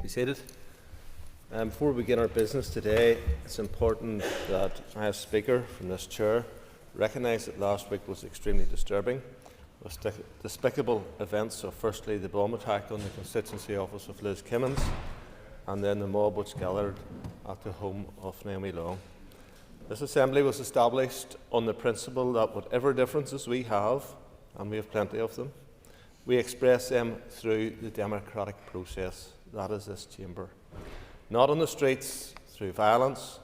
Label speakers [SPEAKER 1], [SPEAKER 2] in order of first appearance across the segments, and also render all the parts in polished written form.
[SPEAKER 1] Be seated. Before we begin our business today, it's important that I, as Speaker from this chair, recognise that last week was extremely disturbing, with despicable events of firstly the bomb attack on the constituency office of Liz Kimmins, and then the mob which gathered at the home of Naomi Long. This assembly was established on the principle that whatever differences we have, and we have plenty of them, we express them through the democratic process, that is this chamber. Not on the streets through violence,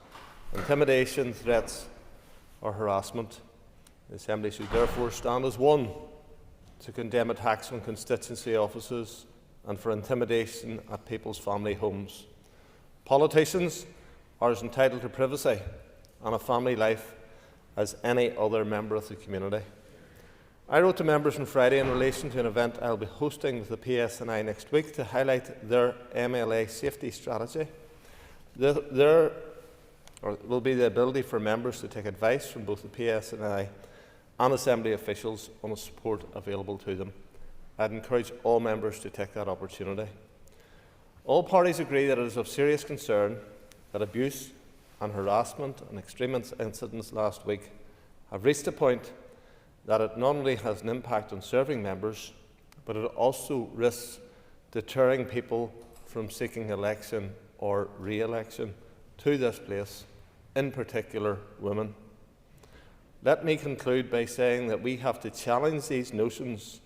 [SPEAKER 1] intimidation, threats or harassment. The Assembly should therefore stand as one to condemn attacks on constituency offices and for intimidation at people's family homes. Politicians are as entitled to privacy and a family life as any other member of the community. I wrote to members on Friday in relation to an event I will be hosting with the PSNI next week to highlight their MLA safety strategy. There will be the ability for members to take advice from both the PSNI and Assembly officials on the support available to them. I'd encourage all members to take that opportunity. All parties agree that it is of serious concern that abuse and harassment and extreme incidents last week have reached a point that it not only has an impact on serving members, but it also risks deterring people from seeking election or re-election to this place, in particular women. Let me conclude by saying that we have to challenge these notions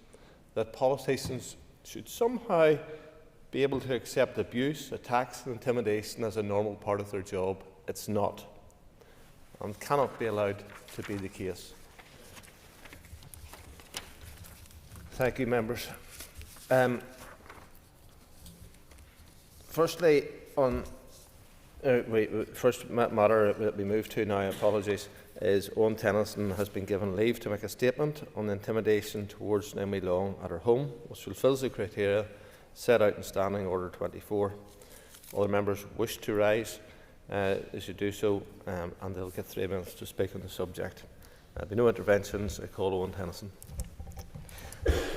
[SPEAKER 1] that politicians should somehow be able to accept abuse, attacks and intimidation as a normal part of their job. It's not, and cannot be allowed to be the case. Thank you, members. Firstly, on first matter that we move to now, apologies, is Owen Tennyson has been given leave to make a statement on the intimidation towards Naomi Long at her home, which fulfils the criteria set out in Standing Order 24. Other members wish to rise, they should do so, and they'll get 3 minutes to speak on the subject. There will be no interventions. I call Owen Tennyson.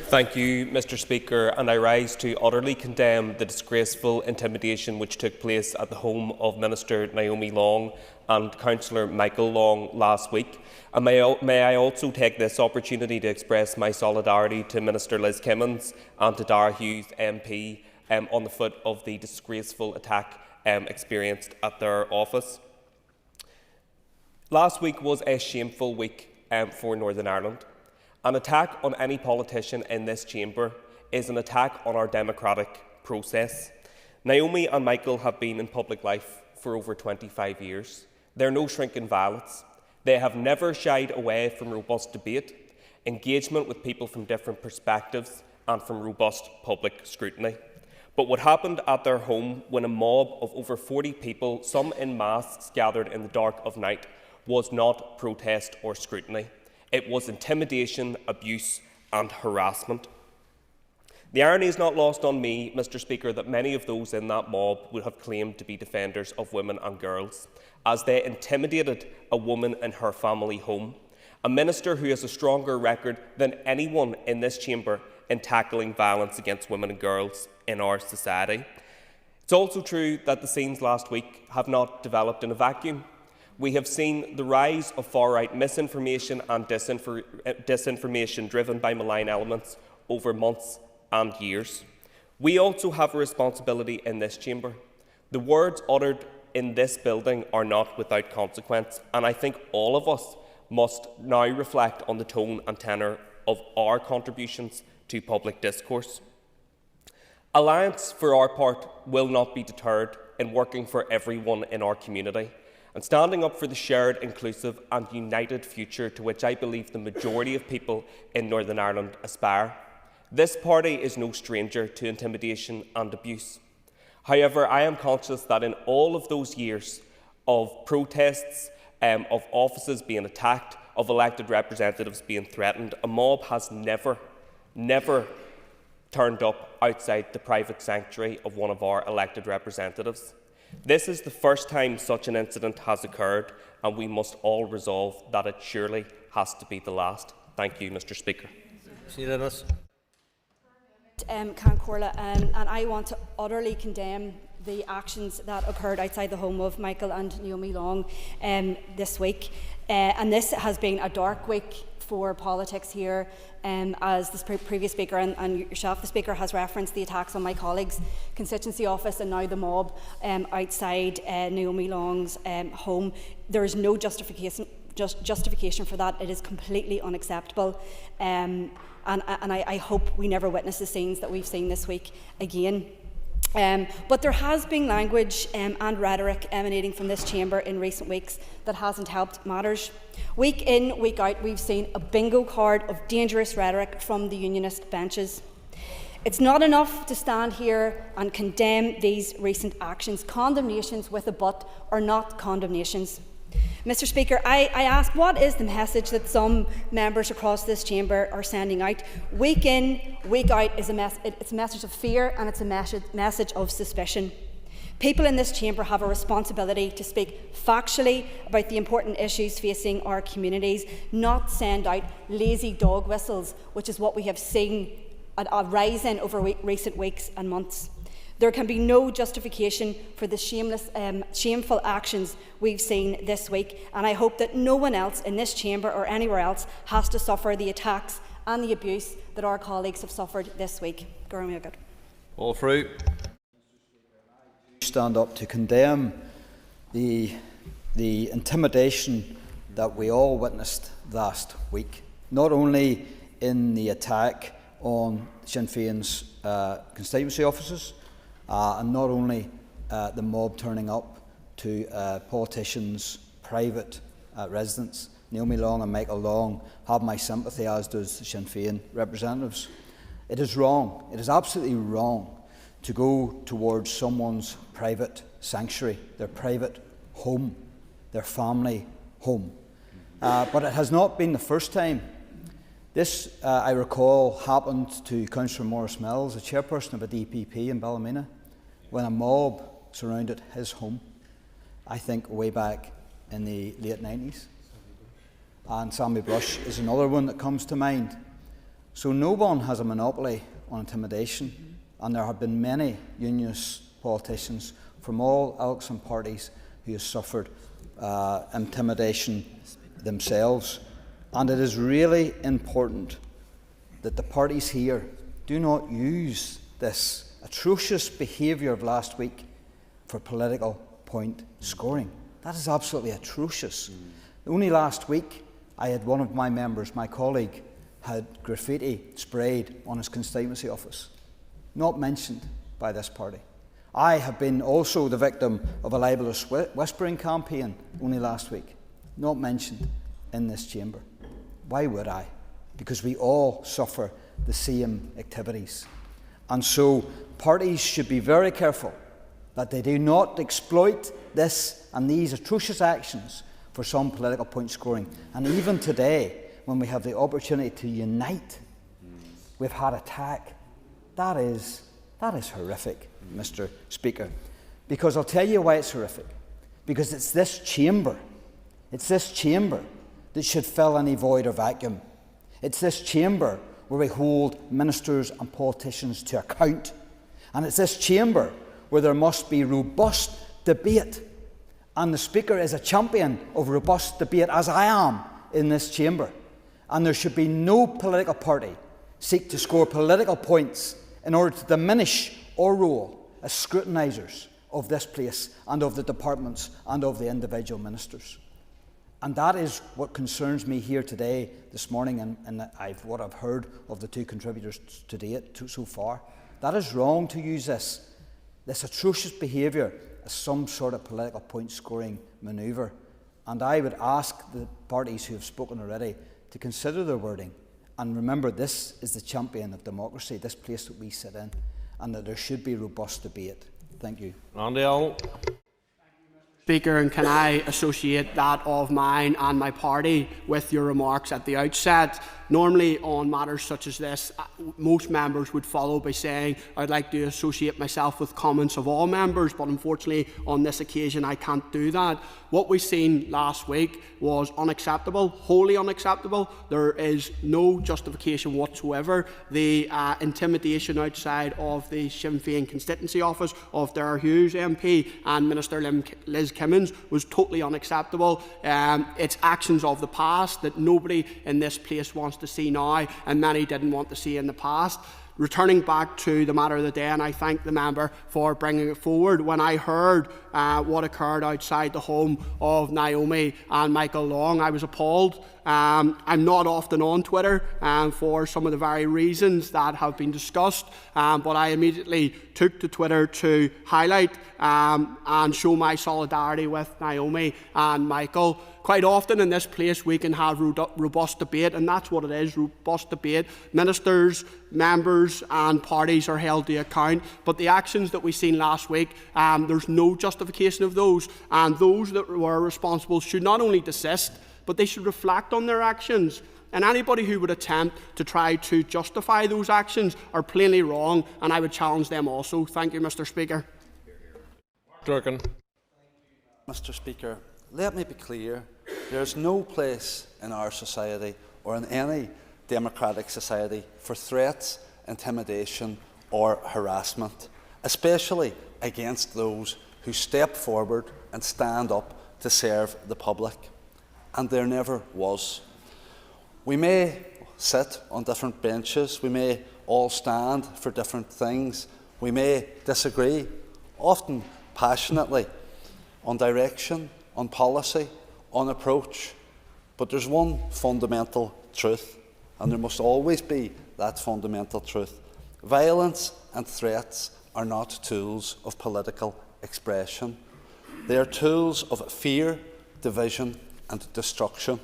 [SPEAKER 2] Thank you, Mr Speaker, and I rise to utterly condemn the disgraceful intimidation which took place at the home of Minister Naomi Long and Councillor Michael Long last week. And may I also take this opportunity to express my solidarity to Minister Liz Kimmins and to Dara Hughes MP on the foot of the disgraceful attack experienced at their office. Last week was a shameful week for Northern Ireland. An attack on any politician in this chamber is an attack on our democratic process. Naomi and Michael have been in public life for over 25 years. They're no shrinking violets. They have never shied away from robust debate, engagement with people from different perspectives and from robust public scrutiny. But what happened at their home when a mob of over 40 people, some in masks, gathered in the dark of night was not protest or scrutiny. It was intimidation, abuse and harassment. The irony is not lost on me, Mr Speaker, that many of those in that mob would have claimed to be defenders of women and girls, as they intimidated a woman in her family home, a minister who has a stronger record than anyone in this chamber in tackling violence against women and girls in our society. It's also true that the scenes last week have not developed in a vacuum. We have seen the rise of far-right misinformation and disinformation driven by malign elements over months and years. We also have a responsibility in this chamber. The words uttered in this building are not without consequence, and I think all of us must now reflect on the tone and tenor of our contributions to public discourse. Alliance, for our part, will not be deterred in working for everyone in our community and standing up for the shared, inclusive and united future to which I believe the majority of people in Northern Ireland aspire. This party is no stranger to intimidation and abuse. However, I am conscious that in all of those years of protests, of offices being attacked, of elected representatives being threatened, a mob has never turned up outside the private sanctuary of one of our elected representatives. This is the first time such an incident has occurred, and we must all resolve that it surely has to be the last. Thank you, Mr Speaker.
[SPEAKER 3] Can Corla, and I want to utterly condemn the actions that occurred outside the home of Michael and Naomi Long this week. And this has been a dark week for politics here, as the previous speaker and yourself, the Speaker, has referenced the attacks on my colleague's constituency office and now the mob outside Naomi Long's home. There is no justification for that. It is completely unacceptable. And I hope we never witness the scenes that we've seen this week again. But there has been language and rhetoric emanating from this chamber in recent weeks that hasn't helped matters. Week in, week out, we've seen a bingo card of dangerous rhetoric from the unionist benches. It's not enough to stand here and condemn these recent actions. Condemnations with a but are not condemnations. Mr. Speaker, I ask, what is the message that some members across this chamber are sending out? Week in, week out, it's a message of fear, and it's a message of suspicion. People in this chamber have a responsibility to speak factually about the important issues facing our communities, not send out lazy dog whistles, which is what we have seen a rise in over recent weeks and months. There can be no justification for the shameful actions we've seen this week, and I hope that no one else in this chamber or anywhere else has to suffer the attacks and the abuse that our colleagues have suffered this week.
[SPEAKER 4] All through.
[SPEAKER 5] Stand up to condemn the intimidation that we all witnessed last week, not only in the attack on Sinn Féin's constituency offices, and not only the mob turning up to politicians' private residence. Naomi Long and Michael Long have my sympathy, as does the Sinn Féin representatives. It is wrong, it is absolutely wrong to go towards someone's private sanctuary, their private home, their family home. But it has not been the first time. This, I recall, happened to Councillor Maurice Mills, the chairperson of a DPP in Ballymena, when a mob surrounded his home, I think way back in the late 90s. And Sammy Brush is another one that comes to mind. So no one has a monopoly on intimidation, and there have been many unionist politicians from all ilks and parties who have suffered intimidation themselves. And it is really important that the parties here do not use this atrocious behaviour of last week for political point scoring. That is absolutely atrocious. Only last week, I had one of my members, my colleague, had graffiti sprayed on his constituency office, not mentioned by this party. I have been also the victim of a libellous whispering campaign only last week, not mentioned in this chamber. Why would I? Because we all suffer the same activities. And so parties should be very careful that they do not exploit this and these atrocious actions for some political point scoring. And even today, when we have the opportunity to unite, we've had attack. That is horrific, Mr. Speaker. Because I'll tell you why it's horrific. Because it's this chamber that should fill any void or vacuum. It's this chamber where we hold ministers and politicians to account. And it's this chamber where there must be robust debate. And the Speaker is a champion of robust debate, as I am in this chamber. And there should be no political party seek to score political points in order to diminish our role as scrutinisers of this place and of the departments and of the individual ministers. And that is what concerns me here today, this morning, and what I've heard of the two contributors to date so far. That is wrong to use this atrocious behaviour as some sort of political point-scoring manoeuvre. And I would ask the parties who have spoken already to consider their wording and remember this is the champion of democracy, this place that we sit in, and that there should be robust debate. Thank you.
[SPEAKER 1] Andy Allen.
[SPEAKER 6] Speaker, and can I associate that of mine and my party with your remarks at the outset? Normally on matters such as this, most members would follow by saying, I'd like to associate myself with comments of all members, but unfortunately on this occasion I can't do that. What we seen last week was unacceptable, wholly unacceptable. There is no justification whatsoever. The intimidation outside of the Sinn Féin constituency office of Dara Hughes MP and Minister Liz Kimmins was totally unacceptable. It's actions of the past that nobody in this place wants to see now, and many didn't want to see in the past. Returning back to the matter of the day, and I thank the member for bringing it forward, when I heard what occurred outside the home of Naomi and Michael Long, I was appalled. I'm not often on Twitter for some of the very reasons that have been discussed, but I immediately took to Twitter to highlight and show my solidarity with Naomi and Michael. Quite often in this place we can have robust debate, and that's what it is, robust debate. Ministers, members and parties are held to account, but the actions that we seen last week, there's no justification of those, and those that were responsible should not only desist, but they should reflect on their actions. And anybody who would attempt to try to justify those actions are plainly wrong, and I would challenge them also. Thank you, Mr. Speaker.
[SPEAKER 1] Durkan.
[SPEAKER 7] Mr. Speaker, let me be clear. There is no place in our society or in any democratic society for threats, intimidation or harassment, especially against those who step forward and stand up to serve the public. And there never was. We may sit on different benches, we may all stand for different things, we may disagree, often passionately, on direction, on policy, on approach, but there's one fundamental truth, and there must always be that fundamental truth. Violence and threats are not tools of political expression. They are tools of fear, division and destruction.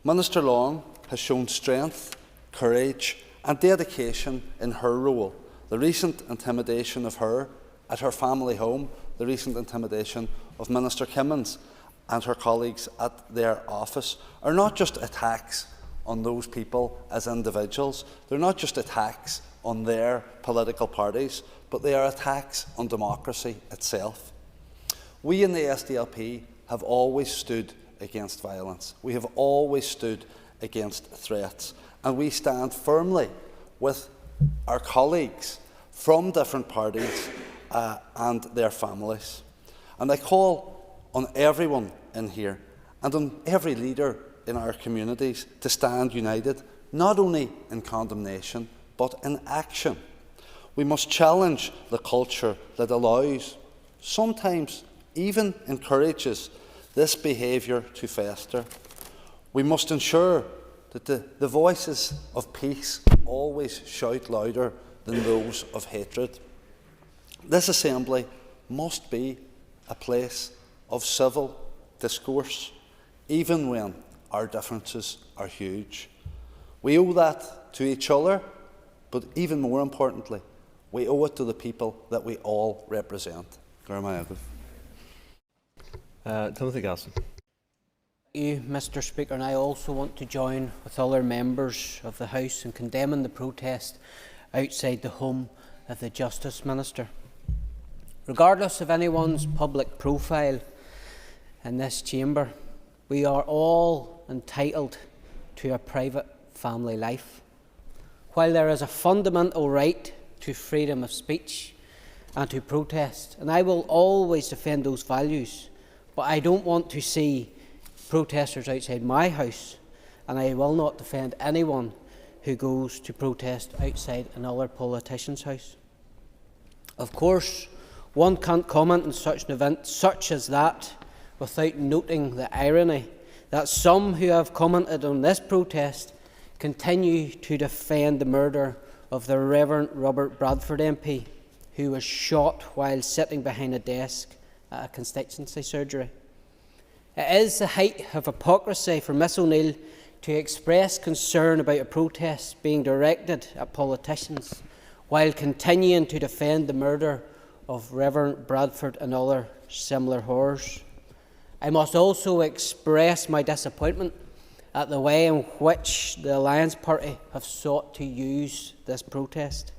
[SPEAKER 7] Minister Long has shown strength, courage and dedication in her role. The recent intimidation of her at her family home, the recent intimidation of Minister Kimmins and her colleagues at their office are not just attacks on those people as individuals, they're not just attacks on their political parties, but they are attacks on democracy itself. We in the SDLP have always stood against violence. We have always stood against threats, and we stand firmly with our colleagues from different parties and their families. And I call on everyone in here and on every leader in our communities to stand united, not only in condemnation, but in action. We must challenge the culture that allows, sometimes even encourages, this behaviour to fester. We must ensure that the voices of peace always shout louder than those of hatred. This assembly must be a place of civil discourse, even when our differences are huge. We owe that to each other, but even more importantly, we owe it to the people that we all represent.
[SPEAKER 1] Timothy Gasson.
[SPEAKER 8] You, Mr. Speaker, and I also want to join with other members of the House in condemning the protest outside the home of the Justice Minister. Regardless of anyone's public profile in this chamber, we are all entitled to a private family life. While there is a fundamental right to freedom of speech and to protest, and I will always defend those values, but I don't want to see protesters outside my house, and I will not defend anyone who goes to protest outside another politician's house. Of course, one can't comment on such an event such as that without noting the irony that some who have commented on this protest continue to defend the murder of the Reverend Robert Bradford MP, who was shot while sitting behind a desk at a constituency surgery. It is the height of hypocrisy for Miss O'Neill to express concern about a protest being directed at politicians while continuing to defend the murder of Reverend Bradford and other similar horrors. I must also express my disappointment at the way in which the Alliance Party have sought to use this protest.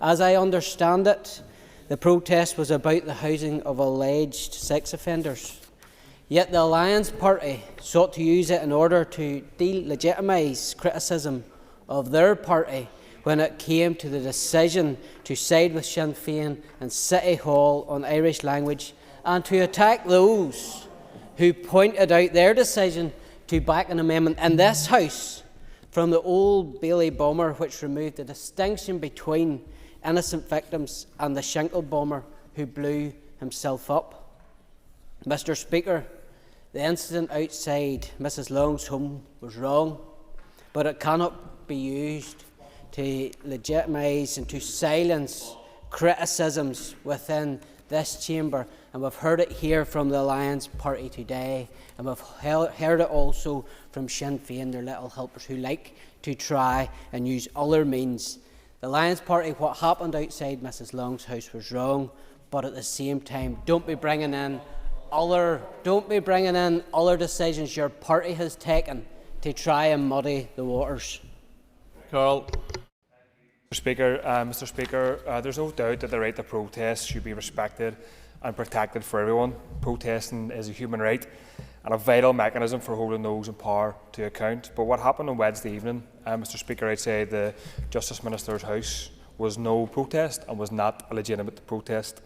[SPEAKER 8] As I understand it, the protest was about the housing of alleged sex offenders. Yet the Alliance Party sought to use it in order to delegitimise criticism of their party when it came to the decision to side with Sinn Féin in City Hall on Irish language, and to attack those who pointed out their decision to back an amendment in this House from the Old Bailey bomber, which removed the distinction between innocent victims and the Shingle bomber who blew himself up. Mr. Speaker, the incident outside Mrs. Long's home was wrong, but it cannot be used to legitimise and to silence criticisms within this chamber. And we've heard it here from the Alliance Party today, and we've heard it also from Sinn Féin, their little helpers who like to try and use other means. The Alliance Party, what happened outside Mrs. Long's house was wrong, but at the same time, don't be bringing in other decisions your party has taken to try and muddy the waters.
[SPEAKER 4] Carl.
[SPEAKER 9] Mr. Speaker, there's no doubt that the right to protest should be respected and protected for everyone. Protesting is a human right and a vital mechanism for holding those in power to account. But what happened on Wednesday evening, Mr. Speaker, outside the Justice Minister's house was no protest and was not a legitimate protest.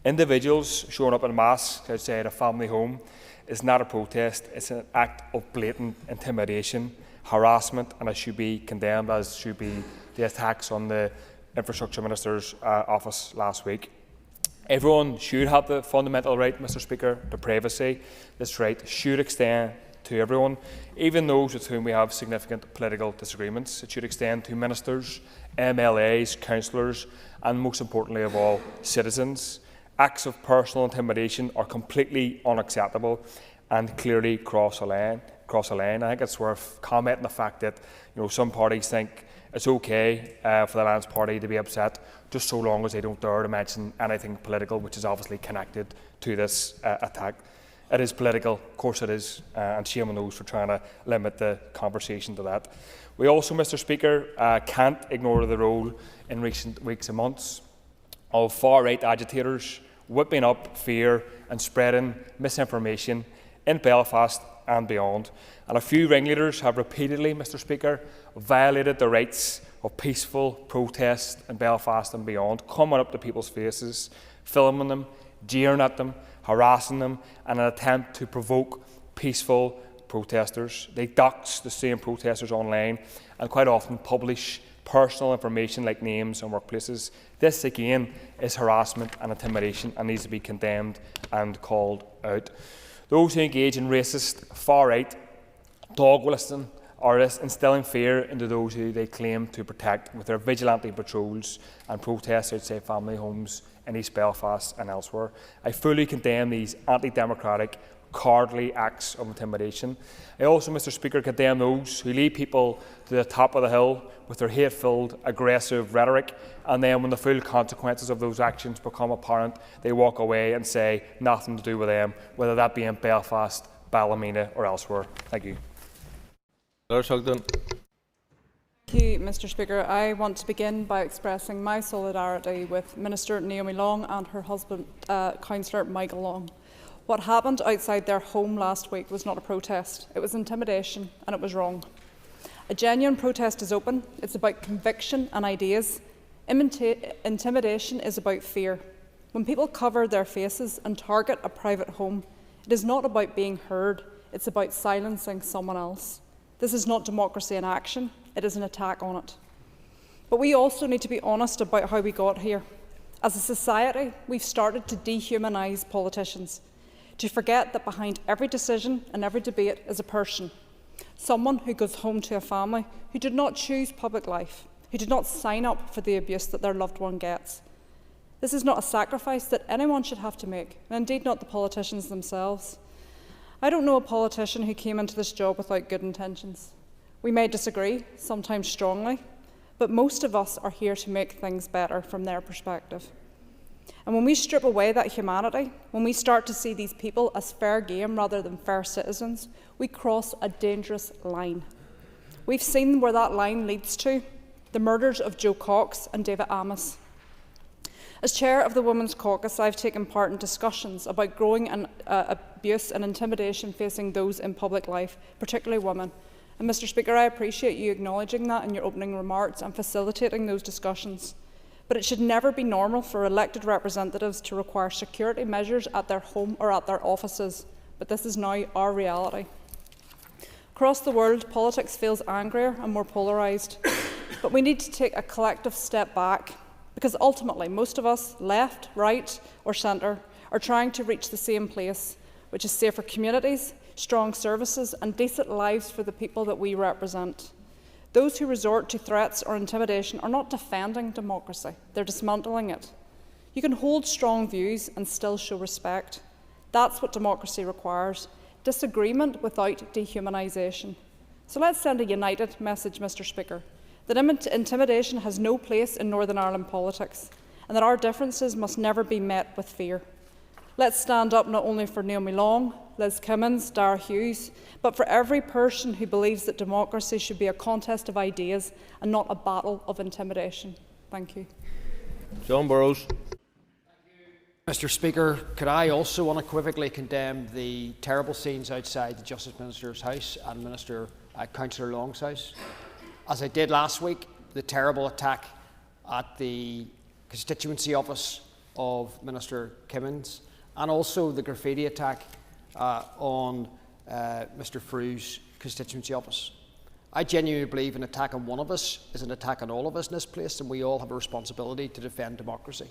[SPEAKER 9] Individuals showing up in mass outside a family home is not a protest, it's an act of blatant intimidation, harassment, and it should be condemned, as should be the attacks on the Infrastructure Minister's office last week. Everyone should have the fundamental right, Mr. Speaker, to privacy. This right should extend to everyone, even those with whom we have significant political disagreements. It should extend to ministers, MLAs, councillors, and most importantly of all, citizens. Acts of personal intimidation are completely unacceptable and clearly cross a line. I think it's worth commenting the fact that some parties think it's okay for the Alliance Party to be upset just so long as they don't dare to mention anything political, which is obviously connected to this attack. It is political, of course it is, and shame on those for trying to limit the conversation to that. We also, Mr. Speaker, can't ignore the role in recent weeks and months of far-right agitators whipping up fear and spreading misinformation in Belfast and beyond. And a few ringleaders have repeatedly, Mr. Speaker, violated the rights of peaceful protest in Belfast and beyond, coming up to people's faces, filming them, jeering at them, harassing them, in an attempt to provoke peaceful protesters. They dox the same protesters online and quite often publish personal information like names and workplaces. This again is harassment and intimidation and needs to be condemned and called out. Those who engage in racist, far-right dog whistling are instilling fear into those who they claim to protect with their vigilante patrols and protests outside family homes in East Belfast and elsewhere. I fully condemn these anti-democratic, cowardly acts of intimidation. I also, Mr. Speaker, condemn those who lead people to the top of the hill with their hate-filled, aggressive rhetoric, and then when the full consequences of those actions become apparent, they walk away and say nothing to do with them, whether that be in Belfast, Ballymena or elsewhere. Thank you.
[SPEAKER 4] Thank
[SPEAKER 10] you, Mr. Speaker. I want to begin by expressing my solidarity with Minister Naomi Long and her husband, Councillor Michael Long. What happened outside their home last week was not a protest. It was intimidation, and it was wrong. A genuine protest is open. It's about conviction and ideas. Intimidation is about fear. When people cover their faces and target a private home, it is not about being heard. It's about silencing someone else. This is not democracy in action. It is an attack on it. But we also need to be honest about how we got here. As a society, we've started to dehumanise politicians, to forget that behind every decision and every debate is a person, someone who goes home to a family who did not choose public life, who did not sign up for the abuse that their loved one gets. This is not a sacrifice that anyone should have to make, and indeed not the politicians themselves. I don't know a politician who came into this job without good intentions. We may disagree, sometimes strongly, but most of us are here to make things better from their perspective. And when we strip away that humanity, when we start to see these people as fair game rather than fair citizens, we cross a dangerous line. We've seen where that line leads to: the murders of Joe Cox and David Amos. As chair of the Women's Caucus, I've taken part in discussions about growing abuse and intimidation facing those in public life, particularly women. And Mr. Speaker, I appreciate you acknowledging that in your opening remarks and facilitating those discussions. But it should never be normal for elected representatives to require security measures at their home or at their offices. But this is now our reality. Across the world, politics feels angrier and more polarised. But we need to take a collective step back, because ultimately most of us, left, right or centre, are trying to reach the same place, which is safer communities, strong services and decent lives for the people that we represent. Those who resort to threats or intimidation are not defending democracy, they're dismantling it. You can hold strong views and still show respect. That's what democracy requires: disagreement without dehumanisation. So let's send a united message, Mr. Speaker, that intimidation has no place in Northern Ireland politics, and that our differences must never be met with fear. Let's stand up not only for Naomi Long, Liz Kimmins, Dara Hughes, but for every person who believes that democracy should be a contest of ideas and not a battle of intimidation. Thank you.
[SPEAKER 1] John Burrows.
[SPEAKER 11] Mr. Speaker, could I also unequivocally condemn the terrible scenes outside the Justice Minister's house and Councillor Long's house? As I did last week, the terrible attack at the constituency office of Minister Kimmins, and also the graffiti attack on Mr. Frew's constituency office. I genuinely believe an attack on one of us is an attack on all of us in this place, and we all have a responsibility to defend democracy.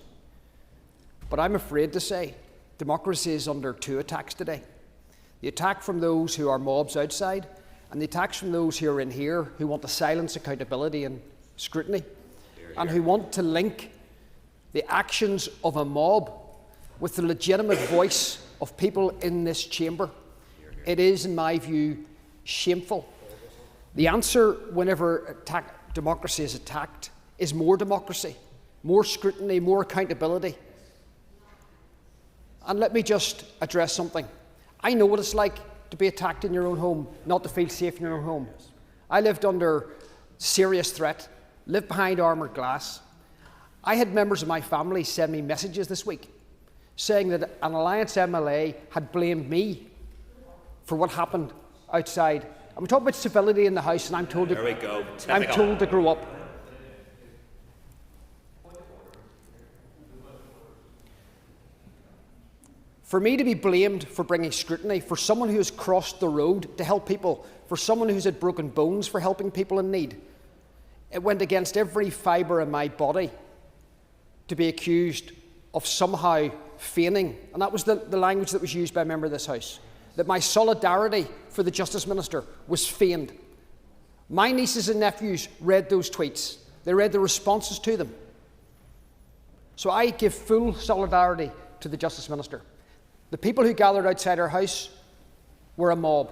[SPEAKER 11] But I'm afraid to say democracy is under two attacks today. The attack from those who are mobs outside, and the attacks from those who are in here who want to silence accountability and scrutiny, and who want to link the actions of a mob with the legitimate voice of people in this chamber. It is, in my view, shameful. The answer whenever democracy is attacked is more democracy, more scrutiny, more accountability. And let me just address something. I know what it's like to be attacked in your own home, not to feel safe in your own home. I lived under serious threat, lived behind armoured glass. I had members of my family send me messages this week saying that an Alliance MLA had blamed me for what happened outside. And we talk about civility in the House, and I'm told to grow up. For me to be blamed for bringing scrutiny, for someone who has crossed the road to help people, for someone who's had broken bones for helping people in need, it went against every fibre in my body to be accused of somehow feigning, and that was the language that was used by a member of this House, that my solidarity for the Justice Minister was feigned. My nieces and nephews read those tweets. They read the responses to them. So I give full solidarity to the Justice Minister. The people who gathered outside our house were a mob.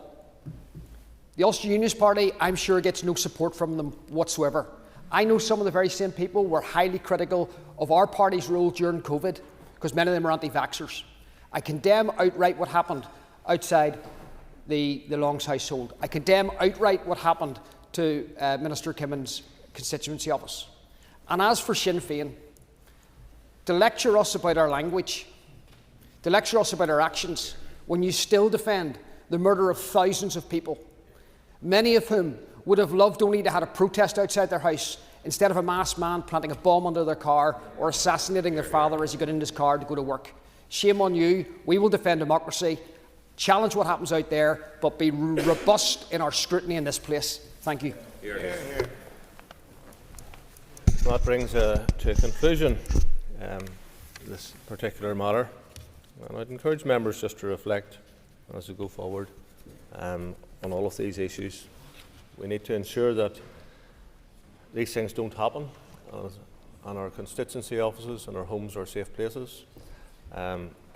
[SPEAKER 11] The Ulster Unionist Party, I'm sure, gets no support from them whatsoever. I know some of the very same people were highly critical of our party's role during COVID, because many of them are anti-vaxxers. I condemn outright what happened outside the Longs household. I condemn outright what happened to Minister Kimmins' constituency office. And as for Sinn Féin, to lecture us about our language, to lecture us about our actions, when you still defend the murder of thousands of people, many of whom would have loved only to have a protest outside their house instead of a masked man planting a bomb under their car or assassinating their father as he got in his car to go to work. Shame on you. We will defend democracy, challenge what happens out there, but be robust in our scrutiny in this place. Thank you.
[SPEAKER 1] That brings to a conclusion this particular matter. And I'd encourage members just to reflect as we go forward on all of these issues. We need to ensure that these things don't happen, and our constituency offices and our homes are safe places.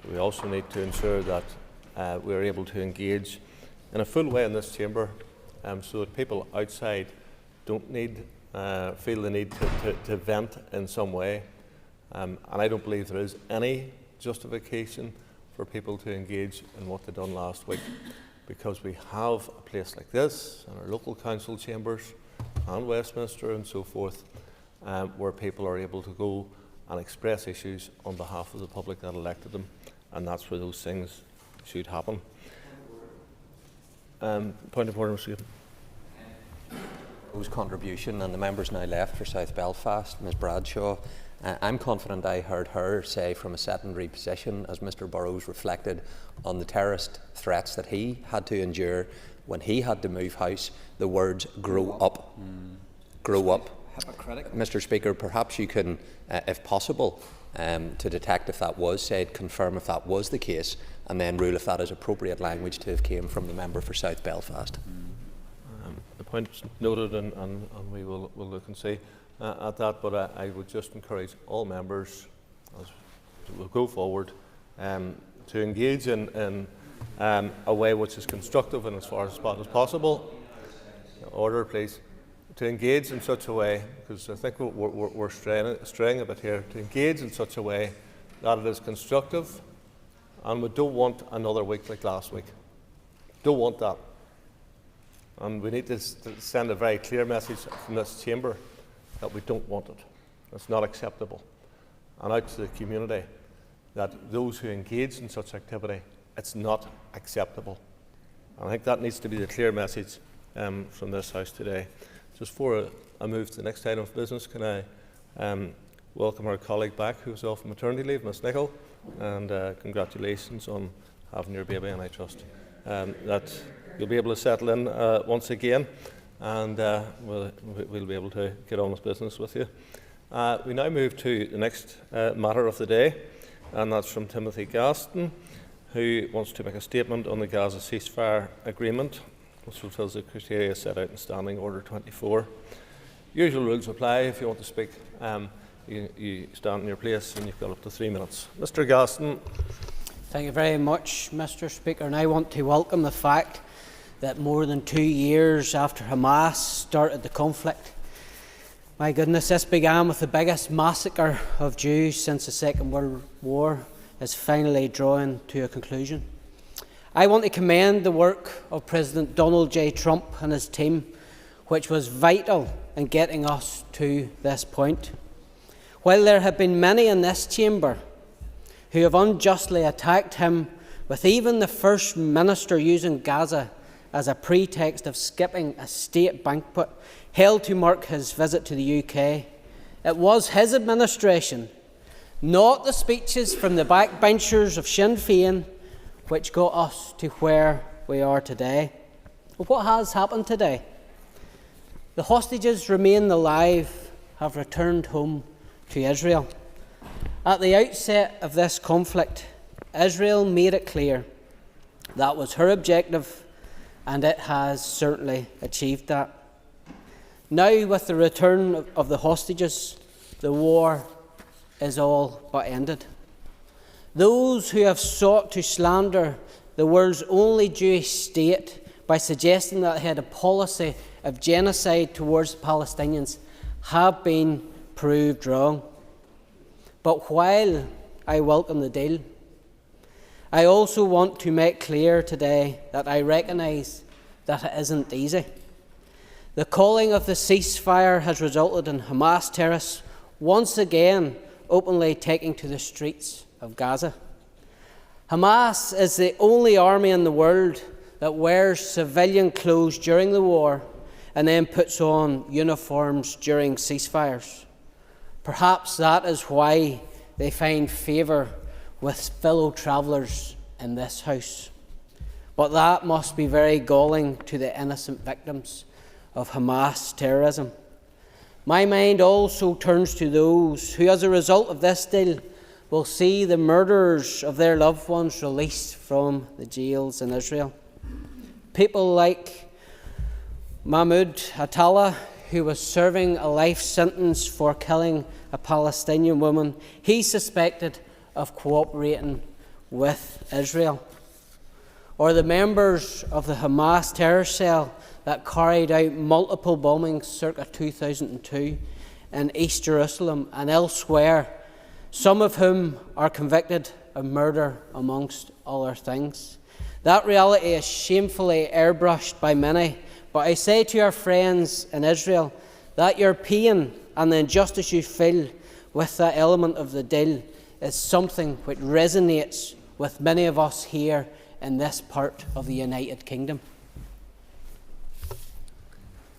[SPEAKER 1] We also need to ensure that we are able to engage in a full way in this chamber, so that people outside don't feel the need to vent in some way. And I don't believe there is any justification for people to engage in what they done last week, because we have a place like this and our local council chambers and Westminster and so forth, where people are able to go and express issues on behalf of the public that elected them, and that's where those things should happen. Point of order, Mr. Gibbon.
[SPEAKER 12] Contribution, and the members now left for South Belfast, Ms Bradshaw. I'm confident I heard her say from a secondary position, as Mr Burrows reflected on the terrorist threats that he had to endure when he had to move house, the words "grow up." Grow up.
[SPEAKER 5] Hypocritic.
[SPEAKER 12] Mr Speaker, perhaps you can, if possible, to detect if that was said, confirm if that was the case, and then rule if that is appropriate language to have came from the member for South Belfast.
[SPEAKER 1] The point noted, and we will look and see at that, but I would just encourage all members, as we'll go forward, to engage in a way which is constructive and as far as possible. Order, please. To engage in such a way, because I think we're straying a bit here, to engage in such a way that it is constructive, and we don't want another week like last week. Don't want that. And we need to send a very clear message from this chamber that we don't want it. It's not acceptable. And out to the community, that those who engage in such activity, it's not acceptable. And I think that needs to be the clear message from this House today. Just before I move to the next item of business, can I welcome our colleague back who's off maternity leave, Ms Nicholl, and congratulations on having your baby, and I trust that you'll be able to settle in once again, and we'll be able to get on with business with you. We now move to the next matter of the day, and that's from Timothy Gaston, who wants to make a statement on the Gaza ceasefire agreement, which fulfils the criteria set out in Standing Order 24. Usual rules apply. If you want to speak, you stand in your place, and you've got up to 3 minutes. Mr Gaston.
[SPEAKER 8] Thank you very much, Mr Speaker, and I want to welcome the fact that more than 2 years after Hamas started the conflict, my goodness, this began with the biggest massacre of Jews since the Second World War, is finally drawing to a conclusion. I want to commend the work of President Donald J. Trump and his team, which was vital in getting us to this point. While there have been many in this chamber who have unjustly attacked him, with even the First Minister using Gaza as a pretext of skipping a state banquet held to mark his visit to the UK, it was his administration, not the speeches from the backbenchers of Sinn Féin, which got us to where we are today. Well, what has happened today? The hostages remain alive, have returned home to Israel. At the outset of this conflict, Israel made it clear that was her objective, and it has certainly achieved that. Now, with the return of the hostages, the war is all but ended. Those who have sought to slander the world's only Jewish state by suggesting that it had a policy of genocide towards Palestinians have been proved wrong. But while I welcome the deal, I also want to make clear today that I recognise that it isn't easy. The calling of the ceasefire has resulted in Hamas terrorists once again openly taking to the streets of Gaza. Hamas is the only army in the world that wears civilian clothes during the war and then puts on uniforms during ceasefires. Perhaps that is why they find favour with fellow travellers in this House. But that must be very galling to the innocent victims of Hamas terrorism. My mind also turns to those who, as a result of this deal, will see the murderers of their loved ones released from the jails in Israel. People like Mahmoud Attallah, who was serving a life sentence for killing a Palestinian woman he suspected of cooperating with Israel. Or the members of the Hamas terror cell that carried out multiple bombings circa 2002 in East Jerusalem and elsewhere some of whom are convicted of murder, amongst other things. That reality is shamefully airbrushed by many, but I say to our friends in Israel that your pain and the injustice you feel with that element of the deal is something which resonates with many of us here in this part of the United Kingdom.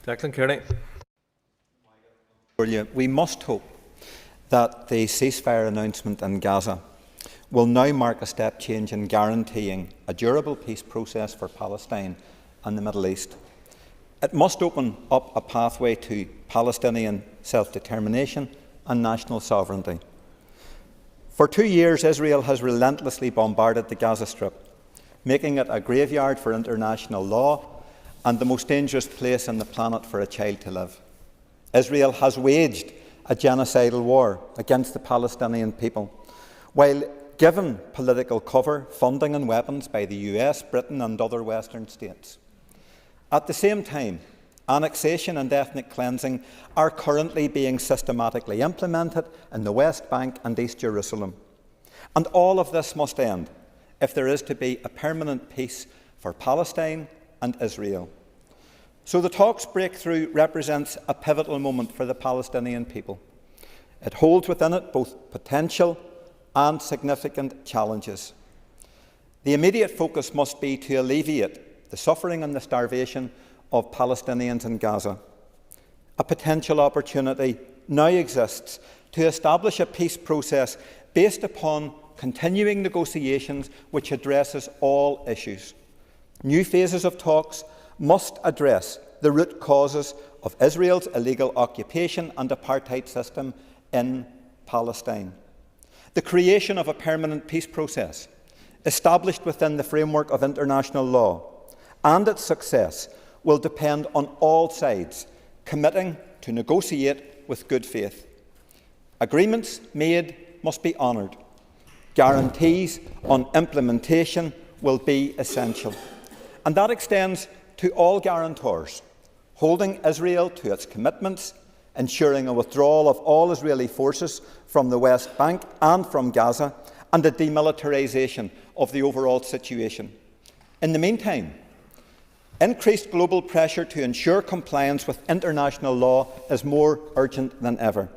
[SPEAKER 1] Declan Kearney.
[SPEAKER 13] We must hope that the ceasefire announcement in Gaza will now mark a step change in guaranteeing a durable peace process for Palestine and the Middle East. It must open up a pathway to Palestinian self-determination and national sovereignty. For 2 years, Israel has relentlessly bombarded the Gaza Strip, making it a graveyard for international law and the most dangerous place on the planet for a child to live. Israel has waged a genocidal war against the Palestinian people, while given political cover, funding and weapons by the US, Britain and other Western states. At the same time, annexation and ethnic cleansing are currently being systematically implemented in the West Bank and East Jerusalem. And all of this must end if there is to be a permanent peace for Palestine and Israel. So the talks' breakthrough represents a pivotal moment for the Palestinian people. It holds within it both potential and significant challenges. The immediate focus must be to alleviate the suffering and the starvation of Palestinians in Gaza. A potential opportunity now exists to establish a peace process based upon continuing negotiations which addresses all issues. New phases of talks must address the root causes of Israel's illegal occupation and apartheid system in Palestine. The creation of a permanent peace process, established within the framework of international law, and its success will depend on all sides committing to negotiate with good faith. Agreements made must be honoured. Guarantees on implementation will be essential. And that extends to all guarantors, holding Israel to its commitments, ensuring a withdrawal of all Israeli forces from the West Bank and from Gaza, and a demilitarisation of the overall situation. In the meantime, increased global pressure to ensure compliance with international law is more urgent than ever.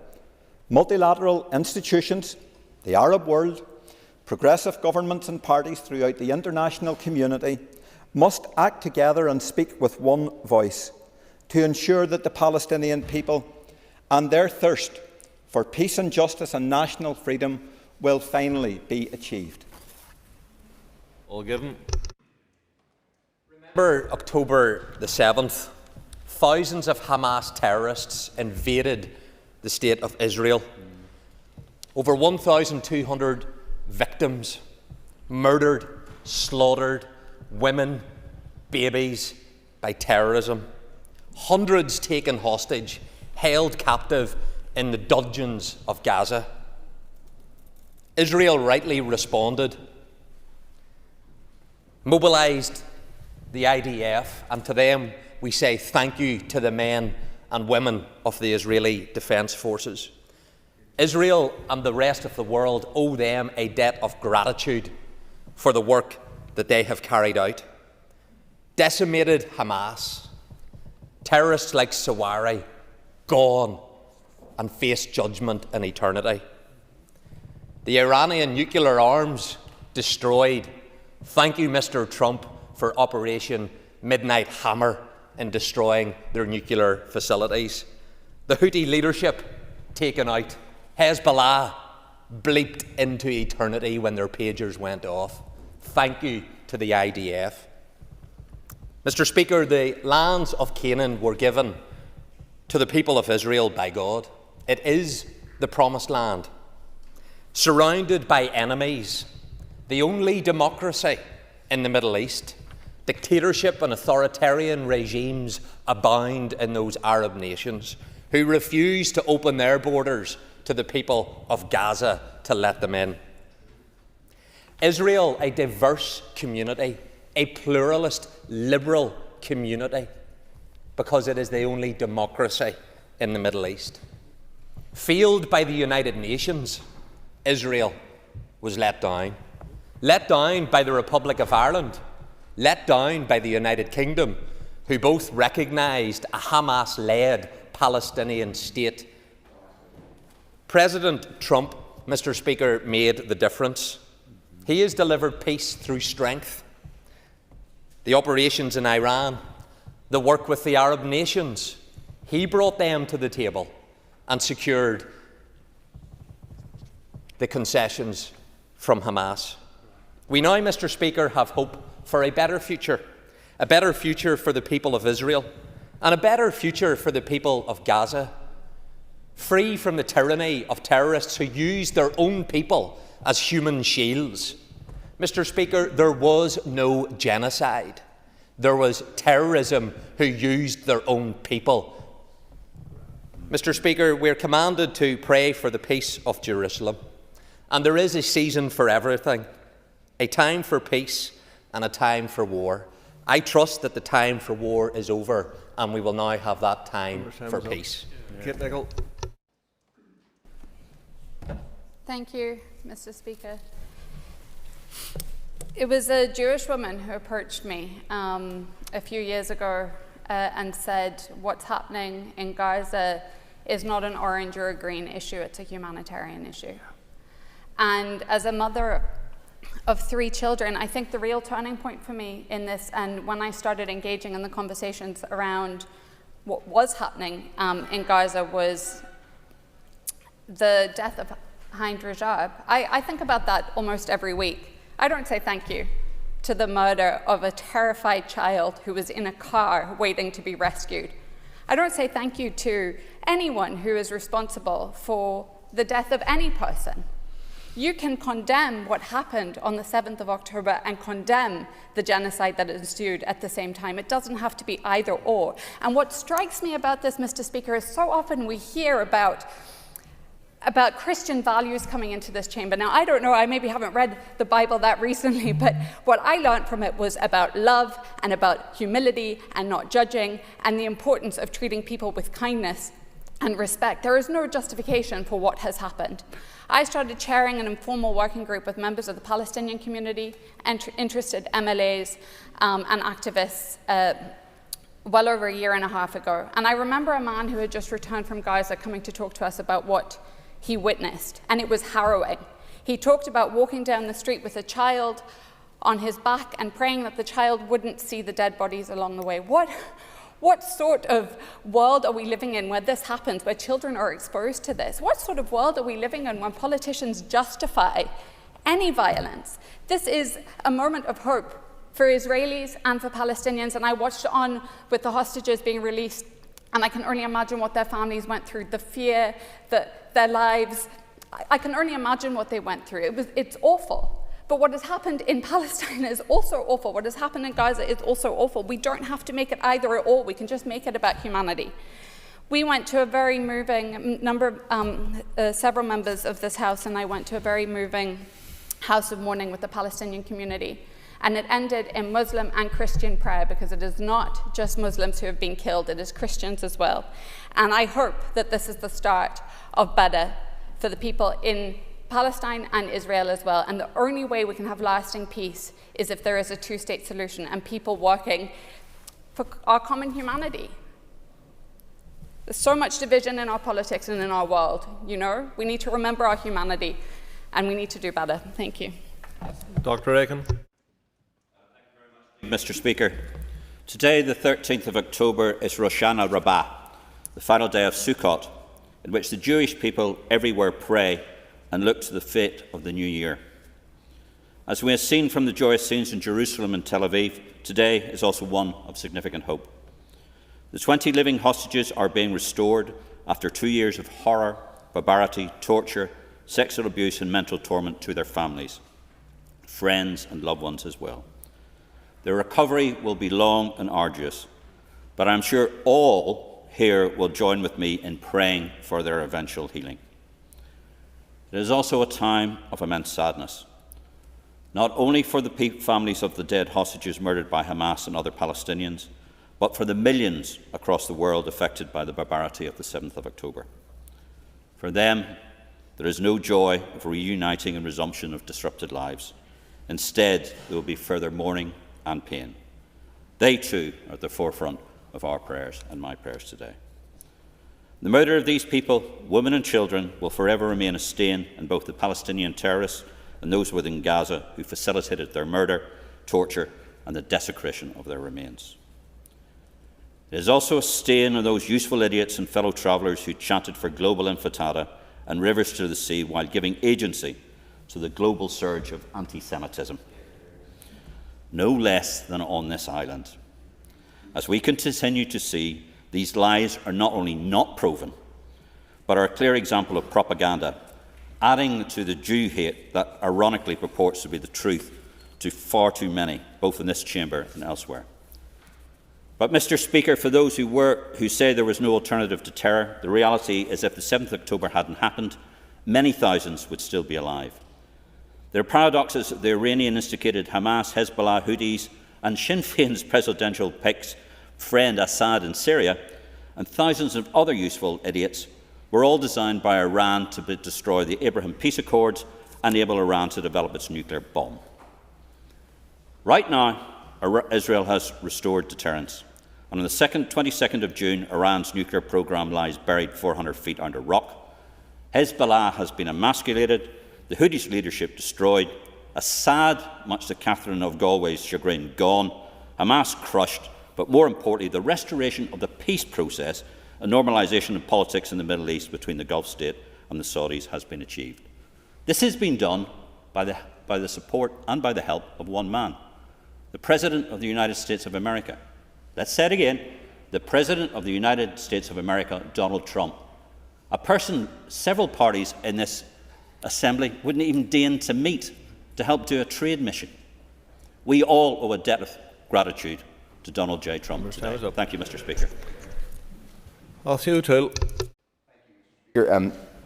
[SPEAKER 13] Multilateral institutions, the Arab world, progressive governments and parties throughout the international community must act together and speak with one voice to ensure that the Palestinian people and their thirst for peace and justice and national freedom will finally be achieved.
[SPEAKER 1] All given.
[SPEAKER 12] Remember October the 7th, thousands of Hamas terrorists invaded the state of Israel. Over 1,200 victims, murdered, slaughtered, women, babies by terrorism. Hundreds taken hostage, held captive in the dungeons of Gaza. Israel rightly responded, mobilised the IDF, and to them we say thank you to the men and women of the Israeli Defence Forces. Israel and the rest of the world owe them a debt of gratitude for the work that they have carried out. Decimated Hamas, terrorists like Sawari, gone and face judgment in eternity. The Iranian nuclear arms destroyed. Thank you, Mr. Trump, for Operation Midnight Hammer in destroying their nuclear facilities. The Houthi leadership taken out. Hezbollah bleeped into eternity when their pagers went off. Thank you to the IDF. Mr. Speaker, the lands of Canaan were given to the people of Israel by God. It is the promised land. Surrounded by enemies, the only democracy in the Middle East, dictatorship and authoritarian regimes abound in those Arab nations who refuse to open their borders to the people of Gaza to let them in. Israel, a diverse community, a pluralist, liberal community, because it is the only democracy in the Middle East. Failed by the United Nations, Israel was let down. Let down by the Republic of Ireland, let down by the United Kingdom, who both recognised a Hamas-led Palestinian state. President Trump, Mr. Speaker, made the difference. He has delivered peace through strength. The operations in Iran, the work with the Arab nations, he brought them to the table and secured the concessions from Hamas. We now, Mr. Speaker, have hope for a better future for the people of Israel, and a better future for the people of Gaza, free from the tyranny of terrorists who use their own people as human shields. Mr. Speaker, there was no genocide. There was terrorism who used their own people. Mr. Speaker, we are commanded to pray for the peace of Jerusalem. And there is a season for everything, a time for peace and a time for war. I trust that the time for war is over and we will now have that time for peace.
[SPEAKER 14] Thank you, Mr. Speaker. It was a Jewish woman who approached me a few years ago and said, what's happening in Gaza is not an orange or a green issue, it's a humanitarian issue. And as a mother of 3 children, I think the real turning point for me in this, and when I started engaging in the conversations around what was happening in Gaza, was the death of Hind Rajab. I think about that almost every week. I don't say thank you to the murder of a terrified child who was in a car waiting to be rescued. I don't say thank you to anyone who is responsible for the death of any person. You can condemn what happened on the 7th of October and condemn the genocide that ensued at the same time. It doesn't have to be either or. And what strikes me about this, Mr. Speaker, is so often we hear about Christian values coming into this chamber. Now, I don't know, I maybe haven't read the Bible that recently, but what I learned from it was about love and about humility and not judging and the importance of treating people with kindness and respect. There is no justification for what has happened. I started chairing an informal working group with members of the Palestinian community, interested MLAs and activists well over a year and a half ago. And I remember a man who had just returned from Gaza coming to talk to us about what he witnessed, and it was harrowing. He talked about walking down the street with a child on his back and praying that the child wouldn't see the dead bodies along the way. What sort of world are we living in where this happens, where children are exposed to this? What sort of world are we living in when politicians justify any violence? This is a moment of hope for Israelis and for Palestinians, and I watched on with the hostages being released, and I can only imagine what their families went through, the fear, their lives. I can only imagine what they went through. It's awful. But what has happened in Palestine is also awful. What has happened in Gaza is also awful. We don't have to make it either or. We can just make it about humanity. We went to a very moving several members of this House and I went to a very moving house of mourning with the Palestinian community. And it ended in Muslim and Christian prayer, because it is not just Muslims who have been killed, it is Christians as well. And I hope that this is the start of better for the people in Palestine and Israel as well. And the only way we can have lasting peace is if there is a two-state solution and people working for our common humanity. There's so much division in our politics and in our world, you know? We need to remember our humanity and we need to do better. Thank you.
[SPEAKER 4] Dr. Aiken.
[SPEAKER 15] Mr. Speaker, today, the 13th of October, is Rosh Hashanah Rabbah, the final day of Sukkot, in which the Jewish people everywhere pray and look to the fate of the new year. As we have seen from the joyous scenes in Jerusalem and Tel Aviv, today is also one of significant hope. The 20 living hostages are being restored after 2 years of horror, barbarity, torture, sexual abuse and mental torment to their families, friends and loved ones as well. Their recovery will be long and arduous, but I'm sure all here will join with me in praying for their eventual healing. It is also a time of immense sadness, not only for the families of the dead hostages murdered by Hamas and other Palestinians, but for the millions across the world affected by the barbarity of the 7th of October. For them, There is no joy of reuniting and resumption of disrupted lives. Instead, there will be further mourning and pain. They too are at the forefront of our prayers and my prayers today. The murder of these people, women and children, will forever remain a stain on both the Palestinian terrorists and those within Gaza who facilitated their murder, torture and the desecration of their remains. It is also a stain on those useful idiots and fellow travellers who chanted for global intifada and rivers to the sea while giving agency to the global surge of anti-Semitism. No less than on this island. As we continue to see, these lies are not only not proven, but are a clear example of propaganda, adding to the Jew hate that ironically purports to be the truth to far too many, both in this chamber and elsewhere. But, Mr. Speaker, for those who say there was no alternative to terror, the reality is if the 7th of October hadn't happened, many thousands would still be alive. There are paradoxes that the Iranian-instigated Hamas, Hezbollah, Houthis and Sinn Féin's presidential pick's friend Assad in Syria and thousands of other useful idiots were all designed by Iran to destroy the Abraham Peace Accords and enable Iran to develop its nuclear bomb. Right now, Israel has restored deterrence, and on the 22nd of June, Iran's nuclear programme lies buried 400 feet under rock. Hezbollah has been emasculated, the Houthis' leadership destroyed, Assad, much to Catherine of Galway's chagrin, gone, Hamas crushed, but more importantly, the restoration of the peace process and normalisation of politics in the Middle East between the Gulf state and the Saudis has been achieved. This has been done by the support and by the help of one man, the President of the United States of America. Let's say it again, the President of the United States of America, Donald Trump, a person several parties in this Assembly wouldn't even deign to meet to help do a trade mission. We all owe a debt of gratitude to Donald J. Trump today. Thank you, Mr. Speaker.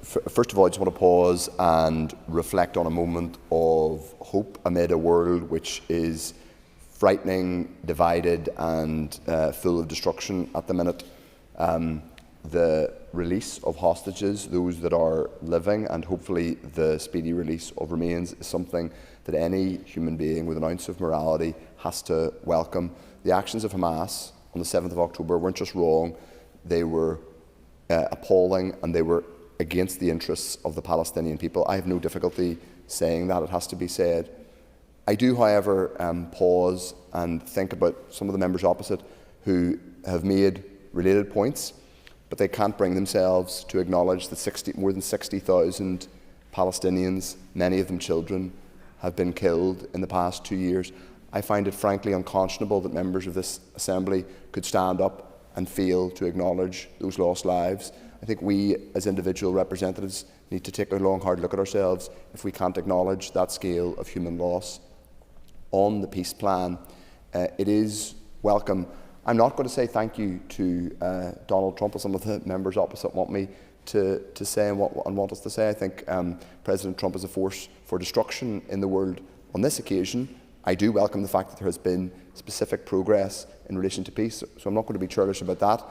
[SPEAKER 16] First of all, I just want to pause and reflect on a moment of hope amid a world which is frightening, divided and full of destruction at the minute. The release of hostages, those that are living, and hopefully the speedy release of remains is something that any human being with an ounce of morality has to welcome. The actions of Hamas on the 7th of October weren't just wrong, they were appalling and they were against the interests of the Palestinian people. I have no difficulty saying that, it has to be said. I do, however, pause and think about some of the members opposite who have made related points, but they can't bring themselves to acknowledge that more than 60,000 Palestinians, many of them children, have been killed in the past 2 years. I find it frankly unconscionable that members of this Assembly could stand up and fail to acknowledge those lost lives. I think we, as individual representatives, need to take a long, hard look at ourselves if we can't acknowledge that scale of human loss. On the peace plan, it is welcome. I'm not going to say thank you to Donald Trump, as some of the members opposite want me to say and want us to say. I think President Trump is a force for destruction in the world. On this occasion, I do welcome the fact that there has been specific progress in relation to peace, so I'm not going to be churlish about that.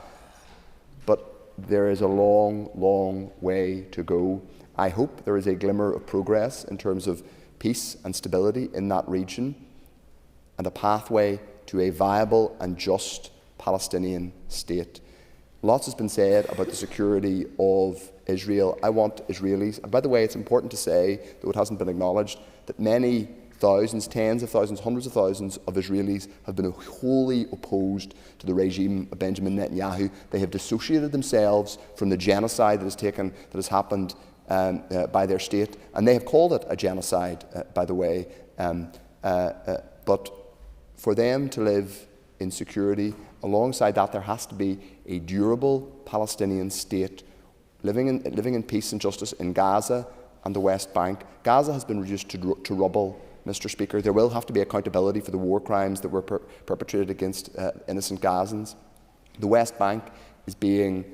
[SPEAKER 16] But there is a long, long way to go. I hope there is a glimmer of progress in terms of peace and stability in that region and a pathway to a viable and just Palestinian state. Lots has been said about the security of Israel. I want Israelis, and by the way, it's important to say, though it hasn't been acknowledged, that many thousands, tens of thousands, hundreds of thousands of Israelis have been wholly opposed to the regime of Benjamin Netanyahu. They have dissociated themselves from the genocide that has happened by their state, and they have called it a genocide, by the way. But for them to live in security, alongside that, there has to be a durable Palestinian state living in peace and justice in Gaza and the West Bank. Gaza has been reduced to rubble, Mr. Speaker. There will have to be accountability for the war crimes that were perpetrated against innocent Gazans. The West Bank is being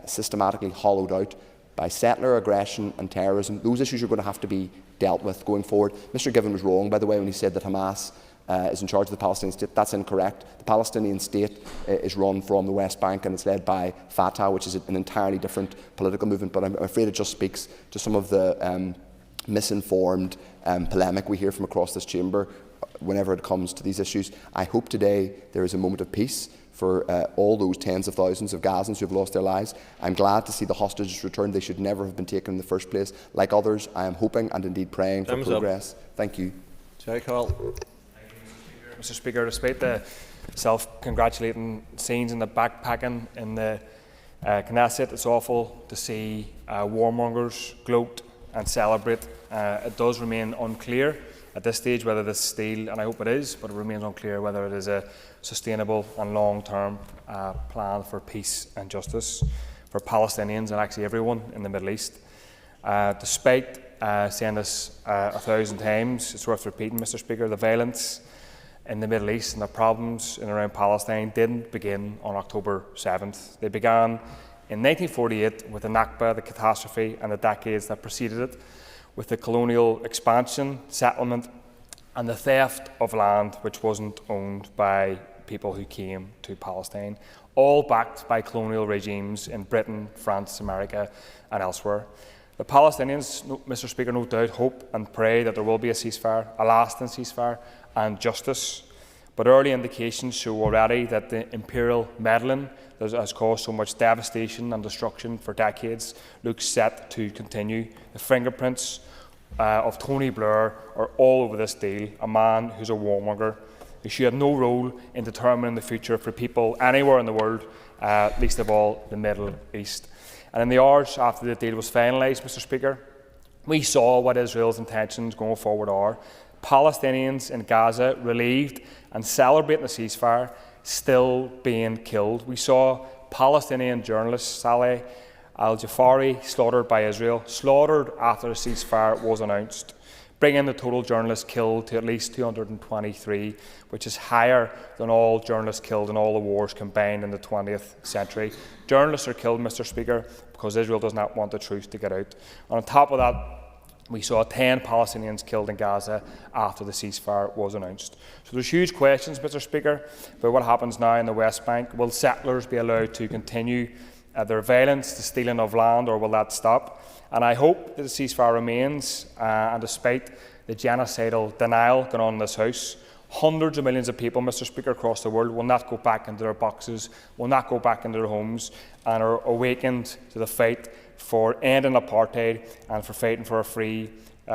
[SPEAKER 16] systematically hollowed out by settler aggression and terrorism. Those issues are going to have to be dealt with going forward. Mr. Given was wrong, by the way, when he said that Hamas is in charge of the Palestinian state. That's incorrect. The Palestinian state is run from the West Bank and it's led by Fatah, which is an entirely different political movement, but I'm afraid it just speaks to some of the misinformed polemic we hear from across this chamber whenever it comes to these issues. I hope today there is a moment of peace for all those tens of thousands of Gazans who have lost their lives. I'm glad to see the hostages returned. They should never have been taken in the first place. Like others, I am hoping and indeed praying for progress. Thank you.
[SPEAKER 1] Jerry Carl.
[SPEAKER 9] Mr. Speaker, despite the self-congratulating scenes and the backpacking in the Knesset, it's awful to see warmongers gloat and celebrate. It does remain unclear at this stage whether this deal, and I hope it is, but it remains unclear whether it is a sustainable and long-term plan for peace and justice for Palestinians and actually everyone in the Middle East. Despite saying this 1,000 times, it's worth repeating, Mr. Speaker, the violence in the Middle East and the problems in and around Palestine didn't begin on October 7th. They began in 1948 with the Nakba, the catastrophe, and the decades that preceded it, with the colonial expansion, settlement, and the theft of land which wasn't owned by people who came to Palestine, all backed by colonial regimes in Britain, France, America, and elsewhere. The Palestinians, Mr. Speaker, no doubt hope and pray that there will be a ceasefire, a lasting ceasefire, and justice. But early indications show already that the imperial meddling that has caused so much devastation and destruction for decades looks set to continue. The fingerprints of Tony Blair are all over this deal, a man who's a warmonger, who should have no role in determining the future for people anywhere in the world, least of all the Middle East. And in the hours after the deal was finalised, Mr. Speaker, we saw what Israel's intentions going forward are. Palestinians in Gaza relieved and celebrating the ceasefire, still being killed. We saw Palestinian journalist Saleh al-Jafari slaughtered by Israel, slaughtered after the ceasefire was announced, bringing the total journalists killed to at least 223, which is higher than all journalists killed in all the wars combined in the 20th century. Journalists are killed, Mr. Speaker, because Israel does not want the truth to get out. And on top of that, we saw 10 Palestinians killed in Gaza after the ceasefire was announced. So there's huge questions, Mr. Speaker, about what happens now in the West Bank. Will settlers be allowed to continue their violence, the stealing of land, or will that stop? And I hope that the ceasefire remains, and despite the genocidal denial going on in this House, hundreds of millions of people, Mr. Speaker, across the world will not go back into their boxes, will not go back into their homes, and are awakened to the fight for ending apartheid and for fighting for a free,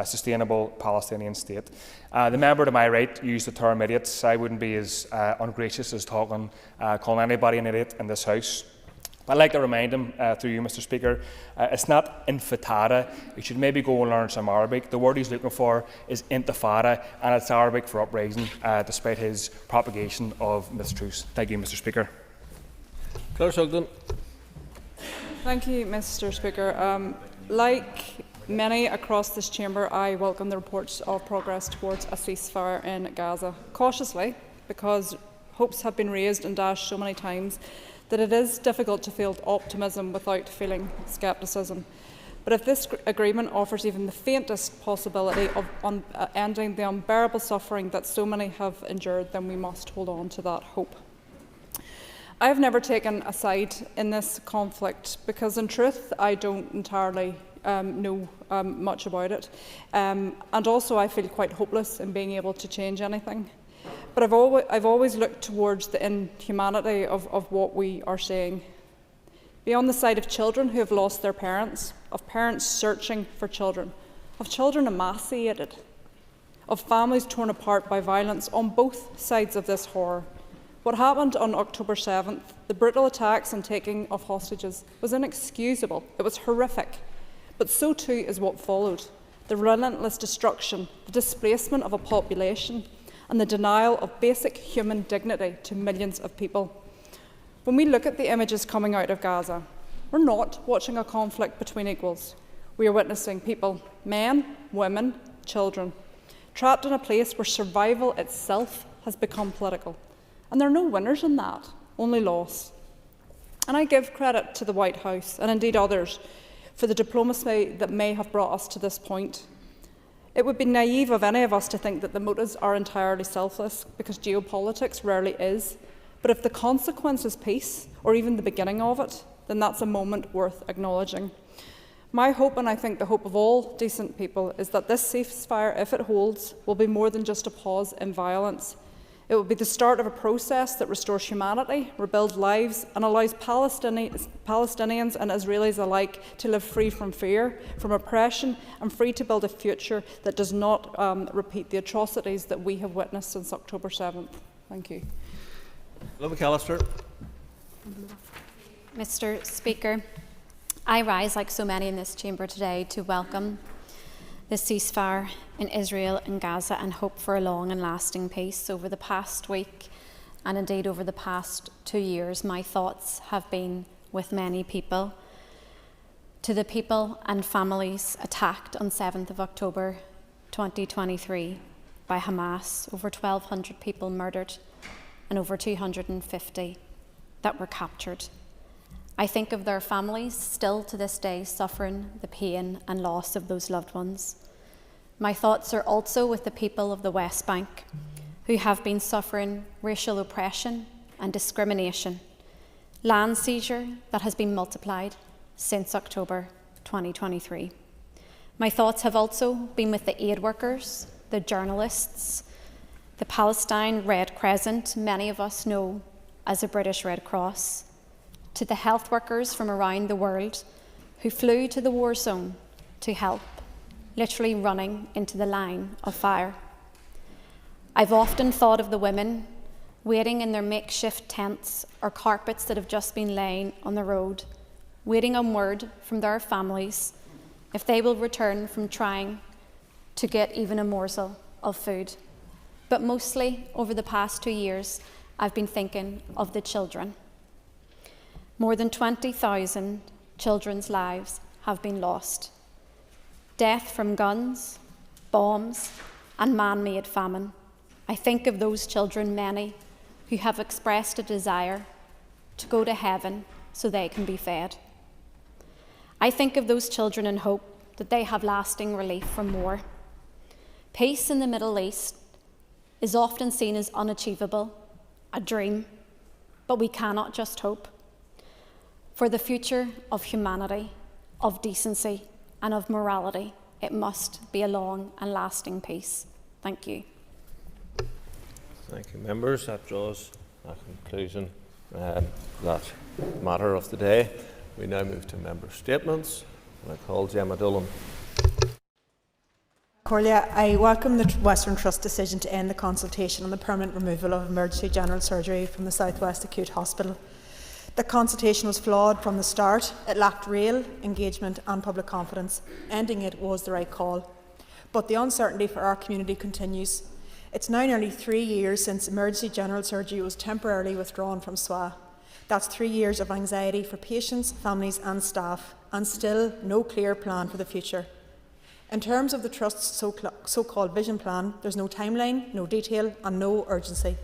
[SPEAKER 9] sustainable Palestinian state. The member to my right used the term idiots. I wouldn't be as ungracious as calling anybody an idiot in this House. But I'd like to remind him, through you, Mr. Speaker, it's not intifada. You should maybe go and learn some Arabic. The word he's looking for is intifada, and it's Arabic for uprising, despite his propagation of mistruths. Thank you, Mr. Speaker.
[SPEAKER 1] Claire Sugden.
[SPEAKER 10] Thank you, Mr. Speaker. Like many across this chamber, I welcome the reports of progress towards a ceasefire in Gaza. Cautiously, because hopes have been raised and dashed so many times that it is difficult to feel optimism without feeling scepticism. But if this agreement offers even the faintest possibility of ending the unbearable suffering that so many have endured, then we must hold on to that hope. I have never taken a side in this conflict because, in truth, I don't entirely know much about it. And also I feel quite hopeless in being able to change anything. But I've always looked towards the inhumanity of what we are seeing. Be on the side of children who have lost their parents, of parents searching for children, of children emaciated, of families torn apart by violence on both sides of this horror. What happened on October 7th, the brutal attacks and taking of hostages, was inexcusable. It was horrific. But so too is what followed. The relentless destruction, the displacement of a population, and the denial of basic human dignity to millions of people. When we look at the images coming out of Gaza, we're not watching a conflict between equals. We are witnessing people, men, women, children, trapped in a place where survival itself has become political. And there are no winners in that, only loss. And I give credit to the White House, and indeed others, for the diplomacy that may have brought us to this point. It would be naive of any of us to think that the motives are entirely selfless, because geopolitics rarely is. But if the consequence is peace, or even the beginning of it, then that's a moment worth acknowledging. My hope, and I think the hope of all decent people, is that this ceasefire, if it holds, will be more than just a pause in violence. It will be the start of a process that restores humanity, rebuilds lives, and allows Palestinians and Israelis alike to live free from fear, from oppression, and free to build a future that does not repeat the atrocities that we have witnessed since October 7th. Thank you.
[SPEAKER 1] McAllister.
[SPEAKER 17] Mr. Speaker, I rise, like so many in this chamber today, to welcome the ceasefire in Israel and Gaza and hope for a long and lasting peace. Over the past week, and indeed over the past 2 years, my thoughts have been with many people. To the people and families attacked on 7th of October 2023 by Hamas, over 1,200 people murdered and over 250 that were captured. I think of their families still to this day suffering the pain and loss of those loved ones. My thoughts are also with the people of the West Bank who have been suffering racial oppression and discrimination, land seizure that has been multiplied since October 2023. My thoughts have also been with the aid workers, the journalists, the Palestine Red Crescent, many of us know as the British Red Cross, to the health workers from around the world who flew to the war zone to help, literally running into the line of fire. I've often thought of the women waiting in their makeshift tents or carpets that have just been laying on the road, waiting on word from their families if they will return from trying to get even a morsel of food. But mostly, over the past 2 years, I've been thinking of the children. More than 20,000 children's lives have been lost. Death from guns, bombs, and man-made famine. I think of those children, many, who have expressed a desire to go to heaven so they can be fed. I think of those children and hope that they have lasting relief from war. Peace in the Middle East is often seen as unachievable, a dream, but we cannot just hope. For the future of humanity, of decency, and of morality, it must be a long and lasting peace. Thank you.
[SPEAKER 1] Thank you, members. That draws a conclusion that matter of the day. We now move to member statements. I call Gemma Doolan.
[SPEAKER 18] Corlia, I welcome the Western Trust decision to end the consultation on the permanent removal of emergency general surgery from the South West Acute Hospital. The consultation was flawed from the start. It lacked real engagement and public confidence. Ending it was the right call. But the uncertainty for our community continues. It's now nearly 3 years since emergency general surgery was temporarily withdrawn from SWA. That's 3 years of anxiety for patients, families and staff, and still no clear plan for the future. In terms of the Trust's so-called vision plan, there's no timeline, no detail and no urgency.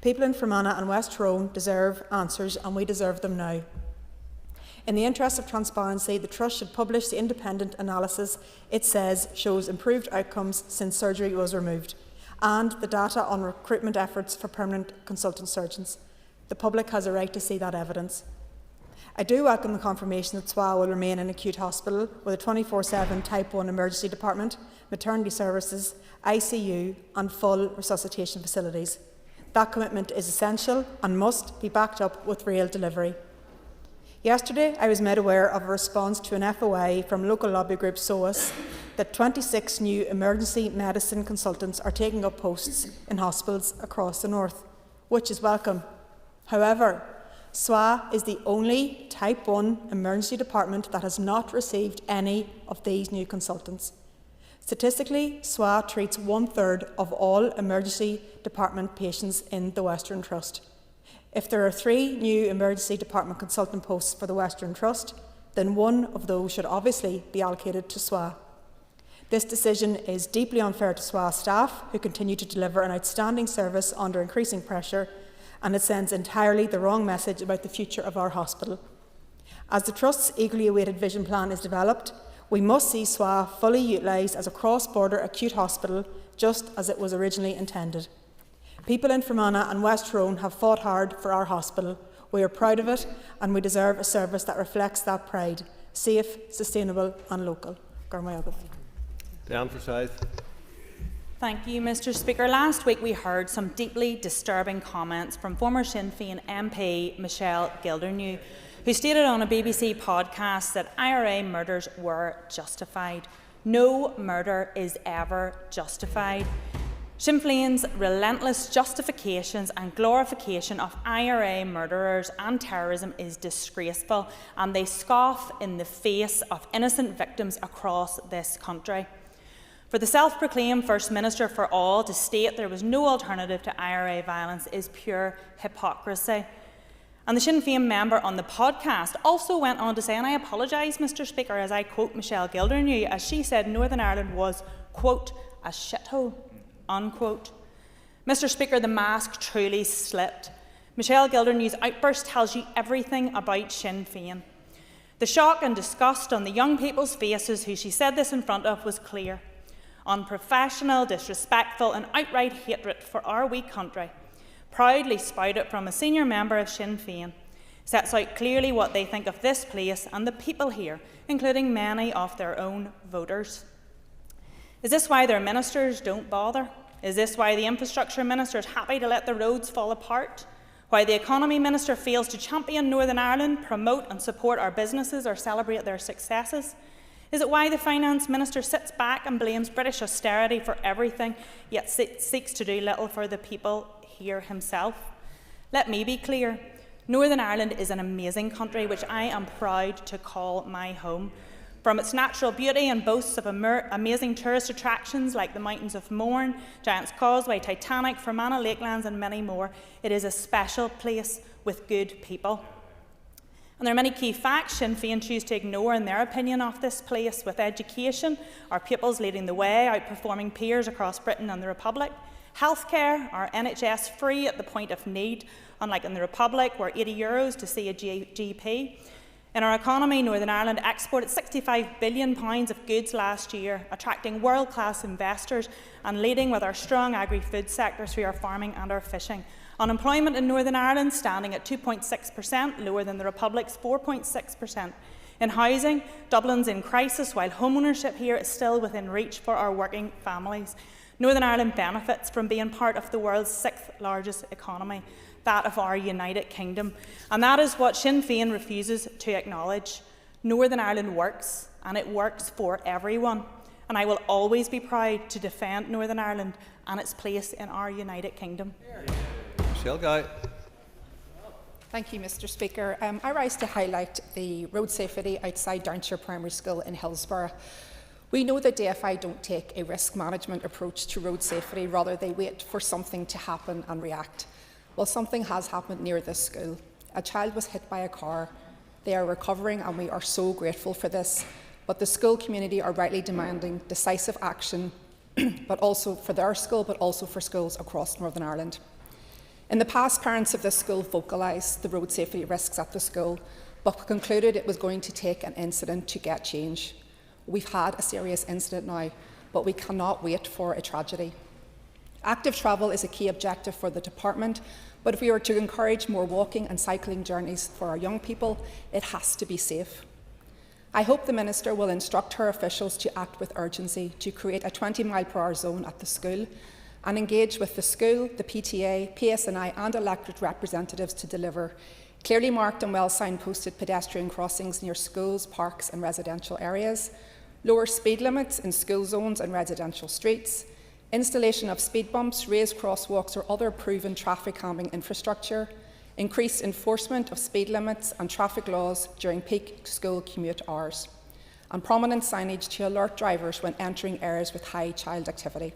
[SPEAKER 18] People in Fermanagh and West Tyrone deserve answers, and we deserve them now. In the interest of transparency, the Trust should publish the independent analysis it says shows improved outcomes since surgery was removed, and the data on recruitment efforts for permanent consultant surgeons. The public has a right to see that evidence. I do welcome the confirmation that SWA will remain an acute hospital with a 24/7 Type 1 emergency department, maternity services, ICU and full resuscitation facilities. That commitment is essential and must be backed up with real delivery. Yesterday, I was made aware of a response to an FOI from local lobby group SOAS that 26 new emergency medicine consultants are taking up posts in hospitals across the north, which is welcome. However, SWA is the only Type 1 emergency department that has not received any of these new consultants. Statistically, SWA treats 1/3 of all emergency department patients in the Western Trust. If there are 3 new emergency department consultant posts for the Western Trust, then one of those should obviously be allocated to SWA. This decision is deeply unfair to SWA staff, who continue to deliver an outstanding service under increasing pressure, and it sends entirely the wrong message about the future of our hospital. As the Trust's eagerly awaited vision plan is developed, We must see SWA fully utilised as a cross-border acute hospital, just as it was originally intended. People in Fermanagh and West Tyrone have fought hard for our hospital. We are proud of it, and we deserve a service that reflects that pride: safe, sustainable and local.
[SPEAKER 1] Dan Forsyth.
[SPEAKER 19] Thank you, Mr Speaker. Last week we heard some deeply disturbing comments from former Sinn Féin MP Michelle Gildernew, who stated on a BBC podcast that IRA murders were justified. No murder is ever justified. Sinn Féin's relentless justifications and glorification of IRA murderers and terrorism is disgraceful, and they scoff in the face of innocent victims across this country. For the self-proclaimed First Minister for all to state there was no alternative to IRA violence is pure hypocrisy. And the Sinn Féin member on the podcast also went on to say, and I apologise, Mr Speaker, as I quote Michelle Gildernew, as she said Northern Ireland was, quote, a shithole, unquote. Mr Speaker, the mask truly slipped. Michelle Gildernew's outburst tells you everything about Sinn Féin. The shock and disgust on the young people's faces who she said this in front of was clear. Unprofessional, disrespectful and outright hatred for our wee country, proudly spouted from a senior member of Sinn Féin, sets out clearly what they think of this place and the people here, including many of their own voters. Is this why their ministers don't bother? Is this why the infrastructure minister is happy to let the roads fall apart? Why the economy minister fails to champion Northern Ireland, promote and support our businesses or celebrate their successes? Is it why the Finance Minister sits back and blames British austerity for everything, yet seeks to do little for the people here himself? Let me be clear. Northern Ireland is an amazing country which I am proud to call my home. From its natural beauty and boasts of amazing tourist attractions like the Mountains of Mourne, Giant's Causeway, Titanic, Fermanagh Lakelands and many more, it is a special place with good people. And there are many key facts Sinn Féin choose to ignore in their opinion of this place, with education, our pupils leading the way, outperforming peers across Britain and the Republic, healthcare, our NHS free at the point of need, unlike in the Republic where €80 to see a GP. In our economy, Northern Ireland exported £65 billion of goods last year, attracting world-class investors and leading with our strong agri-food sector through our farming and our fishing. Unemployment in Northern Ireland standing at 2.6%, lower than the Republic's 4.6%. In housing, Dublin's in crisis, while home ownership here is still within reach for our working families. Northern Ireland benefits from being part of the world's 6th largest economy, that of our United Kingdom. And that is what Sinn Féin refuses to acknowledge. Northern Ireland works, and it works for everyone. And I will always be proud to defend Northern Ireland and its place in our United Kingdom.
[SPEAKER 20] Thank you, Mr Speaker. I rise to highlight the road safety outside Downshire Primary School in Hillsborough. We know that DFI don't take a risk management approach to road safety, rather they wait for something to happen and react. Well, something has happened near this school. A child was hit by a car. They are recovering and we are so grateful for this, but the school community are rightly demanding decisive action, but also for their school, but also for schools across Northern Ireland. In the past, parents of this school vocalised the road safety risks at the school, but concluded it was going to take an incident to get change. We've had a serious incident now, but we cannot wait for a tragedy. Active travel is a key objective for the department, but if we are to encourage more walking and cycling journeys for our young people, it has to be safe. I hope the Minister will instruct her officials to act with urgency to create a 20-mile-per-hour zone at the school and engage with the school, the PTA, PSNI and elected representatives to deliver clearly marked and well signposted pedestrian crossings near schools, parks and residential areas, lower speed limits in school zones and residential streets, installation of speed bumps, raised crosswalks or other proven traffic calming infrastructure, increased enforcement of speed limits and traffic laws during peak school commute hours, and prominent signage to alert drivers when entering areas with high child activity.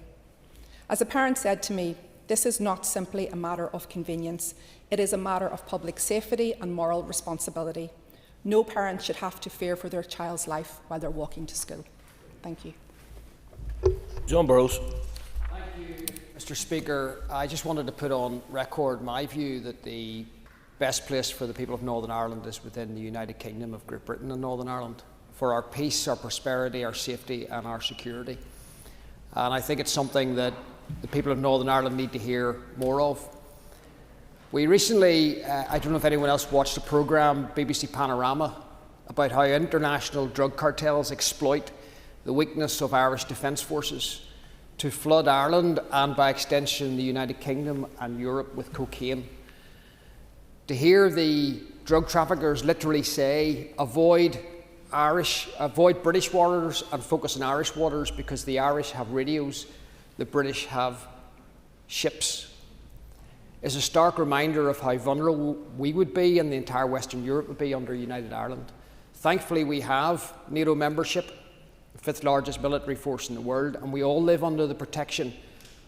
[SPEAKER 20] As a parent said to me, this is not simply a matter of convenience, it is a matter of public safety and moral responsibility. No parent should have to fear for their child's life while they're walking to school. Thank you.
[SPEAKER 4] John Burrows.
[SPEAKER 11] Thank you, Mr Speaker. I just wanted to put on record my view that the best place for the people of Northern Ireland is within the United Kingdom of Great Britain and Northern Ireland. for our peace, our prosperity, our safety and our security. And I think it's something that the people of Northern Ireland need to hear more of. We recently, I don't know if anyone else watched the programme BBC Panorama about how international drug cartels exploit the weakness of Irish defence forces to flood Ireland and by extension the United Kingdom and Europe with cocaine. To hear the drug traffickers literally say, avoid British waters and focus on Irish waters because the Irish have radios, the British have ships, is a stark reminder of how vulnerable we would be and the entire Western Europe would be under United Ireland. Thankfully, we have NATO membership, the fifth largest military force in the world, and we all live under the protection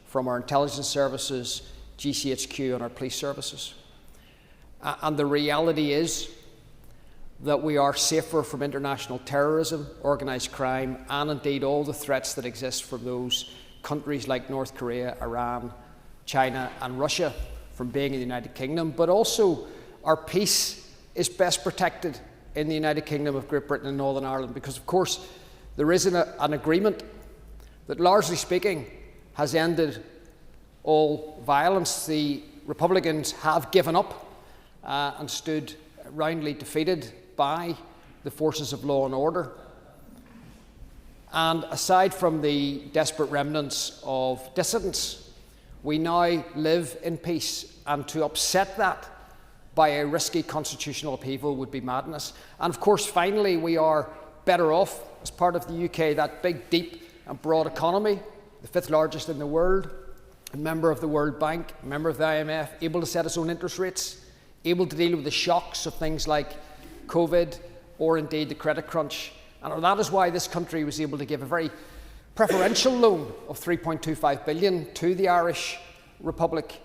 [SPEAKER 11] from our intelligence services, GCHQ and our police services. And the reality is that we are safer from international terrorism, organised crime, and indeed all the threats that exist from those countries like North Korea, Iran, China and Russia from being in the United Kingdom. But also our peace is best protected in the United Kingdom of Great Britain and Northern Ireland because, of course, there is an agreement that, largely speaking, has ended all violence. The Republicans have given up and stood roundly defeated by the forces of law and order. And aside from the desperate remnants of dissidents, we now live in peace, and to upset that by a risky constitutional upheaval would be madness. And of course, finally, we are better off as part of the UK, that big, deep and broad economy, the fifth largest in the world, a member of the World Bank, a member of the IMF, able to set its own interest rates, able to deal with the shocks of things like COVID or indeed the credit crunch. And that is why this country was able to give a very preferential loan of £3.25 billion to the Irish Republic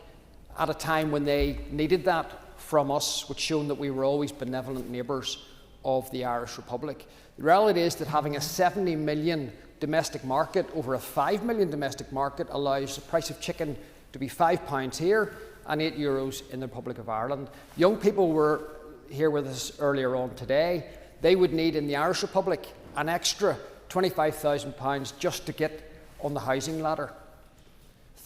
[SPEAKER 11] at a time when they needed that from us, which shown that we were always benevolent neighbours of the Irish Republic. The reality is that having a 70 million domestic market over a 5 million domestic market allows the price of chicken to be £5 here and €8 in the Republic of Ireland. Young people were here with us earlier on today. They would need in the Irish Republic an extra £25,000 just to get on the housing ladder.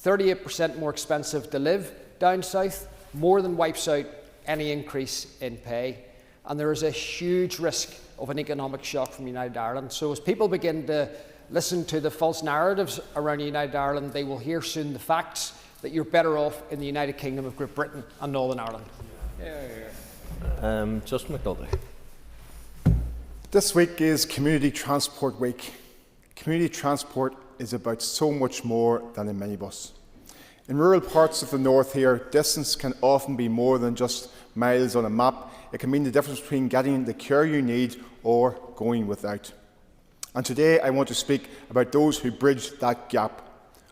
[SPEAKER 11] 38% more expensive to live down south, more than wipes out any increase in pay. And there is a huge risk of an economic shock from United Ireland. So as people begin to listen to the false narratives around United Ireland, they will hear soon the facts that you're better off in the United Kingdom of Great Britain and Northern Ireland.
[SPEAKER 1] Justin McNulty.
[SPEAKER 21] This week is Community Transport Week. Community transport is about so much more than a minibus. In rural parts of the north here, distance can often be more than just miles on a map. It can mean the difference between getting the care you need or going without. And today I want to speak about those who bridge that gap.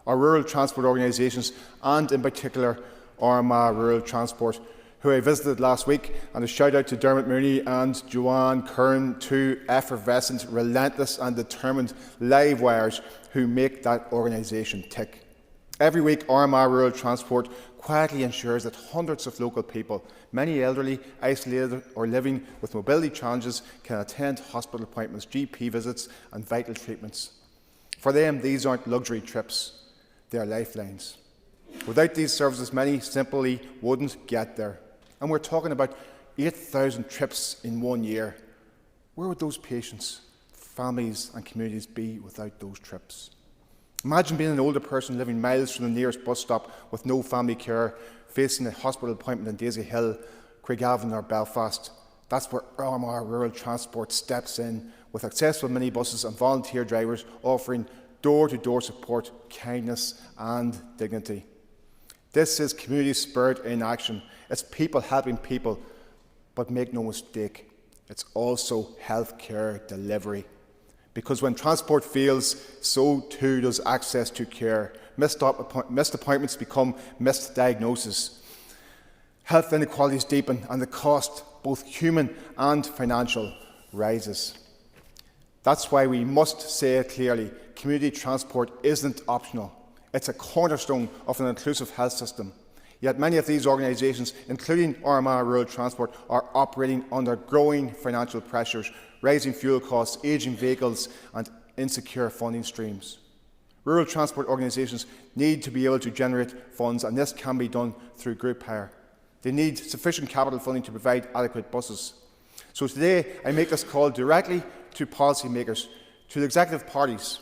[SPEAKER 21] Our rural transport organisations, and in particular Armagh Rural Transport, who I visited last week, and a shout out to Dermot Mooney and Joanne Kern, two effervescent, relentless and determined live wires who make that organisation tick. Every week Armagh Rural Transport quietly ensures that hundreds of local people, many elderly, isolated or living with mobility challenges, can attend hospital appointments, GP visits and vital treatments. For them, these aren't luxury trips, they are lifelines. Without these services, many simply wouldn't get there. And we're talking about 8,000 trips in 1 year. Where would those patients, families and communities be without those trips? Imagine being an older person living miles from the nearest bus stop with no family care, facing a hospital appointment in Daisy Hill, Craigavon or Belfast. That's where Armagh Rural Transport steps in with accessible minibuses and volunteer drivers offering door-to-door support, kindness and dignity. This is community spirit in action. It's people helping people, but make no mistake, it's also healthcare delivery. Because when transport fails, so too does access to care. Missed appointments become missed diagnoses. Health inequalities deepen and the cost, both human and financial, rises. That's why we must say it clearly, community transport isn't optional. It's a cornerstone of an inclusive health system. Yet many of these organisations, including Armagh Rural Transport, are operating under growing financial pressures, rising fuel costs, ageing vehicles and insecure funding streams. Rural transport organisations need to be able to generate funds, and this can be done through group hire. They need sufficient capital funding to provide adequate buses. So today I make this call directly to policymakers, to the executive parties.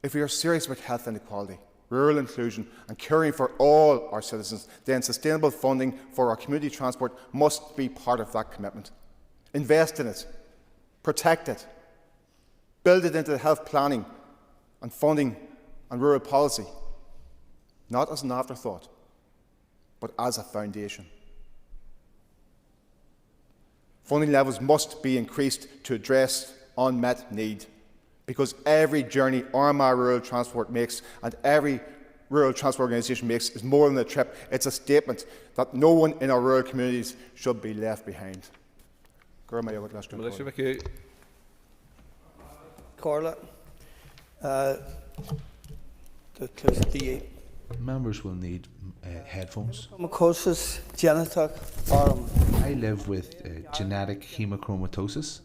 [SPEAKER 21] If we are serious about health inequality, rural inclusion and caring for all our citizens, then sustainable funding for our community transport must be part of that commitment. Invest in it, protect it, build it into health planning and funding and rural policy, not as an afterthought, but as a foundation. Funding levels must be increased to address unmet need, because every journey Armagh Rural Transport makes and every rural transport organisation makes is more than a trip. It's a statement that no one in our rural communities should be left behind.
[SPEAKER 2] Corla.
[SPEAKER 22] Members will need headphones.
[SPEAKER 2] I
[SPEAKER 22] live with genetic hemochromatosis,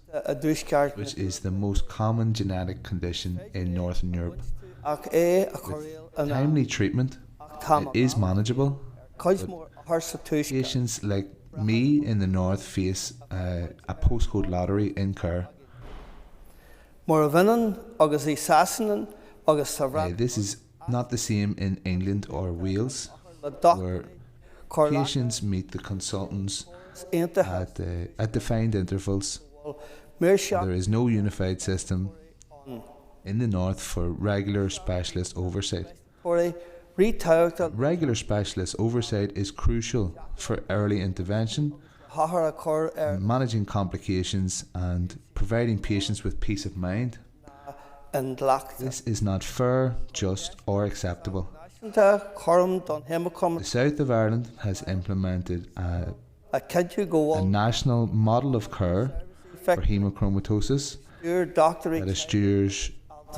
[SPEAKER 22] which is the most common genetic condition in Northern Europe. With timely treatment, it is manageable. Patients like me in the north face a postcode lottery in Kerr. This is not the same in England or Wales, where patients meet the consultants at defined intervals. There is no unified system in the north for regular specialist oversight. Regular specialist oversight is crucial for early intervention, managing complications and providing patients with peace of mind. This is not fair, just or acceptable. The South of Ireland has implemented a national model of care for hemochromatosis that assures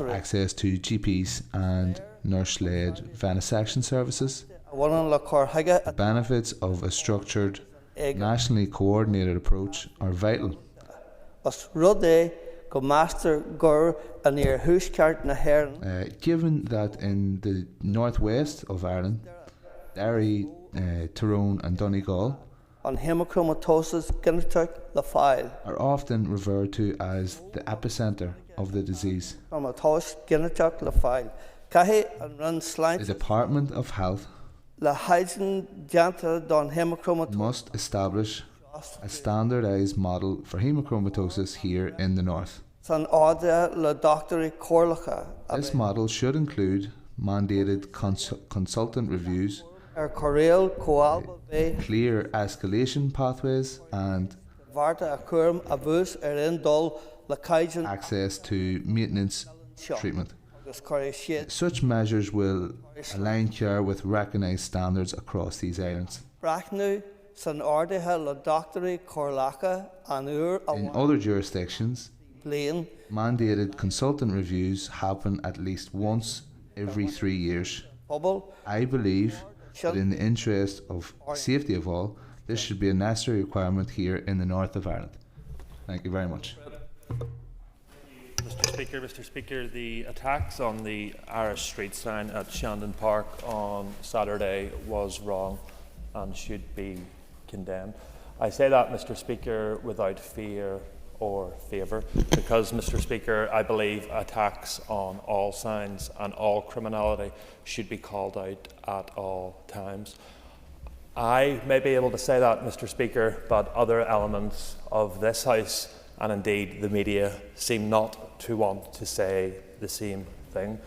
[SPEAKER 22] access to GPs and nurse-led venesection services. The benefits of a structured, nationally coordinated approach are vital. Given that in the northwest of Ireland, Derry, Tyrone and Donegal are often referred to as the epicentre of the disease. The Department of Health must establish a standardised model for hemochromatosis here in the north. This model should include mandated consultant reviews, clear escalation pathways and access to maintenance treatment. Such measures will align care with recognised standards across these islands. In other jurisdictions, mandated consultant reviews happen at least once every 3 years. I believe that in the interest of safety of all, this should be a necessary requirement here in the north of Ireland. Thank you very much.
[SPEAKER 23] Mr. Speaker, the attacks on the Irish Street sign at Shandon Park on Saturday was wrong and should be condemned. I say that, Mr. Speaker, without fear or favour, because, Mr. Speaker, I believe attacks on all signs and all criminality should be called out at all times. I may be able to say that, Mr. Speaker, but other elements of this House and indeed the media seem not to want to say the same thing.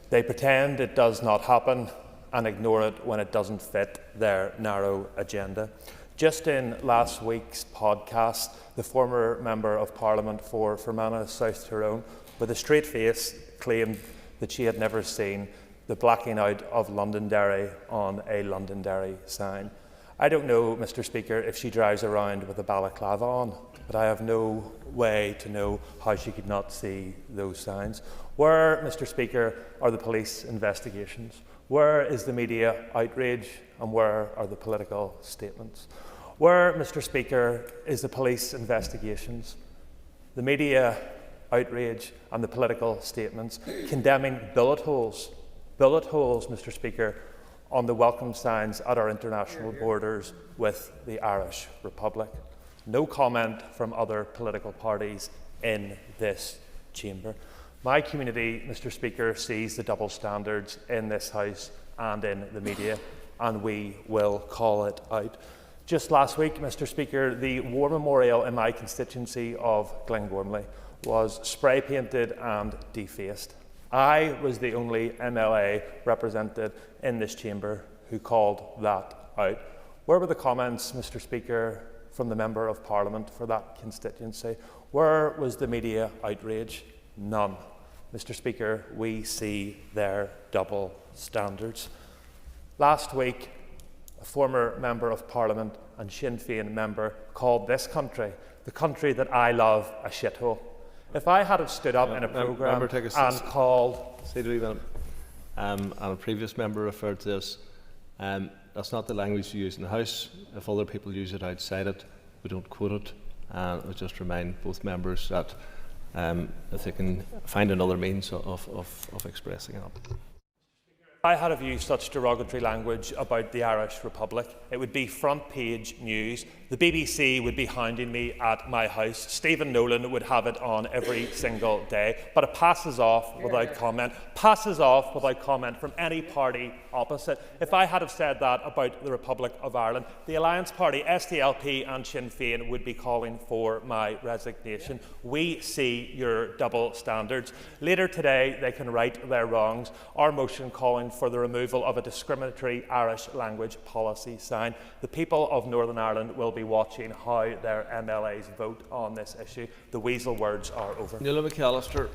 [SPEAKER 23] They pretend it does not happen and ignore it when it doesn't fit their narrow agenda. Just in last week's podcast, the former Member of Parliament for Fermanagh, South Tyrone, with a straight face, claimed that she had never seen the blacking out of Londonderry on a Londonderry sign. I don't know, Mr. Speaker, if she drives around with a balaclava on, but I have no way to know how she could not see those signs. Where, Mr. Speaker, are the police investigations?
[SPEAKER 9] Where is the media outrage and where are the political statements? Where, Mr. Speaker, is the police investigations, the media outrage and the political statements condemning bullet holes, Mr. Speaker, on the welcome signs at our international borders with the Irish Republic? No comment from other political parties in this chamber. My community, Mr. Speaker, sees the double standards in this House and in the media, and we will call it out. Just last week, Mr. Speaker, the War Memorial in my constituency of Glengormley was spray painted and defaced. I was the only MLA represented in this chamber who called that out. Where were the comments, Mr. Speaker, from the Member of Parliament for that constituency? Where was the media outrage? None. Mr. Speaker, we see their double standards. Last week, a former Member of Parliament and Sinn Féin member called this country, the country that I love, a shithole. If I had have stood up in a programme and called...
[SPEAKER 1] and a previous member referred to this, that's not the language you use in the House. If other people use it outside it, we don't quote it. I would just remind both members that if they can find another means of expressing it.
[SPEAKER 9] If I had used such derogatory language about the Irish Republic, it would be front page news. The BBC would be hounding me at my house. Stephen Nolan would have it on every single day. But it passes off without comment. Passes off without comment from any party opposite. If I had said that about the Republic of Ireland, the Alliance Party, SDLP and Sinn Féin would be calling for my resignation. We see your double standards. Later today, they can right their wrongs. Our motion calling for the removal of a discriminatory Irish language policy sign. The people of Northern Ireland will be watching how their MLAs vote on this issue. The weasel words are over.
[SPEAKER 1] Nuala McAllister.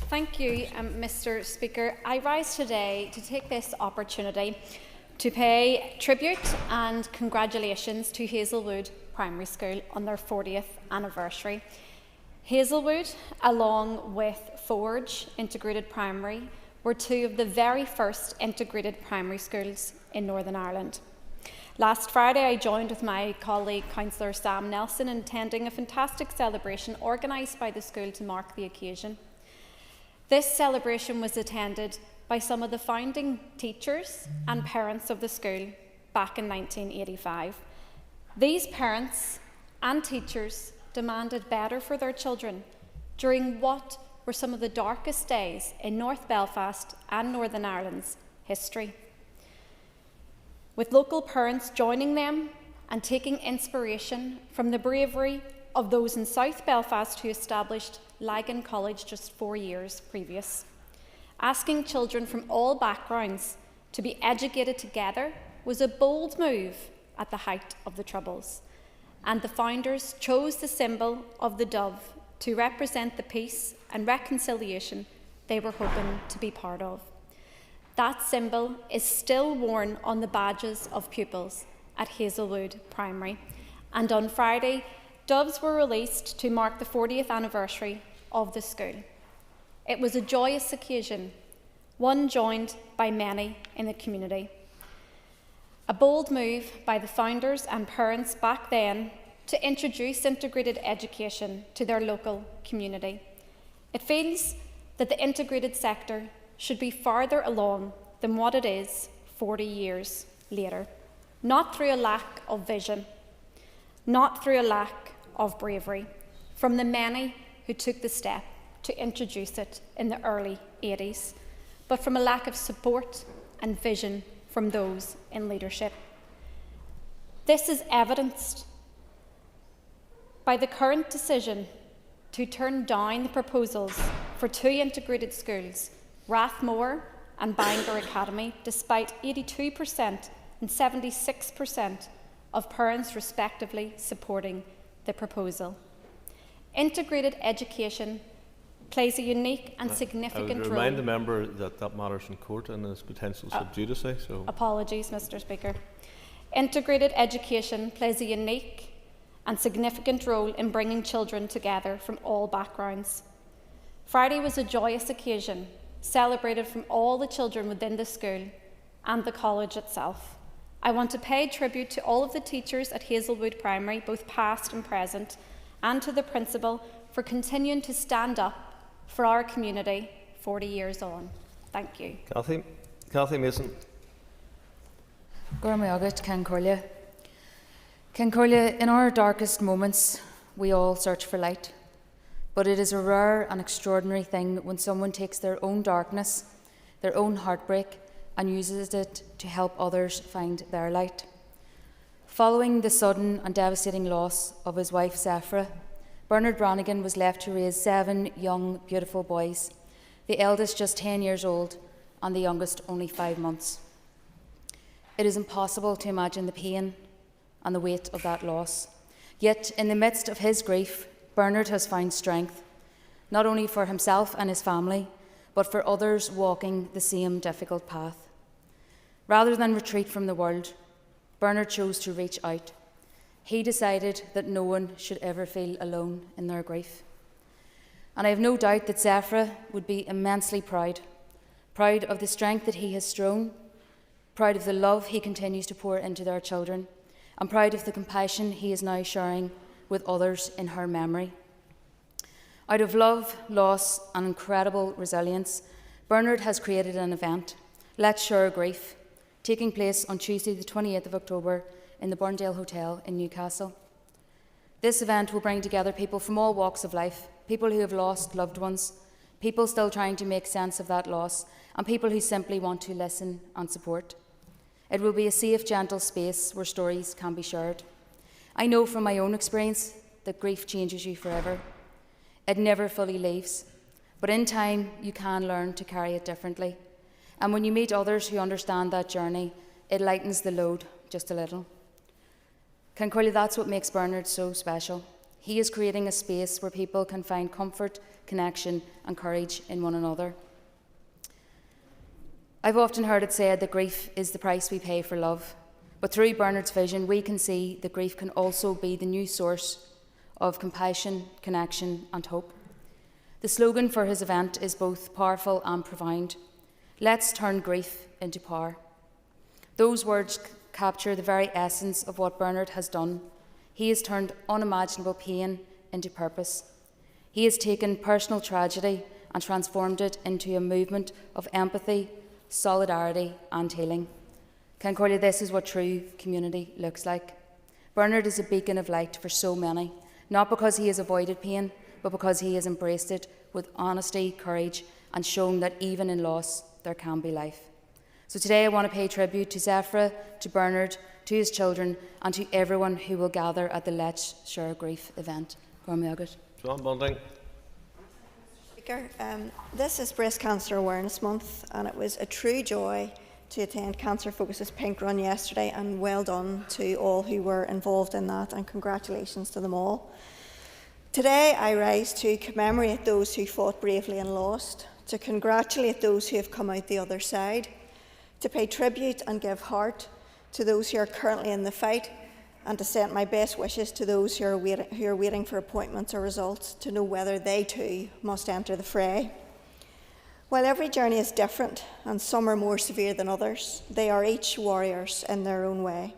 [SPEAKER 17] Thank you, Mr. Speaker. I rise today to take this opportunity to pay tribute and congratulations to Hazelwood Primary School on their 40th anniversary. Hazelwood, along with Forge Integrated Primary, were two of the very first integrated primary schools in Northern Ireland. Last Friday, I joined with my colleague, Councillor Sam Nelson, in attending a fantastic celebration organised by the school to mark the occasion. This celebration was attended by some of the founding teachers and parents of the school back in 1985. These parents and teachers demanded better for their children during what were some of the darkest days in North Belfast and Northern Ireland's history. With local parents joining them and taking inspiration from the bravery of those in South Belfast who established Lagan College just 4 years previous. Asking children from all backgrounds to be educated together was a bold move at the height of the Troubles, and the founders chose the symbol of the dove to represent the peace and reconciliation they were hoping to be part of. That symbol is still worn on the badges of pupils at Hazelwood Primary, and on Friday, doves were released to mark the 40th anniversary of the school. It was a joyous occasion, one joined by many in the community. A bold move by the founders and parents back then to introduce integrated education to their local community. It feels that the integrated sector should be farther along than what it is 40 years later, not through a lack of vision, not through a lack of bravery from the many who took the step to introduce it in the early 80s, but from a lack of support and vision from those in leadership. This is evidenced by the current decision to turn down the proposals for two integrated schools, Rathmore and Bangor Academy, despite 82% and 76% of parents respectively supporting the proposal. Integrated education plays a unique and significant role.
[SPEAKER 1] I would remind the member that that matters in court and is potential sub judice. So.
[SPEAKER 17] Apologies, Mr. Speaker. Integrated education plays a unique and significant role in bringing children together from all backgrounds. Friday was a joyous occasion celebrated from all the children within the school and the college itself. I want to pay tribute to all of the teachers at Hazelwood Primary, both past and present, and to the principal for continuing to stand up for our community 40 years on. Thank you.
[SPEAKER 1] Cathy Mason.
[SPEAKER 2] Ken in our darkest moments, we all search for light. But it is a rare and extraordinary thing when someone takes their own darkness, their own heartbreak, and uses it to help others find their light. Following the sudden and devastating loss of his wife Zafra, Bernard Brannigan was left to raise 7 young, beautiful boys, the eldest just 10 years old and the youngest only 5 months. It is impossible to imagine the pain and the weight of that loss. Yet, in the midst of his grief, Bernard has found strength, not only for himself and his family, but for others walking the same difficult path. Rather than retreat from the world, Bernard chose to reach out. He decided that no one should ever feel alone in their grief. And I have no doubt that Zafra would be immensely proud of the strength that he has shown, proud of the love he continues to pour into their children, and proud of the compassion he is now sharing with others in her memory. Out of love, loss, and incredible resilience, Bernard has created an event, Let's Share Grief, taking place on Tuesday the 28th of October in the Burndale Hotel in Newcastle. This event will bring together people from all walks of life, people who have lost loved ones, people still trying to make sense of that loss, and people who simply want to listen and support. It will be a safe, gentle space where stories can be shared. I know from my own experience that grief changes you forever. It never fully leaves, but in time you can learn to carry it differently. And when you meet others who understand that journey, it lightens the load just a little. Cancurlia, that's what makes Bernard so special. He is creating a space where people can find comfort, connection, and courage in one another. I've often heard it said that grief is the price we pay for love. But through Bernard's vision, we can see that grief can also be the new source of compassion, connection, and hope. The slogan for his event is both powerful and profound. Let's turn grief into power. Those words capture the very essence of what Bernard has done. He has turned unimaginable pain into purpose. He has taken personal tragedy and transformed it into a movement of empathy, solidarity, and healing. Cancurlia, this is what true community looks like. Bernard is a beacon of light for so many, not because he has avoided pain, but because he has embraced it with honesty, courage, and shown that even in loss, there can be life. So today I want to pay tribute to Zafra, to Bernard, to his children, and to everyone who will gather at the Let's Share Grief event.
[SPEAKER 1] John Bunting.
[SPEAKER 3] Speaker, this is Breast Cancer Awareness Month, and it was a true joy to attend Cancer Focus's Pink Run yesterday, and well done to all who were involved in that, and congratulations to them all. Today I rise to commemorate those who fought bravely and lost, to congratulate those who have come out the other side, to pay tribute and give heart to those who are currently in the fight, and to send my best wishes to those who are waiting for appointments or results to know whether they too must enter the fray. While every journey is different and some are more severe than others, they are each warriors in their own way.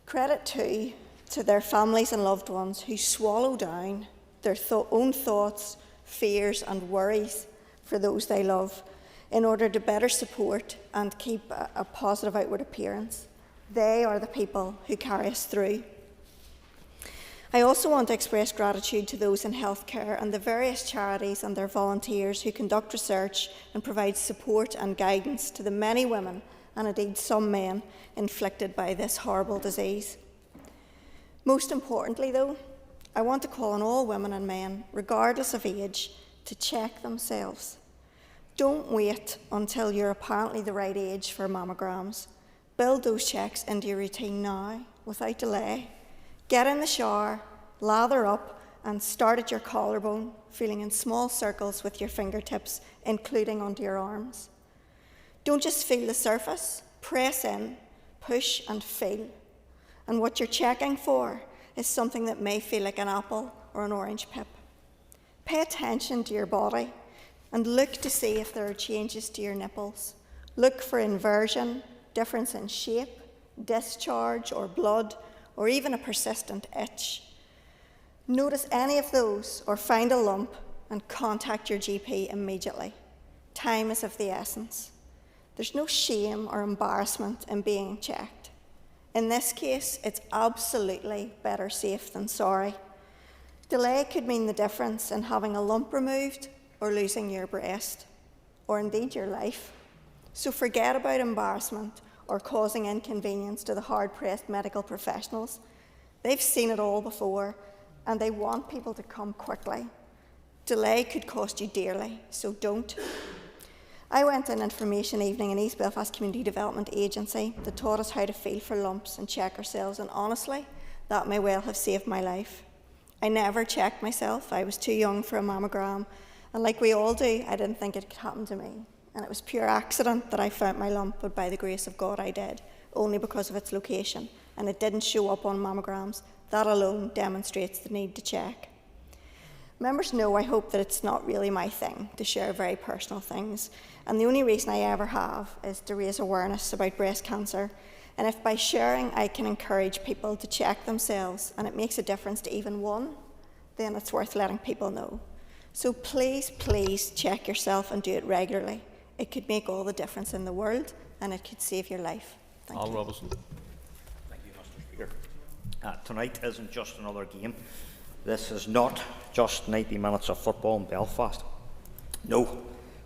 [SPEAKER 3] Credit too to their families and loved ones who swallow down their own thoughts, fears and worries for those they love in order to better support and keep a positive outward appearance. They are the people who carry us through. I also want to express gratitude to those in healthcare and the various charities and their volunteers who conduct research and provide support and guidance to the many women, and indeed some men, inflicted by this horrible disease. Most importantly, though, I want to call on all women and men, regardless of age, to check themselves. Don't wait until you're apparently the right age for mammograms. Build those checks into your routine now, without delay. Get in the shower, lather up, and start at your collarbone, feeling in small circles with your fingertips, including under your arms. Don't just feel the surface, press in, push and feel. And what you're checking for is something that may feel like an apple or an orange pip. Pay attention to your body. and look to see if there are changes to your nipples. Look for inversion, difference in shape, discharge or blood, or even a persistent itch. Notice any of those or find a lump and contact your GP immediately. Time is of the essence. There's no shame or embarrassment in being checked. In this case, it's absolutely better safe than sorry. Delay could mean the difference in having a lump removed or losing your breast, or indeed your life. So forget about embarrassment or causing inconvenience to the hard-pressed medical professionals. They've seen it all before, and they want people to come quickly. Delay could cost you dearly, so don't. I went to an information evening in East Belfast Community Development Agency that taught us how to feel for lumps and check ourselves, and honestly, that may well have saved my life. I never checked myself. I was too young for a mammogram, and like we all do, I didn't think it could happen to me. And it was pure accident that I found my lump, but by the grace of God I did, only because of its location, and it didn't show up on mammograms. That alone demonstrates the need to check. Members know, I hope, that it's not really my thing to share very personal things, and the only reason I ever have is to raise awareness about breast cancer. And if by sharing I can encourage people to check themselves and it makes a difference to even one, then it's worth letting people know. So please, please check yourself and do it regularly. It could make all the difference in the world, and it could save your life. Thank you.
[SPEAKER 5] Robinson. Thank you, Mr. Speaker. Tonight isn't just another game. This is not just 90 minutes of football in Belfast. No.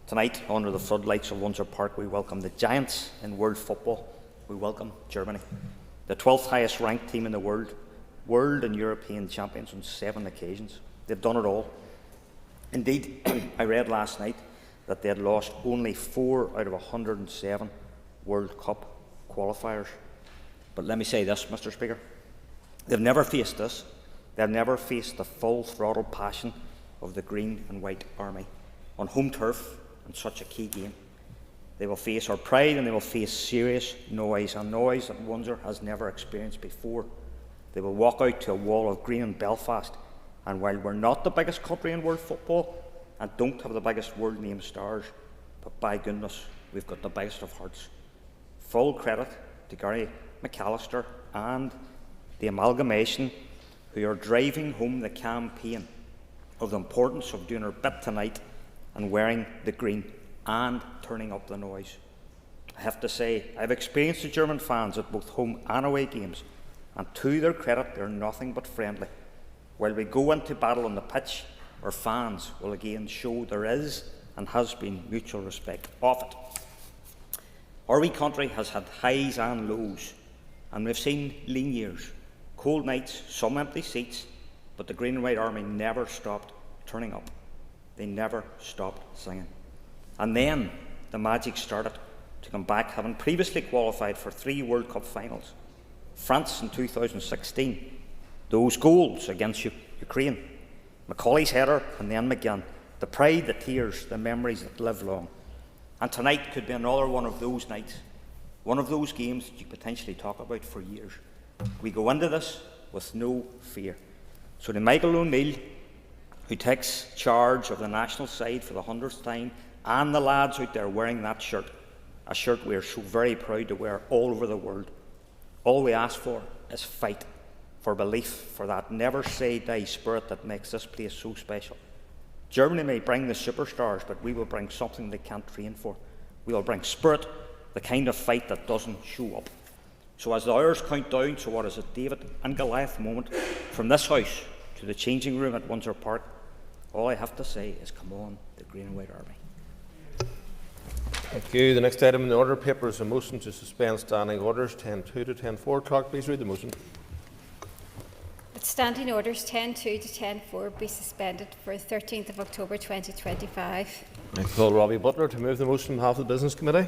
[SPEAKER 5] Tonight, under the floodlights of Windsor Park, we welcome the giants in world football. We welcome Germany, the 12th highest ranked team in the world and European champions on 7 occasions. They've done it all. Indeed, I read last night that they had lost only 4 out of 107 World Cup qualifiers. But let me say this, Mr. Speaker. They've never faced this. They've never faced the full throttle passion of the Green and White Army on home turf in such a key game. They will face our pride, and they will face serious noise, a noise that Windsor has never experienced before. They will walk out to a wall of green in Belfast, and while we're not the biggest country in world football and don't have the biggest world name stars, but by goodness, we've got the biggest of hearts. Full credit to Gary McAllister and the amalgamation who are driving home the campaign of the importance of doing our bit tonight and wearing the green and turning up the noise. I have to say, I've experienced the German fans at both home and away games, and to their credit, they're nothing but friendly. While we go into battle on the pitch, our fans will again show there is and has been mutual respect of it. Our wee country has had highs and lows, and we've seen lean years, cold nights, some empty seats, but the Green and White Army never stopped turning up. They never stopped singing. And then the magic started to come back, having previously qualified for 3 World Cup finals. France in 2016, those goals against Ukraine, Macaulay's header and then McGinn, the pride, the tears, the memories that live long. And tonight could be another one of those nights, one of those games that you potentially talk about for years. We go into this with no fear. So to Michael O'Neill, who takes charge of the national side for the 100th time, and the lads out there wearing that shirt, a shirt we are so very proud to wear all over the world. All we ask for is fight, for belief, for that never say die spirit that makes this place so special. Germany may bring the superstars, but we will bring something they can't train for. We will bring spirit, the kind of fight that doesn't show up. So as the hours count down to what is a David and Goliath moment, from this house to the changing room at Windsor Park, all I have to say is come on, the Green and White Army.
[SPEAKER 1] Thank you. The next item in the order paper is a motion to suspend standing orders 10.2 to 10.4. Clerk, please read the motion.
[SPEAKER 6] That standing orders 10.2 to 10.4 be suspended for 13th of October 2025.
[SPEAKER 1] I call Robbie Butler to move the motion on behalf of the Business Committee.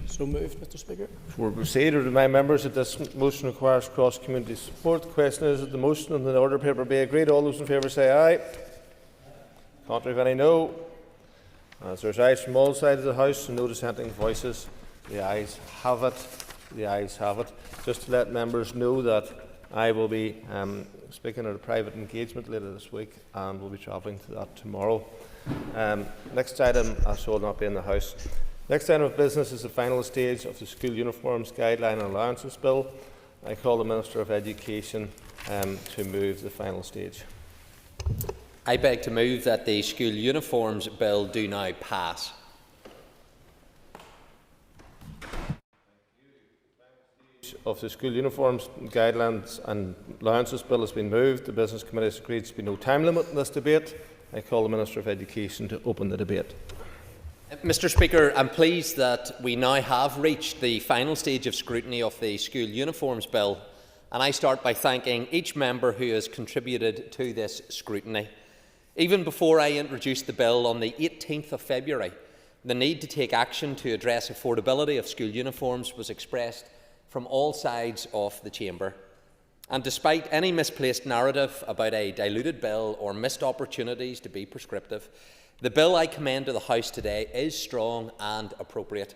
[SPEAKER 4] So moved, Mr. Speaker.
[SPEAKER 1] Before we proceed, I remind members that this motion requires cross-community support. The question is that the motion on the order paper be agreed. All those in favour say aye. Contrary, if any, no. As there is ayes from all sides of the House and no dissenting voices, the ayes have it. The ayes have it. Just to let members know that I will be speaking at a private engagement later this week and will be travelling to that tomorrow. Next item, I will not be in the House. Next item of business is the final stage of the School Uniforms Guideline and Allowances Bill. I call the Minister of Education to move the final stage.
[SPEAKER 12] I beg to move that the School Uniforms Bill do now pass.
[SPEAKER 1] Of the School Uniforms Guidelines and Allowances Bill has been moved. The Business Committee has agreed to be no time limit in this debate. I call the Minister of Education to open the debate.
[SPEAKER 12] Mr. Speaker, I'm pleased that we now have reached the final stage of scrutiny of the School Uniforms Bill, and I start by thanking each member who has contributed to this scrutiny. Even before I introduced the bill on the 18th of February, the need to take action to address affordability of school uniforms was expressed from all sides of the chamber. And despite any misplaced narrative about a diluted bill or missed opportunities to be prescriptive, the bill I commend to the House today is strong and appropriate.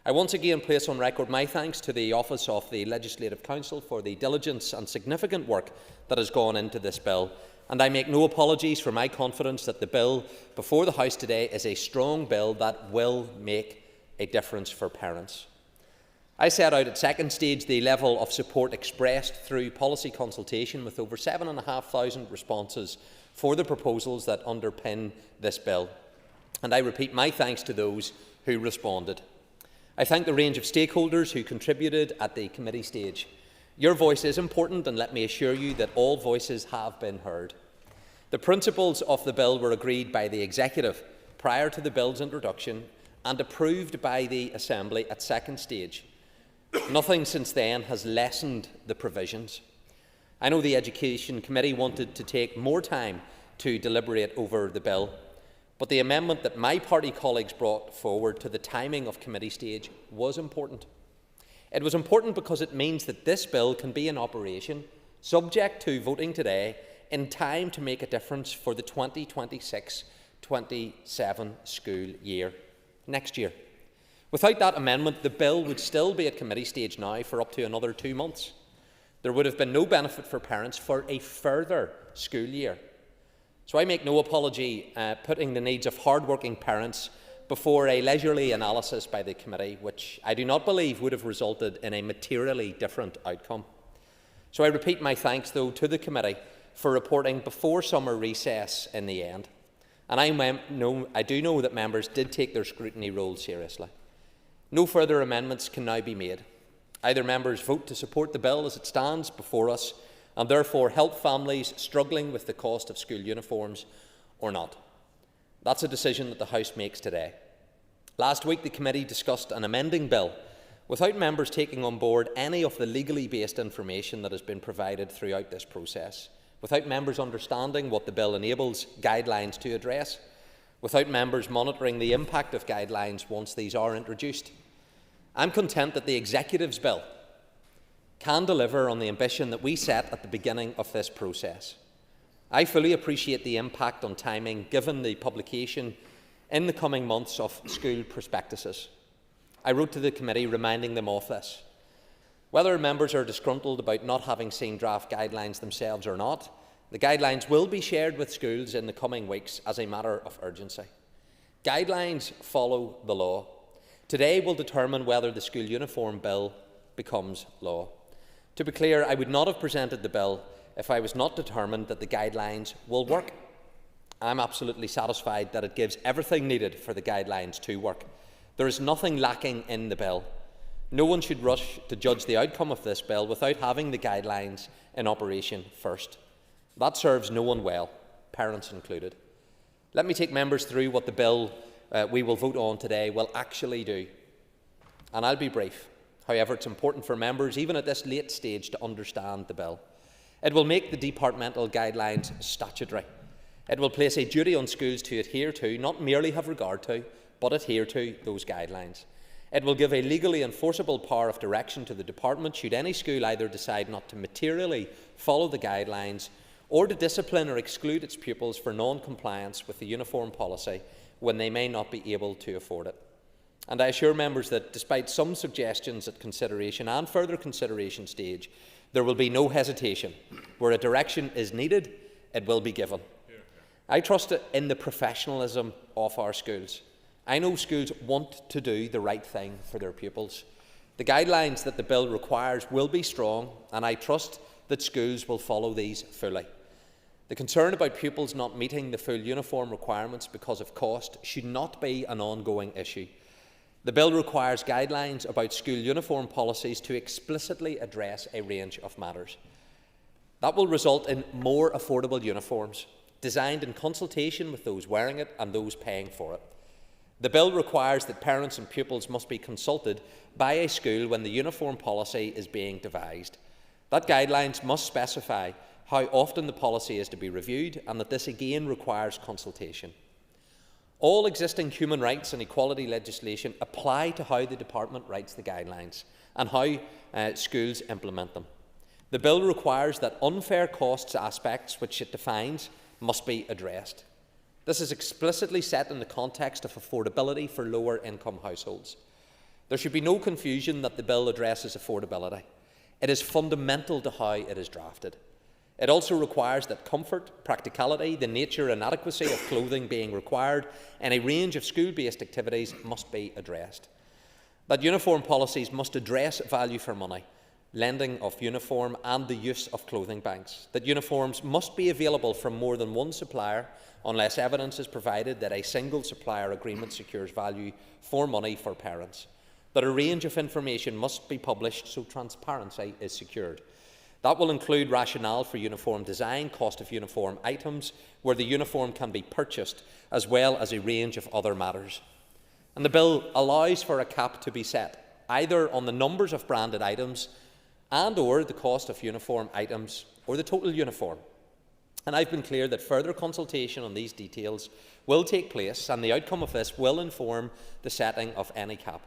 [SPEAKER 12] I once again place on record my thanks to the Office of the Legislative Council for the diligence and significant work that has gone into this bill, and I make no apologies for my confidence that the bill before the House today is a strong bill that will make a difference for parents. I set out at second stage the level of support expressed through policy consultation with over 7,500 responses for the proposals that underpin this bill, and I repeat my thanks to those who responded. I thank the range of stakeholders who contributed at the committee stage. Your voice is important, and let me assure you that all voices have been heard. The principles of the bill were agreed by the Executive prior to the bill's introduction and approved by the Assembly at second stage. Nothing since then has lessened the provisions. I know the Education Committee wanted to take more time to deliberate over the bill, but the amendment that my party colleagues brought forward to the timing of committee stage was important. It was important because it means that this bill can be in operation, subject to voting today, in time to make a difference for the 2026-27 school year, next year. Without that amendment, the bill would still be at committee stage now for up to another 2 months. There would have been no benefit for parents for a further school year. So I make no apology putting the needs of hard-working parents before a leisurely analysis by the committee, which I do not believe would have resulted in a materially different outcome. So I repeat my thanks, though, to the committee for reporting before summer recess in the end. And I do know that members did take their scrutiny role seriously. No further amendments can now be made. Either members vote to support the bill as it stands before us and therefore help families struggling with the cost of school uniforms, or not. That's a decision that the House makes today. Last week, the committee discussed an amending bill without members taking on board any of the legally based information that has been provided throughout this process, without members understanding what the bill enables guidelines to address, without members monitoring the impact of guidelines once these are introduced. I'm content that the Executive's bill can deliver on the ambition that we set at the beginning of this process. I fully appreciate the impact on timing given the publication in the coming months of school prospectuses. I wrote to the committee reminding them of this. Whether members are disgruntled about not having seen draft guidelines themselves or not, the guidelines will be shared with schools in the coming weeks as a matter of urgency. Guidelines follow the law. Today will determine whether the school uniform bill becomes law. To be clear, I would not have presented the bill if I was not determined that the guidelines will work. I'm absolutely satisfied that it gives everything needed for the guidelines to work. There is nothing lacking in the bill. No one should rush to judge the outcome of this bill without having the guidelines in operation first. That serves no one well, parents included. Let me take members through what the bill we will vote on today will actually do. And I'll be brief. However, it's important for members, even at this late stage, to understand the bill. It will make the departmental guidelines statutory. It will place a duty on schools to adhere to, not merely have regard to, but adhere to those guidelines. It will give a legally enforceable power of direction to the department should any school either decide not to materially follow the guidelines or to discipline or exclude its pupils for non-compliance with the uniform policy when they may not be able to afford it. And I assure members that despite some suggestions at consideration and further consideration stage, There will be no hesitation. Where a direction is needed, it will be given. I trust in the professionalism of our schools. I know schools want to do the right thing for their pupils. The guidelines that the bill requires will be strong, and I trust that schools will follow these fully. The concern about pupils not meeting the full uniform requirements because of cost should not be an ongoing issue. The bill requires guidelines about school uniform policies to explicitly address a range of matters. That will result in more affordable uniforms, designed in consultation with those wearing it and those paying for it. The bill requires that parents and pupils must be consulted by a school when the uniform policy is being devised. That guidelines must specify how often the policy is to be reviewed, and that this again requires consultation. All existing human rights and equality legislation apply to how the department writes the guidelines and how schools implement them. The bill requires that unfair costs aspects which it defines must be addressed. This is explicitly set in the context of affordability for lower income households. There should be no confusion that the bill addresses affordability. It is fundamental to how it is drafted. It also requires that comfort, practicality, the nature and adequacy of clothing being required, and a range of school-based activities must be addressed. That uniform policies must address value for money, lending of uniform and the use of clothing banks. That uniforms must be available from more than one supplier unless evidence is provided that a single supplier agreement secures value for money for parents. That a range of information must be published so transparency is secured. That will include rationale for uniform design, cost of uniform items, where the uniform can be purchased, as well as a range of other matters. And the bill allows for a cap to be set, either on the numbers of branded items and or the cost of uniform items or the total uniform. And I've been clear that further consultation on these details will take place, and the outcome of this will inform the setting of any cap.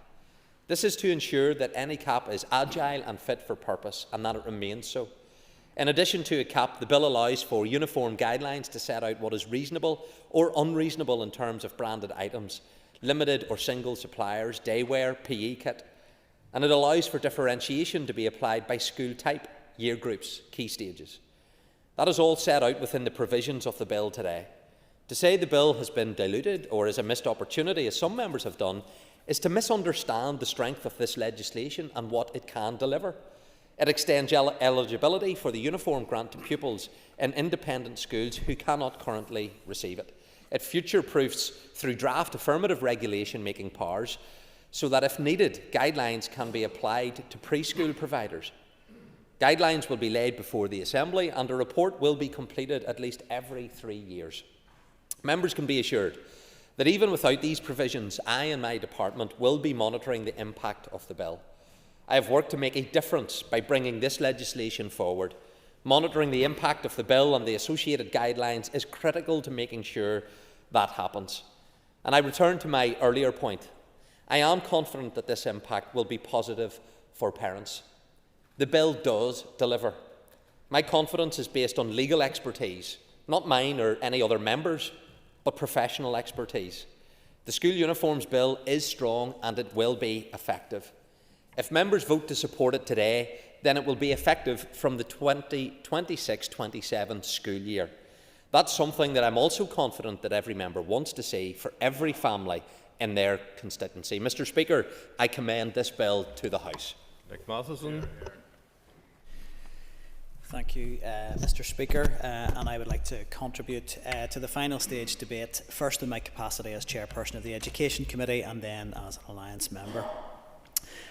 [SPEAKER 12] This is to ensure that any cap is agile and fit for purpose, and that it remains so. In addition to a cap, the bill allows for uniform guidelines to set out what is reasonable or unreasonable in terms of branded items, limited or single suppliers, daywear, PE kit, and it allows for differentiation to be applied by school type, year groups, key stages. That is all set out within the provisions of the bill today. To say the bill has been diluted or is a missed opportunity, as some members have done, is to misunderstand the strength of this legislation and what it can deliver. It extends eligibility for the uniform grant to pupils in independent schools who cannot currently receive it. It future-proofs through draft affirmative regulation-making powers so that, if needed, guidelines can be applied to preschool providers. Guidelines will be laid before the Assembly, and a report will be completed at least every 3 years. Members can be assured that even without these provisions, I and my department will be monitoring the impact of the bill. I have worked to make a difference by bringing this legislation forward. Monitoring the impact of the bill and the associated guidelines is critical to making sure that happens. And I return to my earlier point. I am confident that this impact will be positive for parents. The bill does deliver. My confidence is based on legal expertise, not mine or any other members, but professional expertise. The school uniforms bill is strong and it will be effective. If members vote to support it today, then it will be effective from the 2026-27 school year. That's something that I'm also confident that every member wants to see for every family in their constituency. Mr. Speaker, I commend this bill to the House.
[SPEAKER 1] Nick Matheson.
[SPEAKER 7] Thank you, Mr. Speaker, and I would like to contribute to the final stage debate, first in my capacity as chairperson of the Education Committee and then as an Alliance member.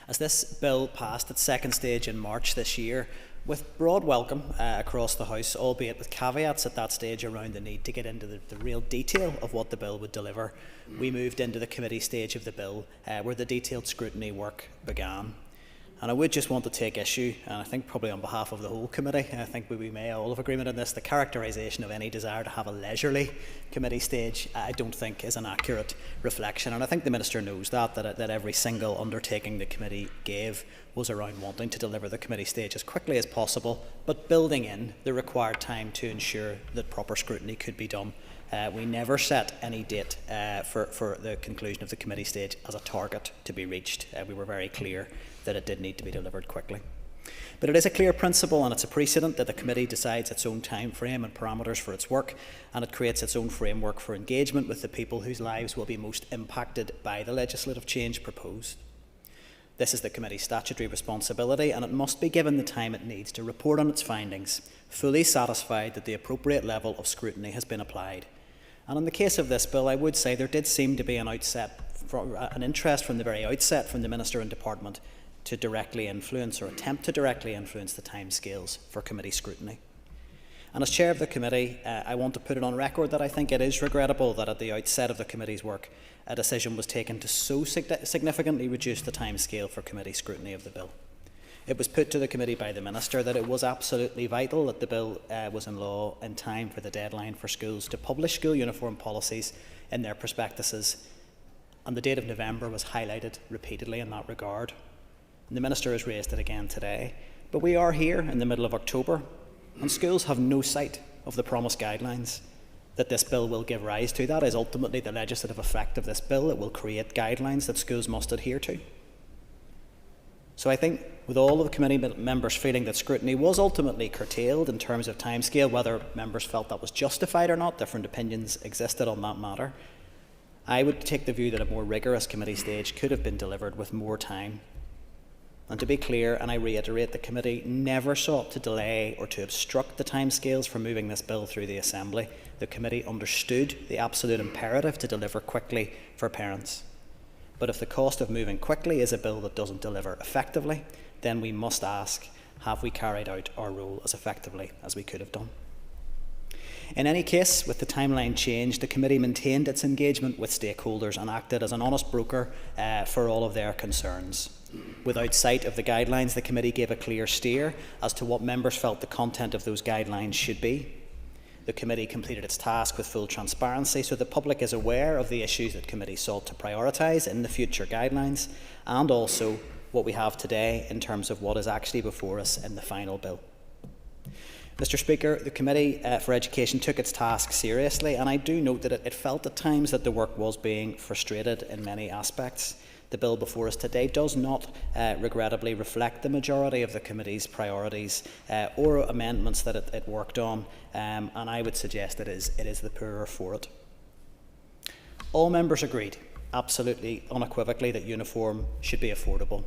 [SPEAKER 7] As this bill passed its second stage in March this year, with broad welcome across the House, albeit with caveats at that stage around the need to get into the real detail of what the bill would deliver, we moved into the committee stage of the bill, where the detailed scrutiny work began. And I would just want to take issue, and I think probably on behalf of the whole committee, I think we may all have agreement on this, the characterisation of any desire to have a leisurely committee stage I don't think is an accurate reflection. And I think the Minister knows that every single undertaking the committee gave was around wanting to deliver the committee stage as quickly as possible, but building in the required time to ensure that proper scrutiny could be done. We never set any date for the conclusion of the committee stage as a target to be reached. We were very clear that it did need to be delivered quickly. But it is a clear principle and it's a precedent that the committee decides its own time frame and parameters for its work, and it creates its own framework for engagement with the people whose lives will be most impacted by the legislative change proposed. This is the committee's statutory responsibility, and it must be given the time it needs to report on its findings, fully satisfied that the appropriate level of scrutiny has been applied. And in the case of this bill, I would say there did seem to be an interest from the very outset from the Minister and Department to directly influence or attempt to directly influence the timescales for committee scrutiny. And as chair of the committee, I want to put it on record that I think it is regrettable that at the outset of the committee's work, a decision was taken to so significantly reduce the timescale for committee scrutiny of the bill. It was put to the committee by the Minister that it was absolutely vital that the bill was in law in time for the deadline for schools to publish school uniform policies in their prospectuses, and the date of November was highlighted repeatedly in that regard. And the Minister has raised it again today. But we are here in the middle of October, and schools have no sight of the promised guidelines that this bill will give rise to. That is ultimately the legislative effect of this bill. It will create guidelines that schools must adhere to. So I think with all of the committee members feeling that scrutiny was ultimately curtailed in terms of timescale, whether members felt that was justified or not, different opinions existed on that matter, I would take the view that a more rigorous committee stage could have been delivered with more time. And to be clear, and I reiterate, the committee never sought to delay or to obstruct the timescales for moving this bill through the Assembly. The committee understood the absolute imperative to deliver quickly for parents. But if the cost of moving quickly is a bill that doesn't deliver effectively, then we must ask, have we carried out our role as effectively as we could have done? In any case, with the timeline change, the committee maintained its engagement with stakeholders and acted as an honest broker for all of their concerns. Without sight of the guidelines, the committee gave a clear steer as to what members felt the content of those guidelines should be. The committee completed its task with full transparency, so the public is aware of the issues that committee sought to prioritise in the future guidelines, and also what we have today in terms of what is actually before us in the final bill. Mr. Speaker, the Committee for Education took its task seriously, and I do note that it felt at times that the work was being frustrated in many aspects. The bill before us today does not, regrettably, reflect the majority of the committee's priorities or amendments that it worked on, and I would suggest it is the poorer for it. All members agreed, absolutely unequivocally, that uniform should be affordable,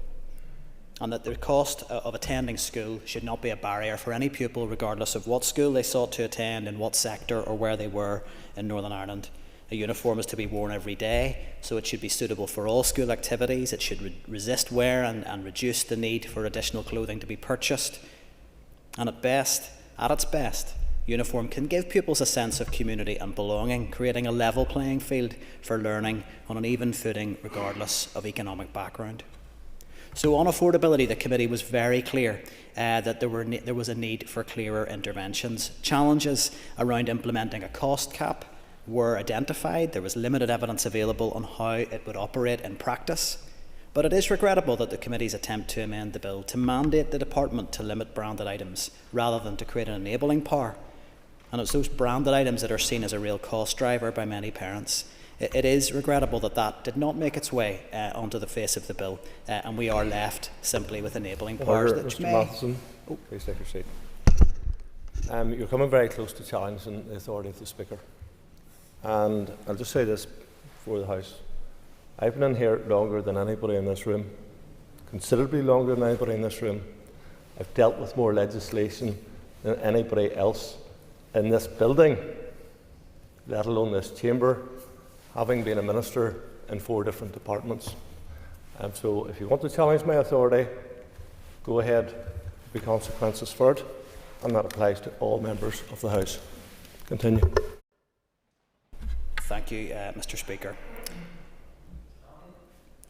[SPEAKER 7] and that the cost of attending school should not be a barrier for any pupil, regardless of what school they sought to attend, in what sector or where they were in Northern Ireland. A uniform is to be worn every day, so it should be suitable for all school activities. It should resist wear and reduce the need for additional clothing to be purchased. And at its best, uniform can give pupils a sense of community and belonging, creating a level playing field for learning on an even footing regardless of economic background. So on affordability, the committee was very clear that there was a need for clearer interventions. Challenges around implementing a cost cap were identified. There was limited evidence available on how it would operate in practice. But it is regrettable that the committee's attempt to amend the bill to mandate the department to limit branded items rather than to create an enabling power. And it's those branded items that are seen as a real cost driver by many parents. It is regrettable that that did not make its way onto the face of the bill, and we are left simply with enabling powers that
[SPEAKER 1] Mr.
[SPEAKER 7] may...
[SPEAKER 1] Matheson, please take your seat. You're coming very close to challenging the authority of the Speaker. And I'll just say this before the House. I've been in here longer than anybody in this room, considerably longer than anybody in this room. I've dealt with more legislation than anybody else in this building, let alone this chamber, having been a minister in 4 different departments. And so if you want to challenge my authority, go ahead, there'll be consequences for it, and that applies to all members of the House. Continue.
[SPEAKER 7] Thank you, Mr. Speaker.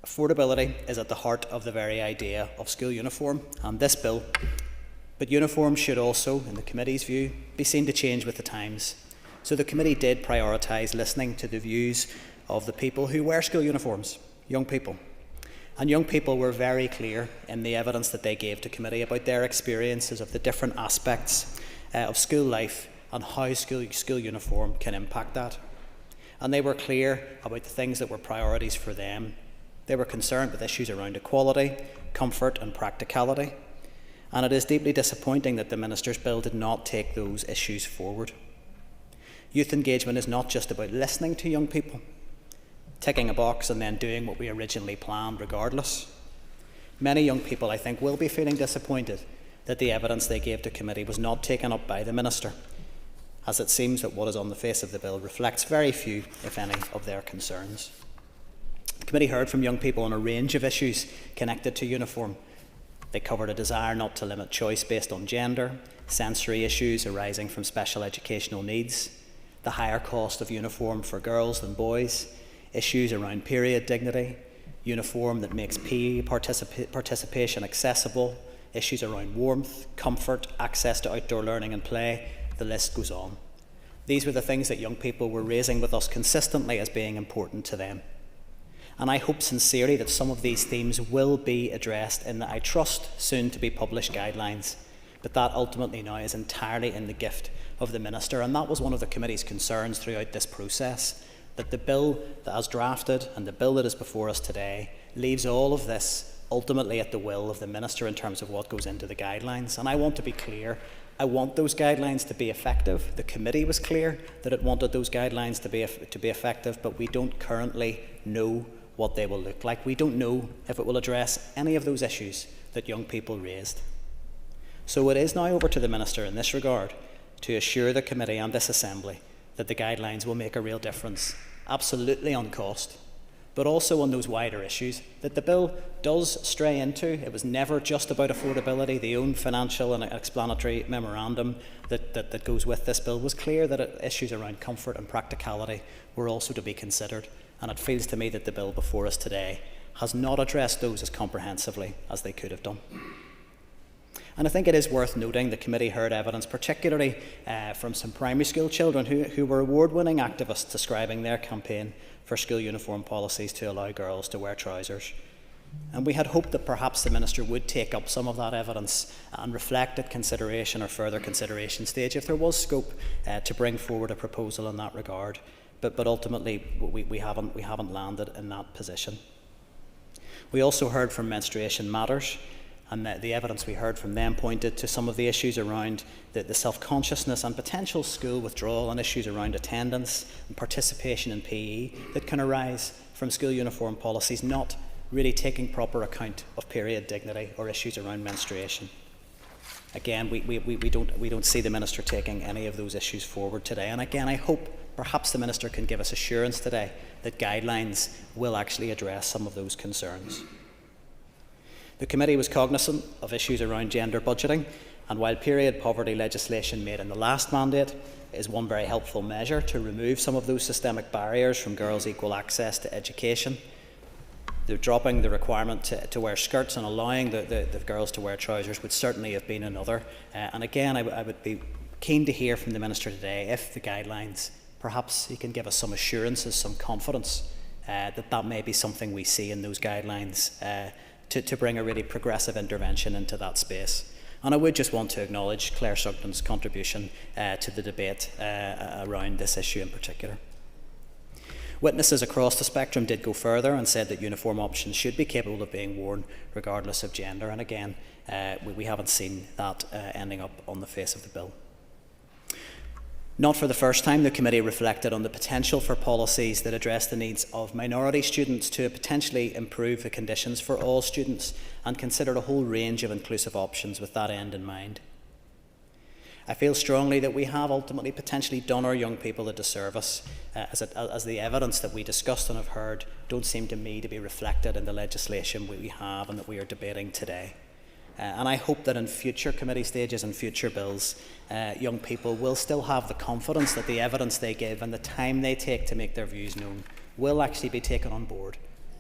[SPEAKER 7] Affordability is at the heart of the very idea of school uniform and this bill, but uniform should also, in the committee's view, be seen to change with the times. So the committee did prioritise listening to the views of the people who wear school uniforms, young people. And young people were very clear in the evidence that they gave to committee about their experiences of the different aspects of school life and how school uniform can impact that. And they were clear about the things that were priorities for them. They were concerned with issues around equality, comfort and practicality. And it is deeply disappointing that the Minister's bill did not take those issues forward. Youth engagement is not just about listening to young people, ticking a box and then doing what we originally planned regardless. Many young people, I think, will be feeling disappointed that the evidence they gave to committee was not taken up by the Minister, as it seems that what is on the face of the bill reflects very few, if any, of their concerns. The committee heard from young people on a range of issues connected to uniform. They covered a desire not to limit choice based on gender, sensory issues arising from special educational needs, the higher cost of uniform for girls than boys, issues around period dignity, uniform that makes PE participation accessible, issues around warmth, comfort, access to outdoor learning and play, the list goes on. These were the things that young people were raising with us consistently as being important to them. And I hope sincerely that some of these themes will be addressed in the, I trust, soon to be published guidelines. But that ultimately now is entirely in the gift of the Minister, and that was one of the committee's concerns throughout this process, that the bill that is drafted and the bill that is before us today leaves all of this ultimately at the will of the Minister in terms of what goes into the guidelines. And I want to be clear, I want those guidelines to be effective. The committee was clear that it wanted those guidelines to be effective, but we don't currently know what they will look like. We don't know if it will address any of those issues that young people raised. So it is now over to the Minister in this regard to assure the committee and this Assembly that the guidelines will make a real difference, absolutely on cost, but also on those wider issues that the bill does stray into. It was never just about affordability. The own financial and explanatory memorandum that goes with this bill was clear that issues around comfort and practicality were also to be considered. And it feels to me that the bill before us today has not addressed those as comprehensively as they could have done. And I think it is worth noting the committee heard evidence, particularly from some primary school children who were award-winning activists describing their campaign for school uniform policies to allow girls to wear trousers. And we had hoped that perhaps the Minister would take up some of that evidence and reflect at consideration or further consideration stage if there was scope to bring forward a proposal in that regard. But ultimately, we haven't landed in that position. We also heard from Menstruation Matters, and the evidence we heard from them pointed to some of the issues around the self-consciousness and potential school withdrawal, and issues around attendance and participation in PE that can arise from school uniform policies not really taking proper account of period dignity or issues around menstruation. Again, we don't see the Minister taking any of those issues forward today. And again, I hope perhaps the Minister can give us assurance today that guidelines will actually address some of those concerns. The committee was cognisant of issues around gender budgeting, and while period poverty legislation made in the last mandate is one very helpful measure to remove some of those systemic barriers from girls' equal access to education, the dropping the requirement to wear skirts and allowing the girls to wear trousers would certainly have been another. And again, I would be keen to hear from the Minister today if the guidelines, perhaps he can give us some assurances, some confidence that may be something we see in those guidelines to bring a really progressive intervention into that space. And I would just want to acknowledge Claire Sugden's contribution to the debate around this issue in particular. Witnesses across the spectrum did go further and said that uniform options should be capable of being worn regardless of gender. And again, we haven't seen that ending up on the face of the bill. Not for the first time, the committee reflected on the potential for policies that address the needs of minority students to potentially improve the conditions for all students, and considered a whole range of inclusive options with that end in mind. I feel strongly that we have ultimately potentially done our young people a disservice, as the evidence that we discussed and have heard don't seem to me to be reflected in the legislation we have and that we are debating today. And I hope that in future committee stages and future bills, young people will still have the confidence that the evidence they give and the time they take to make their views known will actually be taken on board.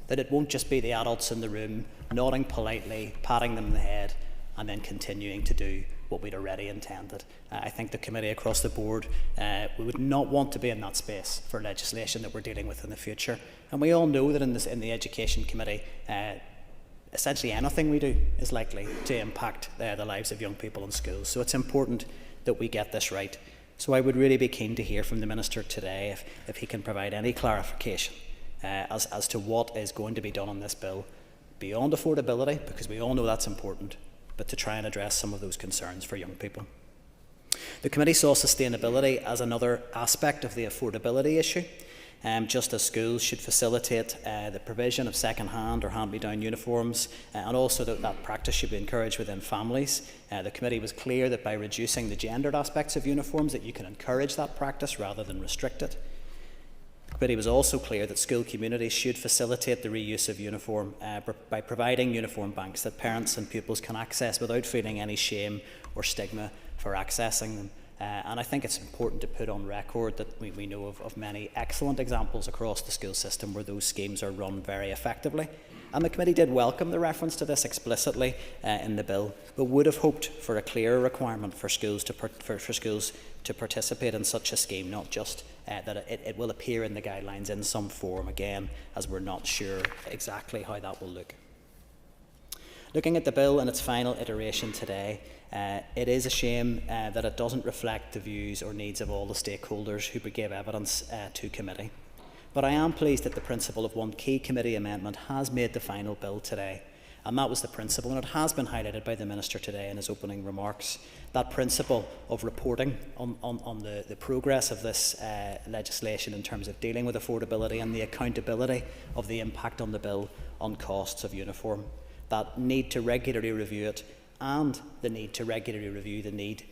[SPEAKER 7] That it won't just be the adults in the room nodding politely, patting them on the head, and then continuing to do what we'd already intended. I think the committee across the board, we would not want to be in that space for legislation that we're dealing with in the future. And we all know that in the Education Committee, essentially anything we do is likely to impact the lives of young people in schools. So it's important that we get this right. So I would really be keen to hear from the Minister today if he can provide any clarification as to what is going to be done on this bill beyond affordability, because we all know that's important, but to try and address some of those concerns for young people. The committee saw sustainability as another aspect of the affordability issue. Just as schools should facilitate the provision of second-hand or hand-me-down uniforms, and also that practice should be encouraged within families. The committee was clear that by reducing the gendered aspects of uniforms, that you can encourage that practice rather than restrict it. The committee was also clear that school communities should facilitate the reuse of uniform by providing uniform banks that parents and pupils can access without feeling any shame or stigma for accessing them. And I think it's important to put on record that we know of many excellent examples across the school system where those schemes are run very effectively. And the committee did welcome the reference to this explicitly in the bill, but would have hoped for a clearer requirement for schools to participate in such a scheme, not just that it will appear in the guidelines in some form, again, as we're not sure exactly how that will look. Looking at the bill in its final iteration today, it is a shame that it doesn't reflect the views or needs of all the stakeholders who gave evidence to committee. But I am pleased that the principle of one key committee amendment has made the final bill today. And that was the principle, and it has been highlighted by the Minister today in his opening remarks, that principle of reporting on the progress of this legislation in terms of dealing with affordability and the accountability of the impact on the bill on costs of uniform. That need to regularly review it, and the need to regularly review the need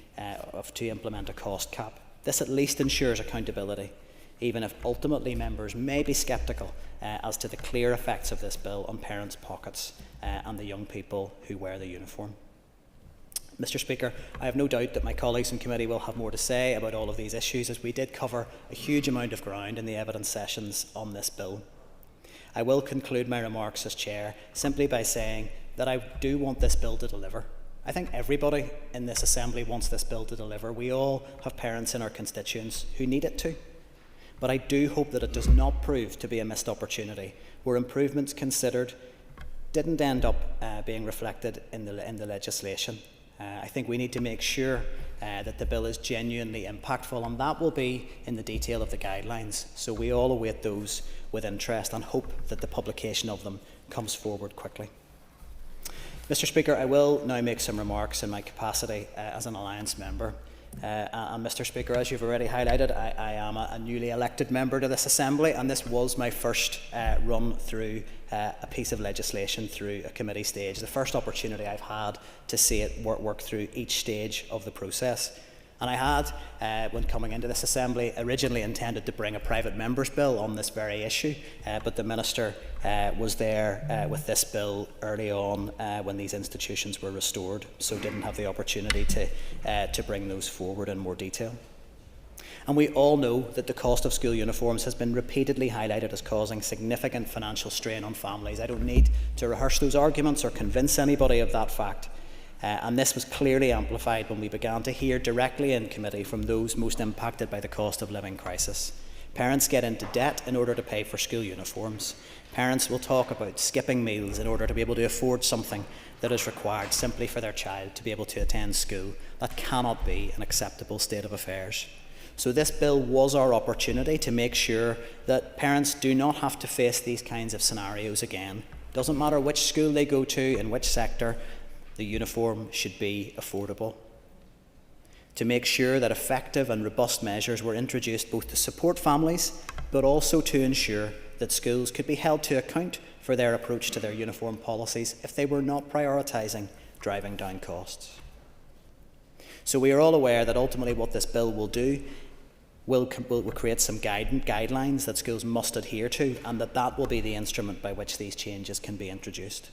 [SPEAKER 7] to implement a cost cap. This at least ensures accountability, even if ultimately members may be sceptical as to the clear effects of this bill on parents' pockets and the young people who wear the uniform. Mr. Speaker, I have no doubt that my colleagues in committee will have more to say about all of these issues, as we did cover a huge amount of ground in the evidence sessions on this bill. I will conclude my remarks as Chair simply by saying that I do want this bill to deliver. I think everybody in this Assembly wants this bill to deliver. We all have parents in our constituents who need it to. But I do hope that it does not prove to be a missed opportunity, where improvements considered didn't end up being reflected in the legislation. I think we need to make sure that the bill is genuinely impactful, and that will be in the detail of the guidelines. So we all await those with interest and hope that the publication of them comes forward quickly. Mr. Speaker, I will now make some remarks in my capacity as an Alliance member. And Mr. Speaker, as you've already highlighted, I am a newly elected member to this Assembly, and this was my first run through a piece of legislation through a committee stage, the first opportunity I've had to see it work through each stage of the process. And I had, when coming into this Assembly, originally intended to bring a private member's bill on this very issue, but the Minister was there with this bill early on when these institutions were restored, so didn't have the opportunity to bring those forward in more detail. And we all know that the cost of school uniforms has been repeatedly highlighted as causing significant financial strain on families. I don't need to rehearse those arguments or convince anybody of that fact. And this was clearly amplified when we began to hear directly in committee from those most impacted by the cost of living crisis. Parents get into debt in order to pay for school uniforms. Parents will talk about skipping meals in order to be able to afford something that is required simply for their child to be able to attend school. That cannot be an acceptable state of affairs. So this bill was our opportunity to make sure that parents do not have to face these kinds of scenarios again. Doesn't matter which school they go to, in which sector, the uniform should be affordable. To make sure that effective and robust measures were introduced both to support families, but also to ensure that schools could be held to account for their approach to their uniform policies if they were not prioritising driving down costs. So we are all aware that ultimately what this bill will do will create some guidelines that schools must adhere to, and that will be the instrument by which these changes can be introduced.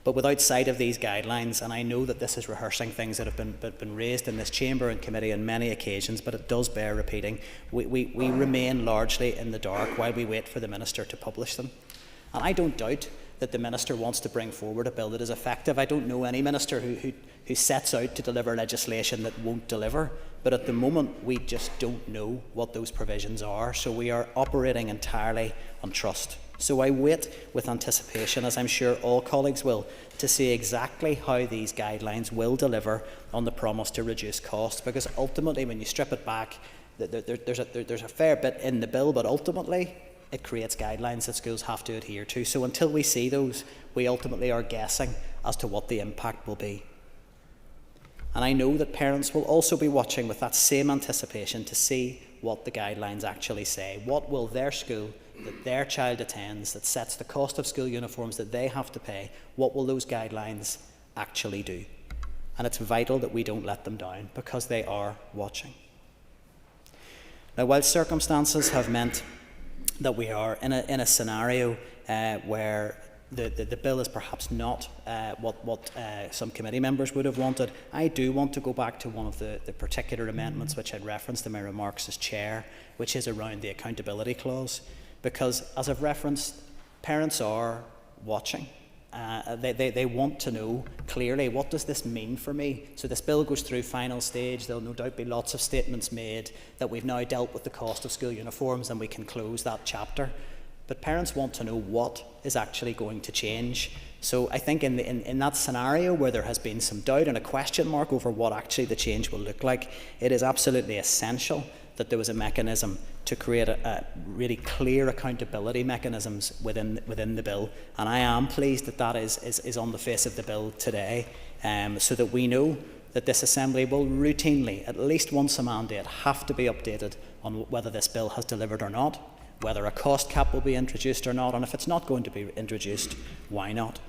[SPEAKER 7] But without sight of these guidelines, and I know that this is rehearsing things that have been raised in this chamber and committee on many occasions, but it does bear repeating, we remain largely in the dark while we wait for the Minister to publish them. And I don't doubt that the Minister wants to bring forward a bill that is effective. I don't know any Minister who sets out to deliver legislation that won't deliver. But at the moment, we just don't know what those provisions are. So we are operating entirely on trust. So I wait with anticipation, as I'm sure all colleagues will, to see exactly how these guidelines will deliver on the promise to reduce costs. Because ultimately, when you strip it back, there's a fair bit in the bill, but ultimately it creates guidelines that schools have to adhere to. So until we see those, we ultimately are guessing as to what the impact will be. And I know that parents will also be watching with that same anticipation to see what the guidelines actually say. What will their school that their child attends, that sets the cost of school uniforms that they have to pay, what will those guidelines actually do? And it's vital that we don't let them down, because they are watching. Now, while circumstances have meant that we are in a scenario where the bill is perhaps not what some committee members would have wanted, I do want to go back to one of the particular amendments which I'd referenced in my remarks as chair, which is around the accountability clause. Because, as I've referenced, parents are watching. They want to know clearly, what does this mean for me? So this bill goes through final stage. There'll no doubt be lots of statements made that we've now dealt with the cost of school uniforms and we can close that chapter. But parents want to know what is actually going to change. So I think in that scenario where there has been some doubt and a question mark over what actually the change will look like, it is absolutely essential that there was a mechanism to create a really clear accountability mechanisms within the bill. And I am pleased that that is on the face of the bill today, so that we know that this Assembly will routinely, at least once a mandate, have to be updated on whether this bill has delivered or not, whether a cost cap will be introduced or not, and if it's not going to be introduced, why not?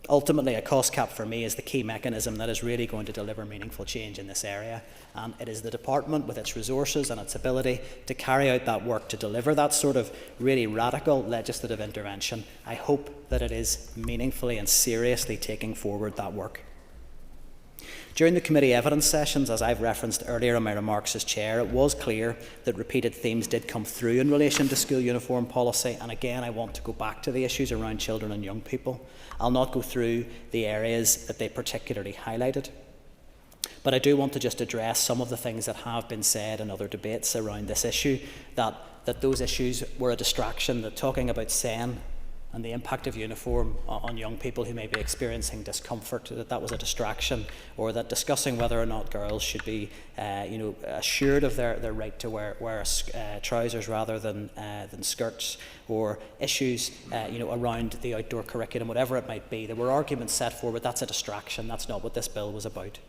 [SPEAKER 7] Ultimately, a cost cap for me is the key mechanism that is really going to deliver meaningful change in this area, and it is the department, with its resources and its ability to carry out that work, to deliver that sort of really radical legislative intervention. I hope that it is meaningfully and seriously taking forward that work. During the committee evidence sessions, as I've referenced earlier in my remarks as chair, it was clear that repeated themes did come through in relation to school uniform policy, and again I want to go back to the issues around children and young people. I'll not go through the areas that they particularly highlighted, but I do want to just address some of the things that have been said in other debates around this issue, that those issues were a distraction, that talking about SEN and the impact of uniform on young people who may be experiencing discomfort, that was a distraction, or that discussing whether or not girls should be assured of their right to wear trousers rather than skirts, or issues around the outdoor curriculum, whatever it might be. There were arguments set forward. That's a distraction. That's not what this bill was about.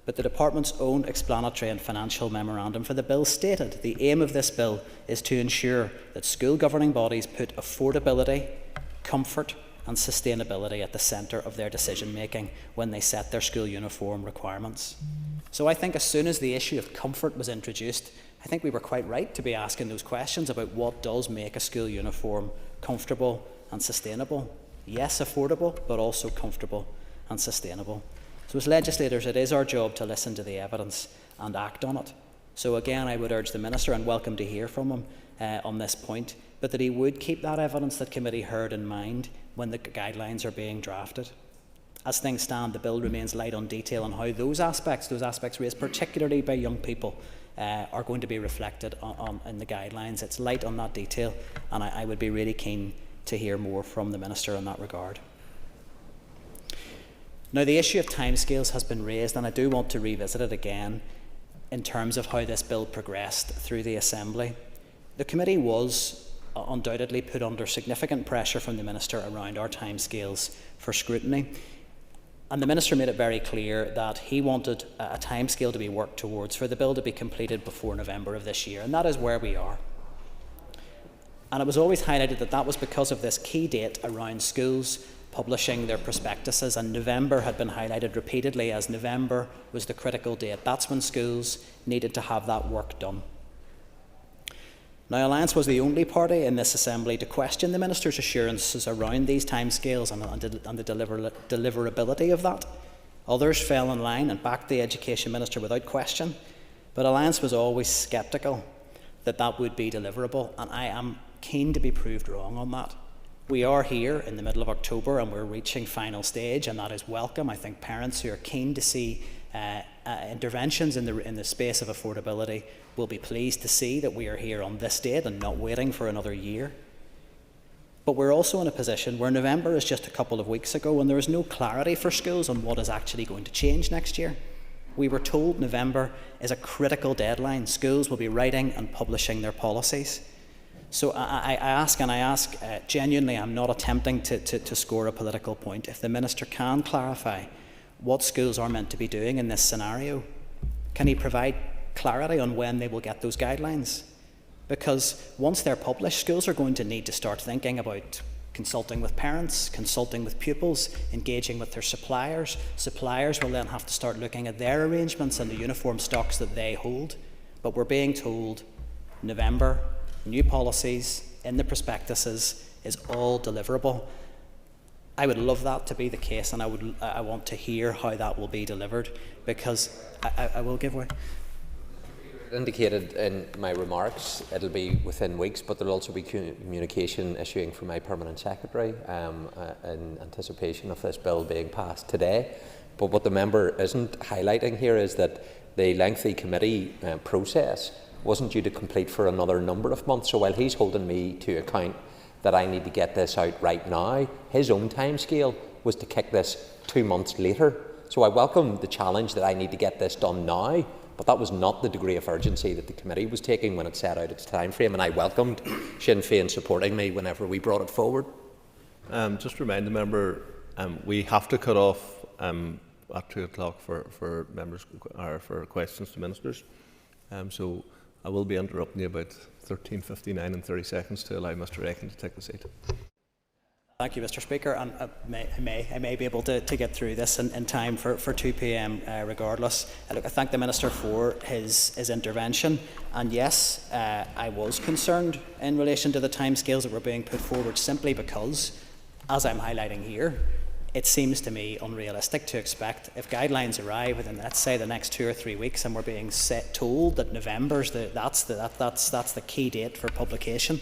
[SPEAKER 7] But the department's own explanatory and financial memorandum for the bill stated the aim of this bill is to ensure that school governing bodies put affordability, comfort and sustainability at the centre of their decision making when they set their school uniform requirements. So I think as soon as the issue of comfort was introduced, I think we were quite right to be asking those questions about what does make a school uniform comfortable and sustainable. Yes, affordable, but also comfortable and sustainable. So as legislators, it is our job to listen to the evidence and act on it. So again, I would urge the Minister, and welcome to hear from him on this point, but that he would keep that evidence that committee heard in mind when the guidelines are being drafted. As things stand, the bill remains light on detail on how those aspects raised particularly by young people, are going to be reflected in the guidelines. It's light on that detail, and I would be really keen to hear more from the Minister in that regard. Now, the issue of timescales has been raised, and I do want to revisit it again in terms of how this bill progressed through the Assembly. The committee was undoubtedly put under significant pressure from the Minister around our timescales for scrutiny, and the Minister made it very clear that he wanted a timescale to be worked towards for the bill to be completed before November of this year, and that is where we are. And it was always highlighted that that was because of this key date around schools publishing their prospectuses, and November had been highlighted repeatedly as November was the critical date. That's when schools needed to have that work done. Now, Alliance was the only party in this Assembly to question the Minister's assurances around these timescales and the deliverability of that. Others fell in line and backed the Education Minister without question, but Alliance was always sceptical that that would be deliverable, and I am keen to be proved wrong on that. We are here in the middle of October and we're reaching final stage, and that is welcome. I think parents who are keen to see interventions in the space of affordability will be pleased to see that we are here on this date and not waiting for another year. But we're also in a position where November is just a couple of weeks ago and there is no clarity for schools on what is actually going to change next year. We were told November is a critical deadline. Schools will be writing and publishing their policies. So I ask genuinely, I'm not attempting to score a political point. If the Minister can clarify what schools are meant to be doing in this scenario? Can he provide clarity on when they will get those guidelines? Because once they're published, schools are going to need to start thinking about consulting with parents, consulting with pupils, engaging with their suppliers. Suppliers will then have to start looking at their arrangements and the uniform stocks that they hold. But we're being told November, new policies in the prospectuses is all deliverable. I would love that to be the case, and I want to hear how that will be delivered, because I will give way.
[SPEAKER 12] Indicated in my remarks, it'll be within weeks, but there'll also be communication issuing from my permanent secretary in anticipation of this bill being passed today. But what the member isn't highlighting here is that the lengthy committee process wasn't due to complete for another number of months. So while he's holding me to account that I need to get this out right now, his own timescale was to kick this 2 months later. So I welcome the challenge that I need to get this done now, but that was not the degree of urgency that the committee was taking when it set out its time frame, and I welcomed Sinn Féin supporting me whenever we brought it forward.
[SPEAKER 1] Just remind the member, we have to cut off at 2 o'clock for members or for questions to ministers. So I will be interrupting you about 13:59 and 30 seconds to allow Mr. Aiken to take the seat.
[SPEAKER 7] Thank you, Mr. Speaker, and I may be able to get through this in time for 2 p.m. Regardless. Look, I thank the Minister for his intervention, and yes, I was concerned in relation to the timescales that were being put forward, simply because, as I'm highlighting here, it seems to me unrealistic to expect, if guidelines arrive within, let's say, the next 2 or 3 weeks, and we're being told that November's that's the key date for publication,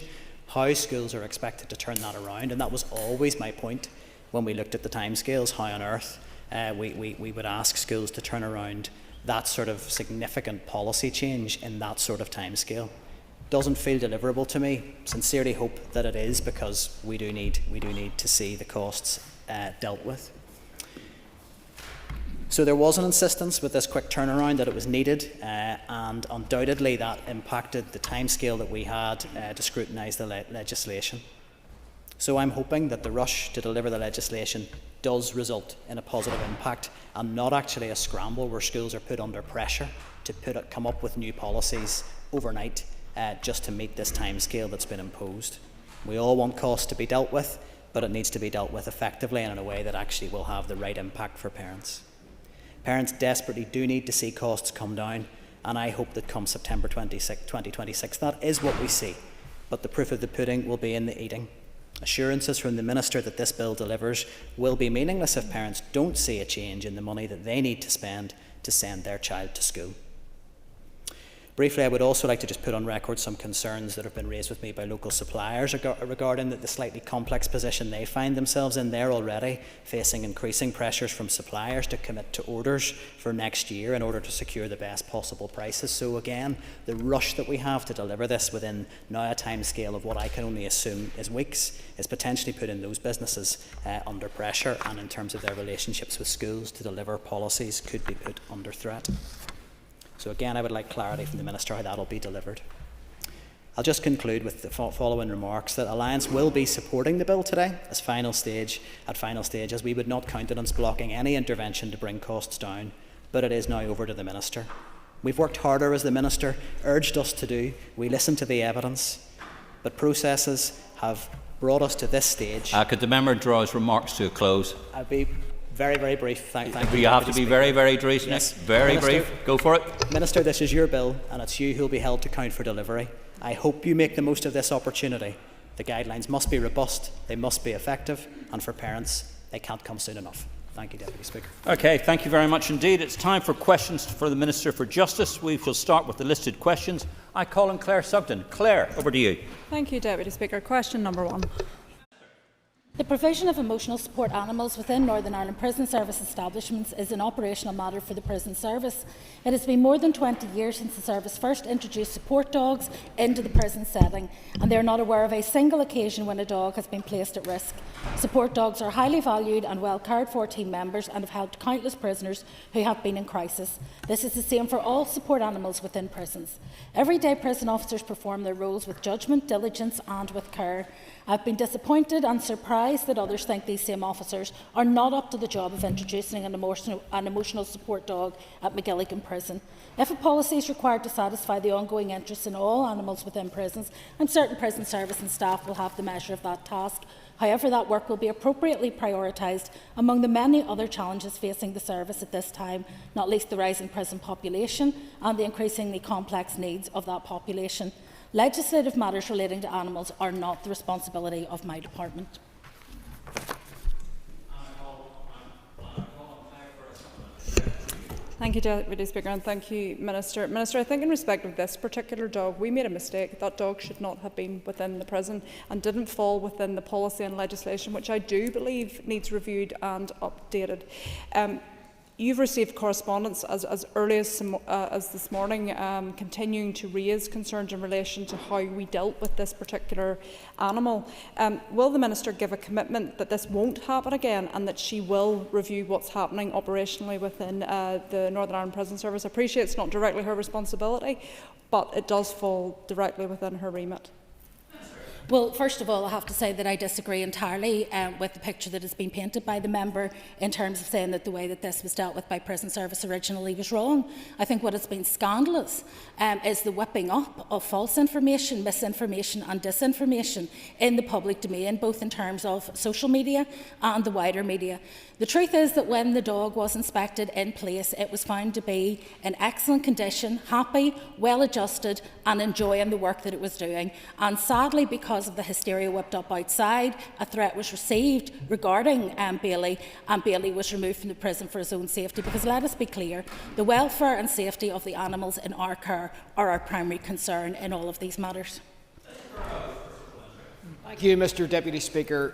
[SPEAKER 7] how schools are expected to turn that around. And that was always my point when we looked at the timescales. How on earth we would ask schools to turn around that sort of significant policy change in that sort of timescale. Doesn't feel deliverable to me. Sincerely hope that it is, because we do need to see the costs dealt with. So there was an insistence with this quick turnaround that it was needed, and undoubtedly that impacted the timescale that we had to scrutinise the legislation. So I'm hoping that the rush to deliver the legislation does result in a positive impact, and not actually a scramble where schools are put under pressure to come up with new policies overnight just to meet this timescale that's been imposed. We all want costs to be dealt with, but it needs to be dealt with effectively and in a way that actually will have the right impact for parents. Parents desperately do need to see costs come down, and I hope that come September 2026 that is what we see. But the proof of the pudding will be in the eating. Assurances from the Minister that this bill delivers will be meaningless if parents don't see a change in the money that they need to spend to send their child to school. Briefly, I would also like to just put on record some concerns that have been raised with me by local suppliers regarding the slightly complex position they find themselves in. They're already facing increasing pressures from suppliers to commit to orders for next year in order to secure the best possible prices. So again, the rush that we have to deliver this within now a timescale of what I can only assume is weeks is potentially putting those businesses under pressure, and in terms of their relationships with schools to deliver policies could be put under threat. So again, I would like clarity from the Minister how that will be delivered. I'll just conclude with the following remarks: that Alliance will be supporting the bill today at final stage, as we would not countenance blocking any intervention to bring costs down, but it is now over to the Minister. We've worked harder, as the Minister urged us to do. We listened to the evidence, but processes have brought us to this stage.
[SPEAKER 15] Could the member draw his remarks to a close?
[SPEAKER 7] I'll be very, very brief. Thank you.
[SPEAKER 15] You have to be very, very brief, Nick.
[SPEAKER 7] Yes.
[SPEAKER 15] Very brief. Go for it.
[SPEAKER 7] Minister, this is your bill, and it's you who will be held to account for delivery. I hope you make the most of this opportunity. The guidelines must be robust, they must be effective, and for parents, they can't come soon enough. Thank you, Deputy Speaker.
[SPEAKER 15] Okay, thank you very much indeed. It's time for questions for the Minister for Justice. We will start with the listed questions. I call on Claire Sugden. Claire, over to you.
[SPEAKER 10] Thank you, Deputy Speaker. Question number 1.
[SPEAKER 8] The provision of emotional support animals within Northern Ireland Prison Service establishments is an operational matter for the Prison Service. It has been more than 20 years since the Service first introduced support dogs into the prison setting, and they are not aware of a single occasion when a dog has been placed at risk. Support dogs are highly valued and well cared for team members and have helped countless prisoners who have been in crisis. This is the same for all support animals within prisons. Everyday prison officers perform their roles with judgment, diligence and with care, I've been disappointed and surprised that others think these same officers are not up to the job of introducing an emotional support dog at McGilligan Prison. If a policy is required to satisfy the ongoing interests in all animals within prisons, I'm certain prison service and staff will have the measure of that task. However, that work will be appropriately prioritised among the many other challenges facing the service at this time, not least the rising prison population and the increasingly complex needs of that population. Legislative matters relating to animals are not the responsibility of my department.
[SPEAKER 10] Thank you, Deputy Speaker, and thank you, Minister. Minister, I think in respect of this particular dog, we made a mistake. That dog should not have been within the prison and didn't fall within the policy and legislation, which I do believe needs reviewed and updated. You've received correspondence as early as this morning, continuing to raise concerns in relation to how we dealt with this particular animal. Will the Minister give a commitment that this won't happen again and that she will review what's happening operationally within the Northern Ireland Prison Service? I appreciate it's not directly her responsibility, but it does fall directly within her remit.
[SPEAKER 8] Well, first of all, I have to say that I disagree entirely with the picture that has been painted by the member in terms of saying that the way that this was dealt with by prison service originally was wrong. I think what has been scandalous is the whipping up of false information, misinformation and disinformation in the public domain, both in terms of social media and the wider media. The truth is that when the dog was inspected in place, it was found to be in excellent condition, happy, well adjusted and enjoying the work that it was doing. And sadly, because of the hysteria whipped up outside, a threat was received regarding Bailey, and Bailey was removed from the prison for his own safety. Because let us be clear, the welfare and safety of the animals in our care are our primary concern in all of these matters.
[SPEAKER 11] Thank you, Mr. Deputy Speaker.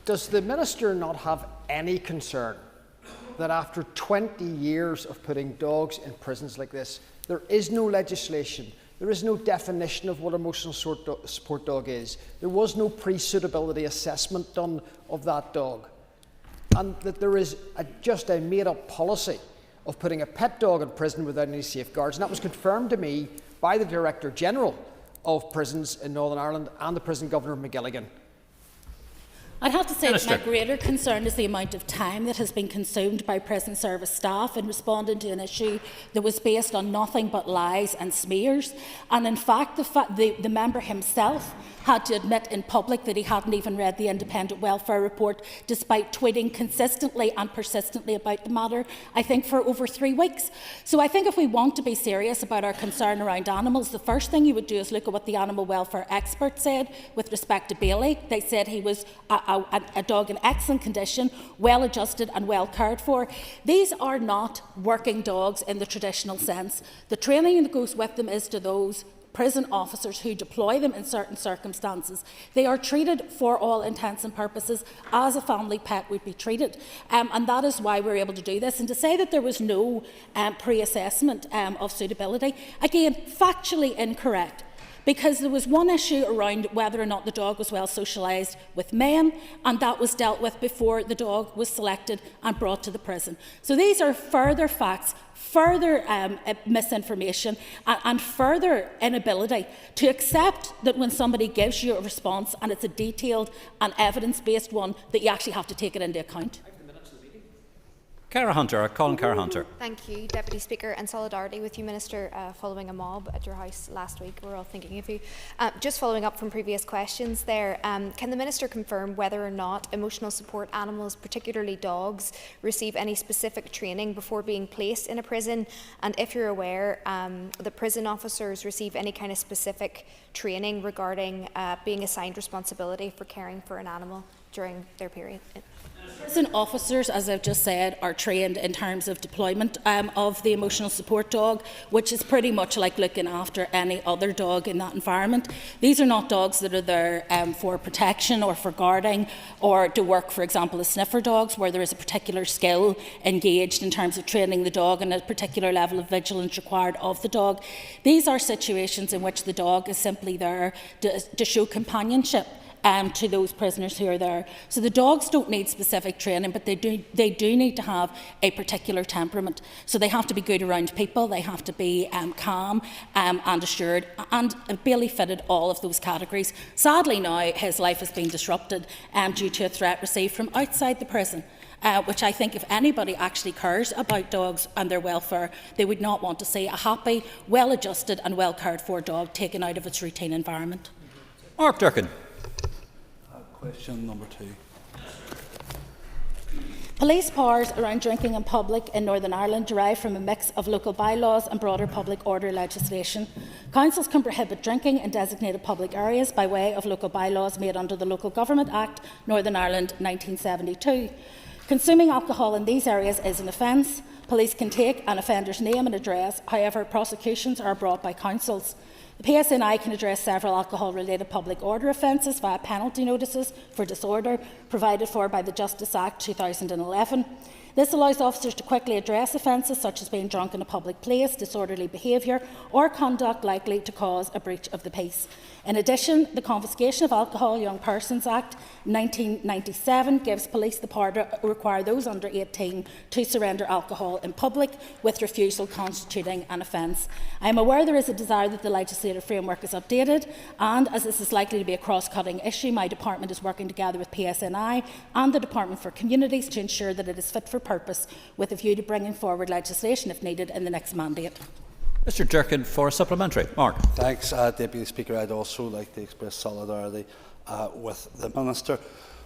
[SPEAKER 11] Does the Minister not have any concern that after 20 years of putting dogs in prisons like this, there is no legislation, there is no definition of what emotional support dog is, there was no pre-suitability assessment done of that dog, and that there is just a made-up policy of putting a pet dog in prison without any safeguards? And that was confirmed to me by the Director General of Prisons in Northern Ireland and the Prison Governor of McGilligan.
[SPEAKER 8] I'd have to say that my greater concern is the amount of time that has been consumed by prison service staff in responding to an issue that was based on nothing but lies and smears. And in fact, the member himself had to admit in public that he hadn't even read the independent welfare report, despite tweeting consistently and persistently about the matter, I think for over 3 weeks. So I think if we want to be serious about our concern around animals, the first thing you would do is look at what the animal welfare experts said with respect to Bailey. They said he was a dog in excellent condition, well adjusted and well cared for. These are not working dogs in the traditional sense. The training that goes with them is to those prison officers who deploy them in certain circumstances. They are treated, for all intents and purposes, as a family pet would be treated. And that is why we're able to do this. And to say that there was no pre-assessment of suitability, again, factually incorrect. Because there was one issue around whether or not the dog was well socialised with men, and that was dealt with before the dog was selected and brought to the prison. So these are further facts, further misinformation and further inability to accept that when somebody gives you a response and it's a detailed and evidence-based one, that you actually have to take it into account.
[SPEAKER 15] Cara Hunter, Colin Cara Hunter.
[SPEAKER 13] Thank you, Deputy Speaker. In solidarity with you, Minister, following a mob at your house last week, we're all thinking of you. Just following up from previous questions there, can the Minister confirm whether or not emotional support animals, particularly dogs, receive any specific training before being placed in a prison? And if you're aware, the prison officers receive any kind of specific training regarding being assigned responsibility for caring for an animal during their period?
[SPEAKER 8] Prison officers, as I've just said, are trained in terms of deployment of the emotional support dog, which is pretty much like looking after any other dog in that environment. These are not dogs that are there for protection or for guarding or to work, for example, as sniffer dogs, where there is a particular skill engaged in terms of training the dog and a particular level of vigilance required of the dog. These are situations in which the dog is simply there to show companionship to those prisoners who are there. So the dogs don't need specific training, but they do need to have a particular temperament. So they have to be good around people, they have to be calm and assured, and Bailey fitted all of those categories. Sadly now his life has been disrupted due to a threat received from outside the prison. Which I think if anybody actually cares about dogs and their welfare, they would not want to see a happy, well-adjusted and well-cared-for dog taken out of its routine environment.
[SPEAKER 15] Mark Durkin.
[SPEAKER 14] Question number 2.
[SPEAKER 8] Police powers around drinking in public in Northern Ireland derive from a mix of local bylaws and broader public order legislation. Councils can prohibit drinking in designated public areas by way of local bylaws made under the Local Government Act, Northern Ireland 1972. Consuming alcohol in these areas is an offence. Police can take an offender's name and address, however, prosecutions are brought by councils. The PSNI can address several alcohol-related public order offences via penalty notices for disorder provided for by the Justice Act 2011. This allows officers to quickly address offences such as being drunk in a public place, disorderly behaviour or conduct likely to cause a breach of the peace. In addition, the Confiscation of Alcohol Young Persons Act 1997 gives police the power to require those under 18 to surrender alcohol in public, with refusal constituting an offence. I am aware there is a desire that the legislative framework is updated, and as this is likely to be a cross-cutting issue, my department is working together with PSNI and the Department for Communities to ensure that it is fit for purpose, with a view to bringing forward legislation if needed in the next mandate.
[SPEAKER 15] Mr Durkin for a supplementary. Mark.
[SPEAKER 14] Thanks, Deputy Speaker. I'd also like to express solidarity with the Minister.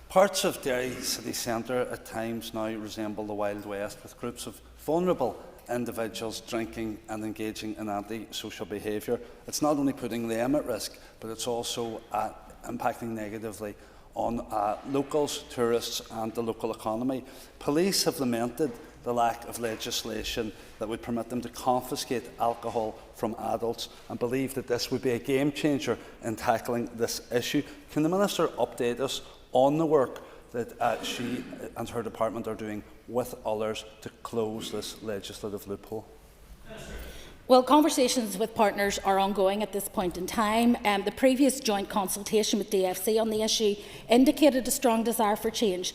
[SPEAKER 14] Parts of Derry city centre at times now resemble the Wild West, with groups of vulnerable individuals drinking and engaging in antisocial behaviour. It's not only putting them at risk, but it's also impacting negatively on locals, tourists and the local economy. Police have lamented the lack of legislation that would permit them to confiscate alcohol from adults and believe that this would be a game changer in tackling this issue. Can the Minister update us on the work that she and her department are doing with others to close this legislative loophole?
[SPEAKER 8] Well, conversations with partners are ongoing at this point in time. The previous joint consultation with DFC on the issue indicated a strong desire for change.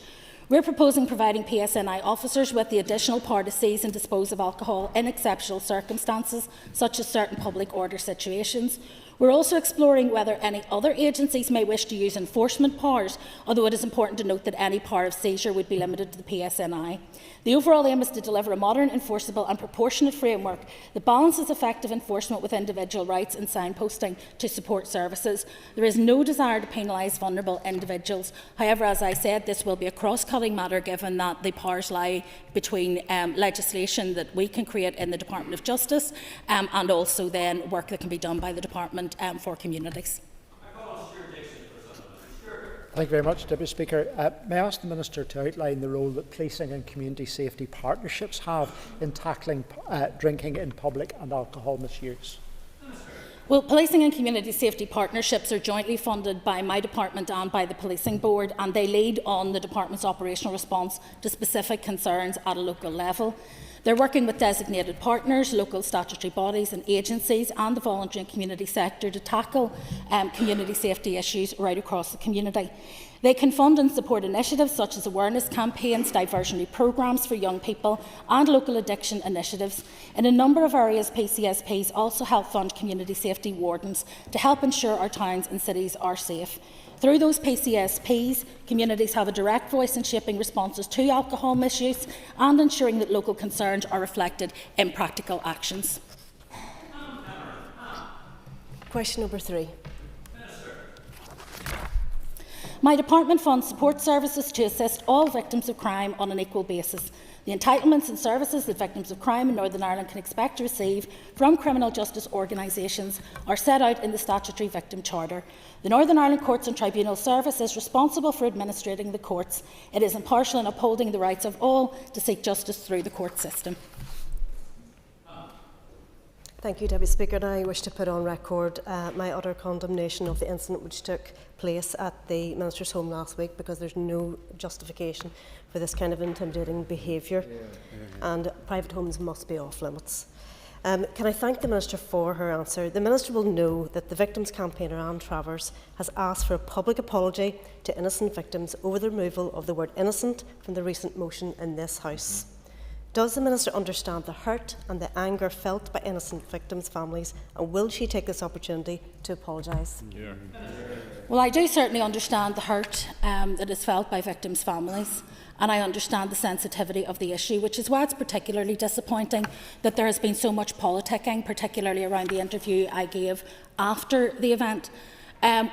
[SPEAKER 8] We're proposing providing PSNI officers with the additional power to seize and dispose of alcohol in exceptional circumstances, such as certain public order situations. We're also exploring whether any other agencies may wish to use enforcement powers, although it is important to note that any power of seizure would be limited to the PSNI. The overall aim is to deliver a modern, enforceable and proportionate framework that balances effective enforcement with individual rights and signposting to support services. There is no desire to penalise vulnerable individuals. However, as I said, this will be a cross-cutting matter given that the powers lie between legislation that we can create in the Department of Justice and also then work that can be done by the Department for Communities.
[SPEAKER 4] Thank you very much, Deputy Speaker. May I ask the Minister to outline the role that policing and community safety partnerships have in tackling drinking in public and alcohol misuse?
[SPEAKER 8] Well, policing and community safety partnerships are jointly funded by my department and by the Policing Board, and they lead on the department's operational response to specific concerns at a local level. They're working with designated partners, local statutory bodies and agencies and the voluntary and community sector to tackle community safety issues right across the community. They can fund and support initiatives such as awareness campaigns, diversionary programmes for young people and local addiction initiatives. In a number of areas, PCSPs also help fund community safety wardens to help ensure our towns and cities are safe. Through those PCSPs, communities have a direct voice in shaping responses to alcohol misuse and ensuring that local concerns are reflected in practical actions.
[SPEAKER 16] Question number 3.
[SPEAKER 8] My department funds support services to assist all victims of crime on an equal basis. The entitlements and services that victims of crime in Northern Ireland can expect to receive from criminal justice organisations are set out in the Statutory Victim Charter. The Northern Ireland Courts and Tribunal Service is responsible for administrating the courts. It is impartial in upholding the rights of all to seek justice through the court system.
[SPEAKER 16] Thank you, Deputy Speaker. And I wish to put on record my utter condemnation of the incident which took place at the Minister's home last week, because there's no justification for this kind of intimidating behaviour, and private homes must be off limits. Can I thank the Minister for her answer? The Minister will know that the victims campaigner Anne Travers has asked for a public apology to innocent victims over the removal of the word innocent from the recent motion in this House. Does the Minister understand the hurt and the anger felt by innocent victims' families, and will she take this opportunity to apologise?
[SPEAKER 23] Yeah.
[SPEAKER 8] Well, I do certainly understand the hurt that is felt by victims' families, and I understand the sensitivity of the issue, which is why it's particularly disappointing that there has been so much politicking, particularly around the interview I gave after the event,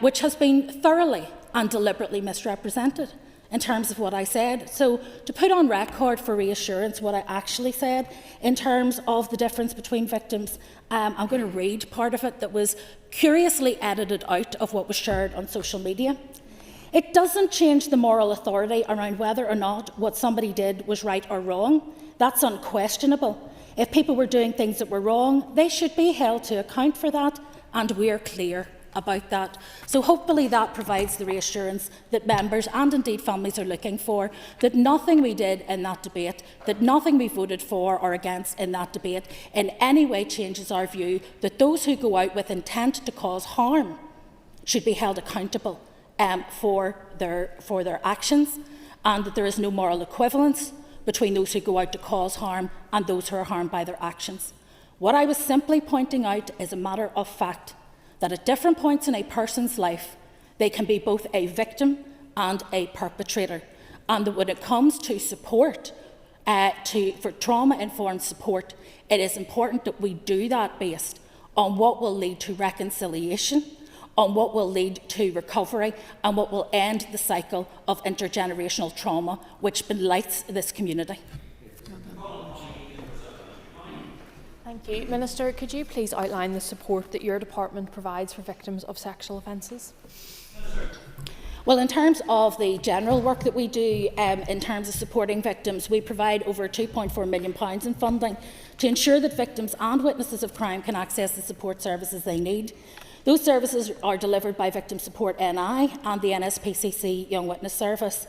[SPEAKER 8] which has been thoroughly and deliberately misrepresented in terms of what I said. So to put on record for reassurance what I actually said in terms of the difference between victims, I'm going to read part of it that was curiously edited out of what was shared on social media. It doesn't change the moral authority around whether or not what somebody did was right or wrong. That's unquestionable. If people were doing things that were wrong, they should be held to account for that, and we're clear about that. So hopefully that provides the reassurance that members and indeed families are looking for, that nothing we did in that debate, that nothing we voted for or against in that debate in any way changes our view that those who go out with intent to cause harm should be held accountable for their actions, and that there is no moral equivalence between those who go out to cause harm and those who are harmed by their actions. What I was simply pointing out is a matter of fact, that at different points in a person's life, they can be both a victim and a perpetrator. And that when it comes to support, for trauma-informed support, it is important that we do that based on what will lead to reconciliation, on what will lead to recovery, and what will end the cycle of intergenerational trauma which blights this community.
[SPEAKER 18] Thank you. Minister, could you please outline the support that your department provides for victims of sexual offences?
[SPEAKER 8] Well, in terms of the general work that we do in terms of supporting victims, we provide over £2.4 million in funding to ensure that victims and witnesses of crime can access the support services they need. Those services are delivered by Victim Support NI and the NSPCC Young Witness Service.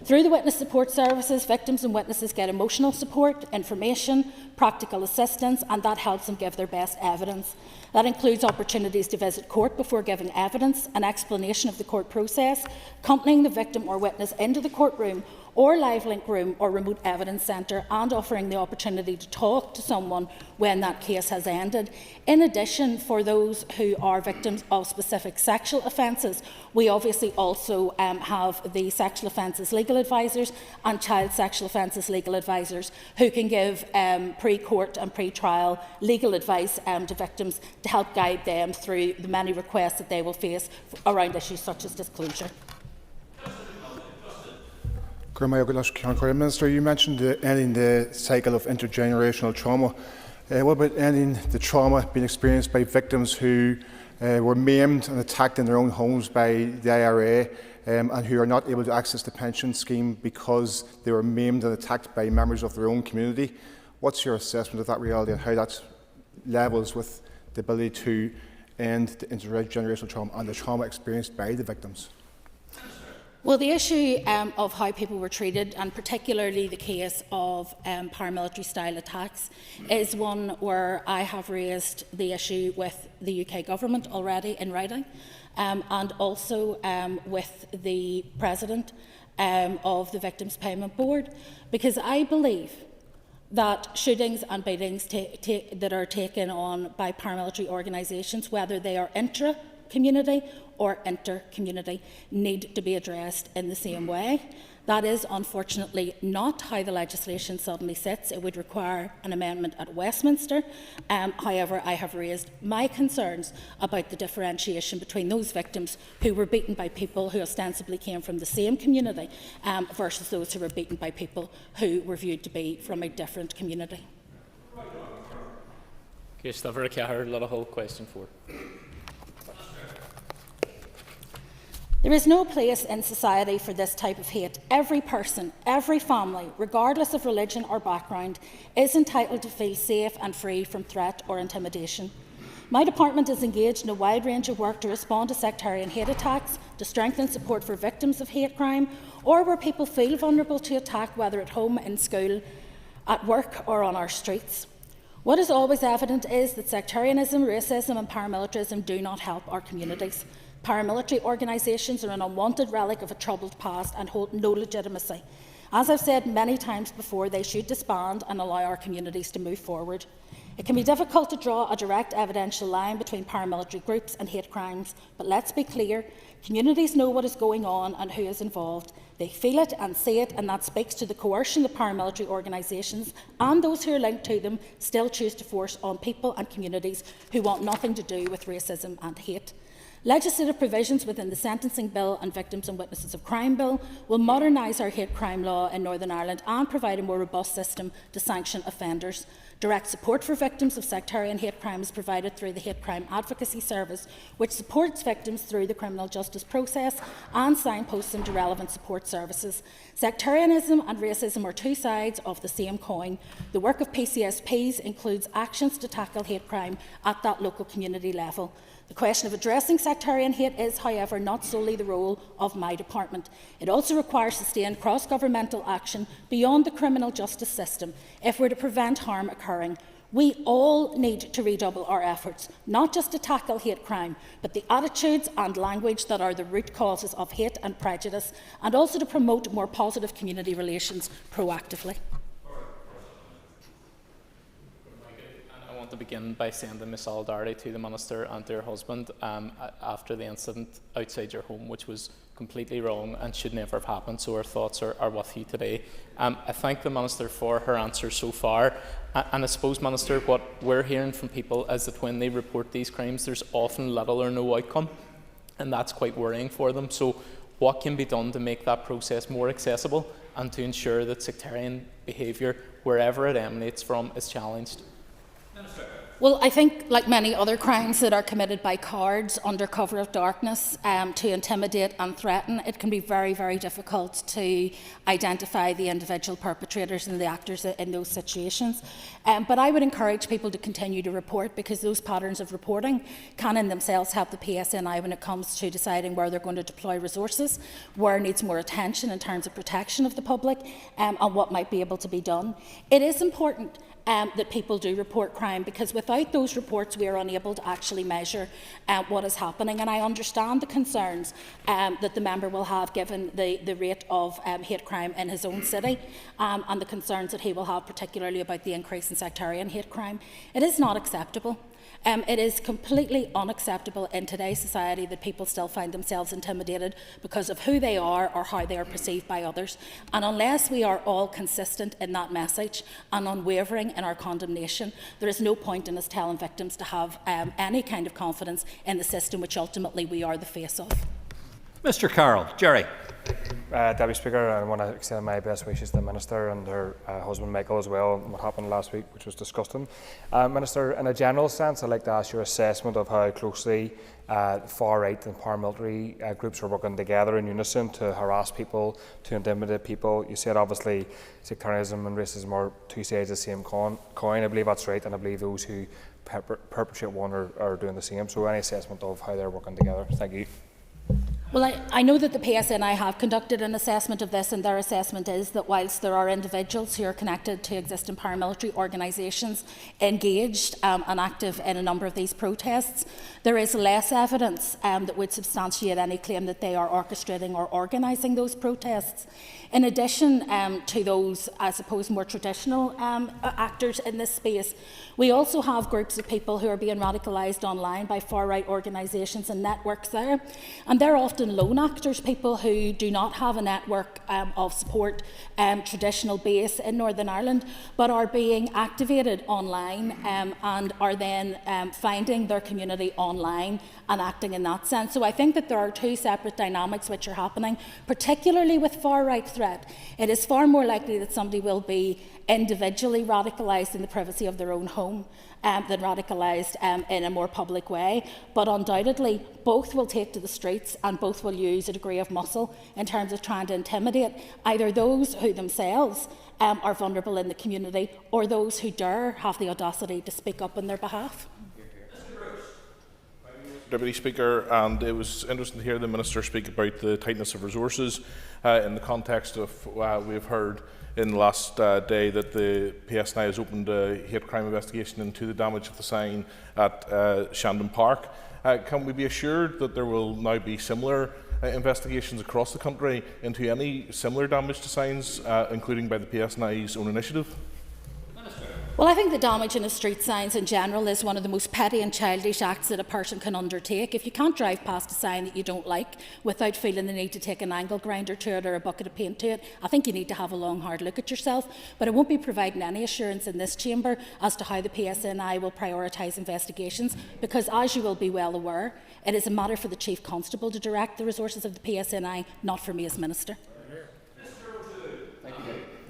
[SPEAKER 8] Through the witness support services, victims and witnesses get emotional support, information, practical assistance, and that helps them give their best evidence. That includes opportunities to visit court before giving evidence, an explanation of the court process, accompanying the victim or witness into the courtroom or live link room or remote evidence centre, and offering the opportunity to talk to someone when that case has ended. In addition, for those who are victims of specific sexual offences, we obviously also have the sexual offences legal advisors and child sexual offences legal advisors who can give pre-court and pre-trial legal advice to victims to help guide them through the many requests that they will face around issues such as disclosure.
[SPEAKER 21] Minister, you mentioned ending the cycle of intergenerational trauma. What about ending the trauma being experienced by victims who were maimed and attacked in their own homes by the IRA and who are not able to access the pension scheme because they were maimed and attacked by members of their own community? What's your assessment of that reality and how that levels with the ability to end the intergenerational trauma and the trauma experienced by the victims?
[SPEAKER 8] Well, the issue of how people were treated, and particularly the case of paramilitary-style attacks, is one where I have raised the issue with the UK Government already in writing, and also with the President of the Victims Payment Board, because I believe that shootings and beatings that are taken on by paramilitary organisations, whether they are intra-community or inter-community, need to be addressed in the same way. That is unfortunately not how the legislation suddenly sits. It would require an amendment at Westminster. However, I have raised my concerns about the differentiation between those victims who were beaten by people who ostensibly came from the same community versus those who were beaten by people who were viewed to be from a different community. Question 4. There is no place in society for this type of hate. Every person, every family, regardless of religion or background, is entitled to feel safe and free from threat or intimidation. My department is engaged in a wide range of work to respond to sectarian hate attacks, to strengthen support for victims of hate crime, or where people feel vulnerable to attack, whether at home, in school, at work or on our streets. What is always evident is that sectarianism, racism and paramilitarism do not help our communities. Paramilitary organisations are an unwanted relic of a troubled past and hold no legitimacy. As I've said many times before, they should disband and allow our communities to move forward. It can be difficult to draw a direct evidential line between paramilitary groups and hate crimes, but let's be clear, communities know what is going on and who is involved. They feel it and see it, and that speaks to the coercion that paramilitary organisations and those who are linked to them still choose to force on people and communities who want nothing to do with racism and hate. Legislative provisions within the Sentencing Bill and Victims and Witnesses of Crime Bill will modernise our hate crime law in Northern Ireland and provide a more robust system to sanction offenders. Direct support for victims of sectarian hate crime is provided through the Hate Crime Advocacy Service, which supports victims through the criminal justice process and signposts them to relevant support services. Sectarianism and racism are two sides of the same coin. The work of PCSPs includes actions to tackle hate crime at that local community level. The question of addressing sectarian hate is, however, not solely the role of my department. It also requires sustained cross-governmental action beyond the criminal justice system if we're to prevent harm occurring. We all need to redouble our efforts, not just to tackle hate crime, but the attitudes and language that are the root causes of hate and prejudice, and also to promote more positive community relations proactively.
[SPEAKER 23] To begin by sending my solidarity to the Minister and to her husband after the incident outside your home, which was completely wrong and should never have happened, so our thoughts are with you today. I thank the Minister for her answers so far, and I suppose, Minister, what we're hearing from people is that when they report these crimes, there's often little or no outcome, and that's quite worrying for them. So what can be done to make that process more accessible and to ensure that sectarian behaviour, wherever it emanates from, is challenged?
[SPEAKER 8] Well, I think, like many other crimes that are committed by cowards under cover of darkness to intimidate and threaten, it can be very, very difficult to identify the individual perpetrators and the actors in those situations. But I would encourage people to continue to report, because those patterns of reporting can in themselves help the PSNI when it comes to deciding where they're going to deploy resources, where needs more attention in terms of protection of the public, and what might be able to be done. It is important that people do report crime, because without those reports we are unable to actually measure what is happening. And I understand the concerns that the member will have given the rate of hate crime in his own city, and the concerns that he will have particularly about the increase in sectarian hate crime. It is not acceptable. It is completely unacceptable in today's society that people still find themselves intimidated because of who they are or how they are perceived by others. And unless we are all consistent in that message and unwavering in our condemnation, there is no point in us telling victims to have any kind of confidence in the system which ultimately we are the face of.
[SPEAKER 19] Mr. Carroll. Jerry.
[SPEAKER 9] Deputy Speaker, I want to extend my best wishes to the Minister and her husband Michael as well, on what happened last week, which was disgusting. Minister, in a general sense, I'd like to ask your assessment of how closely far-right and paramilitary groups are working together in unison to harass people, to intimidate people. You said obviously sectarianism and racism are two sides of the same coin. I believe that's right, and I believe those who perpetrate one are doing the same. So any assessment of how they're working together? Thank you.
[SPEAKER 8] Well, I know that the PSNI have conducted an assessment of this, and their assessment is that whilst there are individuals who are connected to existing paramilitary organisations engaged and active in a number of these protests, there is less evidence that would substantiate any claim that they are orchestrating or organising those protests. In addition to those, I suppose, more traditional actors in this space, we also have groups of people who are being radicalised online by far-right organisations and networks there. And they're often lone actors, people who do not have a network of support, traditional base in Northern Ireland, but are being activated online and are then finding their community online and acting in that sense. So I think that there are two separate dynamics which are happening, particularly with far-right threat. It is far more likely that somebody will be individually radicalised in the privacy of their own home than radicalised in a more public way. But undoubtedly, both will take to the streets and both will use a degree of muscle in terms of trying to intimidate either those who themselves are vulnerable in the community or those who dare have the audacity to speak up on their behalf.
[SPEAKER 17] Deputy Speaker, and it was interesting to hear the Minister speak about the tightness of resources in the context of we've heard in the last day that the PSNI has opened a hate crime investigation into the damage of the sign at Shandon Park. Can we be assured that there will now be similar investigations across the country into any similar damage to signs, including by the PSNI's own initiative?
[SPEAKER 8] Well, I think the damage in the street signs in general is one of the most petty and childish acts that a person can undertake. If you can't drive past a sign that you don't like without feeling the need to take an angle grinder to it or a bucket of paint to it, I think you need to have a long, hard look at yourself. But I won't be providing any assurance in this chamber as to how the PSNI will prioritise investigations, because, as you will be well aware, it is a matter for the Chief Constable to direct the resources of the PSNI, not for me as Minister.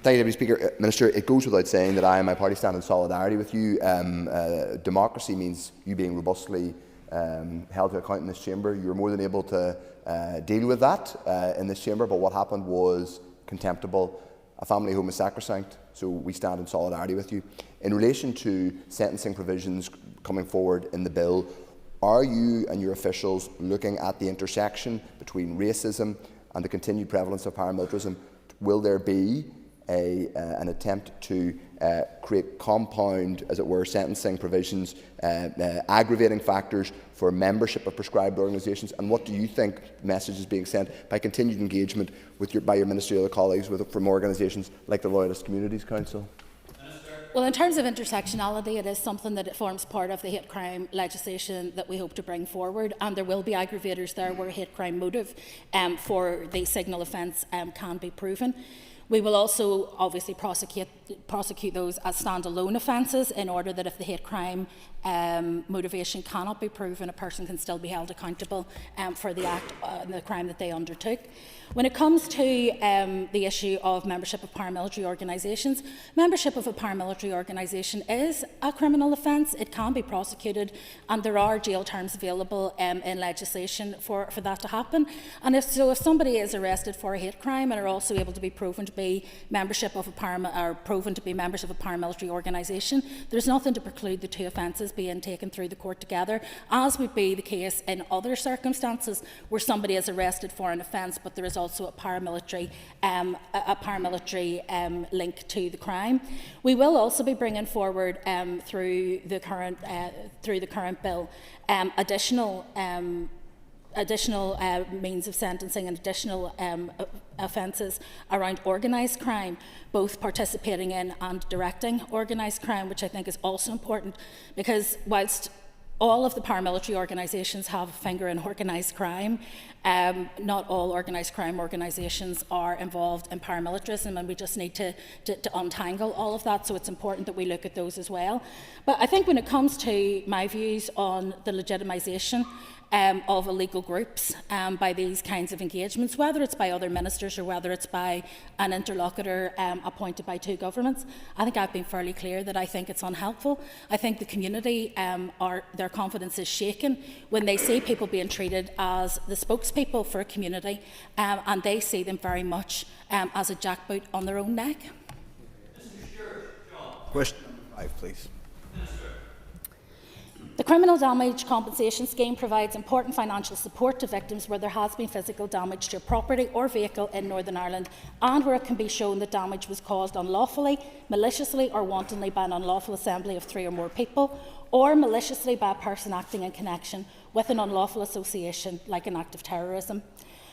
[SPEAKER 20] Thank you, Deputy Speaker. Minister, it goes without saying that I and my party stand in solidarity with you. Democracy means you being robustly held to account in this chamber. You were more than able to deal with that in this chamber, but what happened was contemptible. A family home is sacrosanct, so we stand in solidarity with you. In relation to sentencing provisions coming forward in the bill, are you and your officials looking at the intersection between racism and the continued prevalence of paramilitarism? Will there be an attempt to create compound, as it were, sentencing provisions, aggravating factors for membership of prescribed organisations? And what do you think the message is being sent by continued engagement with by your ministerial colleagues from organisations like the Loyalist Communities Council?
[SPEAKER 8] Well, in terms of intersectionality, it is something that it forms part of the hate crime legislation that we hope to bring forward, and there will be aggravators there where hate crime motive for the signal offence can be proven. We will also obviously prosecute those as standalone offences in order that if the hate crime motivation cannot be proven, a person can still be held accountable for the act, the crime that they undertook. When it comes to the issue of membership of paramilitary organisations, membership of a paramilitary organisation is a criminal offence. It can be prosecuted, and there are jail terms available in legislation for that to happen. And if somebody is arrested for a hate crime and are also able to be proven to be membership of proven to be members of a paramilitary organisation, there's nothing to preclude the two offences being taken through the court together, as would be the case in other circumstances where somebody is arrested for an offence, but there is also a paramilitary link to the crime. We will also be bringing forward through the current bill additional means of sentencing and additional offences around organised crime, both participating in and directing organised crime, which I think is also important, because whilst all of the paramilitary organisations have a finger in organised crime, not all organised crime organisations are involved in paramilitarism, and we just need to untangle all of that, so it's important that we look at those as well. But I think when it comes to my views on the legitimisation of illegal groups by these kinds of engagements, whether it's by other ministers or whether it's by an interlocutor appointed by two governments, I think I've been fairly clear that I think it's unhelpful. I think the community, their confidence is shaken when they see people being treated as the spokespeople for a community, and they see them very much as a jackboot on their own neck.
[SPEAKER 20] Question 5, please.
[SPEAKER 8] The Criminal Damage Compensation Scheme provides important financial support to victims where there has been physical damage to a property or vehicle in Northern Ireland, and where it can be shown that damage was caused unlawfully, maliciously or wantonly by an unlawful assembly of 3 or more people, or maliciously by a person acting in connection with an unlawful association, like an act of terrorism.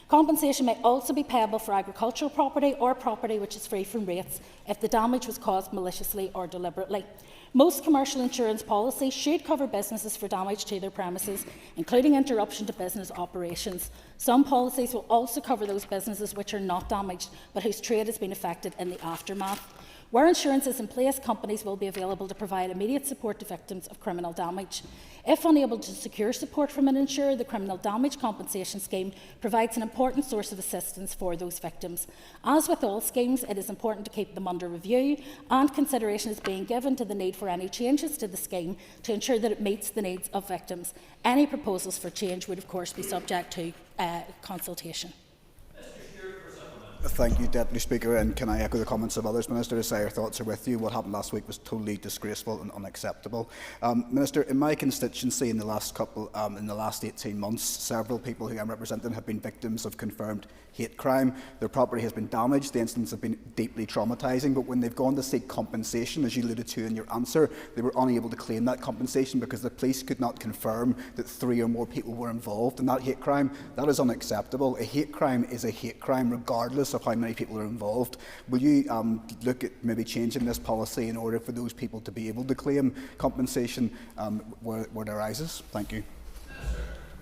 [SPEAKER 8] Compensation may also be payable for agricultural property or property which is free from rates if the damage was caused maliciously or deliberately. Most commercial insurance policies should cover businesses for damage to their premises, including interruption to business operations. Some policies will also cover those businesses which are not damaged, but whose trade has been affected in the aftermath. Where insurance is in place, companies will be available to provide immediate support to victims of criminal damage. If unable to secure support from an insurer, the Criminal Damage Compensation Scheme provides an important source of assistance for those victims. As with all schemes, it is important to keep them under review, and consideration is being given to the need for any changes to the scheme to ensure that it meets the needs of victims. Any proposals for change would, of course, be subject to consultation.
[SPEAKER 2] Thank you, Deputy Speaker, and can I echo the comments of others, Minister, to say our thoughts are with you. What happened last week was totally disgraceful and unacceptable. Minister, in my constituency in the last 18 months, several people who I'm representing have been victims of confirmed hate crime. Their property has been damaged, the incidents have been deeply traumatising, but when they've gone to seek compensation, as you alluded to in your answer, they were unable to claim that compensation because the police could not confirm that 3 or more people were involved in that hate crime. That is unacceptable. A hate crime is a hate crime regardless of how many people are involved. Will you look at maybe changing this policy in order for those people to be able to claim compensation where it arises? Thank you.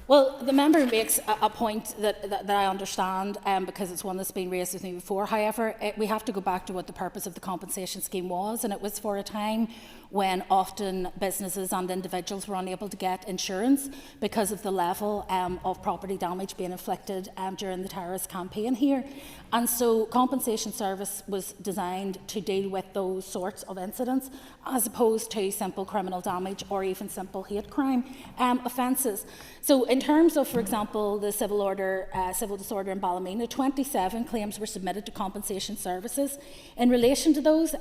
[SPEAKER 8] Well, the member makes a point that I understand because it's one that's been raised with me before. However, we have to go back to what the purpose of the compensation scheme was, and it was for a time when often businesses and individuals were unable to get insurance because of the level of property damage being inflicted during the terrorist campaign here. And so compensation service was designed to deal with those sorts of incidents as opposed to simple criminal damage or even simple hate crime offences. So in terms of, for example, the civil disorder in Ballymena, 27 claims were submitted to compensation services. In relation to those,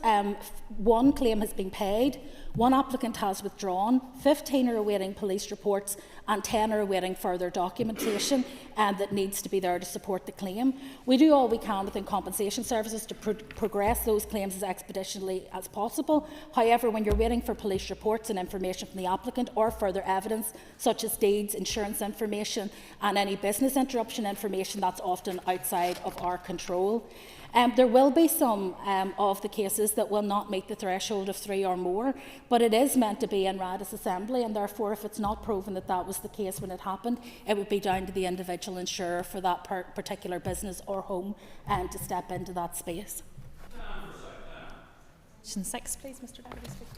[SPEAKER 8] 1 claim has been paid, 1 applicant has withdrawn, 15 are awaiting police reports, and 10 are awaiting further documentation that needs to be there to support the claim. We do all we can within compensation services to progress those claims as expeditiously as possible. However, when you're waiting for police reports and information from the applicant or further evidence, such as deeds, insurance information, and any business interruption information, that's often outside of our control. There will be some of the cases that will not meet the threshold of 3 or more, but it is meant to be in Radis Assembly, and therefore if it's not proven that that was the case when it happened, it would be down to the individual insurer for that particular business or home to step into that space.
[SPEAKER 18] Question 6, please, Mr. Deputy Speaker.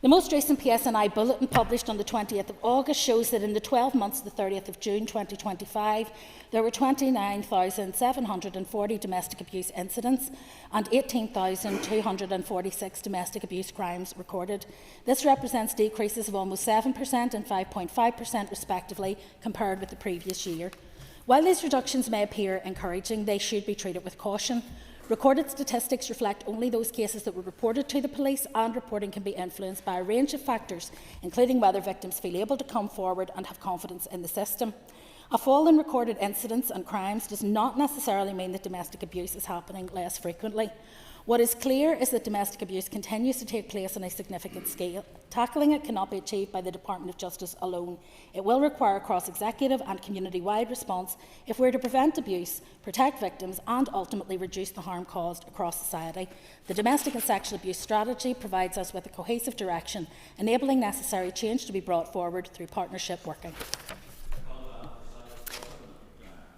[SPEAKER 8] The most recent PSNI bulletin published on the 20th of August shows that in the 12 months to the 30th of June 2025, there were 29,740 domestic abuse incidents and 18,246 domestic abuse crimes recorded. This represents decreases of almost 7% and 5.5% respectively compared with the previous year. While these reductions may appear encouraging, they should be treated with caution. Recorded statistics reflect only those cases that were reported to the police, and reporting can be influenced by a range of factors, including whether victims feel able to come forward and have confidence in the system. A fall in recorded incidents and crimes does not necessarily mean that domestic abuse is happening less frequently. What is clear is that domestic abuse continues to take place on a significant scale. Tackling it cannot be achieved by the Department of Justice alone. It will require a cross-executive and community-wide response if we are to prevent abuse, protect victims and ultimately reduce the harm caused across society. The Domestic and Sexual Abuse Strategy provides us with a cohesive direction, enabling necessary change to be brought forward through partnership working.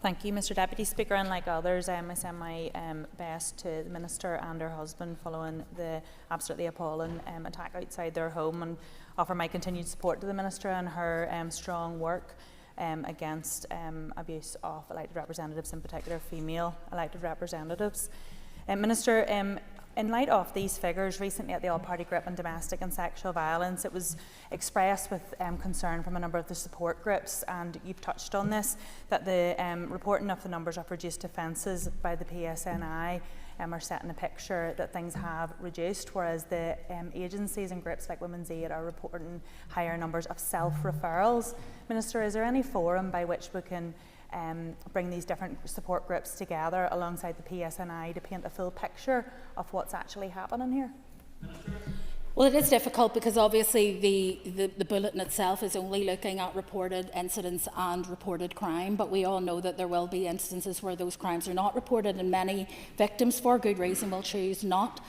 [SPEAKER 3] Thank you, Mr Deputy Speaker. And like others, I send my best to the Minister and her husband following the absolutely appalling attack outside their home, and offer my continued support to the Minister and her strong work against abuse of elected representatives, in particular female elected representatives. Minister, in light of these figures recently at the All-Party Group on Domestic and Sexual Violence, it was expressed with concern from a number of the support groups, and you've touched on this, that the reporting of the numbers of reduced offences by the PSNI are setting a picture that things have reduced, whereas the agencies and groups like Women's Aid are reporting higher numbers of self-referrals. Minister, is there any forum by which we can bring these different support groups together alongside the PSNI to paint a full picture of what's actually happening here?
[SPEAKER 8] Well, it is difficult because obviously the bulletin itself is only looking at reported incidents and reported crime, but we all know that there will be instances where those crimes are not reported, and many victims, for good reason, will choose not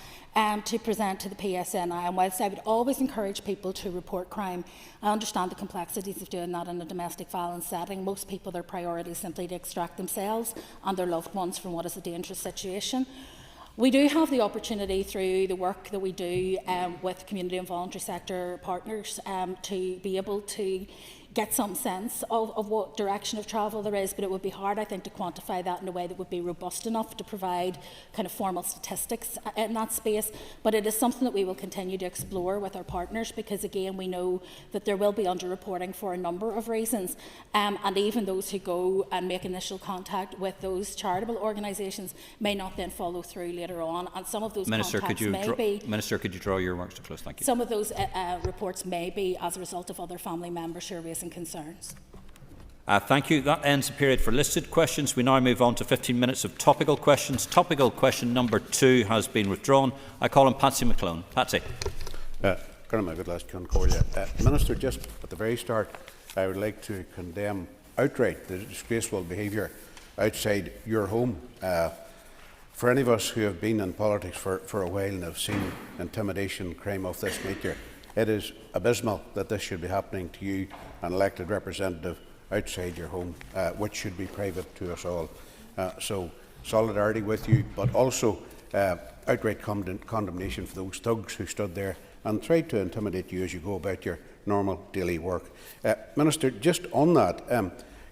[SPEAKER 8] to present to the PSNI. And whilst I would always encourage people to report crime, I understand the complexities of doing that in a domestic violence setting. Most people, their priority is simply to extract themselves and their loved ones from what is a dangerous situation. We do have the opportunity through the work that we do with community and voluntary sector partners to be able to get some sense of what direction of travel there is, but it would be hard, I think, to quantify that in a way that would be robust enough to provide kind of formal statistics in that space. But it is something that we will continue to explore with our partners, because again, we know that there will be underreporting for a number of reasons, and even those who go and make initial contact with those charitable organisations may not then follow through later on, and some of those
[SPEAKER 19] Minister,
[SPEAKER 8] contacts
[SPEAKER 19] Minister, could you draw your remarks to close? Thank you.
[SPEAKER 8] Some of those reports may be as a result of other family members who are raising concerns.
[SPEAKER 19] Thank you. That ends the period for listed questions. We now move on to 15 minutes of topical questions. Topical question number 2 has been withdrawn. I call on Patsy McClone. Patsy.
[SPEAKER 5] Minister, just at the very start, I would like to condemn outright the disgraceful behaviour outside your home. For any of us who have been in politics for a while and have seen intimidation, crime of this nature, it is abysmal that this should be happening to you, an elected representative, outside your home, which should be private to us all. So solidarity with you, but also outright condemnation for those thugs who stood there and tried to intimidate you as you go about your normal daily work. Minister, just on that,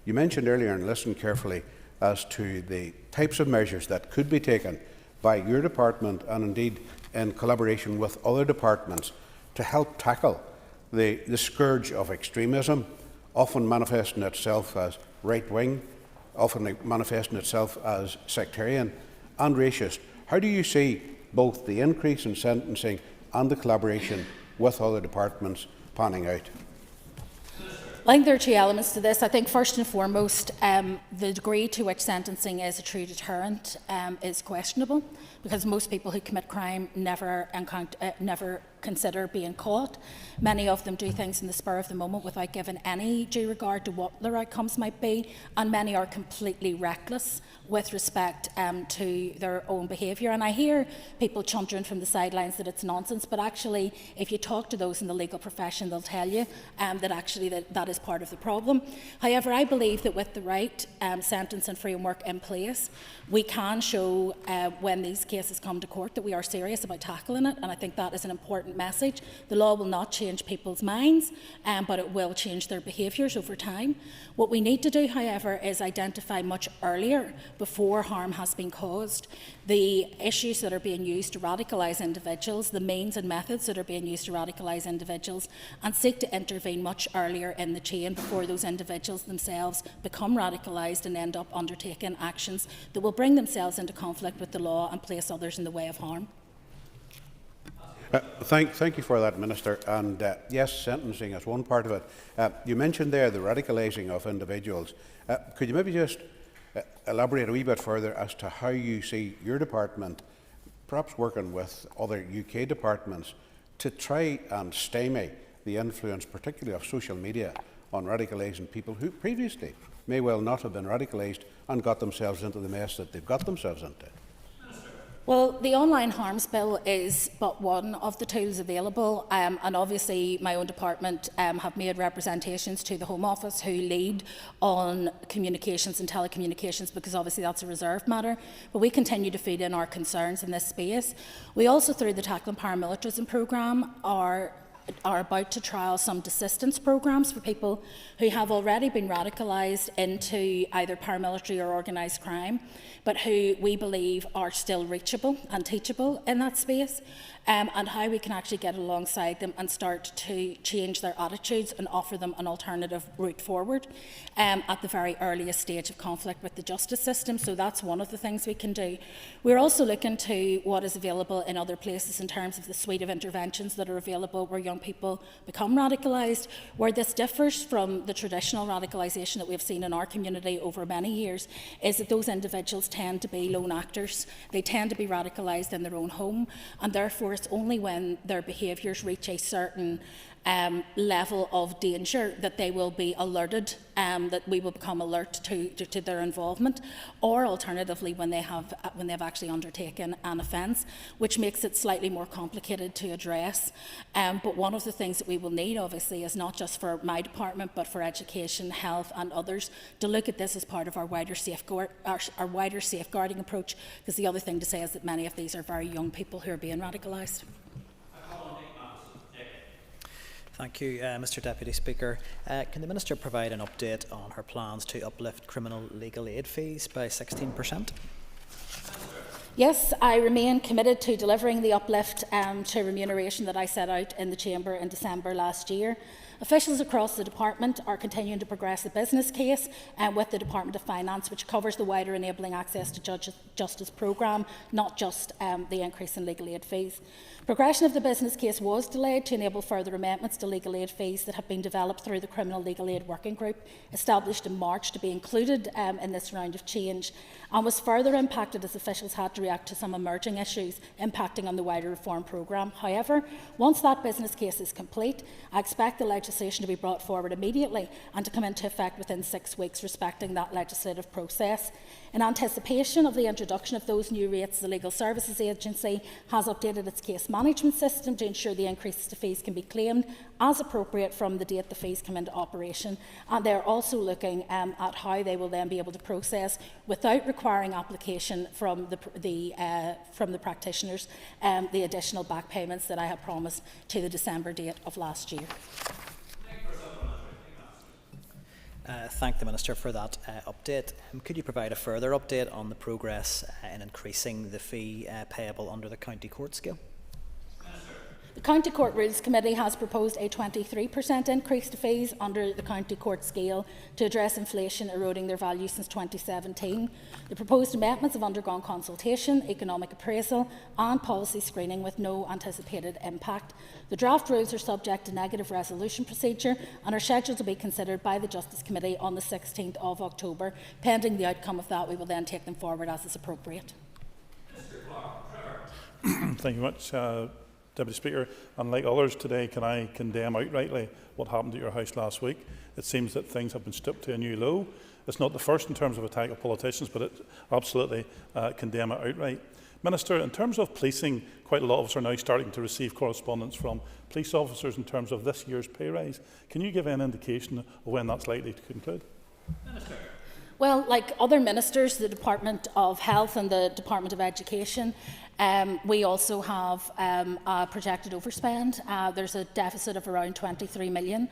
[SPEAKER 5] you mentioned earlier, and listened carefully, as to the types of measures that could be taken by your department and indeed in collaboration with other departments to help tackle the scourge of extremism, often manifesting itself as right-wing, often manifesting itself as sectarian and racist. How do you see both the increase in sentencing and the collaboration with other departments panning out?
[SPEAKER 8] I think there are two elements to this. I think first and foremost, the degree to which sentencing is a true deterrent is questionable, because most people who commit crime never consider being caught. Many of them do things in the spur of the moment without giving any due regard to what their outcomes might be, and many are completely reckless with respect to their own behaviour. And I hear people chuntering from the sidelines that it's nonsense, but actually, if you talk to those in the legal profession, they'll tell you that actually that is part of the problem. However, I believe that with the right sentencing framework in place, we can show when these cases come to court that we are serious about tackling it, and I think that is an important message. The law will not change people's minds, but it will change their behaviours over time. What we need to do, however, is identify much earlier, before harm has been caused, the issues that are being used to radicalise individuals, the means and methods that are being used to radicalise individuals, and seek to intervene much earlier in the chain before those individuals themselves become radicalised and end up undertaking actions that will bring themselves into conflict with the law and place others in the way of harm.
[SPEAKER 5] Thank you for that, Minister. And yes, sentencing is one part of it. You mentioned there the radicalising of individuals. Could you maybe just elaborate a wee bit further as to how you see your department, perhaps working with other UK departments, to try and stymie the influence, particularly of social media, on radicalising people who previously may well not have been radicalised and got themselves into the mess that they've got themselves into?
[SPEAKER 8] Well, the online harms bill is but one of the tools available, and obviously my own department have made representations to the Home Office, who lead on communications and telecommunications, because obviously that's a reserved matter, but we continue to feed in our concerns in this space. We also, through the Tackling Paramilitarism programme, are about to trial some desistance programmes for people who have already been radicalised into either paramilitary or organised crime, but who we believe are still reachable and teachable in that space, and how we can actually get alongside them and start to change their attitudes and offer them an alternative route forward at the very earliest stage of conflict with the justice system. So that's one of the things we can do. We're also looking to what is available in other places in terms of the suite of interventions that are available where young people become radicalised. Where this differs from the traditional radicalisation that we've seen in our community over many years is that those individuals tend to be lone actors. They tend to be radicalised in their own home, and therefore it's only when their behaviours reach a certain level of danger that they will be alerted, that we will become alert to their involvement, or alternatively when they have actually undertaken an offence, which makes it slightly more complicated to address. But one of the things that we will need, obviously, is not just for my department, but for education, health and others, to look at this as part of our wider safeguarding approach, because the other thing to say is that many of these are very young people who are being radicalised.
[SPEAKER 7] Thank you, Mr Deputy Speaker. Can the Minister provide an update on her plans to uplift criminal legal aid fees by 16%?
[SPEAKER 8] Yes, I remain committed to delivering the uplift to remuneration that I set out in the Chamber in December last year. Officials across the Department are continuing to progress the business case with the Department of Finance, which covers the wider Enabling Access to Justice programme, not just the increase in legal aid fees. Progression of the business case was delayed to enable further amendments to legal aid fees that have been developed through the Criminal Legal Aid Working Group, established in March to be included in this round of change, and was further impacted as officials had to react to some emerging issues impacting on the wider reform programme. However, once that business case is complete, I expect the legislation to be brought forward immediately and to come into effect within 6 weeks, respecting that legislative process. In anticipation of the introduction of those new rates, the Legal Services Agency has updated its case management system to ensure the increases to fees can be claimed as appropriate from the date the fees come into operation. And they're also looking at how they will then be able to process, without requiring application from the practitioners, the additional back payments that I have promised to the December date of last year.
[SPEAKER 7] Thank the Minister for that update. Could you provide a further update on the progress in increasing the fee payable under the County Court scale?
[SPEAKER 8] The County Court Rules Committee has proposed a 23% increase to fees under the County Court scale to address inflation eroding their value since 2017. The proposed amendments have undergone consultation, economic appraisal and policy screening with no anticipated impact. The draft rules are subject to negative resolution procedure and are scheduled to be considered by the Justice Committee on the 16th of October. Pending the outcome of that, we will then take them forward as is appropriate.
[SPEAKER 6] Thank you much, Deputy Speaker. And like others today, can I condemn outrightly what happened at your house last week? It seems that things have been stripped to a new low. It's not the first in terms of attack of politicians, but it absolutely condemn it outright. Minister, in terms of policing, quite a lot of us are now starting to receive correspondence from police officers in terms of this year's pay rise. Can you give an indication of when that's likely to conclude?
[SPEAKER 8] Minister. Well, like other ministers, the Department of Health and the Department of Education, we also have a projected overspend. There's a deficit of around 23 million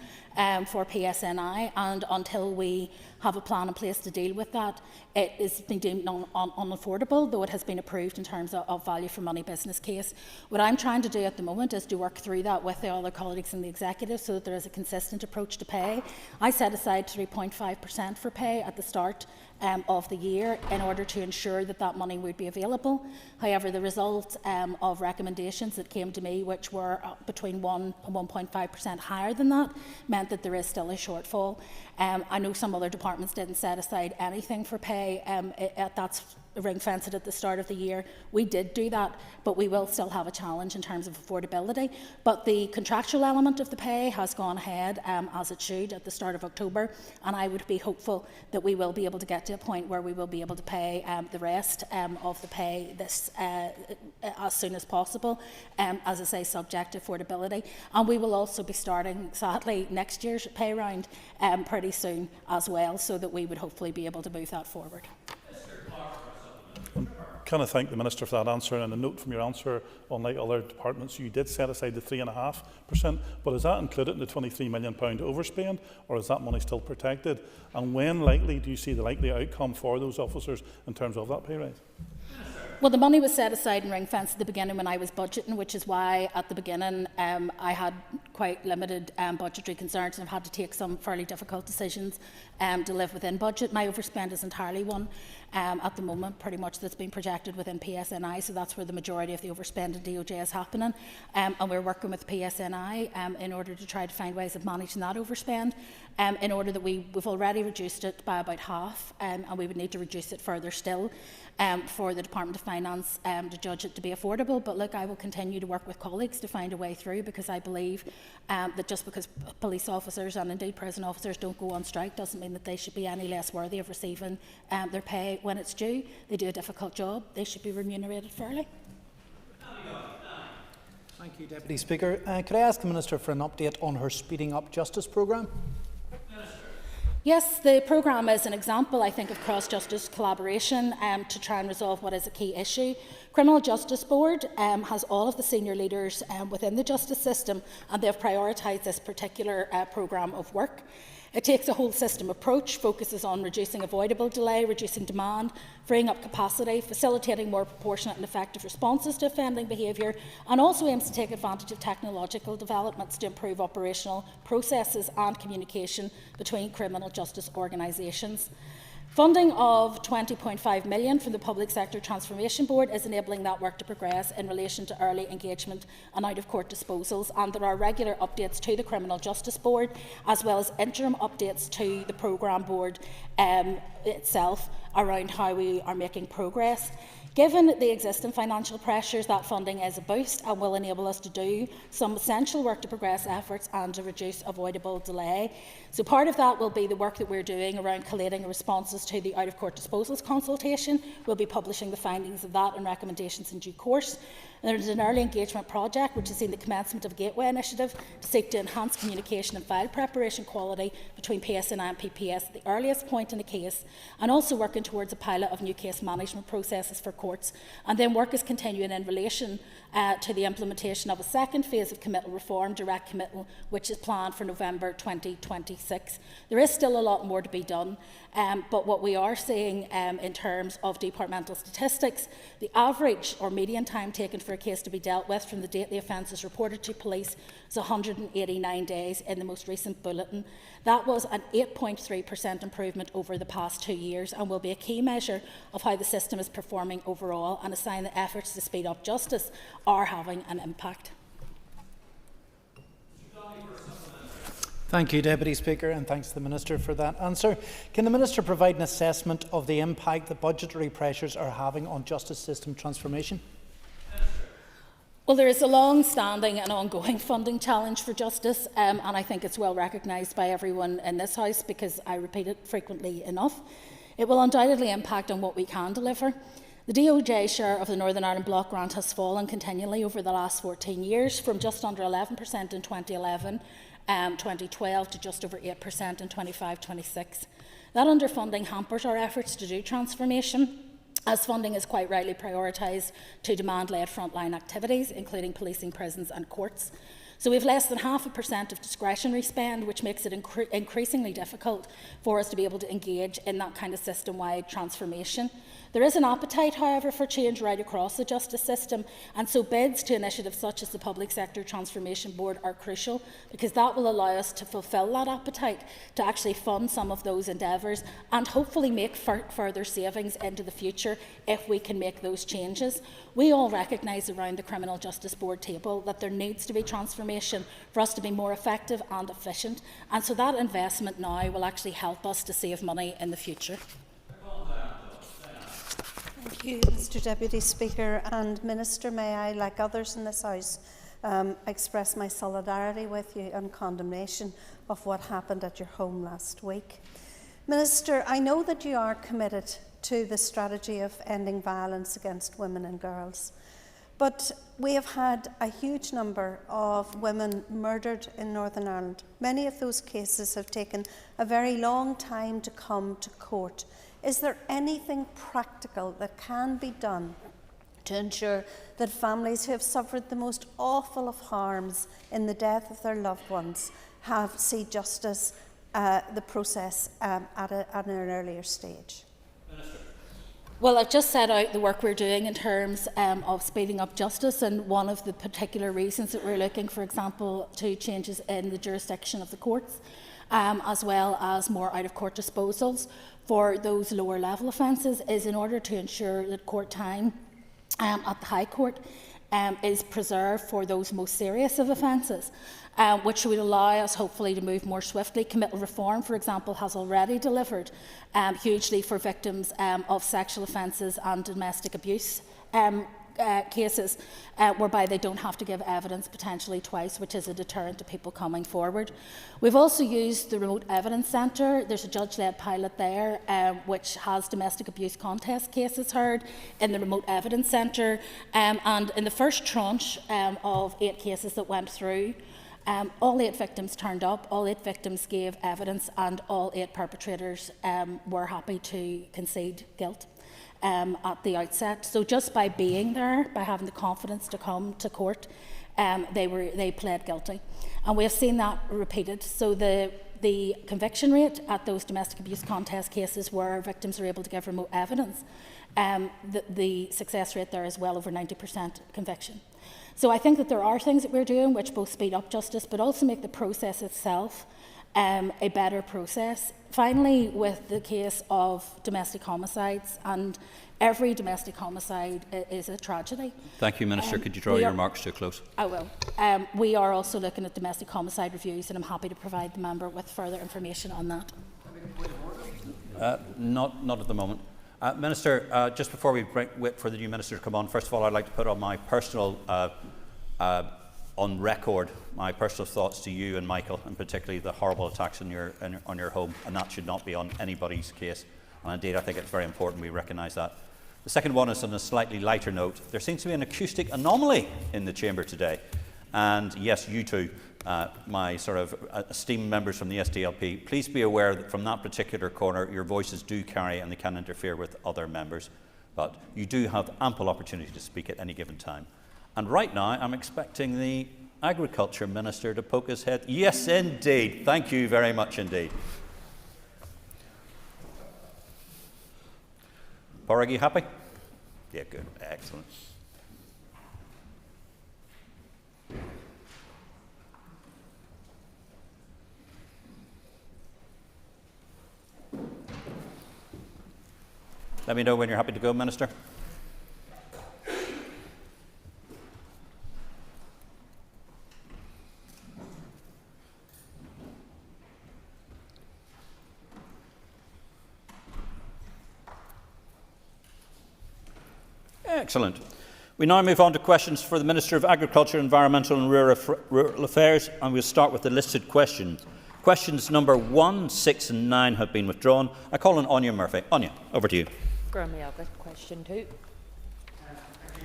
[SPEAKER 8] for PSNI, and until we have a plan in place to deal with that, it is being deemed unaffordable, though it has been approved in terms of value for money business case. What I'm trying to do at the moment is to work through that with the other colleagues in the executive so that there is a consistent approach to pay. I set aside 3.5% for pay at the start of the year in order to ensure that that money would be available. However, the result of recommendations that came to me, which were between 1 and 1.5% higher than that, meant that there is still a shortfall. I know some other departments didn't set aside anything for pay. That's ring-fenced at the start of the year. We did do that, but we will still have a challenge in terms of affordability. But the contractual element of the pay has gone ahead as it should at the start of October, and I would be hopeful that we will be able to get to a point where we will be able to pay the rest of the pay this as soon as possible, as I say, subject to affordability. And we will also be starting, sadly, next year's pay round pretty soon as well, so that we would hopefully be able to move that forward.
[SPEAKER 6] Can I thank the Minister for that answer, and a note from your answer, unlike other departments, you did set aside the 3.5%, but is that included in the £23 million overspend, or is that money still protected? And when likely do you see the likely outcome for those officers in terms of that pay rise?
[SPEAKER 8] Well, the money was set aside and ring-fenced at the beginning when I was budgeting, which is why at the beginning I had quite limited budgetary concerns and I've had to take some fairly difficult decisions to live within budget. My overspend is entirely one at the moment, pretty much that's been projected within PSNI, so that's where the majority of the overspend in DOJ is happening. And we're working with PSNI in order to try to find ways of managing that overspend, in order that we've already reduced it by about half, and we would need to reduce it further still. For the Department of Finance to judge it to be affordable. But look, I will continue to work with colleagues to find a way through, because I believe that just because police officers and indeed prison officers don't go on strike doesn't mean that they should be any less worthy of receiving their pay when it's due. They do a difficult job. They should be remunerated fairly.
[SPEAKER 12] Thank you, Deputy Speaker. Could I ask the Minister for an update on her Speeding Up Justice programme?
[SPEAKER 8] Yes, the programme is an example, I think, of cross-justice collaboration to try and resolve what is a key issue. Criminal Justice Board has all of the senior leaders within the justice system, and they've prioritised this particular programme of work. It takes a whole system approach, focuses on reducing avoidable delay, reducing demand, freeing up capacity, facilitating more proportionate and effective responses to offending behaviour, and also aims to take advantage of technological developments to improve operational processes and communication between criminal justice organisations. Funding of £20.5 million from the Public Sector Transformation Board is enabling that work to progress in relation to early engagement and out-of-court disposals, and there are regular updates to the Criminal Justice Board as well as interim updates to the Programme Board itself around how we are making progress. Given the existing financial pressures, that funding is a boost and will enable us to do some essential work to progress efforts and to reduce avoidable delay. So part of that will be the work that we're doing around collating responses to the out-of-court disposals consultation. We'll be publishing the findings of that and recommendations in due course. There is an early engagement project which has seen the commencement of a Gateway initiative to seek to enhance communication and file preparation quality between PSNI and PPS at the earliest point in a case, and also working towards a pilot of new case management processes for courts. And then work is continuing in relation to the implementation of a second phase of committal reform, direct committal, which is planned for November 2026. There is still a lot more to be done, but what we are seeing in terms of departmental statistics, the average or median time taken for a case to be dealt with from the date the offence is reported to police is 189 days in the most recent bulletin. That was an 8.3% improvement over the past 2 years and will be a key measure of how the system is performing overall, and a sign that efforts to speed up justice are having an impact.
[SPEAKER 4] Thank you, Deputy Speaker, and thanks to the Minister for that answer. Can the Minister provide an assessment of the impact that budgetary pressures are having on justice system transformation?
[SPEAKER 8] Well, there is a long-standing and ongoing funding challenge for justice, and I think it's well recognised by everyone in this House because I repeat it frequently enough. It will undoubtedly impact on what we can deliver. The DOJ share of the Northern Ireland Block Grant has fallen continually over the last 14 years, from just under 11% in 2011 2012 to just over 8% in 25-26. That underfunding hampers our efforts to do transformation, as funding is quite rightly prioritised to demand-led frontline activities, including policing, prisons and courts. So we have less than 0.5% of discretionary spend, which makes it increasingly difficult for us to be able to engage in that kind of system-wide transformation. There is an appetite, however, for change right across the justice system, and so bids to initiatives such as the Public Sector Transformation Board are crucial, because that will allow us to fulfil that appetite, to actually fund some of those endeavours and hopefully make further savings into the future if we can make those changes. We all recognise around the Criminal Justice Board table that there needs to be transformation for us to be more effective and efficient, and so that investment now will actually help us to save money in the future.
[SPEAKER 1] Thank you, Mr Deputy Speaker. And Minister, may I, like others in this House, express my solidarity with you and condemnation of what happened at your home last week. Minister, I know that you are committed to the strategy of ending violence against women and girls, but we have had a huge number of women murdered in Northern Ireland. Many of those cases have taken a very long time to come to court. Is there anything practical that can be done to ensure that families who have suffered the most awful of harms in the death of their loved ones see justice, the process at an earlier stage?
[SPEAKER 8] Well, I've just set out the work we're doing in terms of speeding up justice, and one of the particular reasons that we're looking, for example, to changes in the jurisdiction of the courts, as well as more out-of-court disposals for those lower level offences, is in order to ensure that court time at the High Court is preserved for those most serious of offences, which would allow us hopefully to move more swiftly. Committal reform, for example, has already delivered hugely for victims of sexual offences and domestic abuse cases, whereby they don't have to give evidence potentially twice, which is a deterrent to people coming forward. We've also used the Remote Evidence Centre. There's a judge-led pilot there which has domestic abuse contest cases heard in the Remote Evidence Centre, and in the first tranche of 8 cases that went through, All 8 victims turned up, all 8 victims gave evidence, and all 8 perpetrators were happy to concede guilt at the outset. So just by being there, by having the confidence to come to court, they pled guilty. And we have seen that repeated. So the conviction rate at those domestic abuse contest cases where victims are able to give remote evidence, the success rate there is well over 90% conviction. So I think that there are things that we're doing which both speed up justice but also make the process itself a better process. Finally, with the case of domestic homicides, and every domestic homicide is a tragedy.
[SPEAKER 19] Thank you, Minister. Could you draw your remarks to a close?
[SPEAKER 8] I will. We are also looking at domestic homicide reviews, and I'm happy to provide the member with further information on that.
[SPEAKER 19] Not at the moment. Minister, just before we wait for the new Minister to come on, first of all, I'd like to put on my personal, on record, my personal thoughts to you and Michael, and particularly the horrible attacks on your home, and that should not be on anybody's case. And indeed, I think it's very important we recognise that. The second one is on a slightly lighter note. There seems to be an acoustic anomaly in the chamber today. And yes, you too, my sort of esteemed members from the SDLP, please be aware that from that particular corner, your voices do carry and they can interfere with other members. But you do have ample opportunity to speak at any given time. And right now, I'm expecting the Agriculture Minister to poke his head. Yes, indeed. Thank you very much indeed. Parag, you happy? Yeah, good. Excellent. Let me know when you're happy to go, Minister. Excellent. We now move on to questions for the Minister of Agriculture, Environmental and Rural Affairs, and we'll start with the listed questions. Questions number 1, 6 and 9 have been withdrawn. I call on Anya Murphy. Anya, over to you.
[SPEAKER 10] Question 2.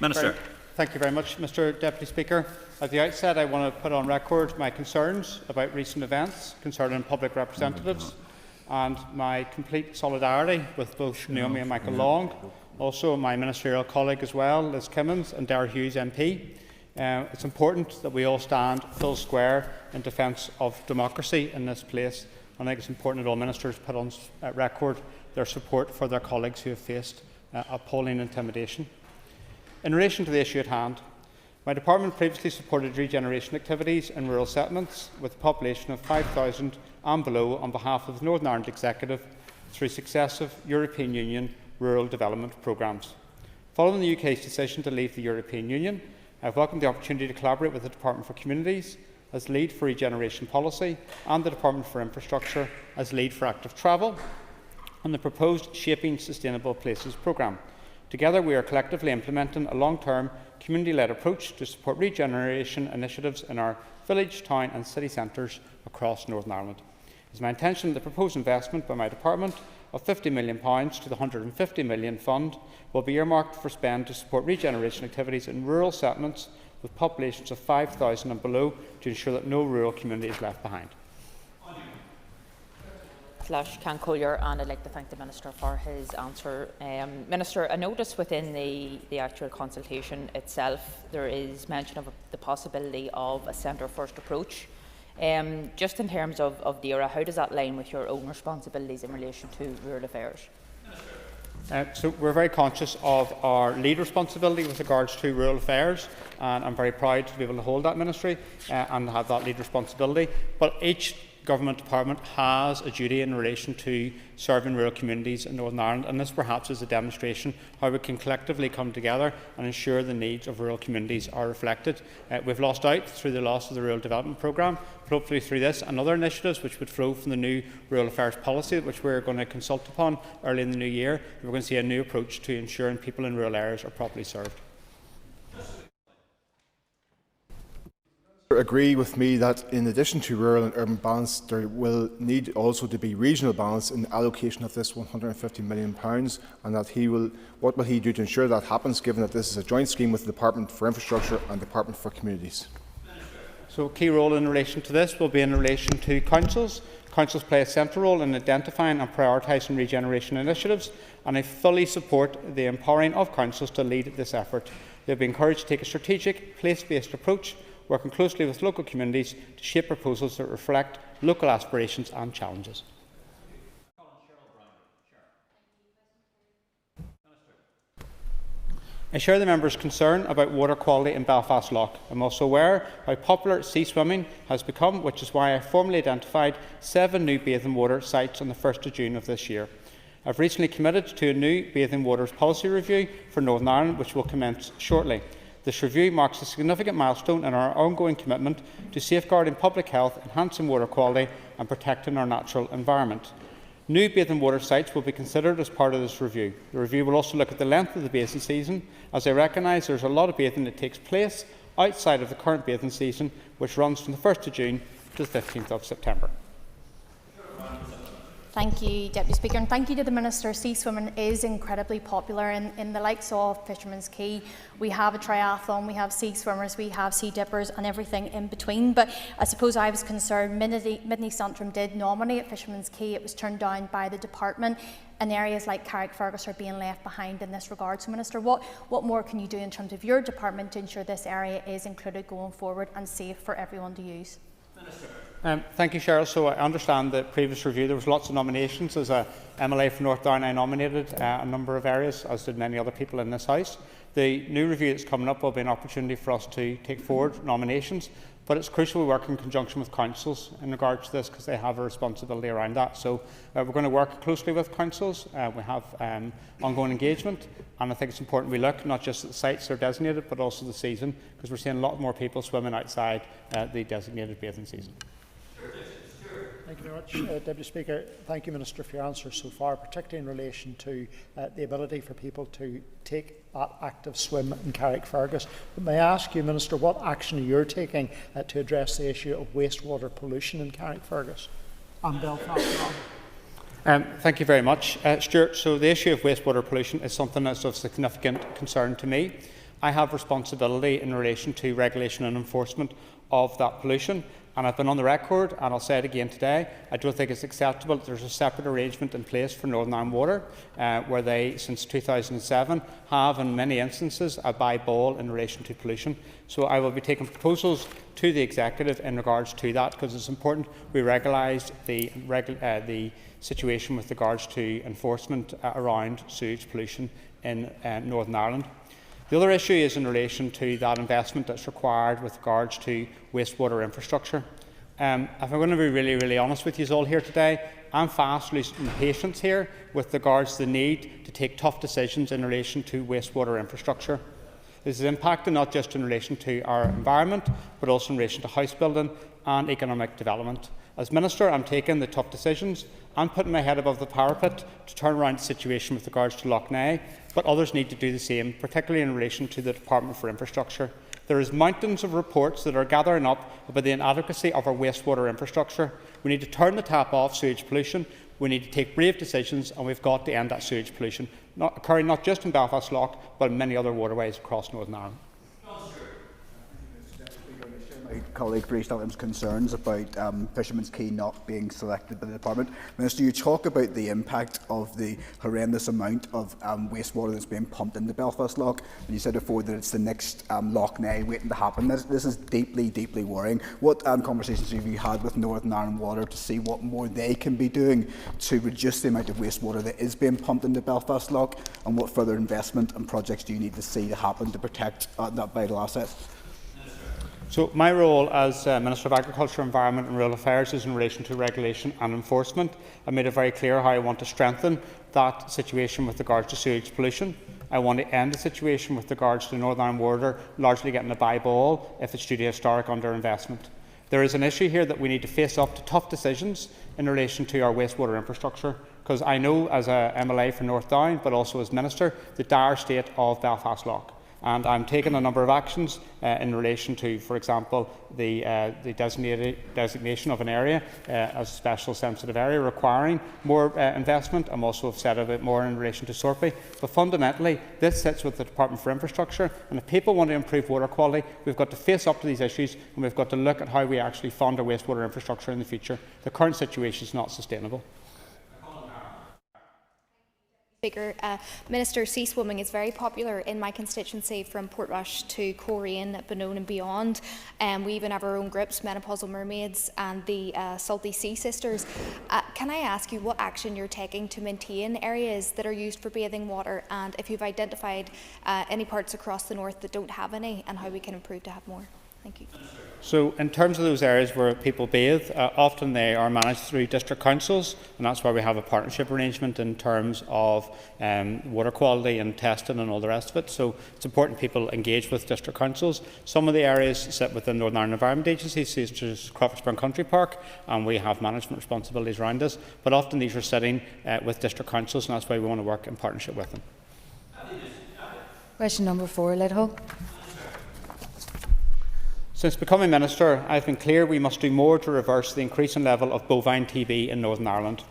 [SPEAKER 19] Minister.
[SPEAKER 12] Thank you very much, Mr. Deputy Speaker. At the outset, I want to put on record my concerns about recent events concerning public representatives and my complete solidarity with both Naomi and Michael Long, also my ministerial colleague as well, Liz Kimmins and Darragh Hughes MP. It's important that we all stand full square in defence of democracy in this place. I think it's important that all ministers put on record their support for their colleagues who have faced appalling intimidation. In relation to the issue at hand, my department previously supported regeneration activities in rural settlements with a population of 5,000 and below on behalf of the Northern Ireland Executive through successive European Union rural development programmes. Following the UK's decision to leave the European Union, I have welcomed the opportunity to collaborate with the Department for Communities as lead for regeneration policy and the Department for Infrastructure as lead for active travel on the proposed Shaping Sustainable Places programme. Together, we are collectively implementing a long-term, community-led approach to support regeneration initiatives in our village, town and city centres across Northern Ireland. It is my intention that the proposed investment by my department of £50 million to the £150 million fund will be earmarked for spend to support regeneration activities in rural settlements with populations of 5,000 and below to ensure that no rural community is left behind.
[SPEAKER 10] Can Collier, and I'd like to thank the Minister for his answer. Minister, I noticed within the actual consultation itself there is mention of the possibility of a centre-first approach. Just in terms of DERA, how does that line with your own responsibilities in relation to rural affairs?
[SPEAKER 12] So we're very conscious of our lead responsibility with regards to rural affairs, and I'm very proud to be able to hold that ministry and have that lead responsibility. But each government department has a duty in relation to serving rural communities in Northern Ireland, and this perhaps is a demonstration how we can collectively come together and ensure the needs of rural communities are reflected. We've lost out through the loss of the Rural Development Programme, but hopefully through this and other initiatives which would flow from the new Rural Affairs Policy, which we're going to consult upon early in the new year, we're going to see a new approach to ensuring people in rural areas are properly served.
[SPEAKER 21] Agree with me that in addition to rural and urban balance, there will need also to be regional balance in the allocation of this £150 million, and that what will he do to ensure that happens, given that this is a joint scheme with the Department for Infrastructure and the Department for Communities?
[SPEAKER 12] So a key role in relation to this will be in relation to councils. Councils play a central role in identifying and prioritising regeneration initiatives, and I fully support the empowering of councils to lead this effort. They will be encouraged to take a strategic, place-based approach, working closely with local communities to shape proposals that reflect local aspirations and challenges. I share the member's concern about water quality in Belfast Lough. I am also aware how popular sea swimming has become, which is why I formally identified 7 new bathing water sites on the 1st of June of this year. I have recently committed to a new bathing waters policy review for Northern Ireland, which will commence shortly. This review marks a significant milestone in our ongoing commitment to safeguarding public health, enhancing water quality and protecting our natural environment. New bathing water sites will be considered as part of this review. The review will also look at the length of the bathing season, as I recognise there is a lot of bathing that takes place outside of the current bathing season, which runs from the 1st of June to the 15th of September.
[SPEAKER 11] Thank you, Deputy Speaker, and thank you to the Minister. Sea swimming is incredibly popular in the likes of Fisherman's Quay. We have a triathlon, we have sea swimmers, we have sea dippers and everything in between. But I suppose I was concerned, Midney Antrim did nominate Fisherman's Quay. It was turned down by the department, and areas like Carrickfergus are being left behind in this regard. So, Minister, what more can you do in terms of your department to ensure this area is included going forward and safe for everyone to use?
[SPEAKER 12] Minister. Thank you, Cheryl. So I understand the previous review. There was lots of nominations. As a MLA for North Down, I nominated a number of areas, as did many other people in this House. The new review that's coming up will be an opportunity for us to take forward nominations, but it's crucial we work in conjunction with councils in regards to this, because they have a responsibility around that. So we're going to work closely with councils. We have ongoing engagement, and I think it's important we look not just at the sites that are designated, but also the season, because we're seeing a lot more people swimming outside the designated bathing season.
[SPEAKER 4] Thank you very much, Deputy Speaker. Thank you, Minister, for your answers so far, particularly in relation to the ability for people to take that active swim in Carrickfergus. But may I ask you, Minister, what action you're taking to address the issue of wastewater pollution in Carrickfergus and Belfast?
[SPEAKER 12] Thank you very much, Stuart. So the issue of wastewater pollution is something that's of significant concern to me. I have responsibility in relation to regulation and enforcement of that pollution. And I've been on the record, and I'll say it again today, I don't think it's acceptable that there's a separate arrangement in place for Northern Ireland Water, where they, since 2007, have in many instances a buy ball in relation to pollution. So I will be taking proposals to the Executive in regards to that, because it's important we regulise the situation with regards to enforcement around sewage pollution in Northern Ireland. The other issue is in relation to that investment that's required with regards to wastewater infrastructure. If I'm going to be really honest with you all here today, I'm fast losing patience here with regards to the need to take tough decisions in relation to wastewater infrastructure. This is impacting not just in relation to our environment, but also in relation to house building and economic development. As Minister, I'm taking the tough decisions. I'm putting my head above the parapet to turn around the situation with regards to Lough Neagh, but others need to do the same, particularly in relation to the Department for Infrastructure. There is mountains of reports that are gathering up about the inadequacy of our wastewater infrastructure. We need to turn the tap off sewage pollution. We need to take brave decisions, and we've got to end that sewage pollution, occurring not just in Belfast Lough, but in many other waterways across Northern Ireland.
[SPEAKER 2] My colleague Bruce Dunham's concerns about Fisherman's Quay not being selected by the department. Minister, you talk about the impact of the horrendous amount of wastewater that's being pumped into Belfast Lough, and you said before that it's the next Lough Neagh waiting to happen. This is deeply worrying. What conversations have you had with Northern Ireland Water to see what more they can be doing to reduce the amount of wastewater that is being pumped into Belfast Lough, and what further investment and projects do you need to see to happen to protect that vital asset?
[SPEAKER 12] So my role as Minister of Agriculture, Environment and Rural Affairs is in relation to regulation and enforcement. I made it very clear how I want to strengthen that situation with regards to sewage pollution. I want to end the situation with regards to Northern Ireland Water largely getting a buy ball if it's due to historic underinvestment. There is an issue here that we need to face up to tough decisions in relation to our wastewater infrastructure, because I know as a MLA for North Down, but also as Minister, the dire state of Belfast Lough. and I'm taking a number of actions in relation to, for example, the designation of an area as a special sensitive area requiring more investment. I'm also have said a bit more in relation to Sorpy. But fundamentally, this sits with the Department for Infrastructure, and if people want to improve water quality, we've got to face up to these issues, and we've got to look at how we actually fund our wastewater infrastructure in the future. The current situation is not sustainable.
[SPEAKER 11] Speaker, Minister, sea swimming is very popular in my constituency, from Portrush to Coleraine, Benone and beyond. We even have our own groups, Menopausal Mermaids and the Salty Sea Sisters. Can I ask you what action you're taking to maintain areas that are used for bathing water, and if you've identified any parts across the north that don't have any, and how we can improve to have more? Thank you.
[SPEAKER 12] So in terms of those areas where people bathe, often they are managed through district councils, and that's why we have a partnership arrangement in terms of water quality and testing and all the rest of it. So it's important people engage with district councils. Some of the areas sit within Northern Ireland Environment Agency, such as Crawfordsburn Country Park, and we have management responsibilities around this. But often these are sitting with district councils, and that's why we want to work in partnership with them.
[SPEAKER 13] Question number 4, Lidhull.
[SPEAKER 12] Since becoming Minister, I have been clear we must do more to reverse the increasing level of bovine TB in Northern Ireland.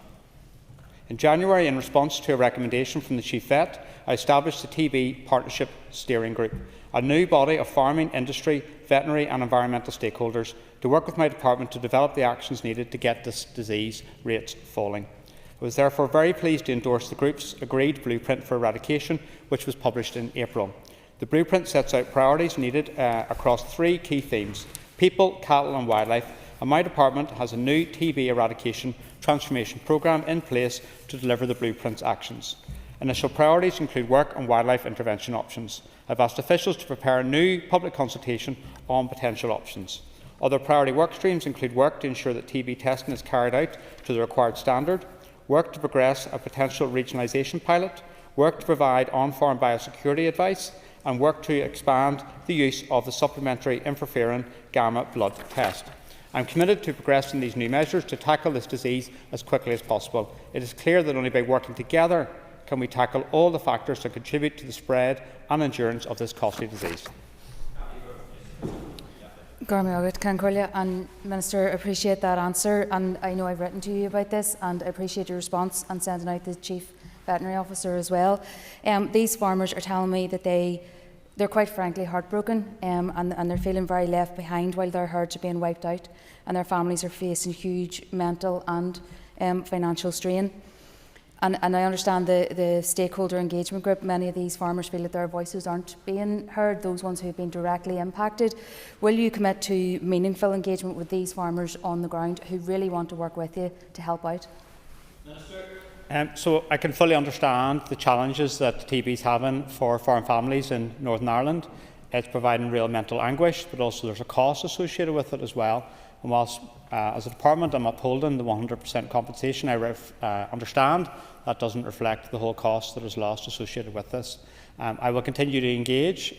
[SPEAKER 12] In January, in response to a recommendation from the Chief Vet, I established the TB Partnership Steering Group, a new body of farming, industry, veterinary and environmental stakeholders to work with my department to develop the actions needed to get this disease rates falling. I was therefore very pleased to endorse the group's agreed blueprint for eradication, which was published in April. The blueprint sets out priorities needed across 3 key themes: people, cattle and wildlife, and my department has a new TB eradication transformation programme in place to deliver the blueprint's actions. Initial priorities include work on wildlife intervention options. I've asked officials to prepare a new public consultation on potential options. Other priority work streams include work to ensure that TB testing is carried out to the required standard, work to progress a potential regionalisation pilot, work to provide on-farm biosecurity advice, and work to expand the use of the supplementary interferon gamma blood test. I am committed to progressing these new measures to tackle this disease as quickly as possible. It is clear that only by working together can we tackle all the factors that contribute to the spread and endurance of this costly disease.
[SPEAKER 13] And Minister, appreciate that answer, and I know I've written to you about this, and I appreciate your response and sending out the Chief Veterinary Officer as well. These farmers are telling me that they're quite frankly heartbroken, and they're feeling very left behind while their herds are being wiped out, and their families are facing huge mental and financial strain. And I understand the stakeholder engagement group, many of these farmers feel that their voices aren't being heard, those ones who have been directly impacted. Will you commit to meaningful engagement with these farmers on the ground who really want to work with you to help out?
[SPEAKER 12] So I can fully understand the challenges that TB is having for farm families in Northern Ireland. It's providing real mental anguish, but also there's a cost associated with it as well. And whilst as a department I'm upholding the 100% compensation, I understand that doesn't reflect the whole cost that is lost associated with this. I will continue to engage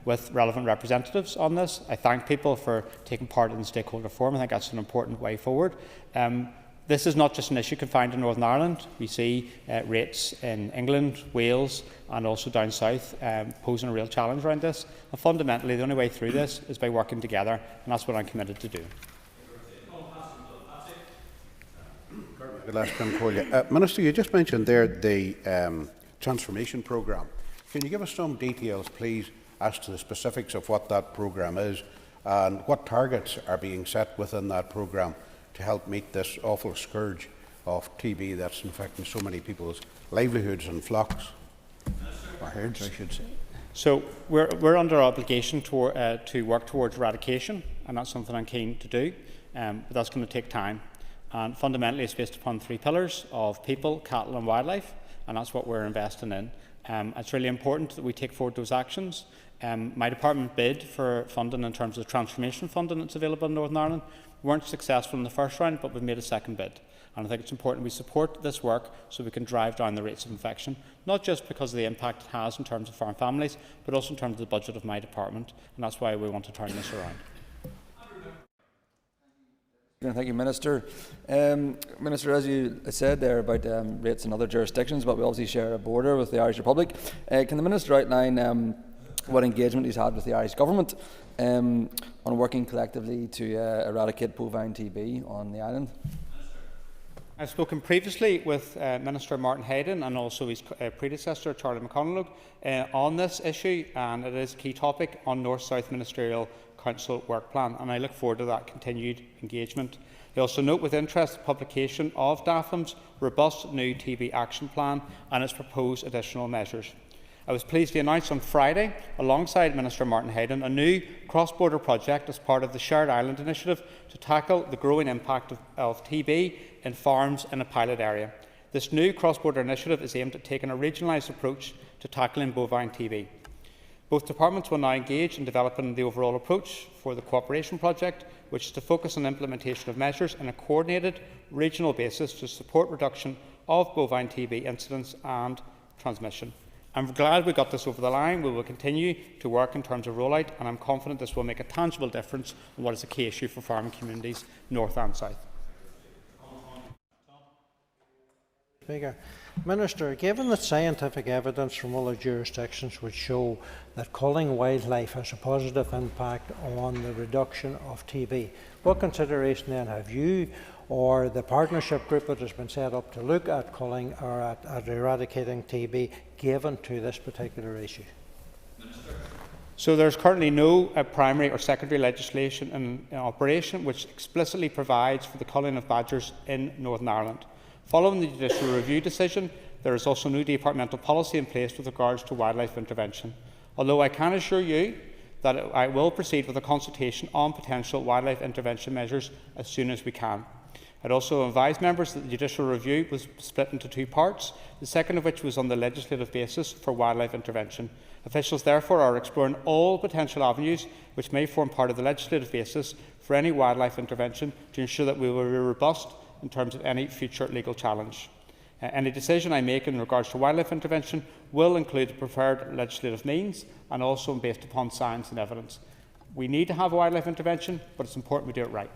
[SPEAKER 12] with relevant representatives on this. I thank people for taking part in the stakeholder forum. I think that's an important way forward. This is not just an issue confined to Northern Ireland. We see rates in England, Wales and also down south posing a real challenge around this. And fundamentally, the only way through this is by working together, and that's what I'm committed to do.
[SPEAKER 5] Minister, you just mentioned there the transformation programme. Can you give us some details, please, as to the specifics of what that programme is and what targets are being set within that programme to help meet this awful scourge of TB that's infecting so many people's livelihoods and flocks, or herds, I should say?
[SPEAKER 12] So we're under obligation to work towards eradication, and that's something I'm keen to do, but that's going to take time. And fundamentally, it's based upon 3 pillars of people, cattle and wildlife, and that's what we're investing in. It's really important that we take forward those actions. My department bid for funding in terms of transformation funding that's available in Northern Ireland. We weren't successful in the first round, but we've made a second bid. And I think it's important we support this work so we can drive down the rates of infection, not just because of the impact it has in terms of farm families, but also in terms of the budget of my department. And that's why we want to turn this around.
[SPEAKER 15] Thank you, Minister. Minister, as you said there about rates in other jurisdictions, but we obviously share a border with the Irish Republic. Can the Minister outline what engagement he's had with the Irish Government on working collectively to eradicate bovine TB on the island.
[SPEAKER 12] I've spoken previously with Minister Martin Hayden and also his predecessor, Charlie McConalogue, on this issue, and it is a key topic on North-South Ministerial Council work plan, and I look forward to that continued engagement. I also note with interest the publication of DAFM's robust new TB action plan and its proposed additional measures. I was pleased to announce on Friday, alongside Minister Martin Hayden, a new cross-border project as part of the Shared Island Initiative to tackle the growing impact of TB in farms in a pilot area. This new cross-border initiative is aimed at taking a regionalised approach to tackling bovine TB. Both departments will now engage in developing the overall approach for the cooperation project, which is to focus on implementation of measures on a coordinated regional basis to support reduction of bovine TB incidence and transmission. I'm glad we got this over the line. We will continue to work in terms of rollout, and I'm confident this will make a tangible difference on what is a key issue for farming communities north and south.
[SPEAKER 14] Speaker. Minister, given that scientific evidence from other jurisdictions would show that culling wildlife has a positive impact on the reduction of TB, what consideration then have you or the partnership group that has been set up to look at culling or at eradicating TB given to this particular issue?
[SPEAKER 12] So there is currently no primary or secondary legislation in operation which explicitly provides for the culling of badgers in Northern Ireland. Following the judicial review decision, there is also no departmental policy in place with regards to wildlife intervention. Although I can assure you that I will proceed with a consultation on potential wildlife intervention measures as soon as we can. I'd also advise members that the judicial review was split into two parts, the second of which was on the legislative basis for wildlife intervention. Officials therefore are exploring all potential avenues which may form part of the legislative basis for any wildlife intervention to ensure that we will be robust in terms of any future legal challenge. Any decision I make in regards to wildlife intervention will include the preferred legislative means and also based upon science and evidence. We need to have a wildlife intervention, but it's important we do it right.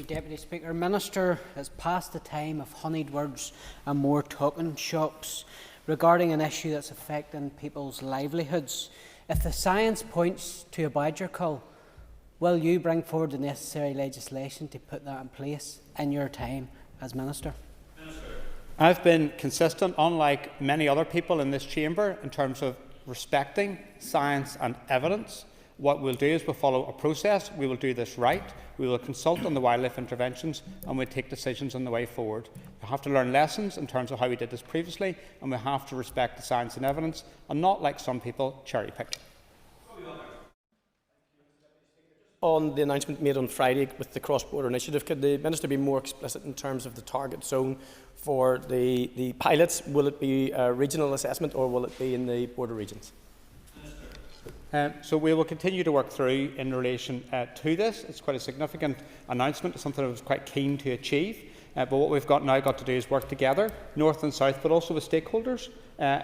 [SPEAKER 16] Deputy Speaker, Minister has passed the time of honeyed words and more token shops regarding an issue that's affecting people's livelihoods. If the science points to a badger cull, will you bring forward the necessary legislation to put that in place in your time as Minister?
[SPEAKER 12] I've been consistent, unlike many other people in this chamber, in terms of respecting science and evidence. What we'll do is we'll follow a process. We will do this right. We will consult on the wildlife interventions and we'll take decisions on the way forward. We have to learn lessons in terms of how we did this previously, and we have to respect the science and evidence and not, like some people, cherry pick.
[SPEAKER 22] On the announcement made on Friday with the cross-border initiative, could the Minister be more explicit in terms of the target zone for the pilots? Will it be a regional assessment or will it be in the border regions?
[SPEAKER 12] So we will continue to work through in relation to this. It's quite a significant announcement. It's something I was quite keen to achieve. But what we've now got to do is work together, north and south, but also with stakeholders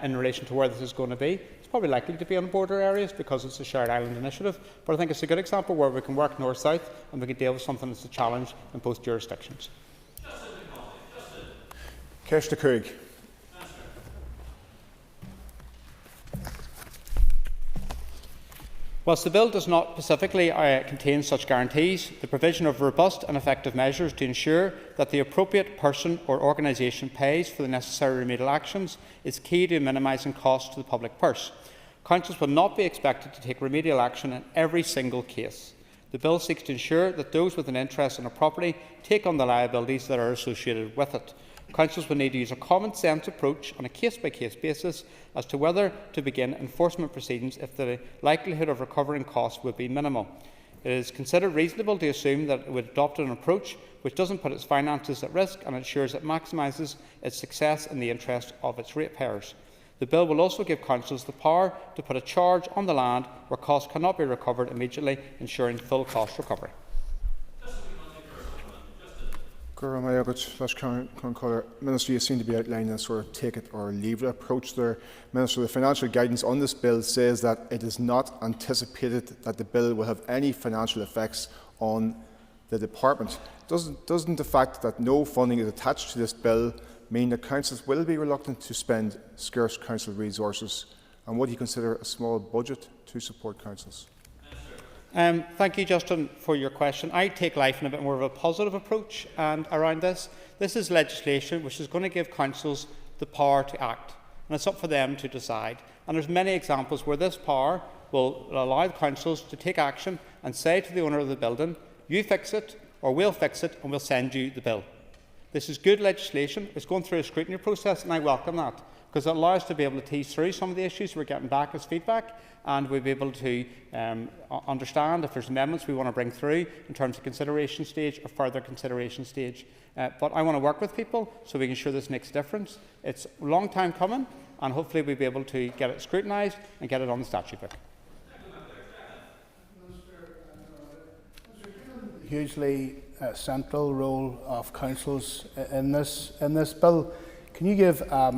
[SPEAKER 12] in relation to where this is going to be. It's probably likely to be on border areas because it's a shared island initiative. But I think it's a good example where we can work north-south and we can deal with something that's a challenge in both jurisdictions.
[SPEAKER 21] Kirsta Coog.
[SPEAKER 12] Whilst the bill does not specifically contain such guarantees, the provision of robust and effective measures to ensure that the appropriate person or organisation pays for the necessary remedial actions is key to minimising costs to the public purse. Councils will not be expected to take remedial action in every single case. The bill seeks to ensure that those with an interest in a property take on the liabilities that are associated with it. Councils will need to use a common-sense approach on a case-by-case basis as to whether to begin enforcement proceedings if the likelihood of recovering costs would be minimal. It is considered reasonable to assume that it would adopt an approach which doesn't put its finances at risk and ensures it maximises its success in the interest of its ratepayers. The bill will also give councils the power to put a charge on the land where costs cannot be recovered immediately, ensuring full cost recovery.
[SPEAKER 21] Minister, you seem to be outlining a sort of take it or leave it approach there. Minister, the financial guidance on this bill says that it is not anticipated that the bill will have any financial effects on the department. Doesn't the fact that no funding is attached to this bill mean that councils will be reluctant to spend scarce council resources And would he consider a small budget to support councils?
[SPEAKER 12] Thank you, Justin, for your question. I take life in a bit more of a positive approach around this. This is legislation which is going to give councils the power to act, and it's up for them to decide. And there's many examples where this power will allow the councils to take action and say to the owner of the building, you fix it, or we'll fix it, and we'll send you the bill. This is good legislation. It's going through a scrutiny process, and I welcome that, because it allows us to be able to tease through some of the issues we're getting back as feedback, and we'll be able to understand if there's amendments we want to bring through in terms of consideration stage or further consideration stage. But I want to work with people so we can ensure this makes a difference. It's a long time coming, and hopefully we'll be able to get it scrutinised and get it on the statute book.
[SPEAKER 9] Hugely central role of councils in this bill. Can you give a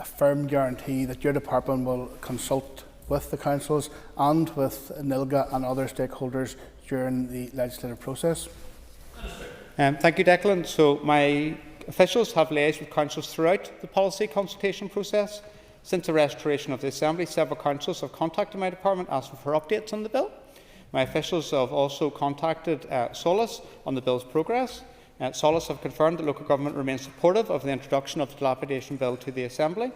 [SPEAKER 9] firm guarantee that your department will consult with the councils and with NILGA and other stakeholders during the legislative process?
[SPEAKER 12] Thank you, Declan. So my officials have liaised with councils throughout the policy consultation process. Since the restoration of the Assembly, several councils have contacted my department asking for updates on the bill. My officials have also contacted Solace on the bill's progress. Solace have confirmed that local government remains supportive of the introduction of the dilapidation bill to the Assembly.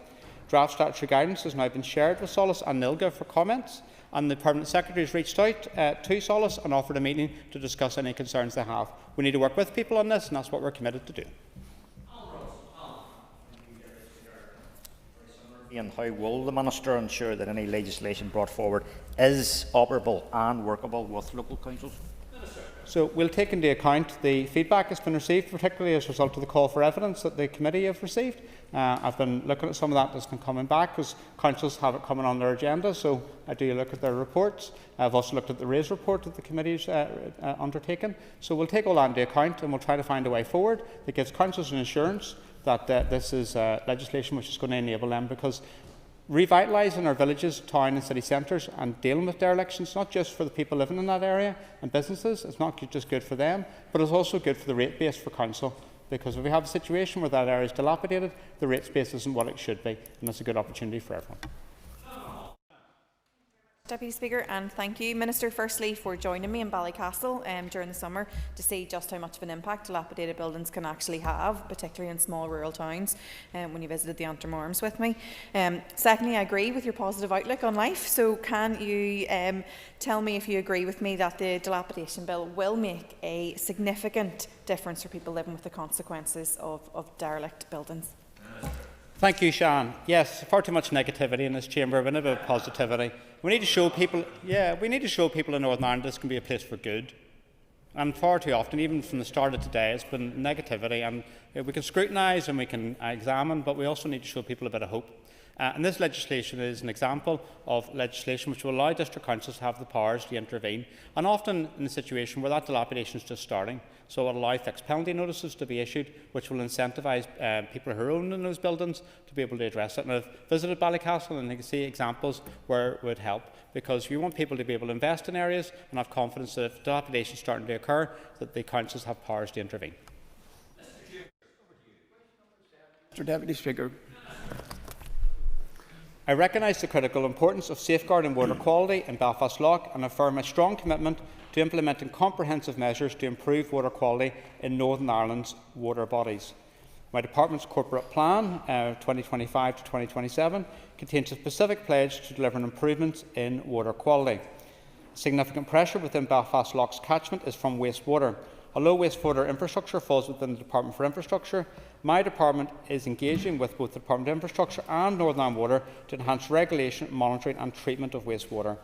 [SPEAKER 12] Draft statutory guidance has now been shared with Solace and NILGA for comments, and the Permanent Secretary has reached out to Solace and offered a meeting to discuss any concerns they have. We need to work with people on this, and that's what we're committed to do.
[SPEAKER 17] And how will the Minister ensure that any legislation brought forward is operable and workable with local councils?
[SPEAKER 12] So we'll take into account the feedback that's been received, particularly as a result of the call for evidence that the committee have received. I've been looking at some of that that's been coming back because councils have it coming on their agenda, so I do look at their reports. I've also looked at the RAISE report that the committee's undertaken. So we'll take all that into account and we'll try to find a way forward that gives councils an assurance that this is legislation which is going to enable them, because revitalising our villages, town and city centres and dealing with derelictions, not just for the people living in that area and businesses, it's not just good for them, but it's also good for the rate base for council, because if we have a situation where that area is dilapidated, the rate base isn't what it should be, and that's a good opportunity for everyone.
[SPEAKER 23] Deputy Speaker, and thank you, Minister, firstly for joining me in Ballycastle during the summer to see just how much of an impact dilapidated buildings can actually have, particularly in small rural towns, when you visited the Antrim with me. Secondly, I agree with your positive outlook on life, so can you tell me if you agree with me that the dilapidation bill will make a significant difference for people living with the consequences of derelict buildings?
[SPEAKER 12] Thank you, Sian. Yes, far too much negativity in this chamber, but a bit of positivity. We need to show people, in Northern Ireland this can be a place for good. And far too often, even from the start of today, it's been negativity. And we can scrutinise and we can examine, but we also need to show people a bit of hope. And this legislation is an example of legislation which will allow district councils to have the powers to intervene, and often in a situation where that dilapidation is just starting. So it will allow fixed penalty notices to be issued, which will incentivise people who are owning those buildings to be able to address it. And I've visited Ballycastle and I can see examples where it would help, because we want people to be able to invest in areas and have confidence that if dilapidation is starting to occur, that the councils have powers to intervene.
[SPEAKER 24] Mr. Deputy Speaker.
[SPEAKER 12] I recognise the critical importance of safeguarding water quality in Belfast Lough and affirm a strong commitment to implementing comprehensive measures to improve water quality in Northern Ireland's water bodies. My department's corporate plan, 2025 to 2027, contains a specific pledge to deliver improvements in water quality. Significant pressure within Belfast Lough's catchment is from wastewater. Although wastewater infrastructure falls within the Department for Infrastructure, my department is engaging with both the Department of Infrastructure and Northern Ireland Water to enhance regulation, monitoring and treatment of wastewater.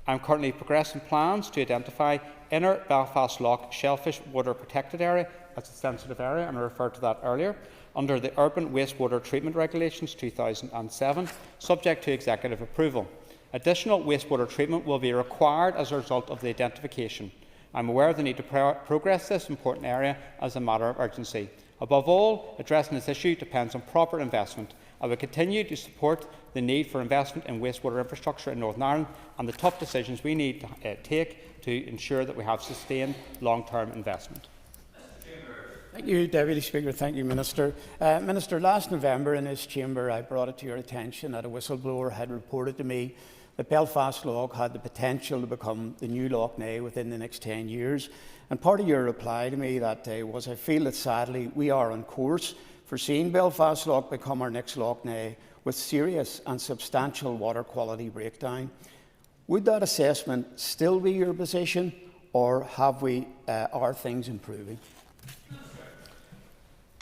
[SPEAKER 12] I am currently progressing plans to identify Inner Belfast Lough Shellfish Water Protected Area, that's a sensitive area and I referred to that earlier, under the Urban Wastewater Treatment Regulations 2007, subject to executive approval. Additional wastewater treatment will be required as a result of the identification. I am aware of the need to progress this important area as a matter of urgency. Above all, addressing this issue depends on proper investment. I will continue to support the need for investment in wastewater infrastructure in Northern Ireland and the tough decisions we need to take to ensure that we have sustained long-term investment.
[SPEAKER 24] Thank you, Deputy Speaker. Thank you, Minister. Minister, last November in this chamber I brought it to your attention that a whistleblower had reported to me that Belfast Lough had the potential to become the new Lough Neagh within the next 10 years. And part of your reply to me that day was, I feel that sadly we are on course for seeing Belfast Lough become our next Lough Neagh with serious and substantial water quality breakdown. Would that assessment still be your position, or are things improving?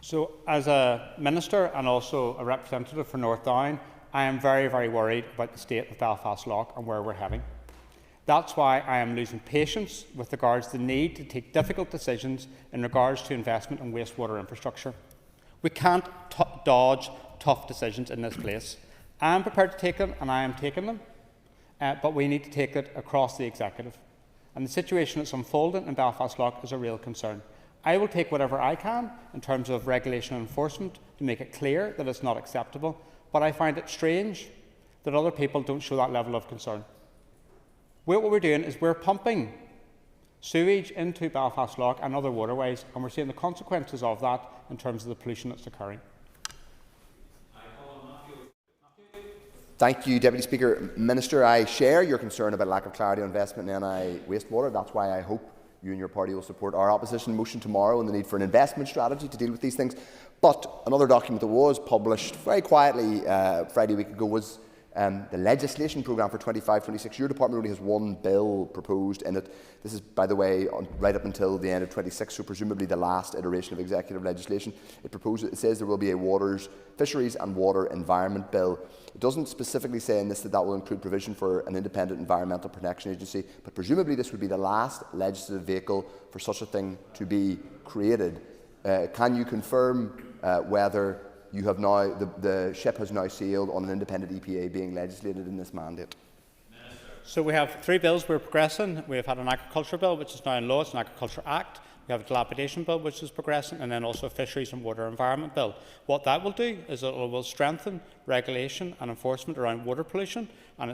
[SPEAKER 12] So, as a minister and also a representative for North Down, I am very, very worried about the state of Belfast Lough and where we're heading. That's why I am losing patience with regards to the need to take difficult decisions in regards to investment in wastewater infrastructure. We can't dodge tough decisions in this place. I am prepared to take them, and I am taking them, but we need to take it across the executive. And the situation that's unfolding in Belfast Lough is a real concern. I will take whatever I can in terms of regulation and enforcement to make it clear that it's not acceptable, but I find it strange that other people don't show that level of concern. What we're doing is we're pumping sewage into Belfast Lough and other waterways, and we're seeing the consequences of that in terms of the pollution that's occurring.
[SPEAKER 3] Thank you, Deputy Speaker. Minister, I share your concern about lack of clarity on investment in NI wastewater. That's why I hope you and your party will support our opposition motion tomorrow on the need for an investment strategy to deal with these things. But another document that was published very quietly Friday week ago was the legislation programme for 25-26. Your department only has one bill proposed in it. This is, by the way, right up until the end of 26, so presumably the last iteration of executive legislation. It says there will be a waters, fisheries and water environment bill. It doesn't specifically say in this that will include provision for an independent environmental protection agency, but presumably this would be the last legislative vehicle for such a thing to be created. Can you confirm whether you have now, the ship has now sailed on an independent EPA being legislated in this mandate?
[SPEAKER 12] So we have three bills we're progressing. We have had an agriculture bill, which is now in law. It's an Agriculture Act. We have a dilapidation bill, which is progressing, and then also a fisheries and water environment bill. What that will do is it will strengthen regulation and enforcement around water pollution, and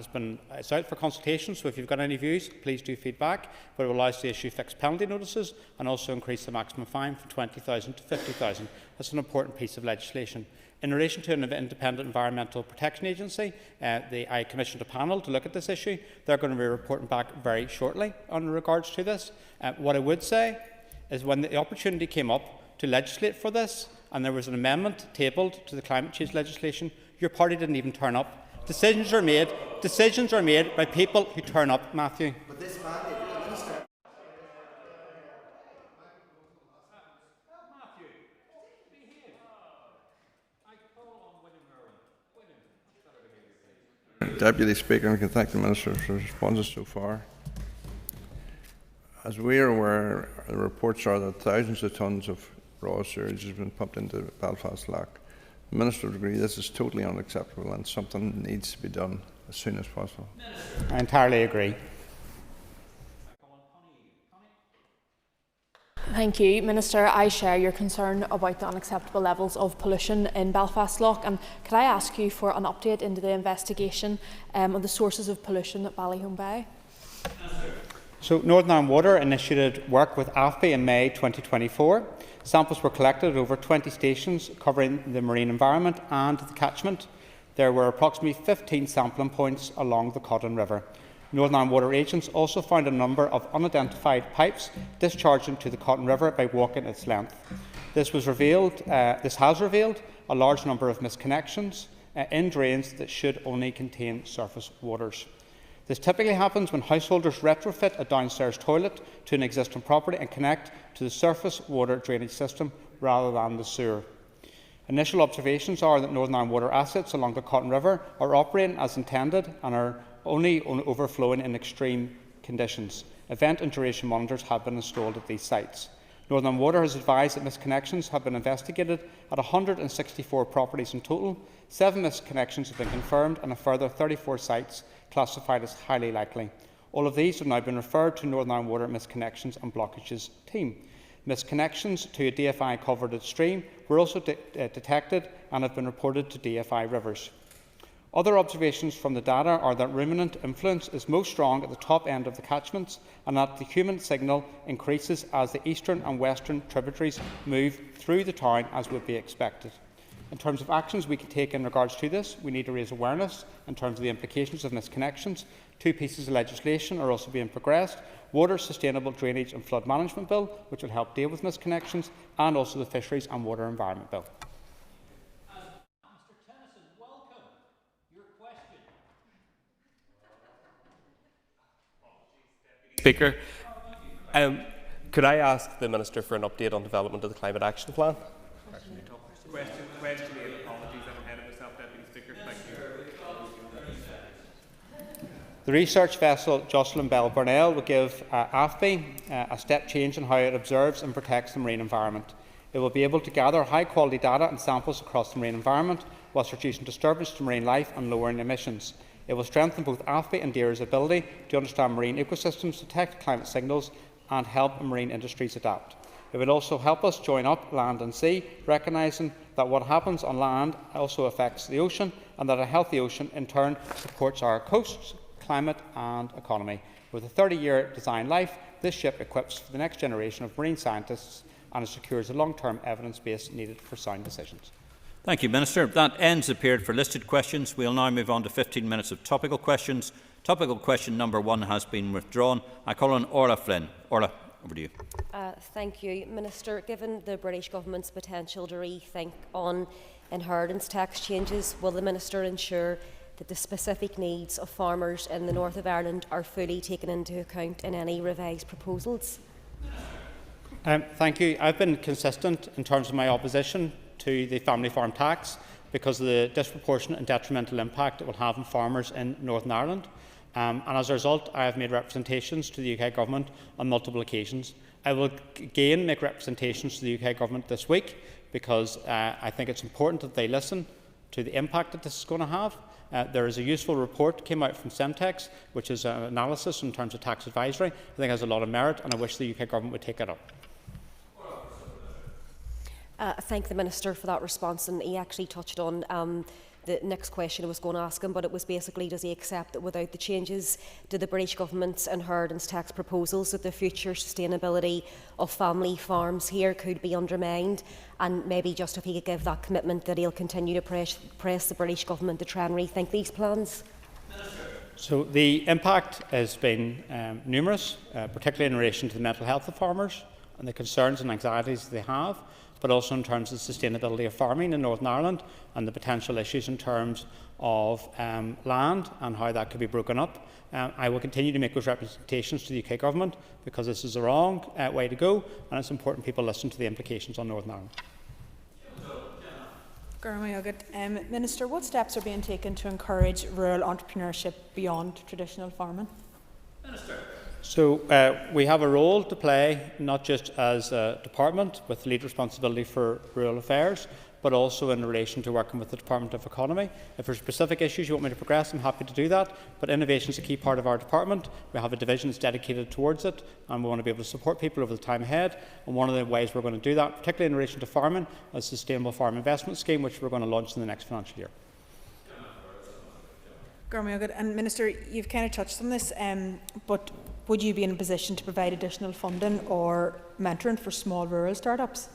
[SPEAKER 12] it's out for consultation, so if you've got any views, please do feedback. But it will allow us to issue fixed penalty notices and also increase the maximum fine from 20,000 to 50,000. That's an important piece of legislation. In relation to an independent environmental protection agency, I commissioned a panel to look at this issue. They're going to be reporting back very shortly on regards to this. What I would say is when the opportunity came up to legislate for this, and there was an amendment tabled to the climate change legislation, your party didn't even turn up. Decisions are made by people who turn up, Matthew.
[SPEAKER 3] But this mandate, Minister.
[SPEAKER 7] Deputy Speaker, and I can thank the Minister for his responses so far. As we are aware, the reports are that thousands of tonnes of raw sewage has been pumped into Belfast Lough. The Minister would agree this is totally unacceptable and something needs to be done as soon as possible.
[SPEAKER 12] I entirely agree.
[SPEAKER 18] Thank you, Minister. I share your concern about the unacceptable levels of pollution in Belfast Lough, and could I ask you for an update into the investigation on the sources of pollution at Ballyholme Bay?
[SPEAKER 12] So Northern Ireland Water initiated work with AFBI in May 2024. Samples were collected at over 20 stations covering the marine environment and the catchment. There were approximately 15 sampling points along the Codden River. Northern Ireland Water agents also found a number of unidentified pipes discharging to the Codden River by walking its length. This has revealed a large number of misconnections in drains that should only contain surface waters. This typically happens when householders retrofit a downstairs toilet to an existing property and connect to the surface water drainage system rather than the sewer. Initial observations are that Northern Ireland Water assets along the Codden River are operating as intended and are only overflowing in extreme conditions. Event and duration monitors have been installed at these sites. Northern Ireland Water has advised that misconnections have been investigated at 164 properties in total. 7 misconnections have been confirmed and a further 34 sites classified as highly likely. All of these have now been referred to Northern Ireland Water Misconnections and Blockages team. Misconnections to a DFI covered stream were also detected and have been reported to DFI rivers. Other observations from the data are that ruminant influence is most strong at the top end of the catchments and that the human signal increases as the eastern and western tributaries move through the town, as would be expected. In terms of actions we can take in regards to this, we need to raise awareness in terms of the implications of misconnections. 2 pieces of legislation are also being progressed: Water Sustainable Drainage and Flood Management Bill, which will help deal with misconnections, and also the Fisheries and Water Environment Bill.
[SPEAKER 1] Speaker, could I ask the Minister for an update on development of the Climate Action Plan?
[SPEAKER 12] Question 8, apologies, I'm ahead of myself, Deputy Speaker. Thank you. The research vessel Jocelyn Bell Burnell will give AFBI a step change in how it observes and protects the marine environment. It will be able to gather high-quality data and samples across the marine environment, whilst reducing disturbance to marine life and lowering emissions. It will strengthen both AFBI and DEAR's ability to understand marine ecosystems, detect climate signals, and help marine industries adapt. It will also help us join up land and sea, recognising that what happens on land also affects the ocean, and that a healthy ocean in turn supports our coasts, climate and economy. With a 30-year design life, this ship equips for the next generation of marine scientists, and it secures the long-term evidence base needed for sound decisions.
[SPEAKER 19] Thank you, Minister. That ends the period for listed questions. We will now move on to 15 minutes of topical questions. Topical question number 1 has been withdrawn. I call on Orla Flynn. Orla, over to you.
[SPEAKER 6] Thank you, Minister. Given the British Government's potential to rethink on inheritance tax changes, will the Minister ensure that the specific needs of farmers in the north of Ireland are fully taken into account in any revised proposals?
[SPEAKER 12] Thank you. I've been consistent in terms of my opposition to the family farm tax because of the disproportionate and detrimental impact it will have on farmers in Northern Ireland. And as a result, I have made representations to the UK Government on multiple occasions. I will again make representations to the UK Government this week because I think it's important that they listen to the impact that this is going to have. There is a useful report that came out from Semtex, which is an analysis in terms of tax advisory. I think it has a lot of merit, and I wish the UK Government would take it up.
[SPEAKER 6] Thank the Minister for that response, and he actually touched on the next question I was going to ask him, but it was basically, does he accept that without the changes to the British Government's inheritance tax proposals that the future sustainability of family farms here could be undermined, and maybe just if he could give that commitment that he'll continue to press the British Government to try and rethink these plans?
[SPEAKER 12] So the impact has been numerous, particularly in relation to the mental health of farmers and the concerns and anxieties they have, but also in terms of the sustainability of farming in Northern Ireland and the potential issues in terms of land and how that could be broken up. I will continue to make those representations to the UK Government because this is the wrong way to go, and it's important people listen to the implications on Northern Ireland.
[SPEAKER 18] Minister, what steps are being taken to encourage rural entrepreneurship beyond traditional farming?
[SPEAKER 12] Minister. So we have a role to play, not just as a department with lead responsibility for rural affairs, but also in relation to working with the Department of Economy. If there are specific issues you want me to progress, I'm happy to do that. But innovation is a key part of our department. We have a division that's dedicated towards it, and we want to be able to support people over the time ahead. And one of the ways we're going to do that, particularly in relation to farming, is the Sustainable Farm Investment Scheme, which we're going to launch in the next financial year.
[SPEAKER 18] And Minister, you've kind of touched on this, but would you be in a position to provide additional funding or mentoring for small rural startups?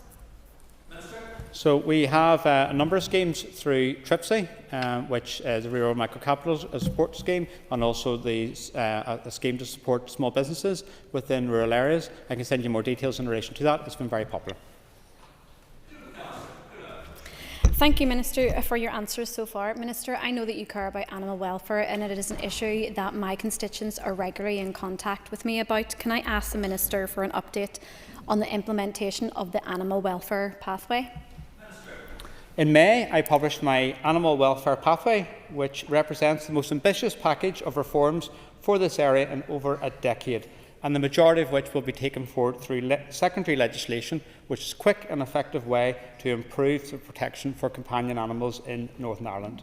[SPEAKER 12] So we have a number of schemes through TRIPSI, which is a rural microcapital support scheme, and also a scheme to support small businesses within rural areas. I can send you more details in relation to that. It's been very popular.
[SPEAKER 11] Thank you, Minister, for your answers so far. Minister, I know that you care about animal welfare, and it is an issue that my constituents are regularly in contact with me about. Can I ask the Minister for an update on the implementation of the animal welfare pathway?
[SPEAKER 12] In May, I published my Animal Welfare Pathway, which represents the most ambitious package of reforms for this area in over a decade, and the majority of which will be taken forward through secondary legislation, which is a quick and effective way to improve the protection for companion animals in Northern Ireland.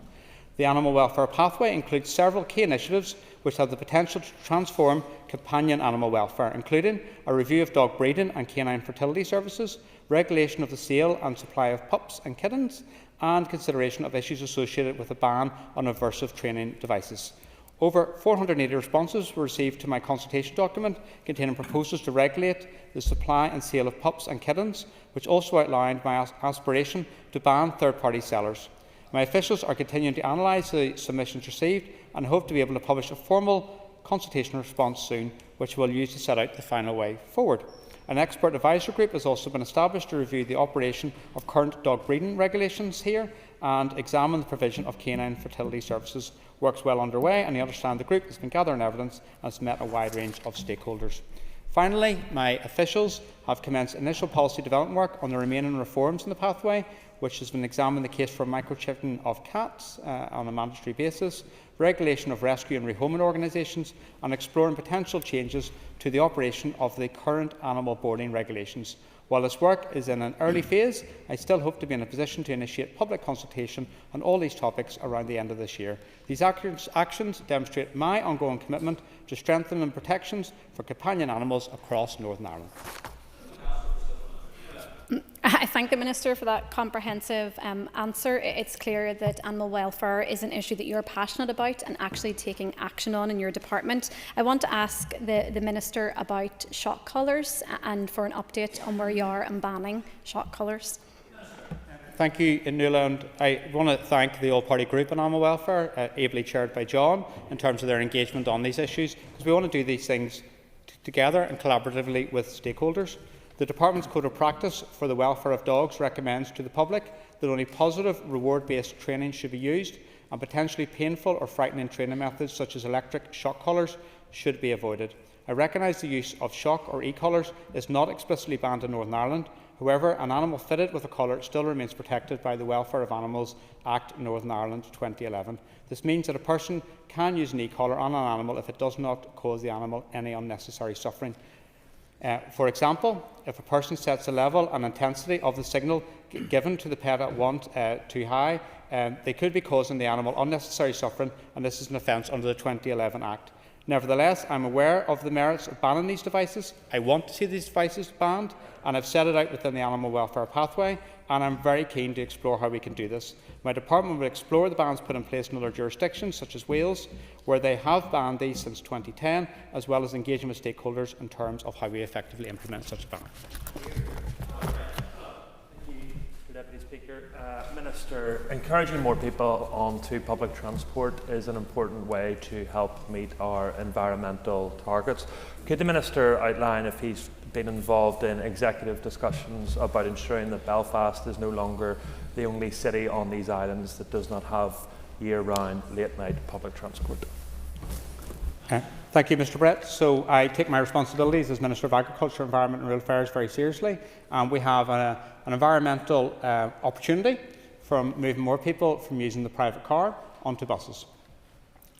[SPEAKER 12] The Animal Welfare Pathway includes several key initiatives which have the potential to transform companion animal welfare, including a review of dog breeding and canine fertility services, regulation of the sale and supply of pups and kittens, and consideration of issues associated with a ban on aversive training devices. Over 480 responses were received to my consultation document containing proposals to regulate the supply and sale of pups and kittens, which also outlined my aspiration to ban third-party sellers. My officials are continuing to analyse the submissions received and hope to be able to publish a formal consultation response soon, which we'll use to set out the final way forward. An expert advisory group has also been established to review the operation of current dog breeding regulations here and examine the provision of canine fertility services. Work's well underway, and I understand the group has been gathering evidence and has met a wide range of stakeholders. Finally, my officials have commenced initial policy development work on the remaining reforms in the pathway, which has been examining the case for microchipping of cats on a mandatory basis, regulation of rescue and rehoming organisations, and exploring potential changes to the operation of the current animal boarding regulations. While this work is in an early phase, I still hope to be in a position to initiate public consultation on all these topics around the end of this year. These actions demonstrate my ongoing commitment to strengthening protections for companion animals across Northern Ireland.
[SPEAKER 11] I thank the Minister for that comprehensive answer. It's clear that animal welfare is an issue that you're passionate about and actually taking action on in your department. I want to ask the Minister about shock collars and for an update on where you are in banning shock collars.
[SPEAKER 12] Thank you, Nuala, and I want to thank the all-party group on animal welfare, ably chaired by John, in terms of their engagement on these issues, because we want to do these things together and collaboratively with stakeholders. The Department's Code of Practice for the Welfare of Dogs recommends to the public that only positive reward-based training should be used, and potentially painful or frightening training methods such as electric shock collars should be avoided. I recognise the use of shock or e-collars is not explicitly banned in Northern Ireland. However, an animal fitted with a collar still remains protected by the Welfare of Animals Act Northern Ireland 2011. This means that a person can use an e-collar on an animal if it does not cause the animal any unnecessary suffering. For example, if a person sets a level and intensity of the signal given to the pet at 1 too high, they could be causing the animal unnecessary suffering, and this is an offence under the 2011 Act. Nevertheless, I am aware of the merits of banning these devices. I want to see these devices banned, and I've set it out within the animal welfare pathway, and I'm very keen to explore how we can do this. My department will explore the bans put in place in other jurisdictions, such as Wales, where they have banned these since 2010, as well as engaging with stakeholders in terms of how we effectively implement such a ban.
[SPEAKER 4] Deputy Speaker. Minister, encouraging more people onto public transport is an important way to help meet our environmental targets. Could the Minister outline if he's been involved in executive discussions about ensuring that Belfast is no longer the only city on these islands that does not have year-round late-night public transport?
[SPEAKER 12] Thank you, Mr. Brett. So I take my responsibilities as Minister of Agriculture, Environment and Rural Affairs very seriously. We have an environmental opportunity from moving more people from using the private car onto buses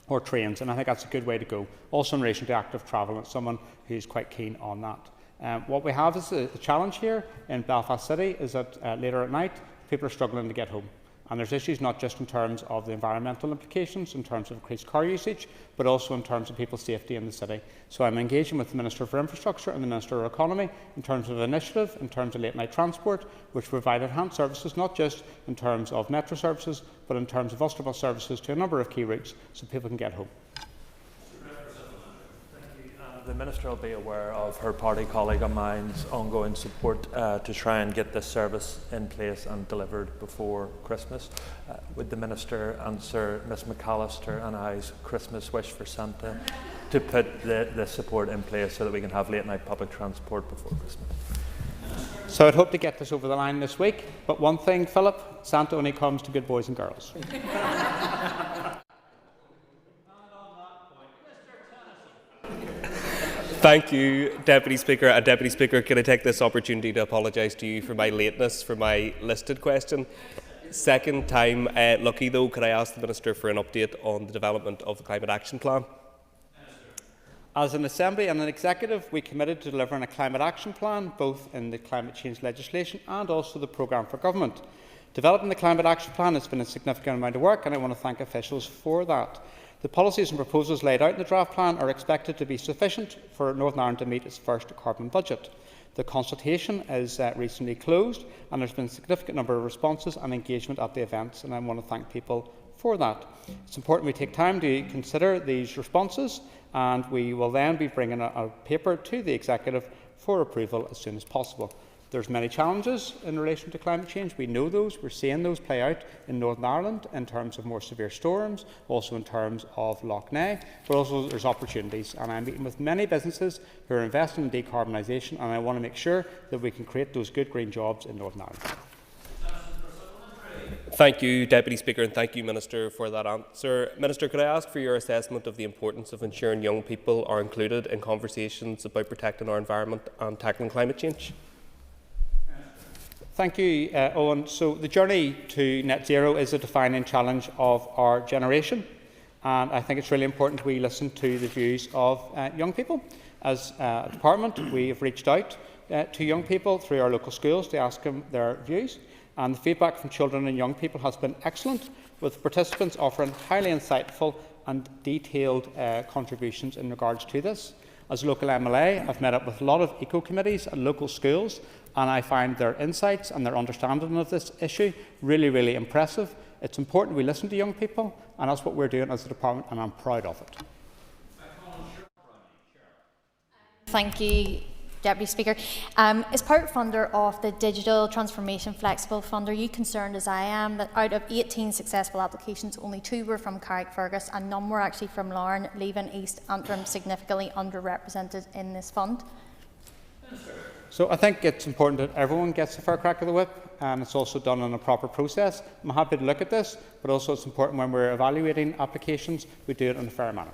[SPEAKER 12] or trains, and I think that's a good way to go. Also in relation to active travel, and someone who's quite keen on that. What we have is a challenge here in Belfast City is that later at night people are struggling to get home. And there's issues not just in terms of the environmental implications, in terms of increased car usage, but also in terms of people's safety in the city. So I'm engaging with the Minister for Infrastructure and the Minister of Economy in terms of initiative, in terms of late night transport, which provide enhanced services, not just in terms of metro services, but in terms of Ulster bus services to a number of key routes so people can get home.
[SPEAKER 4] The Minister will be aware of her party colleague of mine's ongoing support to try and get this service in place and delivered before Christmas. Would the Minister answer Ms McAllister and I's Christmas wish for Santa to put the support in place so that we can have late night public transport before Christmas?
[SPEAKER 12] So I'd hope to get this over the line this week, but one thing, Philip, Santa only comes to good boys and girls.
[SPEAKER 1] Thank you, Deputy Speaker. And Deputy Speaker, can I take this opportunity to apologise to you for my lateness for my listed question? Second time lucky though, could I ask the Minister for an update on the development of the Climate Action Plan?
[SPEAKER 12] As an Assembly and an Executive, we committed to delivering a Climate Action Plan, both in the climate change legislation and also the programme for government. Developing the Climate Action Plan has been a significant amount of work, and I want to thank officials for that. The policies and proposals laid out in the draft plan are expected to be sufficient for Northern Ireland to meet its first carbon budget. The consultation is recently closed, and there's been a significant number of responses and engagement at the events, and I want to thank people for that. It's important we take time to consider these responses, and we will then be bringing a paper to the Executive for approval as soon as possible. There's many challenges in relation to climate change. We know those. We're seeing those play out in Northern Ireland in terms of more severe storms, also in terms of Lough Neagh, but also there's opportunities. And I'm meeting with many businesses who are investing in decarbonisation, and I want to make sure that we can create those good green jobs in Northern Ireland.
[SPEAKER 1] Thank you, Deputy Speaker, and thank you, Minister, for that answer. Minister, could I ask for your assessment of the importance of ensuring young people are included in conversations about protecting our environment and tackling climate change?
[SPEAKER 12] Thank you, Owen. So the journey to net zero is a defining challenge of our generation, and I think it's really important we listen to the views of young people. As a department, we have reached out to young people through our local schools to ask them their views, and the feedback from children and young people has been excellent, with participants offering highly insightful and detailed contributions in regards to this. As a local MLA, I've met up with a lot of eco-committees and local schools, and I find their insights and their understanding of this issue really, really impressive. It's important we listen to young people, and that's what we're doing as a department, and I'm proud of it.
[SPEAKER 11] Thank you, Deputy Speaker. As part funder of the Digital Transformation Flexible Fund, are you concerned, as I am, that out of 18 successful applications, only 2 were from Carrickfergus and none were actually from Larne, leaving East Antrim significantly underrepresented in this fund?
[SPEAKER 12] So I think it's important that everyone gets a fair crack of the whip, and it's also done in a proper process. I'm happy to look at this, but also it's important when we're evaluating applications, we do it in a fair manner.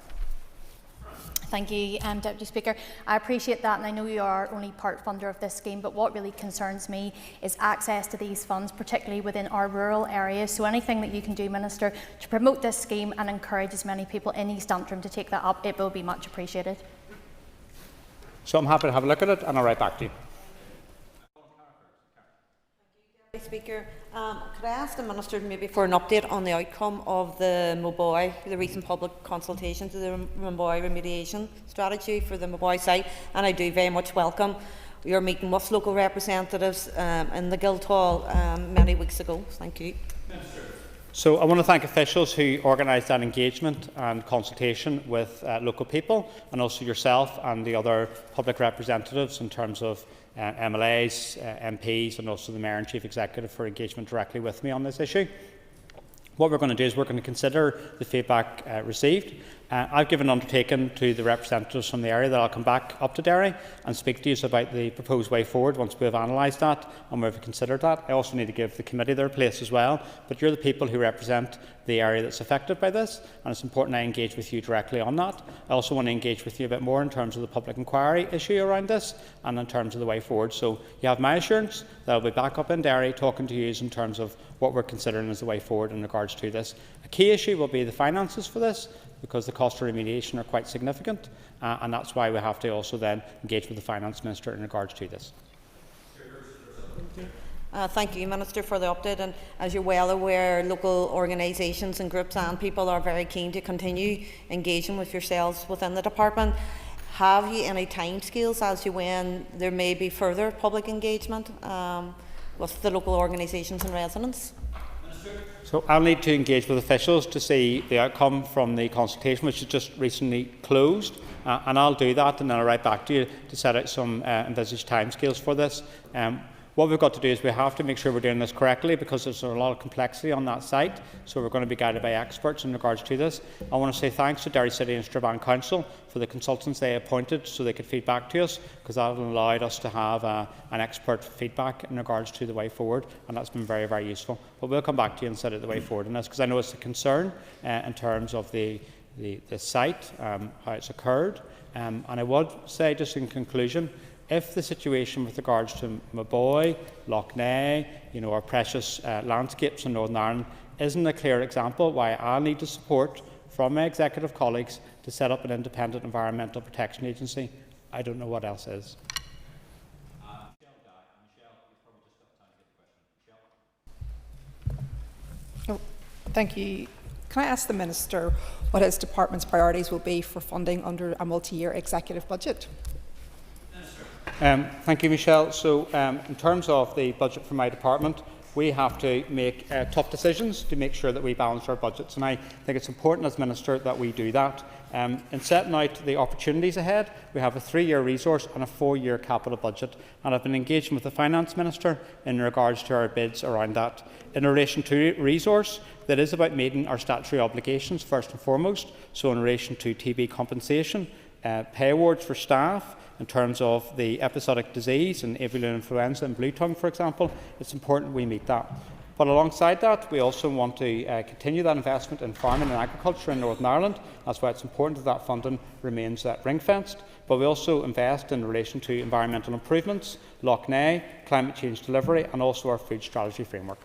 [SPEAKER 11] Thank you, Deputy Speaker. I appreciate that, and I know you are only part funder of this scheme, but what really concerns me is access to these funds, particularly within our rural areas. So anything that you can do, Minister, to promote this scheme and encourage as many people in East Antrim to take that up, it will be much appreciated.
[SPEAKER 12] So I'm happy to have a look at it, and I'll write back to you.
[SPEAKER 2] Speaker, could I ask the Minister maybe for an update on the outcome of the Moboy, the recent public consultation to the Moboy remediation strategy for the Moboy site? And I do very much welcome your meeting with local representatives in the Guildhall many weeks ago. Thank you.
[SPEAKER 12] So I want to thank officials who organised that engagement and consultation with local people, and also yourself and the other public representatives in terms of MLAs, MPs, and also the Mayor and Chief Executive for engagement directly with me on this issue. What we're going to do is we're going to consider the feedback received. I've given an undertaking to the representatives from the area that I'll come back up to Derry and speak to you about the proposed way forward once we've analysed that and we've considered that. I also need to give the committee their place as well, but you're the people who represent the area that's affected by this, and it's important I engage with you directly on that. I also want to engage with you a bit more in terms of the public inquiry issue around this and in terms of the way forward. So you have my assurance that I'll be back up in Derry talking to you in terms of what we're considering as the way forward in regards to this. A key issue will be the finances for this, because the costs of remediation are quite significant, and that's why we have to also then engage with the Finance Minister in regards to this.
[SPEAKER 2] Thank you, Minister, for the update. And as you're well aware, local organisations and groups and people are very keen to continue engaging with yourselves within the department. Have you any timescales as to when there may be further public engagement with the local organisations and residents?
[SPEAKER 12] So I'll need to engage with officials to see the outcome from the consultation, which is just recently closed, and I'll do that, and then I'll write back to you to set out some envisaged timescales for this. What we've got to do is we have to make sure we're doing this correctly, because there's a lot of complexity on that site, so we're going to be guided by experts in regards to this. I want to say thanks to Derry City and Strabane Council for the consultants they appointed so they could feed back to us, because that allowed us to have an expert feedback in regards to the way forward, and that's been very, very useful. But we'll come back to you and set out the way forward on this, because I know it's a concern in terms of the site, how it's occurred. And I would say, just in conclusion, if the situation with regards to Moboy, Lough Neagh, our precious landscapes in Northern Ireland isn't a clear example why I need the support from my executive colleagues to set up an independent environmental protection agency, I don't know what else is.
[SPEAKER 8] Thank you. Can I ask the Minister what his department's priorities will be for funding under a multi-year executive budget?
[SPEAKER 12] Thank you, Michelle. So, in terms of the budget for my department, we have to make tough decisions to make sure that we balance our budgets, and I think it's important as Minister that we do that. In setting out the opportunities ahead, we have a 3-year resource and a 4-year capital budget, and I've been engaging with the Finance Minister in regards to our bids around that. In relation to resource, that is about meeting our statutory obligations first and foremost, so in relation to TB compensation, pay awards for staff, in terms of the episodic disease and avian influenza and blue tongue, for example, it's important we meet that. But alongside that, we also want to continue that investment in farming and agriculture in Northern Ireland. That's why it's important that that funding remains ring-fenced. But we also invest in relation to environmental improvements, Loch Ness, climate change delivery, and also our food strategy framework.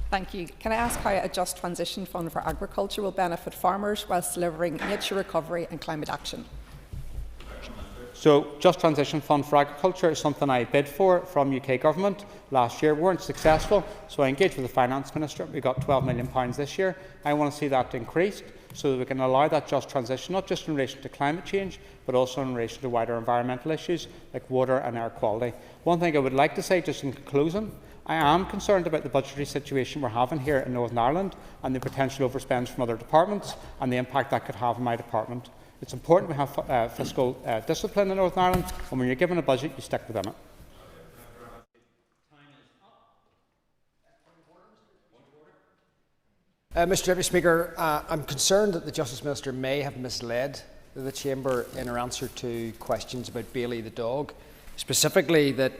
[SPEAKER 8] Thank you. Can I ask how a Just Transition Fund for Agriculture will benefit farmers whilst delivering nature recovery and climate action?
[SPEAKER 12] So, Just Transition Fund for Agriculture is something I bid for from UK Government last year. We weren't successful, so I engaged with the Finance Minister. We got £12 million this year. I want to see that increased so that we can allow that just transition, not just in relation to climate change, but also in relation to wider environmental issues like water and air quality. One thing I would like to say, just in conclusion, I am concerned about the budgetary situation we're having here in Northern Ireland and the potential overspends from other departments and the impact that could have on my department. It's important we have fiscal discipline in Northern Ireland, and when you're given a budget, you stick within it.
[SPEAKER 5] Mr Deputy Speaker, I'm concerned that the Justice Minister may have misled the Chamber in her answer to questions about Bailey the dog, specifically that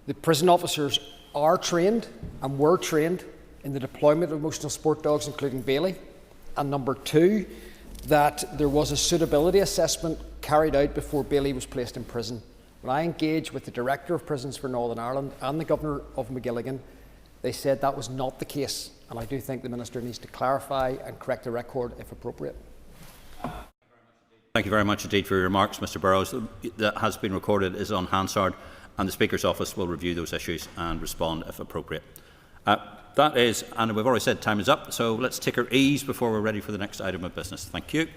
[SPEAKER 5] the prison officers are trained and were trained in the deployment of emotional support dogs, including Bailey, and number two, that there was a suitability assessment carried out before Bailey was placed in prison. When I engaged with the Director of Prisons for Northern Ireland and the Governor of McGilligan, they said that was not the case, and I do think the Minister needs to clarify and correct the record if appropriate.
[SPEAKER 19] Thank you very much indeed for your remarks, Mr Burrows. That has been recorded, is on Hansard, and the Speaker's office will review those issues and respond if appropriate. That is, and we've already said time is up, so let's take our ease before we're ready for the next item of business. Thank you.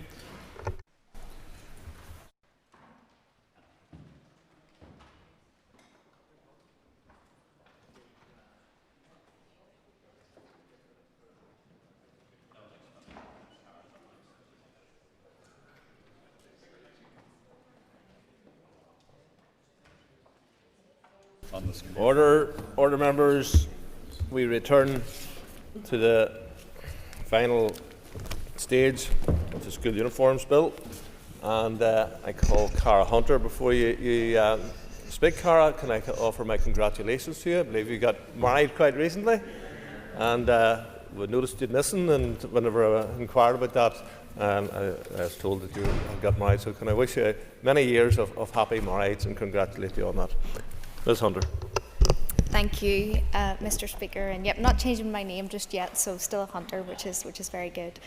[SPEAKER 10] Order, members. We return to the final stage of the School Uniforms Bill, and I call Cara Hunter. Before you speak, Cara, can I offer my congratulations to you? I believe you got married quite recently, and we noticed you missing, and whenever I inquired about that, I was told that you had got married. So can I wish you many years of happy marriage and congratulate you on that. Ms Hunter.
[SPEAKER 13] Thank you, Mr Speaker. And yep, not changing my name just yet, so still a Hunter, which is very good.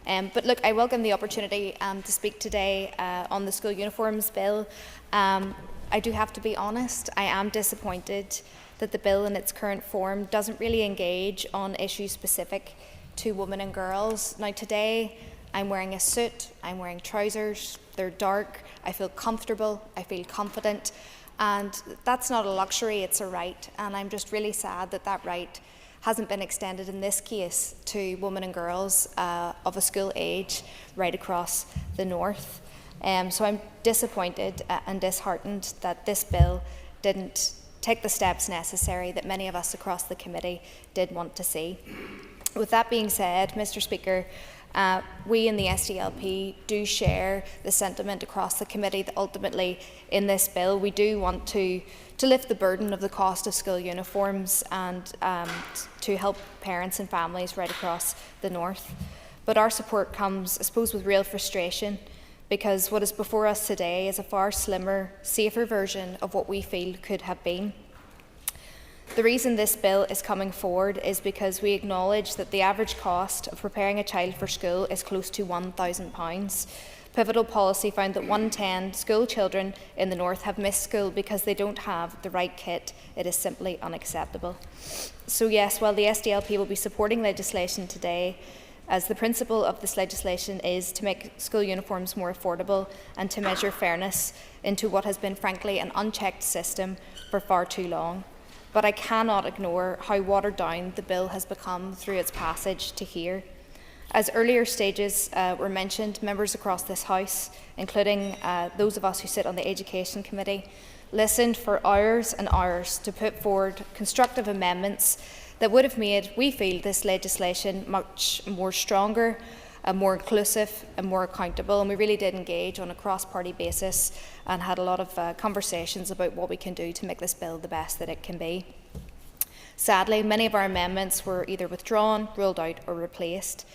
[SPEAKER 13] But look, I welcome the opportunity to speak today on the School Uniforms Bill. I do have to be honest, I am disappointed that the bill in its current form doesn't really engage on issues specific to women and girls. Now today, I'm wearing a suit, I'm wearing trousers, they're dark, I feel comfortable, I feel confident. And that's not a luxury, it's a right. And I'm just really sad that that right hasn't been extended in this case to women and girls of a school age right across the north. So I'm disappointed and disheartened that this bill didn't take the steps necessary that many of us across the committee did want to see. With that being said, Mr Speaker, we in the SDLP do share the sentiment across the committee that ultimately in this bill we do want to lift the burden of the cost of school uniforms and to help parents and families right across the north. But our support comes, I suppose, with real frustration, because what is before us today is a far slimmer, safer version of what we feel could have been. The reason this bill is coming forward is because we acknowledge that the average cost of preparing a child for school is close to £1,000. Pivotal policy found that 110 school children in the north have missed school because they don't have the right kit. It is simply unacceptable. So yes, while the SDLP will be supporting legislation today, as the principle of this legislation is to make school uniforms more affordable and to measure fairness into what has been, frankly, an unchecked system for far too long. But I cannot ignore how watered down the bill has become through its passage to here. As earlier stages were mentioned, members across this House, including those of us who sit on the Education Committee, listened for hours and hours to put forward constructive amendments that would have made, we feel, this legislation much more stronger, more inclusive and more accountable. And we really did engage on a cross-party basis and had a lot of conversations about what we can do to make this bill the best that it can be. Sadly, many of our amendments were either withdrawn, ruled out or replaced.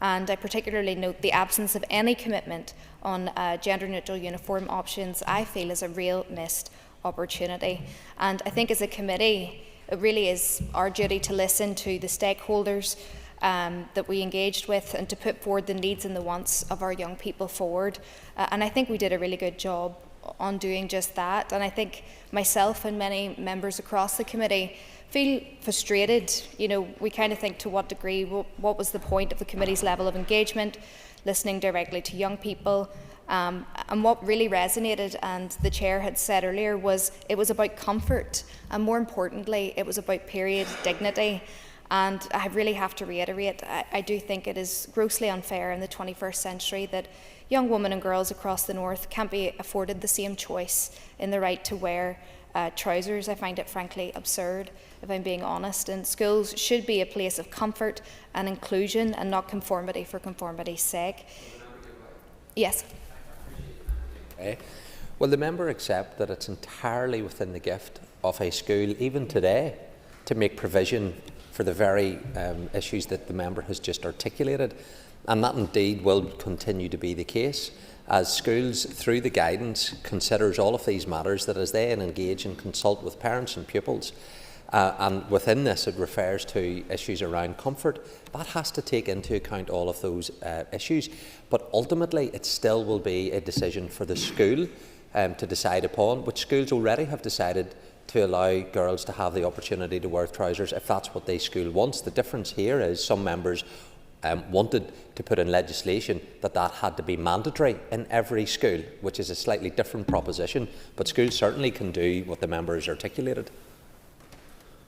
[SPEAKER 13] And I particularly note the absence of any commitment on gender-neutral uniform options. I feel is a real missed opportunity. And I think as a committee, it really is our duty to listen to the stakeholders that we engaged with and to put forward the needs and the wants of our young people forward. And I think we did a really good job on doing just that. And I think myself and many members across the committee feel frustrated. You know, we kind of think, to what degree, what was the point of the committee's level of engagement, listening directly to young people. And what really resonated, and the chair had said earlier, was it was about comfort, and more importantly, it was about period dignity. And I really have to reiterate, I do think it is grossly unfair in the 21st century that young women and girls across the north can't be afforded the same choice in the right to wear trousers. I find it frankly absurd, if I'm being honest, and schools should be a place of comfort and inclusion and not conformity for conformity's sake. Yes.
[SPEAKER 14] Okay. Will the member accept that it's entirely within the gift of a school, even today, to make provision for the very issues that the member has just articulated, and that indeed will continue to be the case, as schools, through the guidance, considers all of these matters, that as they engage and consult with parents and pupils, and within this it refers to issues around comfort, that has to take into account all of those issues. But ultimately it still will be a decision for the school to decide upon, which schools already have decided to allow girls to have the opportunity to wear trousers if that's what the school wants. The difference here is some members wanted to put in legislation that had to be mandatory in every school, which is a slightly different proposition, but schools certainly can do what the member has articulated.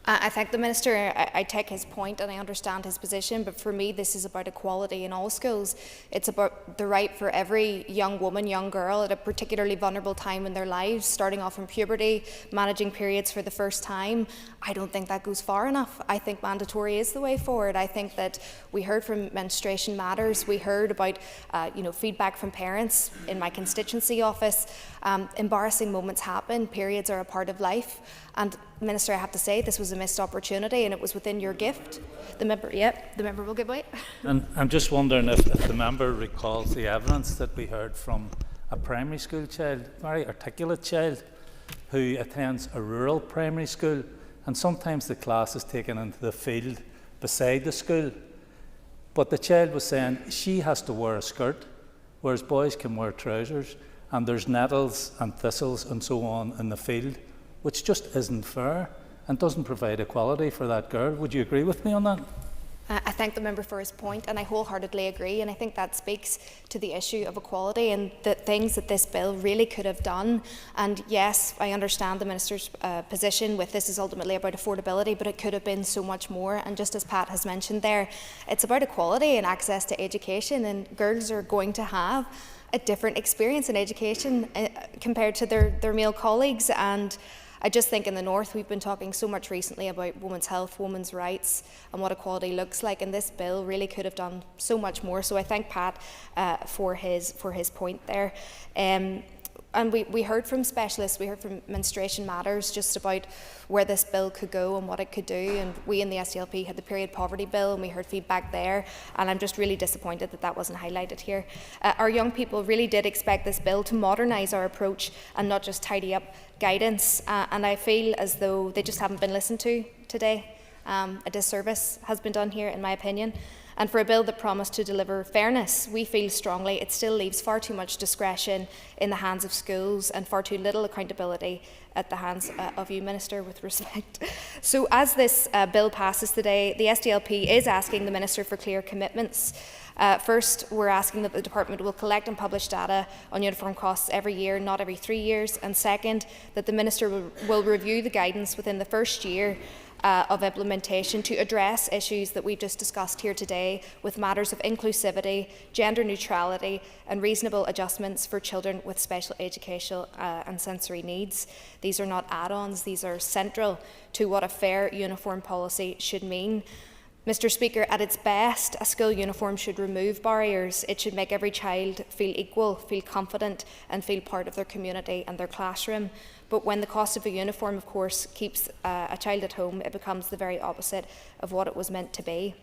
[SPEAKER 13] I thank the Minister. I take his point and I understand his position, but for me this is about equality in all schools. It's about the right for every young woman, young girl at a particularly vulnerable time in their lives, starting off in puberty, managing periods for the first time. I don't think that goes far enough. I think mandatory is the way forward. I think that we heard from Menstruation Matters, we heard about feedback from parents in my constituency office. Embarrassing moments happen, periods are a part of life. And Minister, I have to say, this was a missed opportunity and it was within your gift. The member will give way.
[SPEAKER 15] And I'm just wondering if the member recalls the evidence that we heard from a primary school child, very articulate child, who attends a rural primary school, and sometimes the class is taken into the field beside the school. But the child was saying she has to wear a skirt, whereas boys can wear trousers, and there's nettles and thistles and so on in the field, which just isn't fair and doesn't provide equality for that girl. Would you agree with me on that?
[SPEAKER 13] I thank the member for his point, and I wholeheartedly agree, and I think that speaks to the issue of equality and the things that this bill really could have done. And yes, I understand the Minister's position with this is ultimately about affordability, but it could have been so much more. And just as Pat has mentioned there, it's about equality and access to education, and girls are going to have a different experience in education compared to their male colleagues. And I just think in the North we've been talking so much recently about women's health, women's rights and what equality looks like, and this bill really could have done so much more. So I thank Pat for his point there. And we heard from specialists, we heard from Menstruation Matters just about where this bill could go and what it could do, and we in the SDLP had the period poverty bill and we heard feedback there, and I'm just really disappointed that that wasn't highlighted here. Our young people really did expect this bill to modernise our approach and not just tidy up guidance, and I feel as though they just haven't been listened to today. A disservice has been done here, in my opinion. And for a bill that promised to deliver fairness, we feel strongly it still leaves far too much discretion in the hands of schools and far too little accountability at the hands of you, Minister, with respect. So as this bill passes today, the SDLP is asking the Minister for clear commitments. First, we're asking that the Department will collect and publish data on uniform costs every year, not every 3 years. And second, that the Minister will review the guidance within the first year of implementation to address issues that we've just discussed here today with matters of inclusivity, gender neutrality and reasonable adjustments for children with special educational and sensory needs. These are not add-ons, these are central to what a fair uniform policy should mean. Mr. Speaker, at its best, a school uniform should remove barriers. It should make every child feel equal, feel confident and feel part of their community and their classroom. But when the cost of a uniform, of course, keeps a child at home, it becomes the very opposite of what it was meant to be.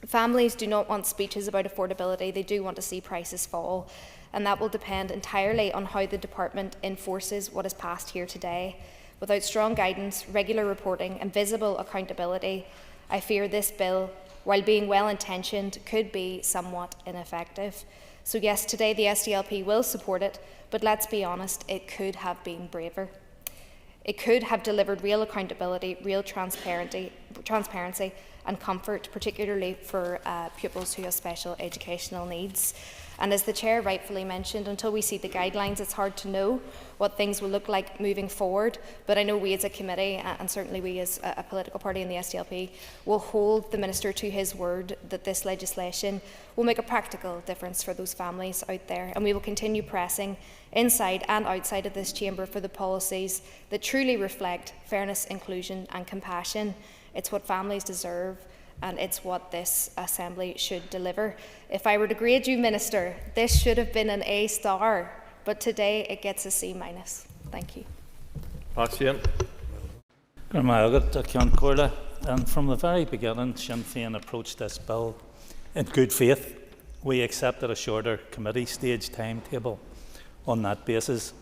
[SPEAKER 13] Families do not want speeches about affordability, they do want to see prices fall. And that will depend entirely on how the Department enforces what is passed here today. Without strong guidance, regular reporting and visible accountability, I fear this bill, while being well-intentioned, could be somewhat ineffective. So yes, today the SDLP will support it, but let's be honest, it could have been braver. It could have delivered real accountability, real transparency and comfort, particularly for pupils who have special educational needs. And as the Chair rightfully mentioned, until we see the guidelines, it's hard to know what things will look like moving forward. But I know we as a committee, and certainly we as a political party in the SDLP, will hold the Minister to his word that this legislation will make a practical difference for those families out there. And we will continue pressing inside and outside of this chamber for the policies that truly reflect fairness, inclusion and compassion. It's what families deserve, and it's what this Assembly should deliver. If I were to grade you, Minister, this should have been an A star, but today it gets a C-. Thank you.
[SPEAKER 15] And from the very beginning, Sinn Féin approached this bill in good faith. We accepted a shorter committee stage timetable on that basis.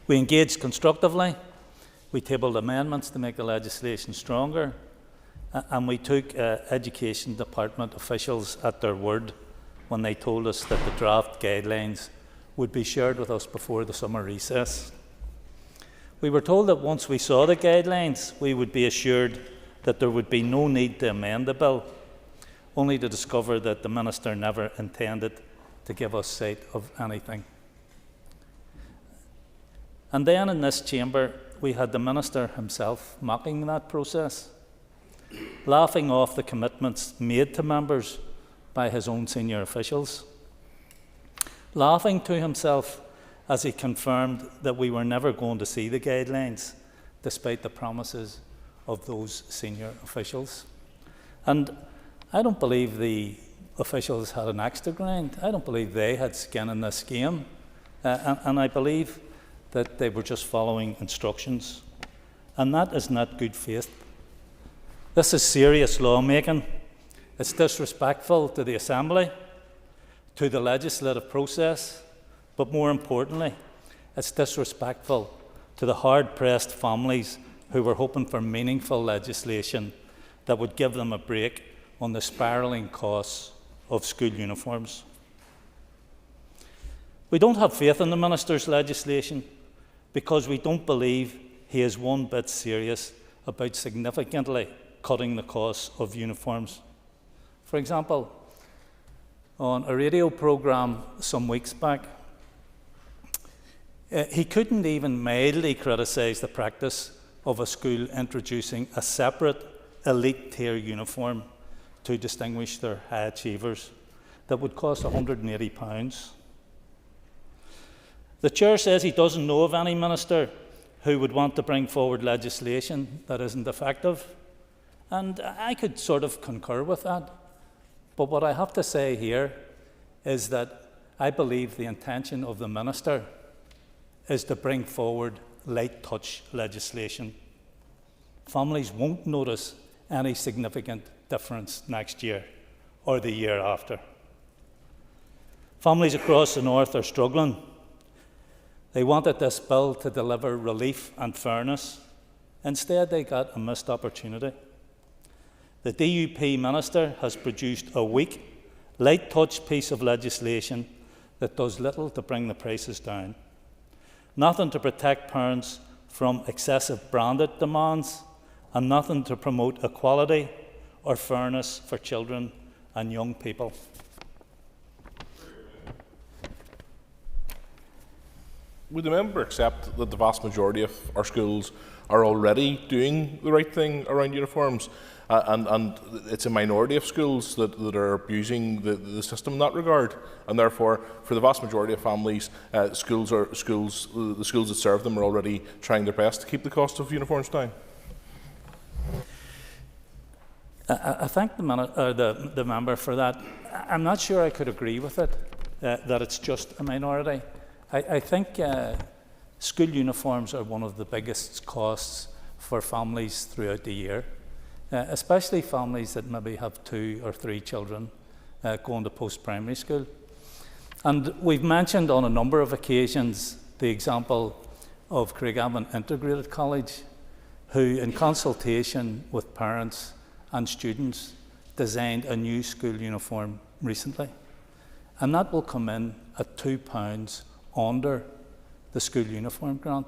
[SPEAKER 15] We engaged constructively. We tabled amendments to make the legislation stronger. And we took Education Department officials at their word when they told us that the draft guidelines would be shared with us before the summer recess. We were told that once we saw the guidelines, we would be assured that there would be no need to amend the bill, only to discover that the Minister never intended to give us sight of anything. And then in this chamber, we had the Minister himself mocking that process, laughing off the commitments made to members by his own senior officials, laughing to himself as he confirmed that we were never going to see the guidelines, despite the promises of those senior officials. And I don't believe the officials had an axe to grind. I don't believe they had skin in this game. And I believe that they were just following instructions. And that is not good faith. This is serious lawmaking. It's disrespectful to the Assembly, to the legislative process, but more importantly, it's disrespectful to the hard-pressed families who were hoping for meaningful legislation that would give them a break on the spiralling costs of school uniforms. We don't have faith in the Minister's legislation because we don't believe he is one bit serious about significantly cutting the costs of uniforms. For example, on a radio programme some weeks back, he couldn't even mildly criticise the practice of a school introducing a separate elite tier uniform to distinguish their high achievers that would cost £180. The Chair says he doesn't know of any minister who would want to bring forward legislation that isn't effective. And I could sort of concur with that. But what I have to say here is that I believe the intention of the Minister is to bring forward light touch legislation. Families won't notice any significant difference next year or the year after. Families across the north are struggling. They wanted this bill to deliver relief and fairness, Instead, they got a missed opportunity. The DUP minister has produced a weak, light-touch piece of legislation that does little to bring the prices down. Nothing to protect parents from excessive branded demands, and nothing to promote equality or fairness for children and young people.
[SPEAKER 16] Would the member accept that the vast majority of our schools are already doing the right thing around uniforms, and it's a minority of schools that are abusing the system in that regard, and therefore, for the vast majority of families, the schools that serve them are already trying their best to keep the cost of uniforms down?
[SPEAKER 15] I thank the member for that. I'm not sure I could agree with it, that it's just a minority. I think school uniforms are one of the biggest costs for families throughout the year, especially families that maybe have 2 or 3 children going to post-primary school. And we've mentioned on a number of occasions the example of Craigavon Integrated College, who, in consultation with parents and students, designed a new school uniform recently. And that will come in at £2 under the school uniform grant.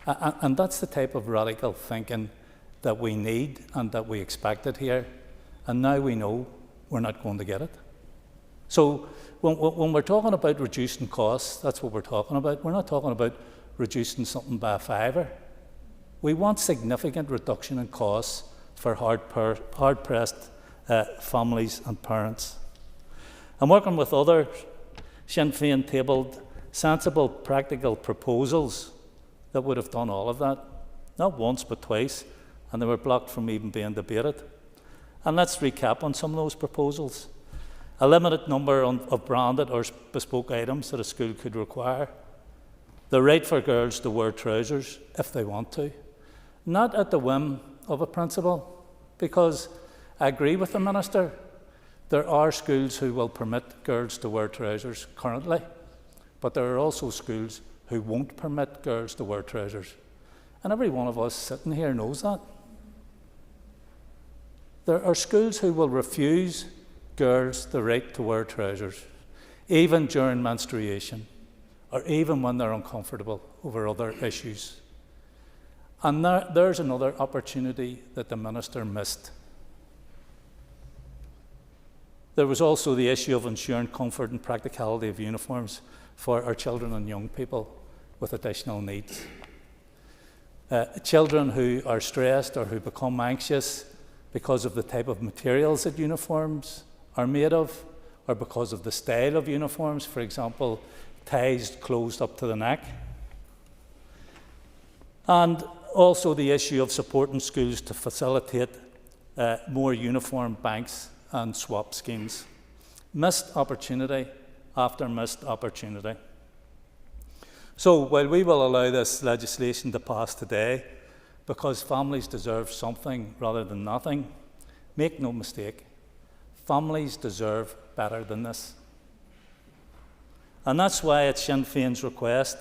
[SPEAKER 15] And that's the type of radical thinking that we need and that we expected here. And now we know we're not going to get it. So when we're talking about reducing costs, that's what we're talking about. We're not talking about reducing something by a fiver. We want significant reduction in costs for hard-pressed families and parents. I'm working with others. Sinn Féin tabled sensible, practical proposals that would have done all of that. Not once, but twice, and they were blocked from even being debated. And let's recap on some of those proposals. A limited number of branded or bespoke items that a school could require. The right for girls to wear trousers if they want to. Not at the whim of a principal, because I agree with the minister, there are schools who will permit girls to wear trousers currently, but there are also schools who won't permit girls to wear trousers. And every one of us sitting here knows that. There are schools who will refuse girls the right to wear trousers, even during menstruation, or even when they're uncomfortable over other issues. And there's another opportunity that the minister missed. There was also the issue of ensuring comfort and practicality of uniforms for our children and young people with additional needs. Children who are stressed or who become anxious because of the type of materials that uniforms are made of, or because of the style of uniforms, for example, ties closed up to the neck. And also the issue of supporting schools to facilitate more uniform banks and swap schemes. Missed opportunity after missed opportunity. So while we will allow this legislation to pass today, because families deserve something rather than nothing, make no mistake, families deserve better than this. And that's why at Sinn Féin's request,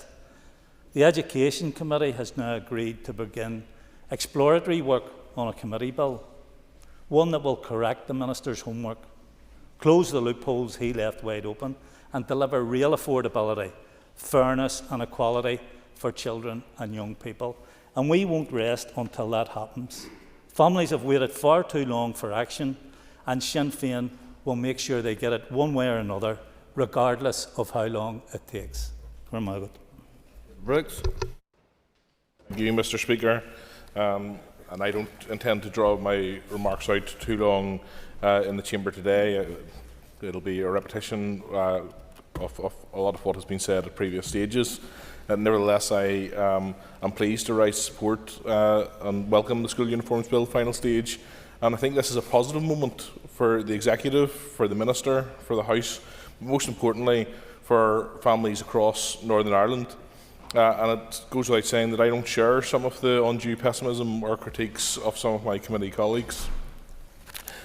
[SPEAKER 15] the Education Committee has now agreed to begin exploratory work on a committee bill, one that will correct the Minister's homework, close the loopholes he left wide open, and deliver real affordability, fairness and equality for children and young people. And we won't rest until that happens. Families have waited far too long for action, and Sinn Féin will make sure they get it one way or another, regardless of how long it takes.
[SPEAKER 16] Brooks. Thank you, Mr. Speaker. And I don't intend to draw my remarks out too long in the chamber today. It'll be a repetition of a lot of what has been said at previous stages. Nevertheless, I am pleased to rise support and welcome the School Uniforms Bill final stage. And I think this is a positive moment for the Executive, for the Minister, for the House, most importantly for families across Northern Ireland. And it goes without saying that I don't share some of the undue pessimism or critiques of some of my committee colleagues.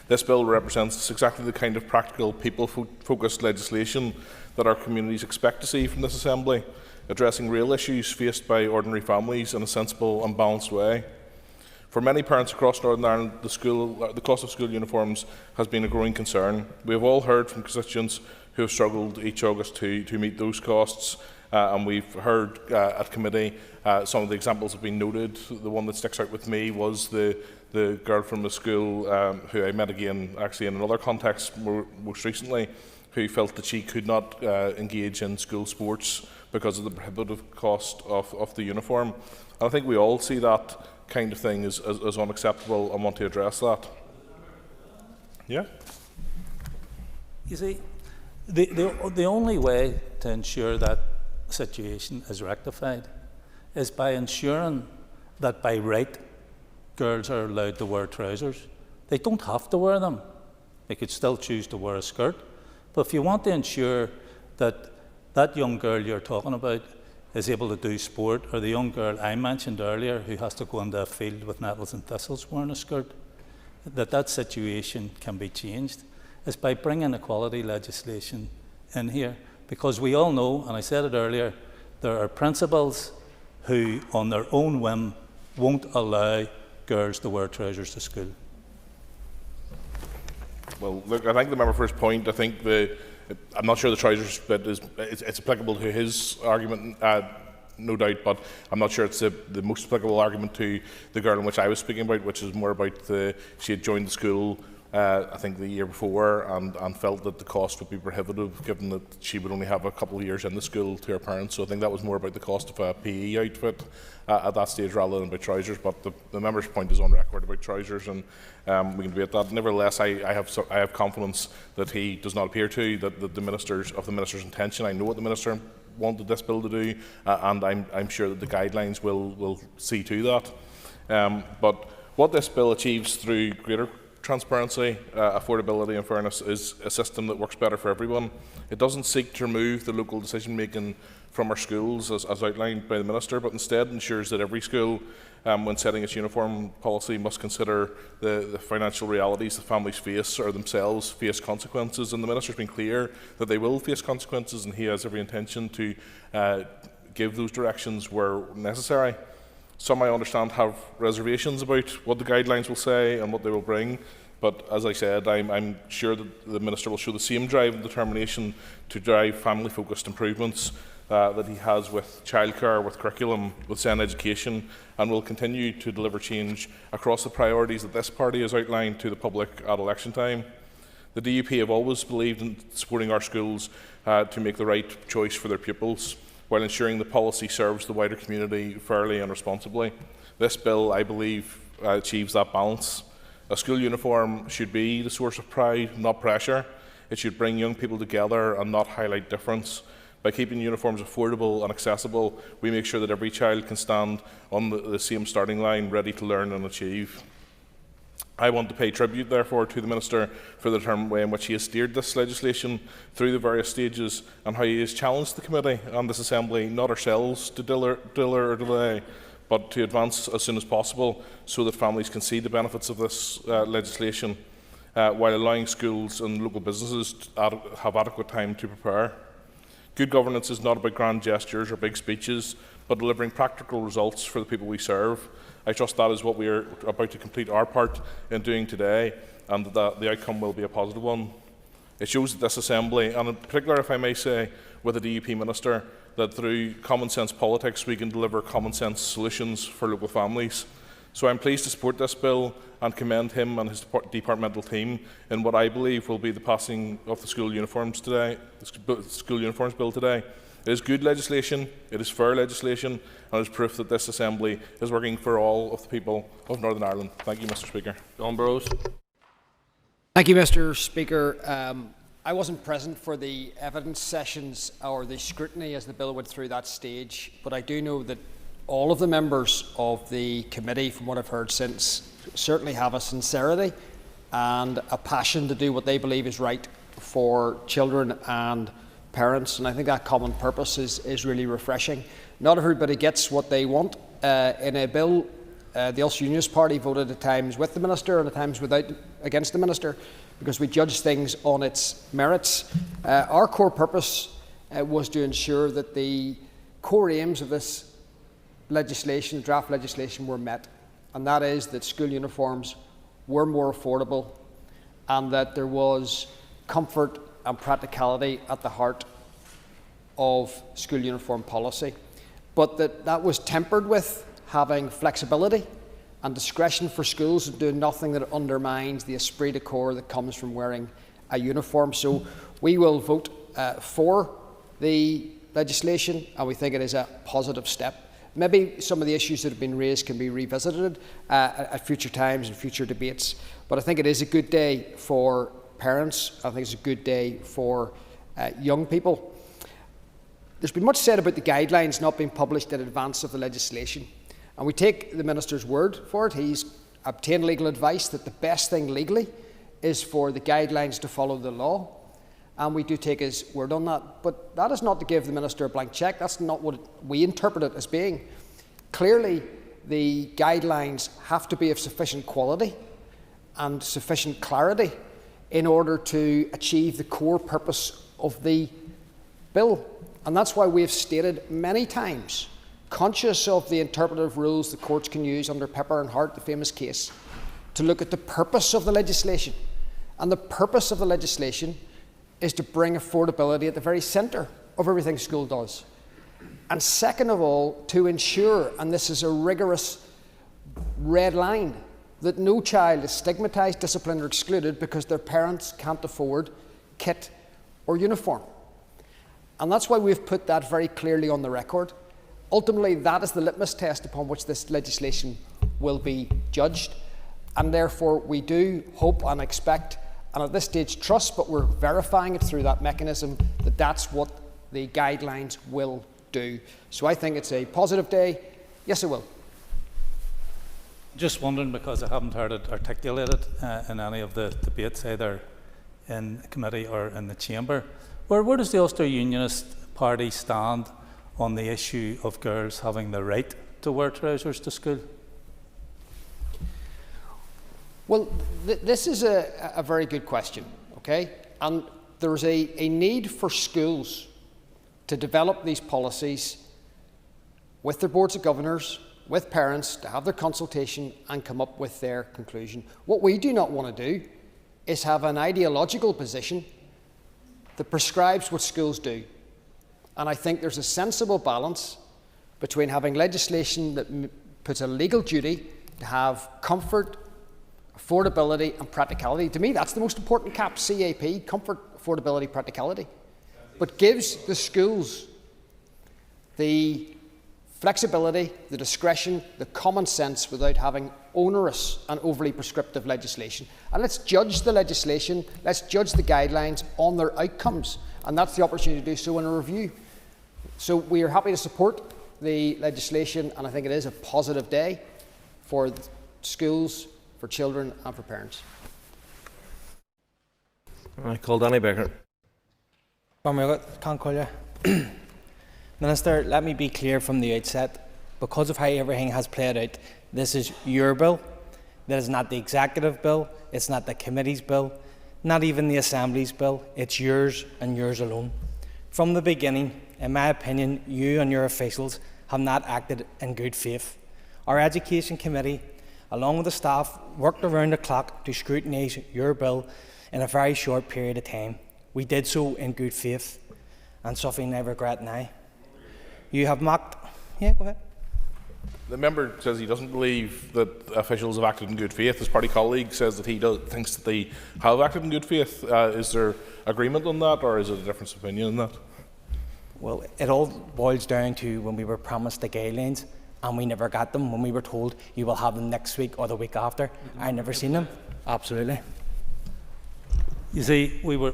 [SPEAKER 16] This bill represents exactly the kind of practical, people-focused legislation that our communities expect to see from this Assembly, addressing real issues faced by ordinary families in a sensible and balanced way. For many parents across Northern Ireland, the cost of school uniforms has been a growing concern. We have all heard from constituents who have struggled each August to meet those costs, and we've heard at committee some of the examples have been noted. The one that sticks out with me was the girl from the school who I met again actually in another context most recently, who felt that she could not engage in school sports because of the prohibitive cost of the uniform. And I think we all see that kind of thing as unacceptable and want to address that. Yeah?
[SPEAKER 15] You see, the only way to ensure that situation is rectified is by ensuring that by right girls are allowed to wear trousers. They don't have to wear them. They could still choose to wear a skirt. But if you want to ensure that that young girl you're talking about is able to do sport, or the young girl I mentioned earlier who has to go into a field with nettles and thistles wearing a skirt, that situation can be changed, is by bringing equality legislation in here. Because we all know, and I said it earlier, there are principals who on their own whim won't allow girls to wear trousers to school.
[SPEAKER 16] Well, look, I thank the member for his point. I think I'm not sure the trousers bit it's applicable to his argument, no doubt, but I'm not sure it's the most applicable argument to the girl in which I was speaking about, which is more about she had joined the school, I think the year before, and felt that the cost would be prohibitive, given that she would only have a couple of years in the school to her parents. So I think that was more about the cost of a PE outfit at that stage rather than about trousers. But the member's point is on record about trousers, and we can debate that. Nevertheless, I have confidence that he does not appear to, that the minister's intention. I know what the minister wanted this bill to do, and I'm sure that the guidelines will see to that. But what this bill achieves through greater transparency, affordability and fairness is a system that works better for everyone. It doesn't seek to remove the local decision making from our schools as outlined by the Minister, but instead ensures that every school, when setting its uniform policy, must consider the financial realities that families face or themselves face consequences. And the Minister's been clear that they will face consequences, and he has every intention to give those directions where necessary. Some, I understand, have reservations about what the guidelines will say and what they will bring, but as I said, I'm sure that the Minister will show the same drive and determination to drive family-focused improvements that he has with childcare, with curriculum, with SEN education, and will continue to deliver change across the priorities that this party has outlined to the public at election time. The DUP have always believed in supporting our schools to make the right choice for their pupils, while ensuring the policy serves the wider community fairly and responsibly. This bill, I believe, achieves that balance. A school uniform should be the source of pride, not pressure. It should bring young people together and not highlight difference. By keeping uniforms affordable and accessible, we make sure that every child can stand on the same starting line, ready to learn and achieve. I want to pay tribute, therefore, to the Minister for the determined way in which he has steered this legislation through the various stages, and how he has challenged the committee and this Assembly, not ourselves, to delay, but to advance as soon as possible so that families can see the benefits of this legislation, while allowing schools and local businesses to have adequate time to prepare. Good governance is not about grand gestures or big speeches, but delivering practical results for the people we serve. I trust that is what we are about to complete our part in doing today, and that the outcome will be a positive one. It shows that this Assembly, and in particular, if I may say, with a DUP Minister, that through common sense politics we can deliver common sense solutions for local families. So I'm pleased to support this bill and commend him and his departmental team in what I believe will be the passing of the school uniforms today, the school uniforms bill today. It is good legislation, it is fair legislation, and it is proof that this Assembly is working for all of the people of Northern Ireland. Thank you, Mr. Speaker.
[SPEAKER 10] John Burrows.
[SPEAKER 5] Thank you, Mr. Speaker. I wasn't present for the evidence sessions or the scrutiny as the bill went through that stage, but I do know that all of the members of the committee, from what I've heard since, certainly have a sincerity and a passion to do what they believe is right for children and parents, and I think that common purpose is really refreshing. Not everybody gets what they want in a bill. The Ulster Unionist Party voted at times with the Minister and at times against the Minister, because we judge things on its merits. Our core purpose was to ensure that the core aims of this legislation, draft legislation, were met, and that is that school uniforms were more affordable and that there was comfort and practicality at the heart of school uniform policy, but that was tempered with having flexibility and discretion for schools and doing nothing that undermines the esprit de corps that comes from wearing a uniform. So we will vote for the legislation, and we think it is a positive step. Maybe some of the issues that have been raised can be revisited at future times and future debates, but I think it is a good day for parents. I think it's a good day for young people. There's been much said about the guidelines not being published in advance of the legislation, and we take the Minister's word for it. He's obtained legal advice that the best thing legally is for the guidelines to follow the law, and we do take his word on that. But that is not to give the Minister a blank cheque. That's not what we interpret it as being. Clearly, the guidelines have to be of sufficient quality and sufficient clarity in order to achieve the core purpose of the bill. And that's why we have stated many times, conscious of the interpretive rules the courts can use under Pepper and Hart, the famous case, to look at the purpose of the legislation. And the purpose of the legislation is to bring affordability at the very centre of everything school does. And second of all, to ensure, and this is a rigorous red line, that no child is stigmatised, disciplined or excluded because their parents can't afford kit or uniform. And that's why we've put that very clearly on the record. Ultimately, that is the litmus test upon which this legislation will be judged. And therefore, we do hope and expect, and at this stage trust, but we're verifying it through that mechanism, that that's what the guidelines will do. So I think it's a positive day. Yes, it will.
[SPEAKER 15] Just wondering, because I haven't heard it articulated in any of the debates, either in committee or in the chamber, where does the Ulster Unionist Party stand on the issue of girls having the right to wear trousers to school?
[SPEAKER 5] Well, this is a very good question, okay? And there's a need for schools to develop these policies with their boards of governors, with parents, to have their consultation and come up with their conclusion. What we do not want to do is have an ideological position that prescribes what schools do. And I think there's a sensible balance between having legislation that puts a legal duty to have comfort, affordability and practicality. To me, that's the most important CAP, comfort, affordability, practicality. But gives the schools the flexibility, the discretion, the common sense without having onerous and overly prescriptive legislation. And let's judge the legislation, let's judge the guidelines on their outcomes. And that's the opportunity to do so in a review. So we are happy to support the legislation, and I think it is a positive day for schools, for children and for parents.
[SPEAKER 10] I call Danny Baker.
[SPEAKER 9] Minister, let me be clear from the outset. Because of how everything has played out, this is your bill. That is not the executive bill. It's not the committee's bill. Not even the Assembly's bill. It's yours and yours alone. From the beginning, in my opinion, you and your officials have not acted in good faith. Our Education Committee, along with the staff, worked around the clock to scrutinise your bill in a very short period of time. We did so in good faith, and something I regret now. You have mocked... Yeah, go ahead.
[SPEAKER 16] The member says he doesn't believe that officials have acted in good faith. His party colleague says that he thinks that they have acted in good faith. Is there agreement on that, or is it a difference of opinion on that?
[SPEAKER 9] Well, it all boils down to when we were promised the guidelines and we never got them, when we were told you will have them next week or the week after. I never seen them. Absolutely.
[SPEAKER 15] You see, we were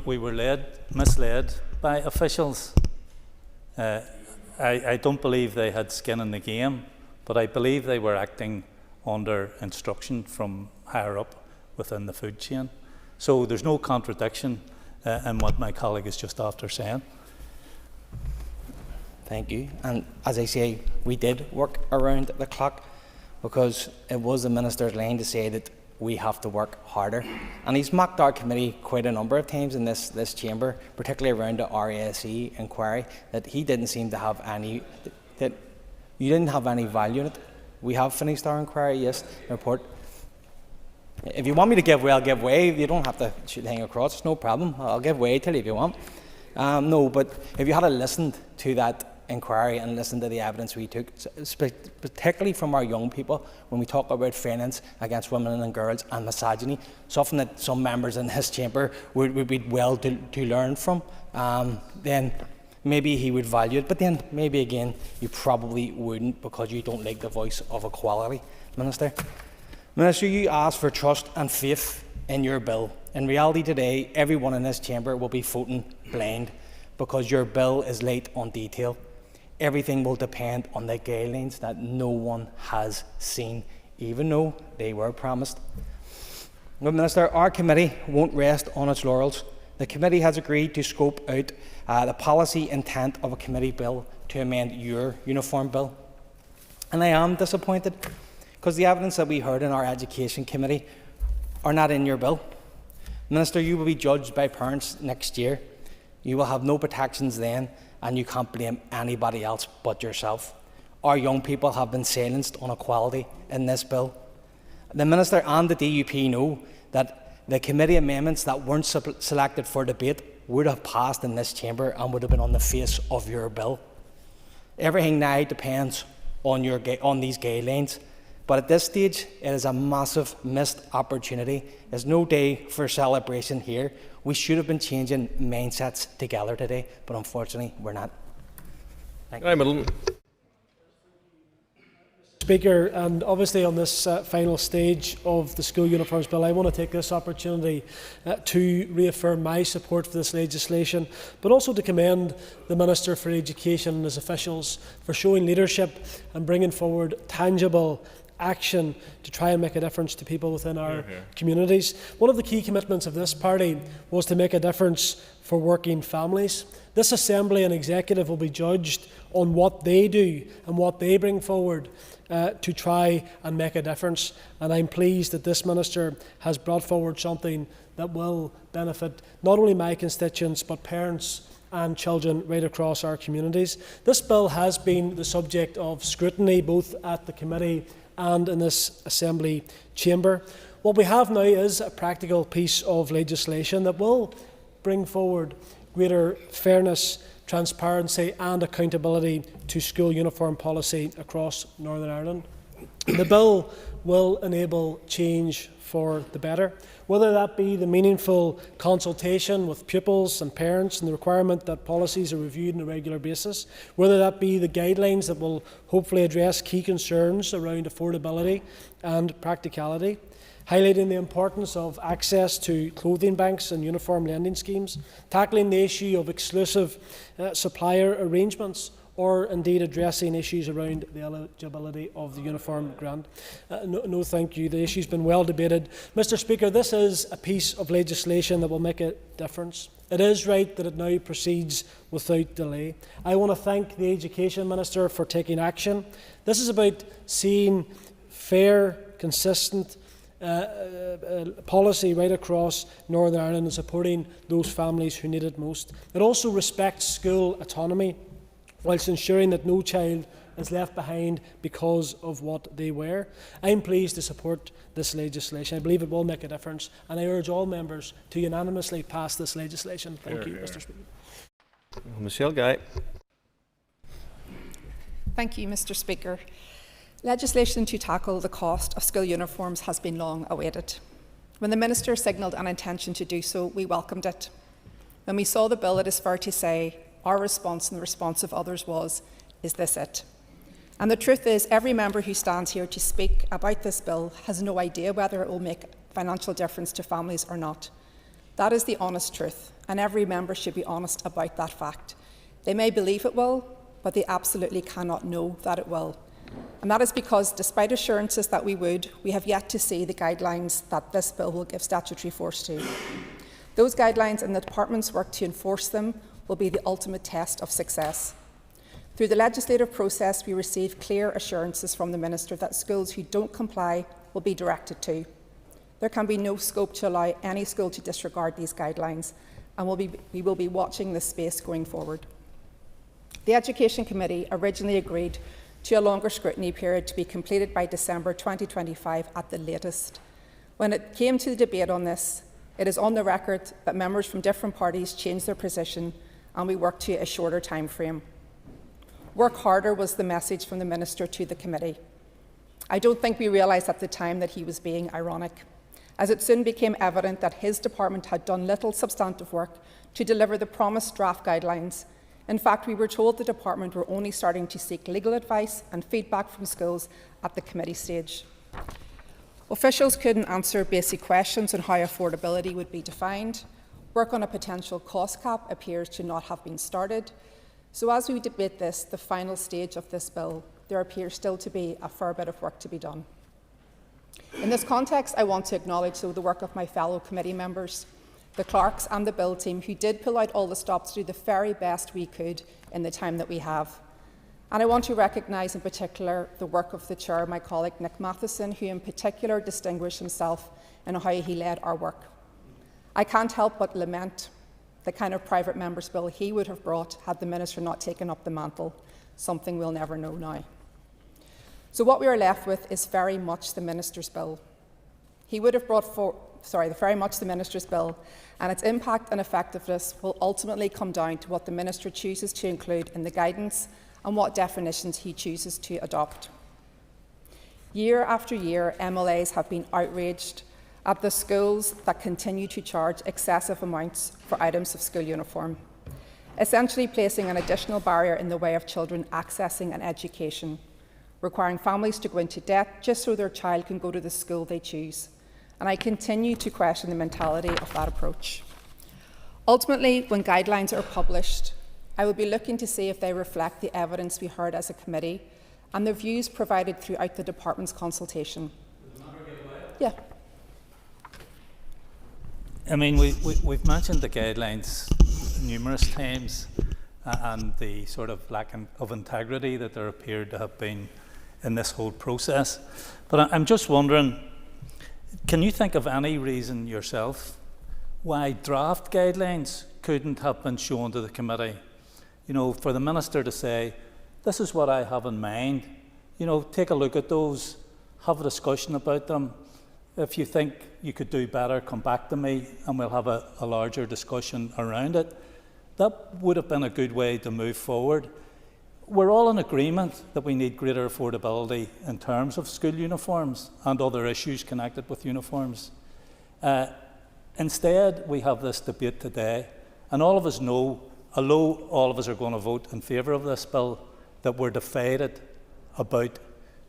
[SPEAKER 15] misled by officials. I don't believe they had skin in the game, but I believe they were acting under instruction from higher up within the food chain. So there's no contradiction in what my colleague is just after saying.
[SPEAKER 9] Thank you. And as I say, we did work around the clock because it was the Minister's line to say that we have to work harder. And he's mocked our committee quite a number of times in this chamber, particularly around the RASE inquiry, that he didn't seem to have any, that you didn't have any value in it. We have finished our inquiry, yes, report. If you want me to give way, I'll give way. You don't have to shoot the thing across, it's no problem. I'll give way till you if you want. No, but if you had listened to that inquiry and listened to the evidence we took, particularly from our young people, when we talk about violence against women and girls and misogyny, something that some members in this chamber would be well to learn from, then maybe he would value it, but then maybe again you probably wouldn't, because you don't like the voice of equality. Minister, you asked for trust and faith in your bill. In reality today, everyone in this chamber will be voting blind, because your bill is late on detail. Everything will depend on the guidelines that no one has seen, even though they were promised. Well, Minister, our committee won't rest on its laurels. The committee has agreed to scope out the policy intent of a committee bill to amend your uniform bill. And I am disappointed, because the evidence that we heard in our education committee are not in your bill. Minister, you will be judged by parents next year. You will have no protections then, and you can't blame anybody else but yourself. Our young people have been silenced on equality in this bill. The Minister and the DUP know that the committee amendments that weren't selected for debate would have passed in this chamber and would have been on the face of your bill. Everything now depends on these guidelines. But at this stage, it is a massive missed opportunity. There's no day for celebration here. We should have been changing mindsets together today, but unfortunately, we're not. Thank you.
[SPEAKER 17] Speaker, and obviously on this final stage of the School Uniforms Bill, I want to take this opportunity to reaffirm my support for this legislation, but also to commend the Minister for Education and his officials for showing leadership and bringing forward tangible action to try and make a difference to people within our communities. One of the key commitments of this party was to make a difference for working families. This Assembly and Executive will be judged on what they do and what they bring forward to try and make a difference. And I'm pleased that this Minister has brought forward something that will benefit not only my constituents but parents and children right across our communities. This bill has been the subject of scrutiny both at the committee and in this Assembly chamber. What we have now is a practical piece of legislation that will bring forward greater fairness, transparency and accountability to school uniform policy across Northern Ireland. The bill will enable change for the better, whether that be the meaningful consultation with pupils and parents and the requirement that policies are reviewed on a regular basis, whether that be the guidelines that will hopefully address key concerns around affordability and practicality, highlighting the importance of access to clothing banks and uniform lending schemes, tackling the issue of exclusive supplier arrangements, or indeed addressing issues around the eligibility of the uniform grant. No, thank you. The issue's been well debated. Mr. Speaker, this is a piece of legislation that will make a difference. It is right that it now proceeds without delay. I want to thank the Education Minister for taking action. This is about seeing fair, consistent policy right across Northern Ireland and supporting those families who need it most. It also respects school autonomy, whilst ensuring that no child is left behind because of what they wear. I'm pleased to support this legislation. I believe it will make a difference, and I urge all members to unanimously pass this legislation. Thank you, Mr. Speaker.
[SPEAKER 10] Michelle Guy.
[SPEAKER 8] Thank you, Mr. Speaker. Legislation to tackle the cost of school uniforms has been long awaited. When the Minister signalled an intention to do so, we welcomed it. When we saw the bill, it is fair to say our response and the response of others was, is this it? And the truth is, every member who stands here to speak about this bill has no idea whether it will make financial difference to families or not. That is the honest truth, and every member should be honest about that fact. They may believe it will, but they absolutely cannot know that it will. And that is because, despite assurances that we would, we have yet to see the guidelines that this bill will give statutory force to. Those guidelines and the Department's work to enforce them will be the ultimate test of success. Through the legislative process, we received clear assurances from the Minister that schools who don't comply will be directed to. There can be no scope to allow any school to disregard these guidelines, and we will be watching this space going forward. The Education Committee originally agreed to a longer scrutiny period to be completed by December 2025 at the latest. When it came to the debate on this, it is on the record that members from different parties changed their position and we worked to a shorter time frame. Work harder was the message from the Minister to the committee. I don't think we realised at the time that he was being ironic, as it soon became evident that his department had done little substantive work to deliver the promised draft guidelines. In fact, we were told the department were only starting to seek legal advice and feedback from schools at the committee stage. Officials couldn't answer basic questions on how affordability would be defined. Work on a potential cost cap appears to not have been started. So as we debate this, the final stage of this bill, there appears still to be a fair bit of work to be done. In this context, I want to acknowledge the work of my fellow committee members, the clerks and the bill team, who did pull out all the stops to do the very best we could in the time that we have. And I want to recognise in particular the work of the chair, my colleague Nick Matheson, who in particular distinguished himself in how he led our work. I can't help but lament the kind of private member's bill he would have brought had the Minister not taken up the mantle, something we'll never know now. So what we are left with is very much the Minister's bill. He would have brought very much the Minister's bill, and its impact and effectiveness will ultimately come down to what the Minister chooses to include in the guidance and what definitions he chooses to adopt. Year after year, MLAs have been outraged at the schools that continue to charge excessive amounts for items of school uniform, essentially placing an additional barrier in the way of children accessing an education, requiring families to go into debt just so their child can go to the school they choose. And I continue to question the mentality of that approach. Ultimately, when guidelines are published, I will be looking to see if they reflect the evidence we heard as a committee and the views provided throughout the department's consultation. Yeah.
[SPEAKER 15] I mean, we've mentioned the guidelines numerous times and the sort of lack of integrity that there appeared to have been in this whole process. But I'm just wondering, can you think of any reason yourself why draft guidelines couldn't have been shown to the committee? You know, for the Minister to say, this is what I have in mind, you know, take a look at those, have a discussion about them. If you think you could do better, come back to me and we'll have a larger discussion around it. That would have been a good way to move forward. We're all in agreement that we need greater affordability in terms of school uniforms and other issues connected with uniforms. Instead, we have this debate today, and all of us know, although all of us are going to vote in favour of this bill, that we're divided about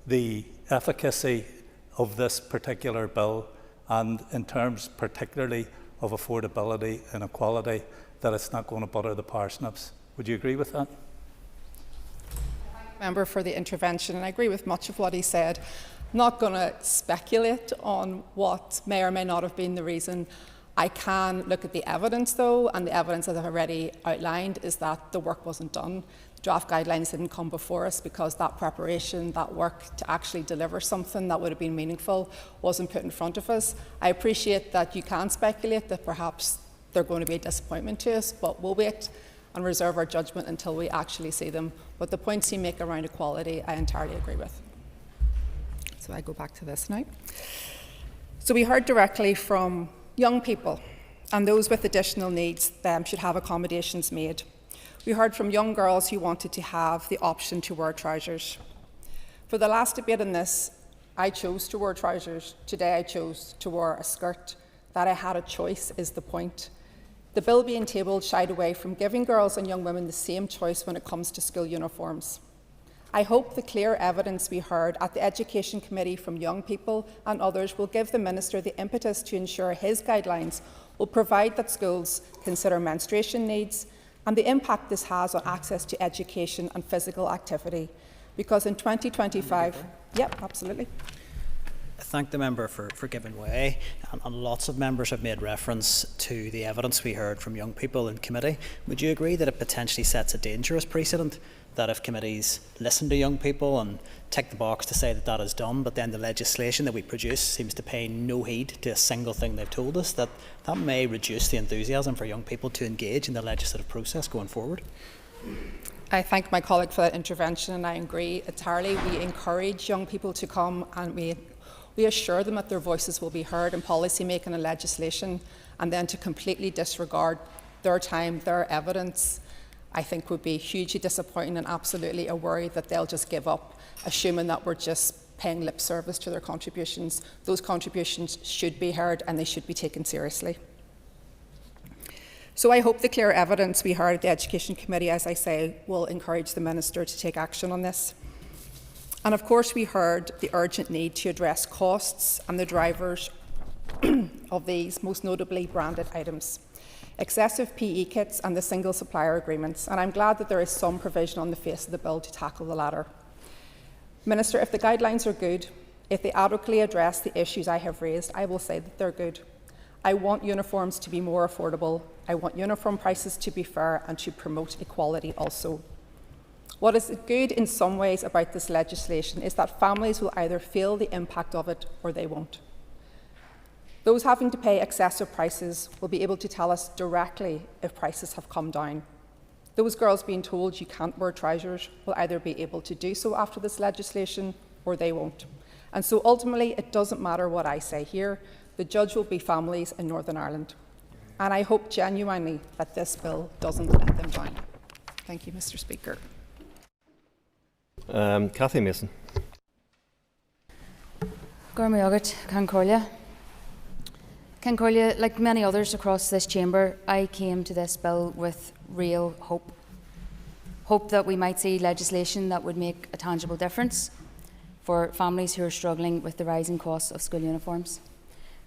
[SPEAKER 15] the efficacy of this particular bill, and in terms particularly of affordability and equality, that it's not going to butter the parsnips. Would you agree with that?
[SPEAKER 8] Member for the intervention, and I agree with much of what he said. I'm not going to speculate on what may or may not have been the reason. I can look at the evidence though, and the evidence that I've already outlined is that the work wasn't done. The draft guidelines didn't come before us because that preparation, that work to actually deliver something that would have been meaningful wasn't put in front of us. I appreciate that you can speculate that perhaps they're going to be a disappointment to us, but we'll wait and reserve our judgment until we actually see them. But the points you make around equality, I entirely agree with. So I go back to this now. So we heard directly from young people, and those with additional needs should have accommodations made. We heard from young girls who wanted to have the option to wear trousers. For the last debate on this, I chose to wear trousers. Today I chose to wear a skirt. That I had a choice is the point. The bill being tabled shied away from giving girls and young women the same choice when it comes to school uniforms. I hope the clear evidence we heard at the Education Committee from young people and others will give the Minister the impetus to ensure his guidelines will provide that schools consider menstruation needs and the impact this has on access to education and physical activity. Because in 2025, yep, absolutely.
[SPEAKER 20] Thank the member for giving way, and lots of members have made reference to the evidence we heard from young people in committee. Would you agree that it potentially sets a dangerous precedent, that if committees listen to young people and tick the box to say that that is done, but then the legislation that we produce seems to pay no heed to a single thing they've told us, that may reduce the enthusiasm for young people to engage in the legislative process going forward?
[SPEAKER 8] I thank my colleague for that intervention, and I agree entirely. We encourage young people to come, and we assure them that their voices will be heard in policy making and legislation, and then to completely disregard their time, their evidence, I think would be hugely disappointing and absolutely a worry that they'll just give up, assuming that we're just paying lip service to their contributions. Those contributions should be heard and they should be taken seriously. So I hope the clear evidence we heard at the Education Committee, as I say, will encourage the Minister to take action on this. And of course we heard the urgent need to address costs and the drivers of these, most notably branded items, excessive PE kits and the single supplier agreements, and I'm glad that there is some provision on the face of the bill to tackle the latter. Minister, if the guidelines are good, if they adequately address the issues I have raised, I will say that they're good. I want uniforms to be more affordable, I want uniform prices to be fair and to promote equality also. What is good in some ways about this legislation is that families will either feel the impact of it or they won't. Those having to pay excessive prices will be able to tell us directly if prices have come down. Those girls being told you can't wear trousers will either be able to do so after this legislation or they won't. And so ultimately it doesn't matter what I say here, the judge will be families in Northern Ireland. And I hope genuinely that this bill doesn't let them down. Thank you, Mr. Speaker.
[SPEAKER 21] Cathy Mason.
[SPEAKER 22] Gormayagat, Cancorlia. Cancorlia, like many others across this chamber, I came to this bill with real hope. Hope that we might see legislation that would make a tangible difference for families who are struggling with the rising costs of school uniforms.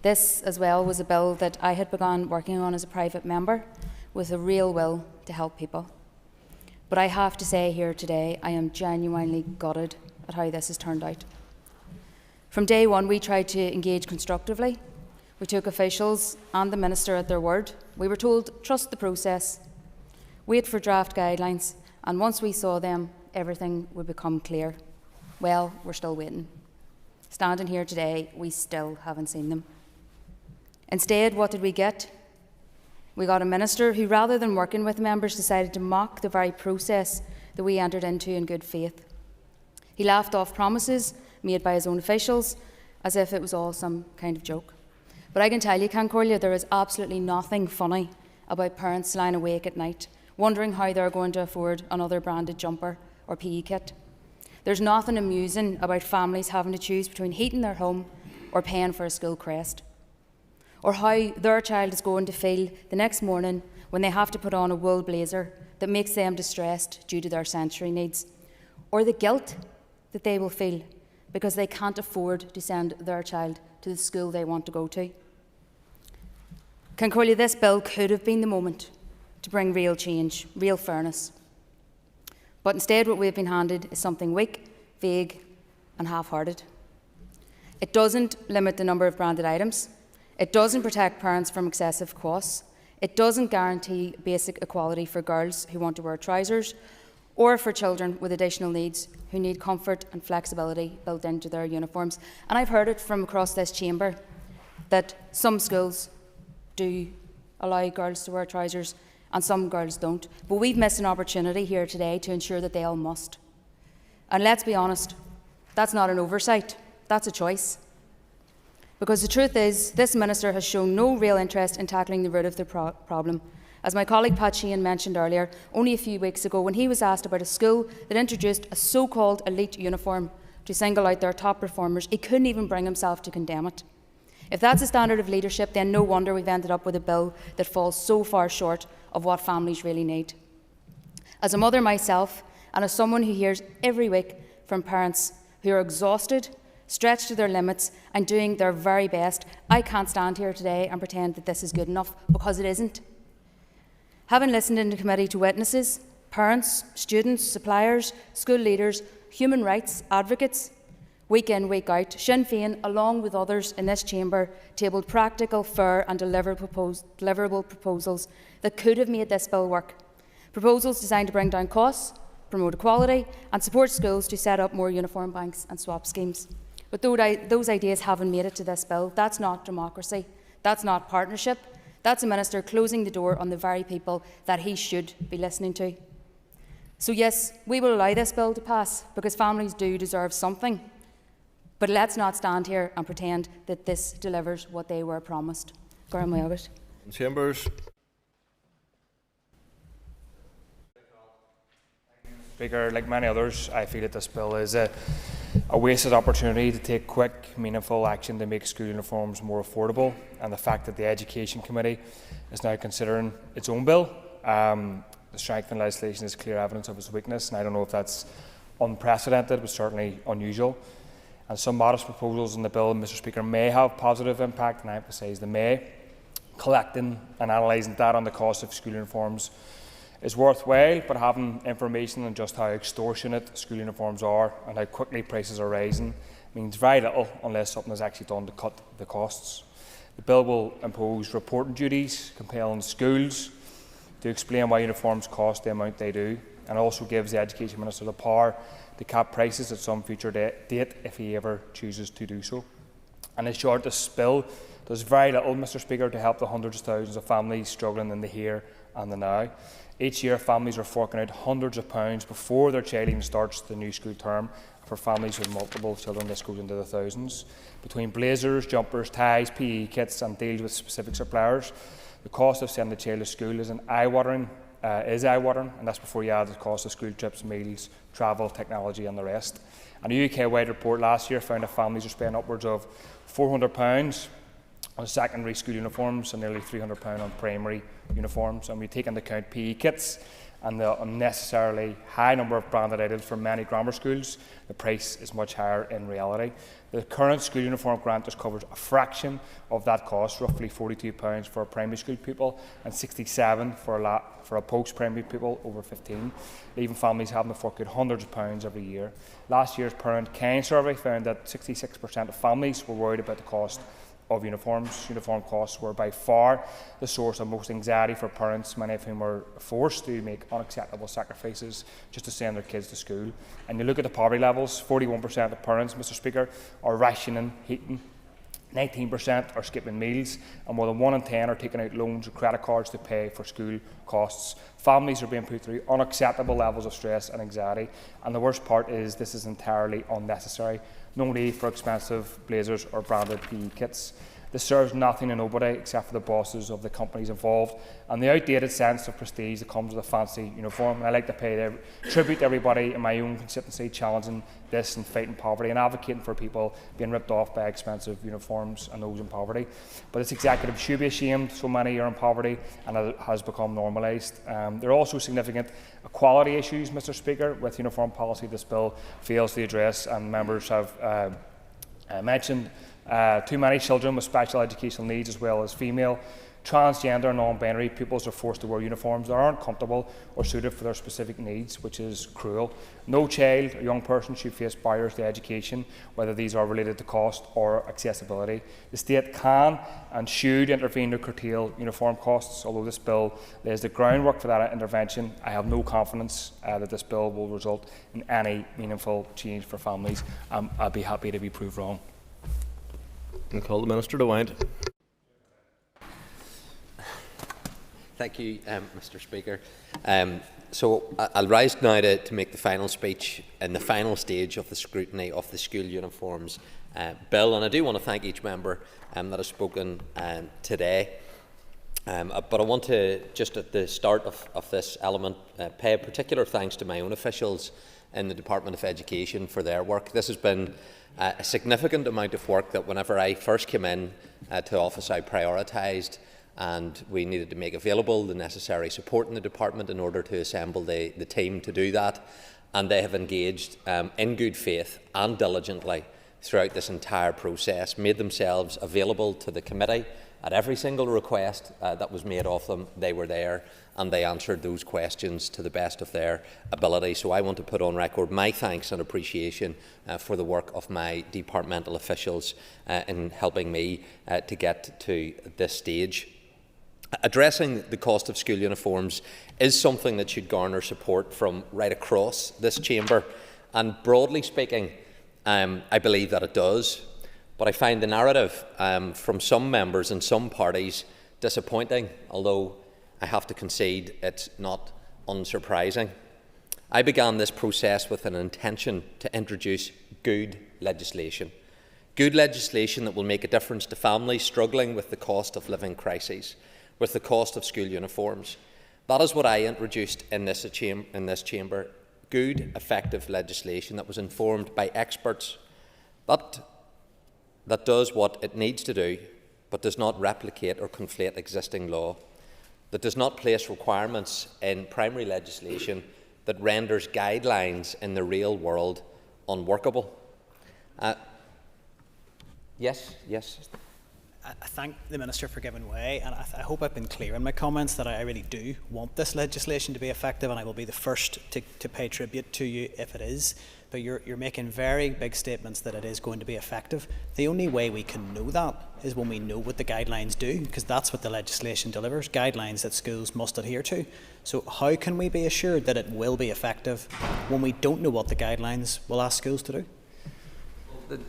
[SPEAKER 22] This, as well, was a bill that I had begun working on as a private member with a real will to help people. But I have to say here today, I am genuinely gutted at how this has turned out. From day one, we tried to engage constructively. We took officials and the Minister at their word. We were told, trust the process, wait for draft guidelines, and once we saw them, everything would become clear. Well, we're still waiting. Standing here today, we still haven't seen them. Instead, what did we get? We got a Minister who, rather than working with members, decided to mock the very process that we entered into in good faith. He laughed off promises made by his own officials as if it was all some kind of joke. But I can tell you, Cancorlia, there is absolutely nothing funny about parents lying awake at night, wondering how they're going to afford another branded jumper or PE kit. There's nothing amusing about families having to choose between heating their home or paying for a school crest, or how their child is going to feel the next morning when they have to put on a wool blazer that makes them distressed due to their sensory needs, or the guilt that they will feel because they can't afford to send their child to the school they want to go to. Cancorlia, this bill could have been the moment to bring real change, real fairness. But instead what we've been handed is something weak, vague and half-hearted. It doesn't limit the number of branded items. It doesn't protect parents from excessive costs. It doesn't guarantee basic equality for girls who want to wear trousers or for children with additional needs who need comfort and flexibility built into their uniforms. And I've heard it from across this chamber that some schools do allow girls to wear trousers and some girls don't. But we've missed an opportunity here today to ensure that they all must. And let's be honest, that's not an oversight, that's a choice. Because the truth is, this Minister has shown no real interest in tackling the root of the problem. As my colleague Pat Sheehan mentioned earlier, only a few weeks ago, when he was asked about a school that introduced a so-called elite uniform to single out their top performers, he couldn't even bring himself to condemn it. If that's a standard of leadership, then no wonder we've ended up with a bill that falls so far short of what families really need. As a mother myself, and as someone who hears every week from parents who are exhausted, stretched to their limits and doing their very best, I can't stand here today and pretend that this is good enough, because it isn't. Having listened in the committee to witnesses, parents, students, suppliers, school leaders, human rights advocates, week in, week out, Sinn Féin, along with others in this chamber, tabled practical, fair and deliverable proposals that could have made this bill work. Proposals designed to bring down costs, promote equality and support schools to set up more uniform banks and swap schemes. But those ideas haven't made it to this bill. That's not democracy. That's not partnership. That's a Minister closing the door on the very people that he should be listening to. So yes, we will allow this bill to pass because families do deserve something. But let's not stand here and pretend that this delivers what they were promised.
[SPEAKER 10] Chambers.
[SPEAKER 4] Speaker, like many others, I feel that this bill is a wasted opportunity to take quick, meaningful action to make school uniforms more affordable, and the fact that the Education Committee is now considering its own bill. The strength in legislation is clear evidence of its weakness, and I don't know if that's unprecedented, but certainly unusual. And some modest proposals in the bill, Mr. Speaker, may have positive impact, and I emphasise the may. Collecting and analysing data on the cost of school uniforms is worthwhile, but having information on just how extortionate school uniforms are and how quickly prices are rising means very little unless something is actually done to cut the costs. The bill will impose reporting duties, compelling schools to explain why uniforms cost the amount they do, and also gives the Education Minister the power to cap prices at some future date if he ever chooses to do so. And in short, this bill does very little, Mr. Speaker, to help the hundreds of thousands of families struggling in the here and the now. Each year, families are forking out hundreds of pounds before their child even starts the new school term. For families with multiple children, this goes into the thousands. Between blazers, jumpers, ties, PE kits and deals with specific suppliers, the cost of sending the child to school is eye-watering, and that's before you add the cost of school trips, meals, travel, technology and the rest. And a UK-wide report last year found that families are spending upwards of £400 on secondary school uniforms and nearly £300 on primary uniforms. And we take into account PE kits and the unnecessarily high number of branded items for many grammar schools, the price is much higher in reality. The current school uniform grant just covers a fraction of that cost, roughly £42 for primary school pupil and £67 for a post-primary pupil over 15, leaving families having to fork out hundreds of pounds every year. Last year's Parent Kind survey found that 66% of families were worried about the cost of uniforms. Uniform costs were by far the source of most anxiety for parents, many of whom are forced to make unacceptable sacrifices just to send their kids to school. And you look at the poverty levels, 41% of parents, Mr. Speaker, are rationing heating, 19% are skipping meals, and more than 1 in 10 are taking out loans or credit cards to pay for school costs. Families are being put through unacceptable levels of stress and anxiety, and the worst part is this is entirely unnecessary. No need for expensive blazers or branded PE kits. This serves nothing and nobody except for the bosses of the companies involved and the outdated sense of prestige that comes with a fancy uniform. And I like to pay tribute to everybody in my own constituency challenging this and fighting poverty and advocating for people being ripped off by expensive uniforms and those in poverty. But this executive should be ashamed so many are in poverty and it has become normalised. There are also significant equality issues, Mr. Speaker, with uniform policy this bill fails to address, and members have mentioned too many children with special educational needs as well as female, transgender and non-binary pupils are forced to wear uniforms that aren't comfortable or suited for their specific needs, which is cruel. No child or young person should face barriers to education, whether these are related to cost or accessibility. The state can and should intervene to curtail uniform costs. Although this bill lays the groundwork for that intervention, I have no confidence that this bill will result in any meaningful change for families. I'd be happy to be proved wrong.
[SPEAKER 10] I'll call the Minister to wind.
[SPEAKER 14] Thank you, Mr. Speaker. So I'll rise now to make the final speech in the final stage of the scrutiny of the school uniforms bill, and I do want to thank each member that has spoken today. But I want to, just at the start of this element, pay a particular thanks to my own officials in the Department of Education for their work. This has been a significant amount of work that whenever I first came in to office I prioritised, and we needed to make available the necessary support in the department in order to assemble the team to do that, and they have engaged in good faith and diligently throughout this entire process, made themselves available to the committee at every single request that was made of them. They were there and they answered those questions to the best of their ability. So I want to put on record my thanks and appreciation for the work of my departmental officials in helping me to get to this stage. Addressing the cost of school uniforms is something that should garner support from right across this chamber, and broadly speaking, I believe that it does. But I find the narrative from some members and some parties disappointing, although I have to concede it's not unsurprising. I began this process with an intention to introduce good legislation. Good legislation that will make a difference to families struggling with the cost of living crises, with the cost of school uniforms. That is what I introduced in this chamber. Good, effective legislation that was informed by experts, that does what it needs to do, but does not replicate or conflate existing law, that does not place requirements in primary legislation that renders guidelines in the real world unworkable. Yes.
[SPEAKER 20] I thank the Minister for giving way, and I hope I've been clear in my comments that I really do want this legislation to be effective, and I will be the first to pay tribute to you if it is. But you're making very big statements that it is going to be effective. The only way we can know that is when we know what the guidelines do, because that's what the legislation delivers, guidelines that schools must adhere to. So how can we be assured that it will be effective when we don't know what the guidelines will ask schools to do?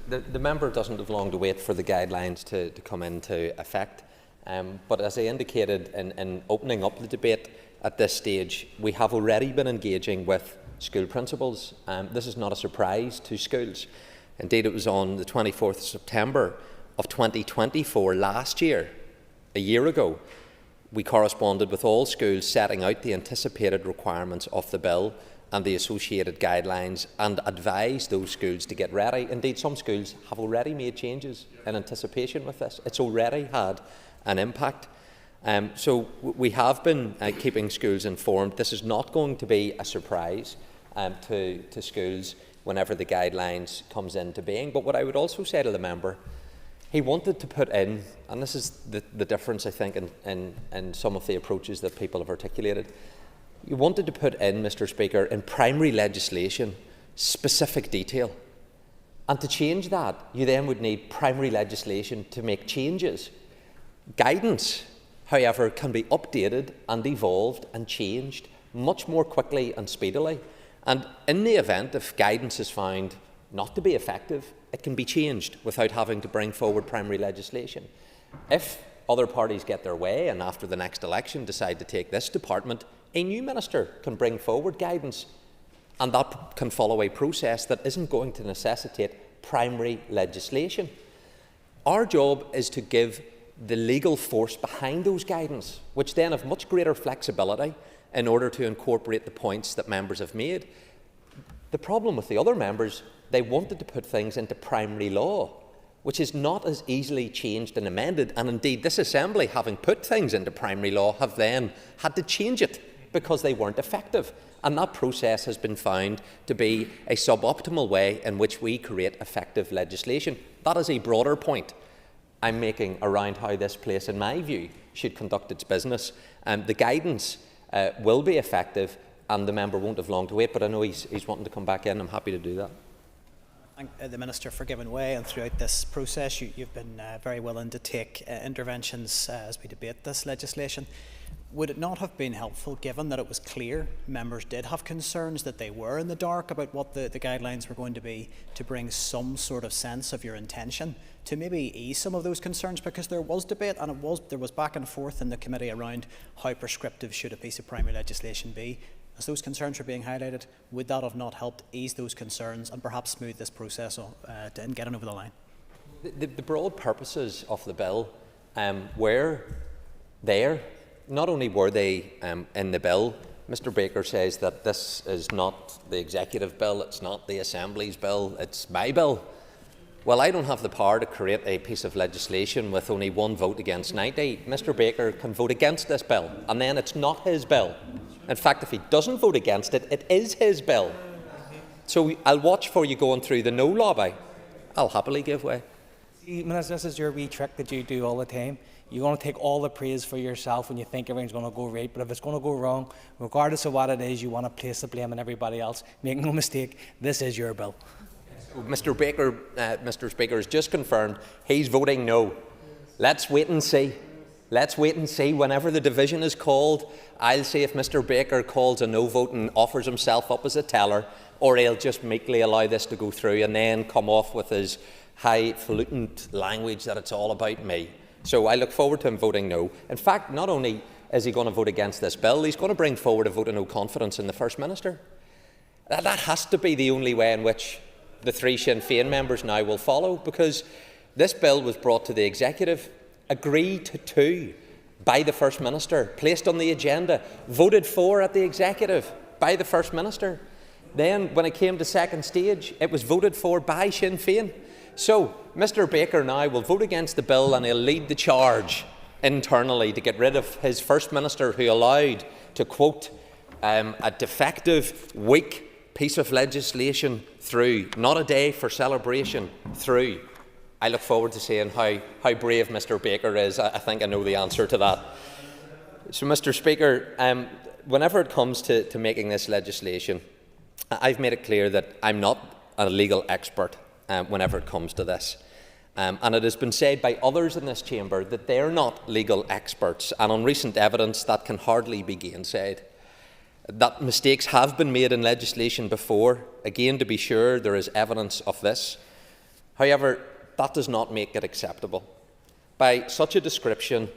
[SPEAKER 14] The member doesn't have long to wait for the guidelines to come into effect. But as I indicated in opening up the debate at this stage, we have already been engaging with school principals. This is not a surprise to schools. Indeed, it was on the 24th of September of 2024, last year, a year ago, we corresponded with all schools setting out the anticipated requirements of the bill and the associated guidelines, and advised those schools to get ready. Indeed, some schools have already made changes in anticipation with this. It's already had an impact. So we have been keeping schools informed. This is not going to be a surprise to schools whenever the guidelines comes into being. But what I would also say to the member, he wanted to put in, and this is the difference I think in some of the approaches that people have articulated, you wanted to put in, Mr. Speaker, in primary legislation, specific detail. And to change that, you then would need primary legislation to make changes. Guidance, however, can be updated and evolved and changed much more quickly and speedily. And in the event if guidance is found not to be effective, it can be changed without having to bring forward primary legislation. If other parties get their way and after the next election decide to take this department, a new minister can bring forward guidance, and that can follow a process that isn't going to necessitate primary legislation. Our job is to give the legal force behind those guidance, which then have much greater flexibility in order to incorporate the points that members have made. The problem with the other members, they wanted to put things into primary law, which is not as easily changed and amended, and indeed this Assembly, having put things into primary law, have then had to change it because they weren't effective. And that process has been found to be a suboptimal way in which we create effective legislation. That is a broader point I'm making around how this place, in my view, should conduct its business. The guidance will be effective, and the member won't have long to wait, but I know he's wanting to come back in. I'm happy to do that.
[SPEAKER 20] Thank the Minister for giving way, and throughout this process you've been very willing to take interventions as we debate this legislation. Would it not have been helpful, given that it was clear members did have concerns, that they were in the dark about what the guidelines were going to be, to bring some sort of sense of your intention to maybe ease some of those concerns? Because there was debate, and there was back and forth in the committee around how prescriptive should a piece of primary legislation be. As those concerns were being highlighted, would that have not helped ease those concerns and perhaps smooth this process and get it over the line?
[SPEAKER 14] The broad purposes of the bill were there. Not only were they in the bill, Mr. Baker says that this is not the executive bill, it's not the Assembly's bill, it's my bill. Well, I don't have the power to create a piece of legislation with only one vote against 90. Mr. Baker can vote against this bill, and then it's not his bill. In fact, if he doesn't vote against it, it is his bill. So I'll watch for you going through the no lobby. I'll happily give way.
[SPEAKER 9] See, Minister, this is your wee trick that you do all the time. You're going to take all the praise for yourself when you think everything's going to go right, but if it's going to go wrong, regardless of what it is, you want to place the blame on everybody else. Make no mistake, this is your bill.
[SPEAKER 14] Mr. Baker, Mr. Speaker, has just confirmed he's voting no. Let's wait and see. Let's wait and see. Whenever the division is called, I'll see if Mr. Baker calls a no vote and offers himself up as a teller, or he'll just meekly allow this to go through and then come off with his highfalutin language that it's all about me. So I look forward to him voting no. In fact, not only is he going to vote against this bill, he's going to bring forward a vote of no confidence in the First Minister. That has to be the only way in which the 3 Sinn Féin members now will follow, because this bill was brought to the Executive, agreed to by the First Minister, placed on the agenda, voted for at the Executive by the First Minister. Then, when it came to second stage, it was voted for by Sinn Féin. So, Mr Baker now will vote against the bill and he'll lead the charge internally to get rid of his First Minister, who allowed, to quote, a defective, weak piece of legislation through, not a day for celebration, through. I look forward to seeing how brave Mr Baker is. I think I know the answer to that. So, Mr Speaker, whenever it comes to making this legislation, I've made it clear that I'm not a legal expert whenever it comes to this. And it has been said by others in this chamber that they're not legal experts, and on recent evidence that can hardly be gainsaid. That mistakes have been made in legislation before. Again, to be sure, there is evidence of this. However, that does not make it acceptable. By such a description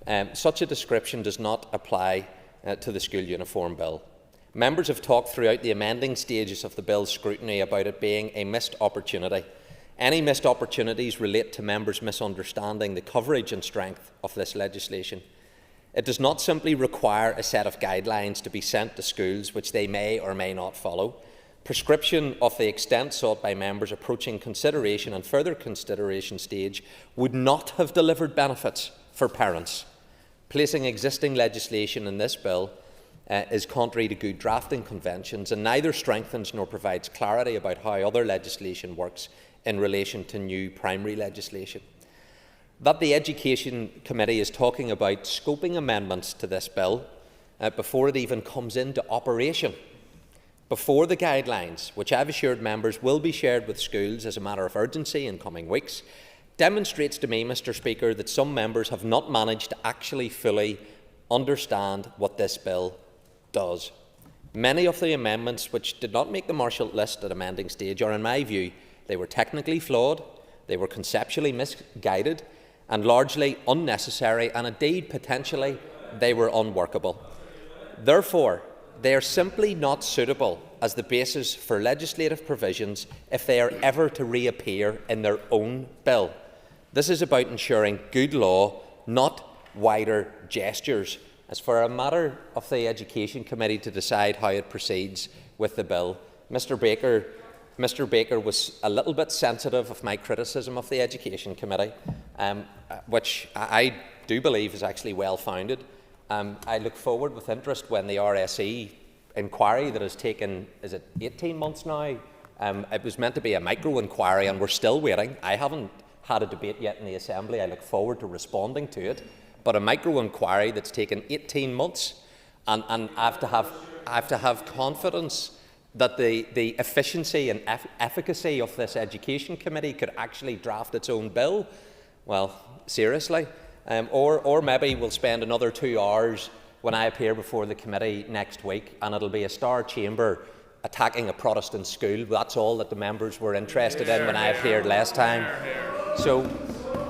[SPEAKER 14] does not apply to the School Uniform Bill. Members have talked throughout the amending stages of the bill's scrutiny about it being a missed opportunity. Any missed opportunities relate to members misunderstanding the coverage and strength of this legislation. It does not simply require a set of guidelines to be sent to schools which they may or may not follow. Prescription of the extent sought by members approaching consideration and further consideration stage would not have delivered benefits for parents. Placing existing legislation in this bill is contrary to good drafting conventions, and neither strengthens nor provides clarity about how other legislation works in relation to new primary legislation. That the Education Committee is talking about scoping amendments to this bill before it even comes into operation, before the guidelines, which I've assured members will be shared with schools as a matter of urgency in coming weeks, demonstrates to me, Mr Speaker, that some members have not managed to actually fully understand what this bill does. Many of the amendments which did not make the Marshall list at amending stage are, in my view, they were technically flawed, they were conceptually misguided, and largely unnecessary, and indeed, potentially, they were unworkable. Therefore, they are simply not suitable as the basis for legislative provisions if they are ever to reappear in their own bill. This is about ensuring good law, not wider gestures. As for a matter of the Education Committee to decide how it proceeds with the bill, Mr Baker was a little bit sensitive of my criticism of the Education Committee, which I do believe is actually well-founded. I look forward with interest when the RSE inquiry that has taken, is it 18 months now? It was meant to be a micro-inquiry and we're still waiting. I haven't had a debate yet in the Assembly. I look forward to responding to it. But a micro-inquiry that's taken 18 months, and I have to have confidence that the efficiency and efficacy of this Education Committee could actually draft its own bill. Well, seriously. Or maybe we'll spend another 2 hours when I appear before the committee next week, and it'll be a Star Chamber attacking a Protestant school. That's all that the members were interested in when I appeared last time. So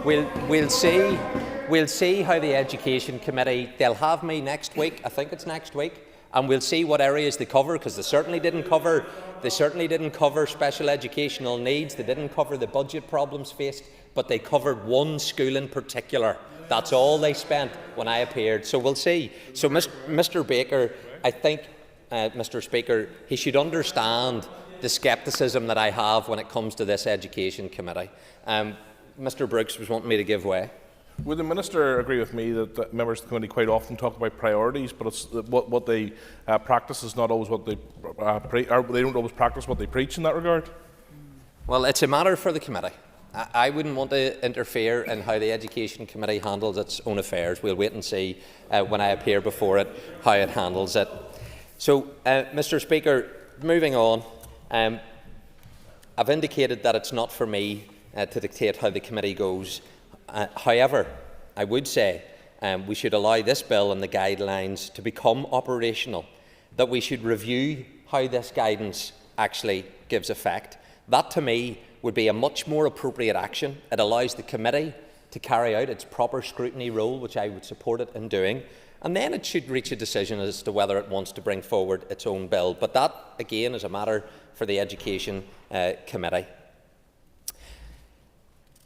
[SPEAKER 14] we'll see. We'll see how the Education Committee, they'll have me next week, I think it's next week, and we'll see what areas they cover, because they certainly didn't cover special educational needs, they didn't cover the budget problems faced, but they covered one school in particular. That's all they spent when I appeared. So we'll see. So Mr Baker, I think, Mr Speaker, he should understand the scepticism that I have when it comes to this Education Committee. Mr Brooks was wanting me to give way.
[SPEAKER 16] Would the Minister agree with me that members of the committee quite often talk about priorities, but it's what they practice is not always what they they don't always practice what they preach in that regard?
[SPEAKER 14] Well, it's a matter for the committee. I wouldn't want to interfere in how the Education Committee handles its own affairs. We'll wait and see when I appear before it how it handles it. So, Mr Speaker, moving on, I've indicated that it's not for me to dictate how the committee goes. However, I would say we should allow this bill and the guidelines to become operational, that we should review how this guidance actually gives effect. That, to me, would be a much more appropriate action. It allows the committee to carry out its proper scrutiny role, which I would support it in doing, and then it should reach a decision as to whether it wants to bring forward its own bill. But that, again, is a matter for the Education Committee.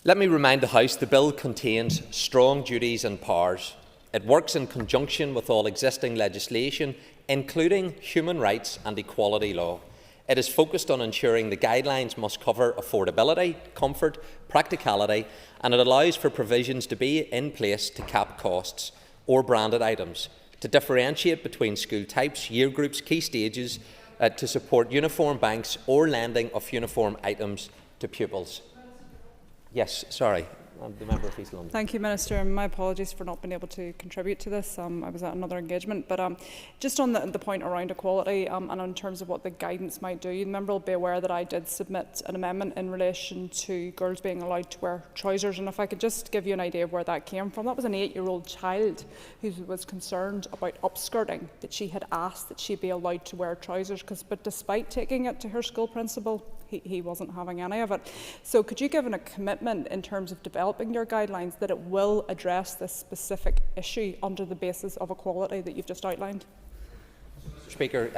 [SPEAKER 14] Let me remind the House the bill contains strong duties and powers. It works in conjunction with all existing legislation, including human rights and equality law. It is focused on ensuring the guidelines must cover affordability, comfort, practicality, and it allows for provisions to be in place to cap costs or branded items, to differentiate between school types, year groups, key stages, to support uniform banks or lending of uniform items to pupils. Yes, sorry. The member of East London.
[SPEAKER 3] Thank you, Minister, and my apologies for not being able to contribute to this. I was at another engagement, but just on the point around equality and in terms of what the guidance might do, the member will be aware that I did submit an amendment in relation to girls being allowed to wear trousers, and if I could just give you an idea of where that came from, that was an 8-year-old child who was concerned about upskirting, that she had asked that she be allowed to wear trousers, but despite taking it to her school principal, he wasn't having any of it. So could you give a commitment in terms of developing your guidelines that it will address this specific issue under the basis of equality that you've just outlined?
[SPEAKER 14] Speaker,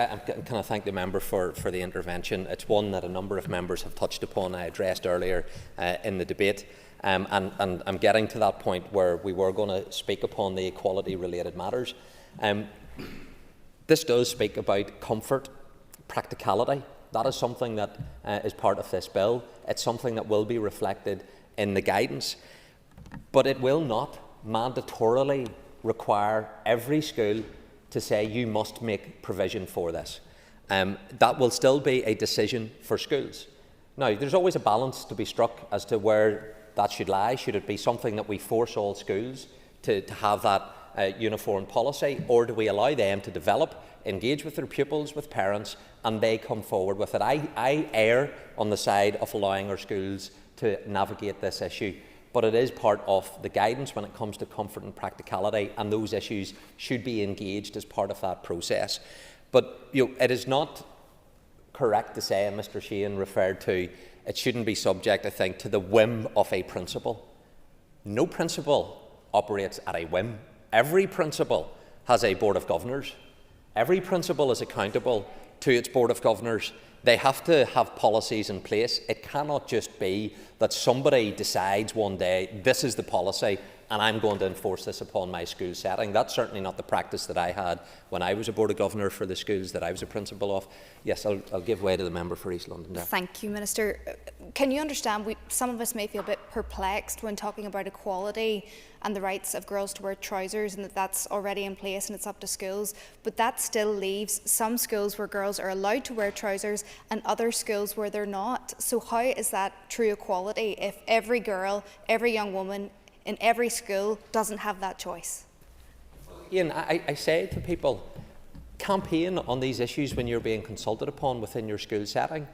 [SPEAKER 14] can I thank the member for the intervention? It's one that a number of members have touched upon, I addressed earlier in the debate. And I'm getting to that point where we were going to speak upon the equality-related matters. This does speak about comfort, practicality. That is something that is part of this bill. It's something that will be reflected in the guidance. But it will not mandatorily require every school to say you must make provision for this. That will still be a decision for schools. Now, there's always a balance to be struck as to where that should lie. Should it be something that we force all schools to have that uniform policy, or do we allow them to develop, engage with their pupils, with parents, and they come forward with it? I err on the side of allowing our schools to navigate this issue, but it is part of the guidance when it comes to comfort and practicality, and those issues should be engaged as part of that process. But it is not correct to say, and Mr. Sheehan referred to, it shouldn't be subject, I think, to the whim of a principal. No principal operates at a whim. Every principal has a board of governors. Every principal is accountable to its board of governors. They have to have policies in place. It cannot just be that somebody decides one day, this is the policy, and I'm going to enforce this upon my school setting. That's certainly not the practice that I had when I was a board of governor for the schools that I was a principal of. Yes, I'll give way to the member for East London there.
[SPEAKER 13] Thank you, Minister. Can you understand, some of us may feel a bit perplexed when talking about equality and the rights of girls to wear trousers, and that's already in place and it's up to schools, but that still leaves some schools where girls are allowed to wear trousers and other schools where they're not. So how is that true equality if every girl, every young woman in every school doesn't have that choice?
[SPEAKER 14] Ian, I say to people, campaign on these issues when you're being consulted upon within your school setting.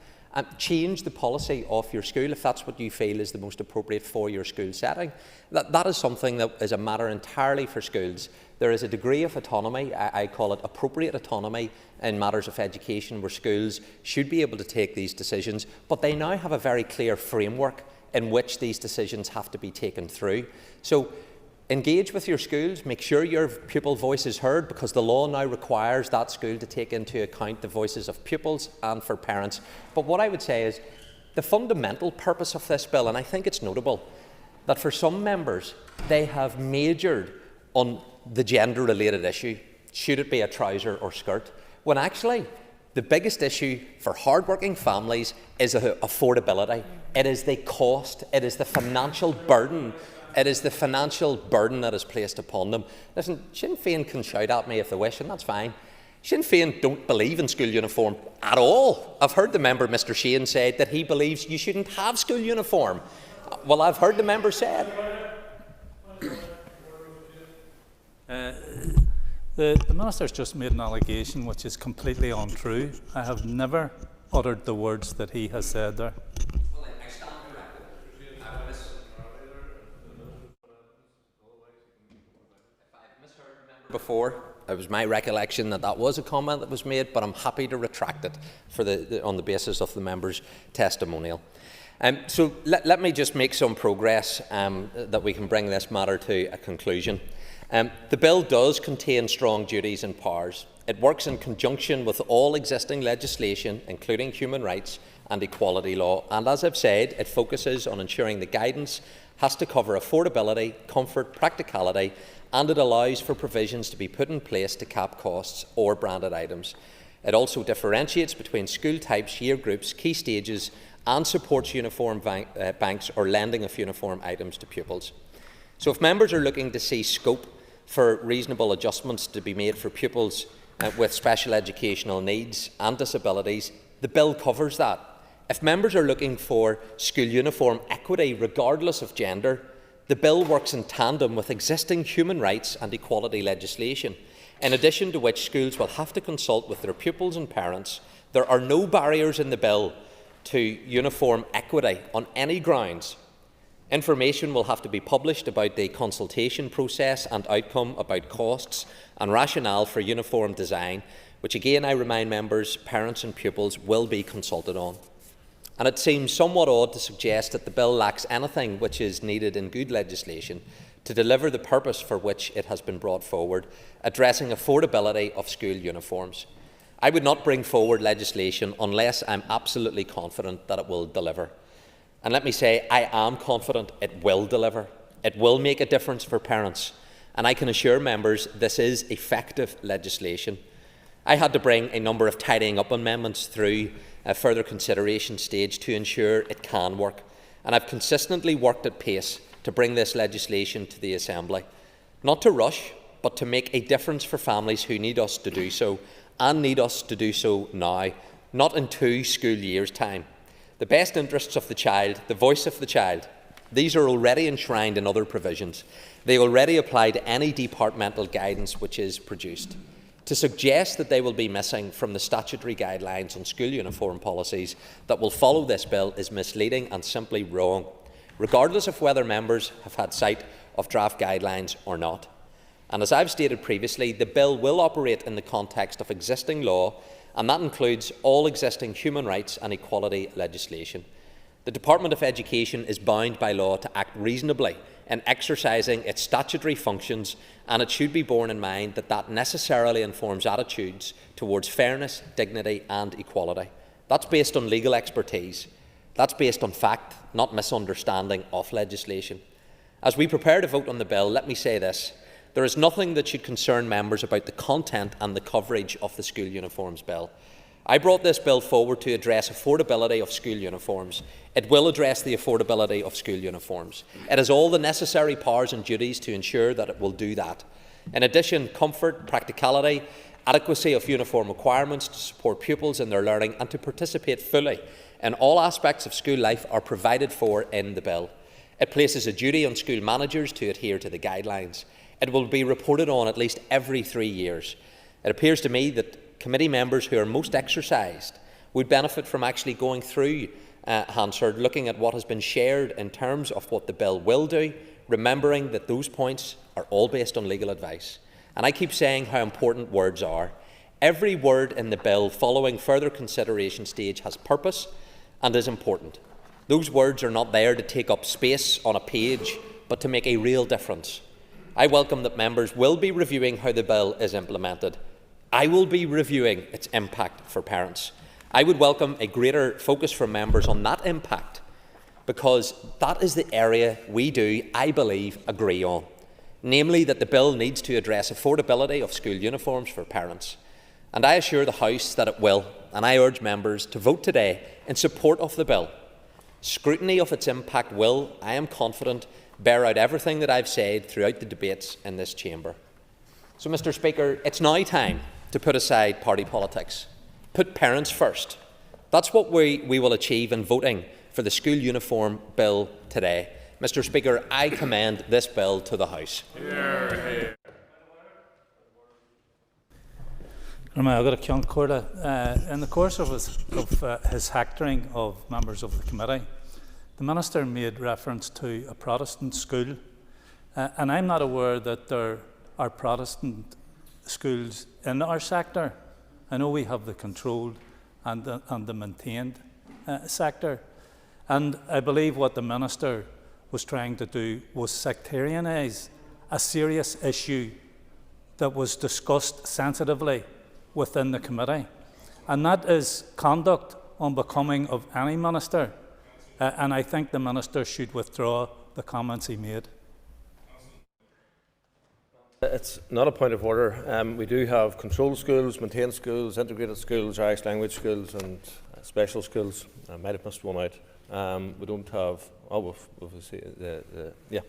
[SPEAKER 14] Change the policy of your school if that's what you feel is the most appropriate for your school setting. That is something that is a matter entirely for schools. There is a degree of autonomy, I call it appropriate autonomy, in matters of education where schools should be able to take these decisions, but they now have a very clear framework in which these decisions have to be taken through. So engage with your schools, make sure your pupil voice is heard, because the law now requires that school to take into account the voices of pupils and for parents. But what I would say is the fundamental purpose of this bill, and I think it's notable, that for some members they have majored on the gender-related issue, should it be a trouser or skirt, when actually the biggest issue for hard-working families is affordability. It is the cost, it is the financial burden. It is the financial burden that is placed upon them. Listen, Sinn Féin can shout at me if they wish, and that's fine. Sinn Féin don't believe in school uniform at all. I've heard the member, Mr. Sheehan, say that he believes you shouldn't have school uniform. Well, I've heard the member say it.
[SPEAKER 15] The Minister's just made an allegation which is completely untrue. I have never uttered the words that he has said there.
[SPEAKER 14] Before, it was my recollection that that was a comment that was made, but I'm happy to retract it on the basis of the member's testimonial. So let me just make some progress that we can bring this matter to a conclusion. The bill does contain strong duties and powers. It works in conjunction with all existing legislation, including human rights and equality law, and as I've said, it focuses on ensuring the guidance has to cover affordability, comfort, practicality, and it allows for provisions to be put in place to cap costs or branded items. It also differentiates between school types, year groups, key stages, and supports uniform banks or lending of uniform items to pupils. So if members are looking to see scope for reasonable adjustments to be made for pupils with special educational needs and disabilities, the bill covers that. If members are looking for school uniform equity regardless of gender, the bill works in tandem with existing human rights and equality legislation, in addition to which schools will have to consult with their pupils and parents. There are no barriers in the bill to uniform equity on any grounds. Information will have to be published about the consultation process and outcome, about costs and rationale for uniform design, which again I remind members, parents and pupils will be consulted on. And it seems somewhat odd to suggest that the bill lacks anything which is needed in good legislation to deliver the purpose for which it has been brought forward, addressing affordability of school uniforms. I would not bring forward legislation unless I'm absolutely confident that it will deliver. And let me say, I am confident it will deliver. It will make a difference for parents. And I can assure members this is effective legislation. I had to bring a number of tidying up amendments through a further consideration stage to ensure it can work. And I've consistently worked at pace to bring this legislation to the Assembly. Not to rush, but to make a difference for families who need us to do so, and need us to do so now, not in 2 school years' time. The best interests of the child, the voice of the child, these are already enshrined in other provisions. They already apply to any departmental guidance which is produced. To suggest that they will be missing from the statutory guidelines on school uniform policies that will follow this bill is misleading and simply wrong, regardless of whether members have had sight of draft guidelines or not. And as I've stated previously, the bill will operate in the context of existing law, and that includes all existing human rights and equality legislation. The Department of Education is bound by law to act reasonably in exercising its statutory functions, and it should be borne in mind that that necessarily informs attitudes towards fairness, dignity and equality. That's based on legal expertise. That's based on fact, not misunderstanding of legislation. As we prepare to vote on the bill, let me say this. There is nothing that should concern members about the content and the coverage of the school uniforms bill. I brought this bill forward to address affordability of school uniforms. It will address the affordability of school uniforms. It has all the necessary powers and duties to ensure that it will do that. In addition, comfort, practicality, adequacy of uniform requirements to support pupils in their learning and to participate fully in all aspects of school life are provided for in the bill. It places a duty on school managers to adhere to the guidelines. It will be reported on at least every 3 years. It appears to me that committee members who are most exercised would benefit from actually going through Hansard, looking at what has been shared in terms of what the bill will do, remembering that those points are all based on legal advice. And I keep saying how important words are. Every word in the bill following further consideration stage has purpose and is important. Those words are not there to take up space on a page, but to make a real difference. I welcome that members will be reviewing how the bill is implemented. I will be reviewing its impact for parents. I would welcome a greater focus from members on that impact, because that is the area we do, I believe, agree on. Namely, that the bill needs to address affordability of school uniforms for parents. And I assure the House that it will, and I urge members to vote today in support of the bill. Scrutiny of its impact will, I am confident, bear out everything that I've said throughout the debates in this chamber. So, Mr. Speaker, it's now time to put aside party politics. Put parents first. That's what we will achieve in voting for the school uniform bill today. Mr. Speaker, I commend this bill to the House.
[SPEAKER 15] In the course of his hectoring of members of the committee, the Minister made reference to a Protestant school, and I'm not aware that there are Protestant schools in our sector. I know we have the controlled and the maintained sector. And I believe what the Minister was trying to do was sectarianise a serious issue that was discussed sensitively within the committee. And that is conduct unbecoming of any minister. And I think the Minister should withdraw the comments he made.
[SPEAKER 10] It's not a point of order. We do have controlled schools, maintained schools, integrated schools, Irish language schools and special schools. I might have missed one out. We don't have, yeah,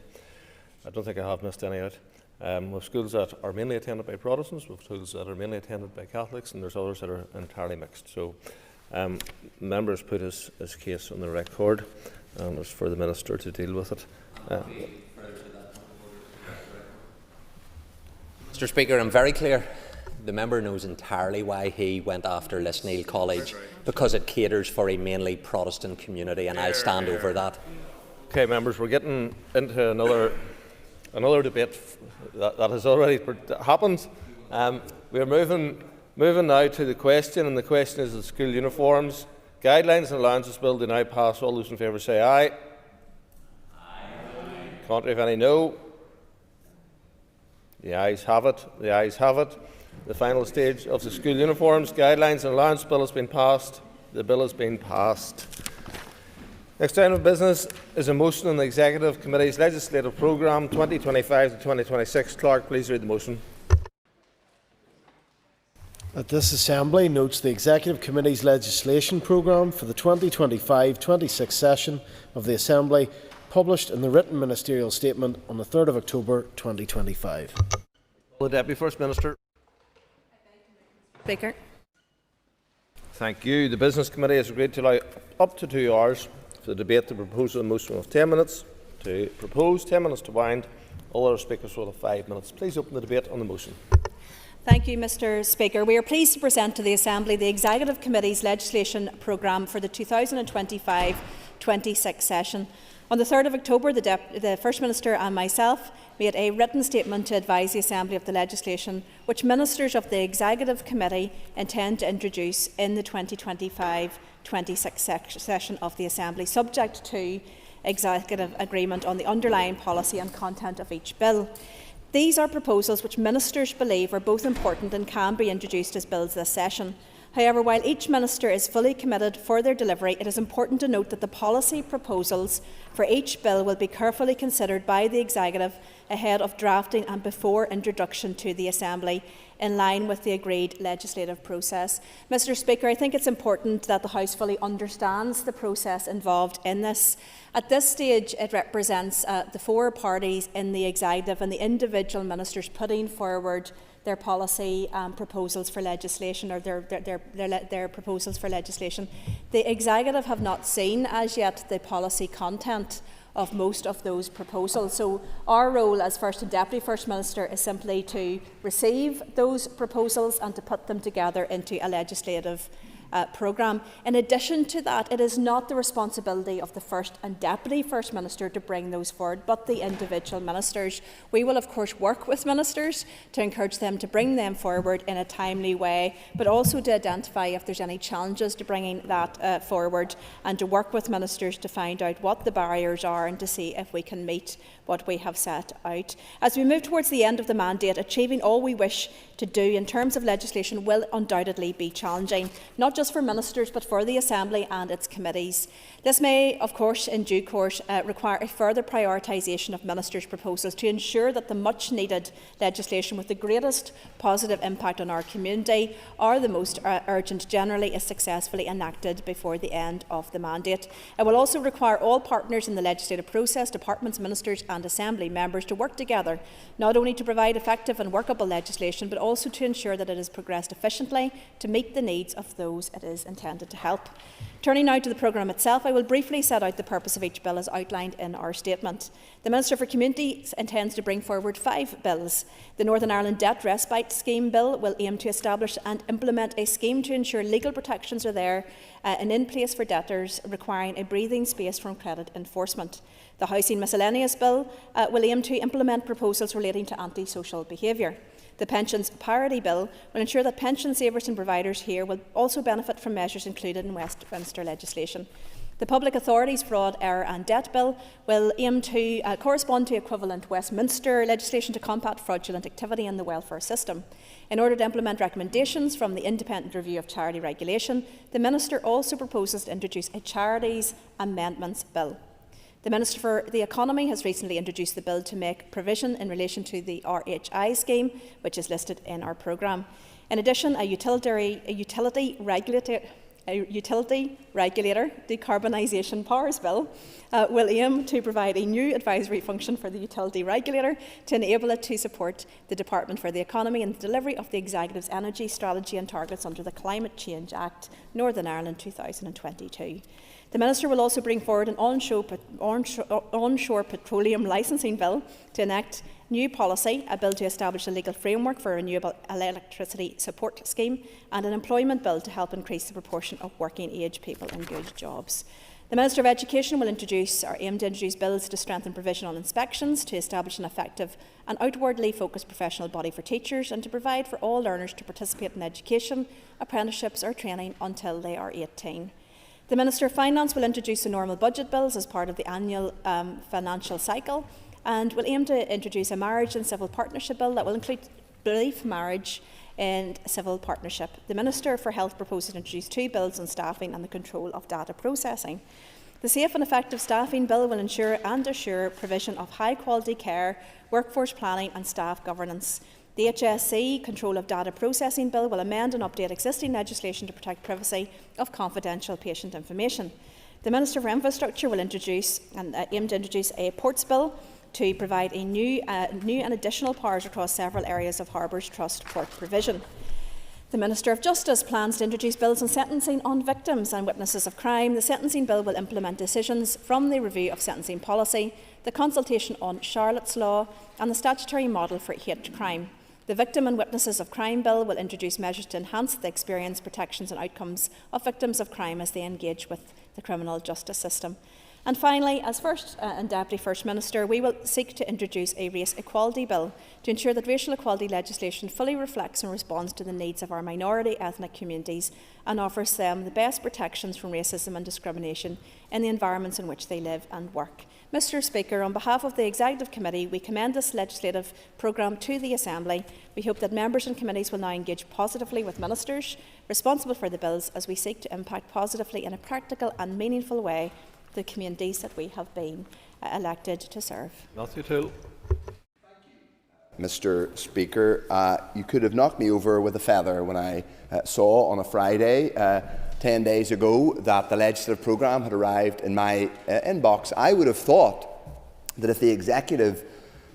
[SPEAKER 10] I don't think I have missed any out. We have schools that are mainly attended by Protestants, we have schools that are mainly attended by Catholics, and there's others that are entirely mixed. So members put his case on the record, and it's for the Minister to deal with it.
[SPEAKER 14] Mr. Speaker, I'm very clear. The member knows entirely why he went after Lisneal College, because it caters for a mainly Protestant community, and I'll stand over that.
[SPEAKER 10] Okay, members, we're getting into another debate that has already happened. We are moving now to the question, and the question is the school uniforms guidelines and allowances bill. Do now pass. All those in favour say aye. Aye. Contrary, if any, no. The ayes have it. The ayes have it. The final stage of the school uniforms guidelines and allowance bill has been passed. The bill has been passed. Next item of business is a motion on the Executive Committee's legislative programme 2025 to 2026. Clerk, please read the motion.
[SPEAKER 7] That this Assembly notes the Executive Committee's legislation programme for the 2025-26 session of the Assembly, published in the written ministerial statement on the 3rd of October 2025.
[SPEAKER 10] The Deputy First Minister.
[SPEAKER 2] Speaker.
[SPEAKER 10] Thank you. The Business Committee has agreed to allow up to 2 hours for the debate. The proposal motion of 10 minutes to propose, 10 minutes to wind. All other speakers will have 5 minutes. Please open the debate on the motion.
[SPEAKER 21] Thank you, Mr. Speaker. We are pleased to present to the Assembly the Executive Committee's legislation programme for the 2025-26 session. On the 3rd of October, the First Minister and myself made a written statement to advise the Assembly of the legislation which ministers of the Executive Committee intend to introduce in the 2025-26 session of the Assembly, subject to executive agreement on the underlying policy and content of each bill. These are proposals which ministers believe are both important and can be introduced as bills this session. However, while each minister is fully committed for their delivery, it is important to note that the policy proposals for each bill will be carefully considered by the Executive ahead of drafting and before introduction to the Assembly, in line with the agreed legislative process. Mr. Speaker, I think it's important that the House fully understands the process involved in this. At this stage, it represents the 4 parties in the Executive and the individual ministers putting forward their policy proposals for legislation, or their proposals for legislation. The Executive have not seen as yet the policy content of most of those proposals. So our role as First and Deputy First Minister is simply to receive those proposals and to put them together into a legislative programme. In addition to that, it is not the responsibility of the First and Deputy First Minister to bring those forward, but the individual ministers. We will of course work with ministers to encourage them to bring them forward in a timely way, but also to identify if there's any challenges to bringing that forward, and to work with ministers to find out what the barriers are and to see if we can meet what we have set out. As we move towards the end of the mandate, achieving all we wish to do in terms of legislation will undoubtedly be challenging, not just for ministers but for the Assembly and its committees. This may, of course, in due course, require a further prioritisation of ministers' proposals to ensure that the much-needed legislation with the greatest positive impact on our community, or the most urgent generally, is successfully enacted before the end of the mandate. It will also require all partners in the legislative process, departments, ministers and Assembly members, to work together, not only to provide effective and workable legislation, but also to ensure that it is progressed efficiently to meet the needs of those it is intended to help. Turning now to the programme itself, I will briefly set out the purpose of each bill as outlined in our statement. The Minister for Communities intends to bring forward 5 bills. The Northern Ireland Debt Respite Scheme Bill will aim to establish and implement a scheme to ensure legal protections are there and in place for debtors requiring a breathing space from credit enforcement. The Housing Miscellaneous Bill will aim to implement proposals relating to antisocial behaviour. The Pensions Parity Bill will ensure that pension savers and providers here will also benefit from measures included in Westminster legislation. The Public Authorities Fraud, Error and Debt Bill will aim to correspond to equivalent Westminster legislation to combat fraudulent activity in the welfare system. In order to implement recommendations from the Independent Review of Charity Regulation, the Minister also proposes to introduce a Charities Amendments Bill. The Minister for the Economy has recently introduced the bill to make provision in relation to the RHI scheme, which is listed in our programme. In addition, a utility regulator decarbonisation powers bill will aim to provide a new advisory function for the utility regulator to enable it to support the Department for the Economy in the delivery of the Executive's energy strategy and targets under the Climate Change Act, Northern Ireland 2022. The Minister will also bring forward an onshore petroleum licensing bill to enact new policy, a bill to establish a legal framework for a renewable electricity support scheme, and an employment bill to help increase the proportion of working-age people in good jobs. The Minister of Education will aim to introduce bills to strengthen provisional inspections, to establish an effective and outwardly focused professional body for teachers, and to provide for all learners to participate in education, apprenticeships or training until they are 18. The Minister of Finance will introduce the normal budget bills as part of the annual financial cycle, and will aim to introduce a marriage and civil partnership bill that will include brief marriage and civil partnership. The Minister for Health proposes to introduce 2 bills on staffing and the control of data processing. The Safe and Effective Staffing Bill will ensure and assure provision of high-quality care, workforce planning and staff governance. The HSC Control of Data Processing Bill will amend and update existing legislation to protect privacy of confidential patient information. The Minister for Infrastructure will aim to introduce a Ports Bill to provide a new and additional powers across several areas of Harbours Trust port provision. The Minister of Justice plans to introduce bills on sentencing on victims and witnesses of crime. The Sentencing Bill will implement decisions from the review of sentencing policy, the consultation on Charlotte's Law and the statutory model for hate crime. The Victim and Witnesses of Crime Bill will introduce measures to enhance the experience, protections and outcomes of victims of crime as they engage with the criminal justice system. And finally, as First and Deputy First Minister, we will seek to introduce a Race Equality Bill to ensure that racial equality legislation fully reflects and responds to the needs of our minority ethnic communities and offers them the best protections from racism and discrimination in the environments in which they live and work. Mr Speaker, on behalf of the Executive Committee, we commend this legislative programme to the Assembly. We hope that members and committees will now engage positively with ministers responsible for the bills as we seek to impact positively in a practical and meaningful way the communities that we have been elected to serve.
[SPEAKER 10] Matthew Toole.
[SPEAKER 6] Mr Speaker, you could have knocked me over with a feather when I saw on a Friday 10 days ago that the legislative programme had arrived in my inbox. I would have thought that if the executive,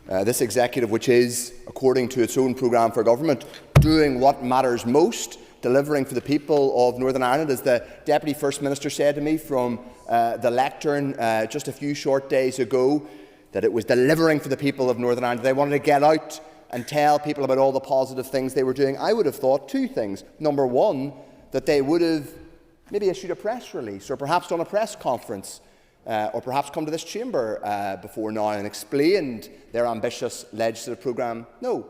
[SPEAKER 6] this executive which is, according to its own programme for government, doing what matters most, delivering for the people of Northern Ireland, as the Deputy First Minister said to me from the lectern just a few short days ago, that it was delivering for the people of Northern Ireland. They wanted to get out and tell people about all the positive things they were doing. I would have thought 2 things. Number one, that they would have maybe issued a press release, or perhaps done a press conference, or perhaps come to this chamber before now and explained their ambitious legislative programme. No,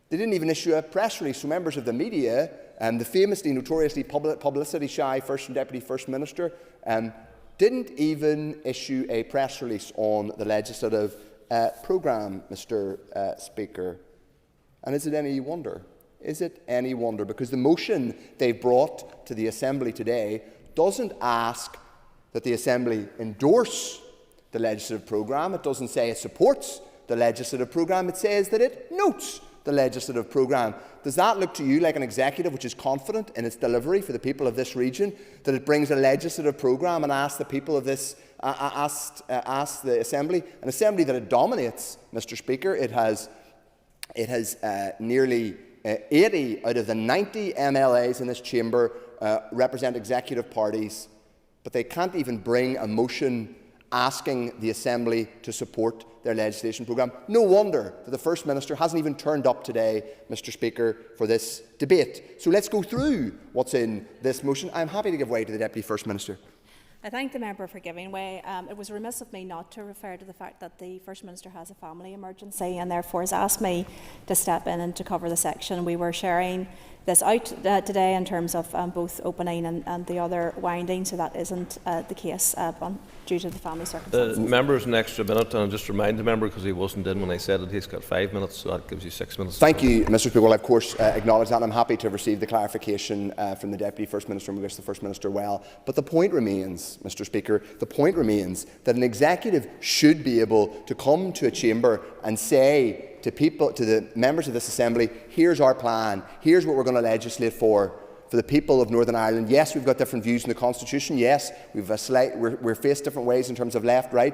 [SPEAKER 6] they didn't even issue a press release. So members of the media, the famously, notoriously publicity-shy First and Deputy First Minister, didn't even issue a press release on the legislative programme, Mr Speaker. And is it any wonder? Is it any wonder? Because the motion they've brought to the Assembly today doesn't ask that the Assembly endorse the legislative programme. It doesn't say it supports the legislative programme. It says that it notes the legislative programme. Does that look to you like an executive which is confident in its delivery for the people of this region, that it brings a legislative programme and asks the people of this, asks the Assembly, an Assembly that it dominates, Mr Speaker? It has nearly 80 out of the 90 MLAs in this chamber represent executive parties, but they can't even bring a motion asking the Assembly to support their legislation programme. No wonder that the First Minister hasn't even turned up today, Mr Speaker, for this debate. So let's go through what's in this motion. I'm happy to give way to the Deputy First Minister.
[SPEAKER 21] I thank the member for giving way. It was remiss of me not to refer to the fact that the First Minister has a family emergency and therefore has asked me to step in and to cover the section. We were sharing this out today in terms of both opening and the other winding, so that isn't the case due to the family circumstances.
[SPEAKER 10] The member has an extra minute, and I'll just remind the member, because he wasn't in when I said it, he's got 5 minutes, so that gives you 6 minutes.
[SPEAKER 6] Thank you, Mr. Speaker. Well, I of course acknowledge that. I'm happy to have received the clarification from the Deputy First Minister, and we wish the First Minister well. But the point remains, Mr. Speaker, the point remains that an executive should be able to come to a chamber and say to people, to the members of this Assembly, here's our plan, here's what we're going to legislate for the people of Northern Ireland. Yes, we've got different views in the Constitution. Yes, we're faced different ways in terms of left, right,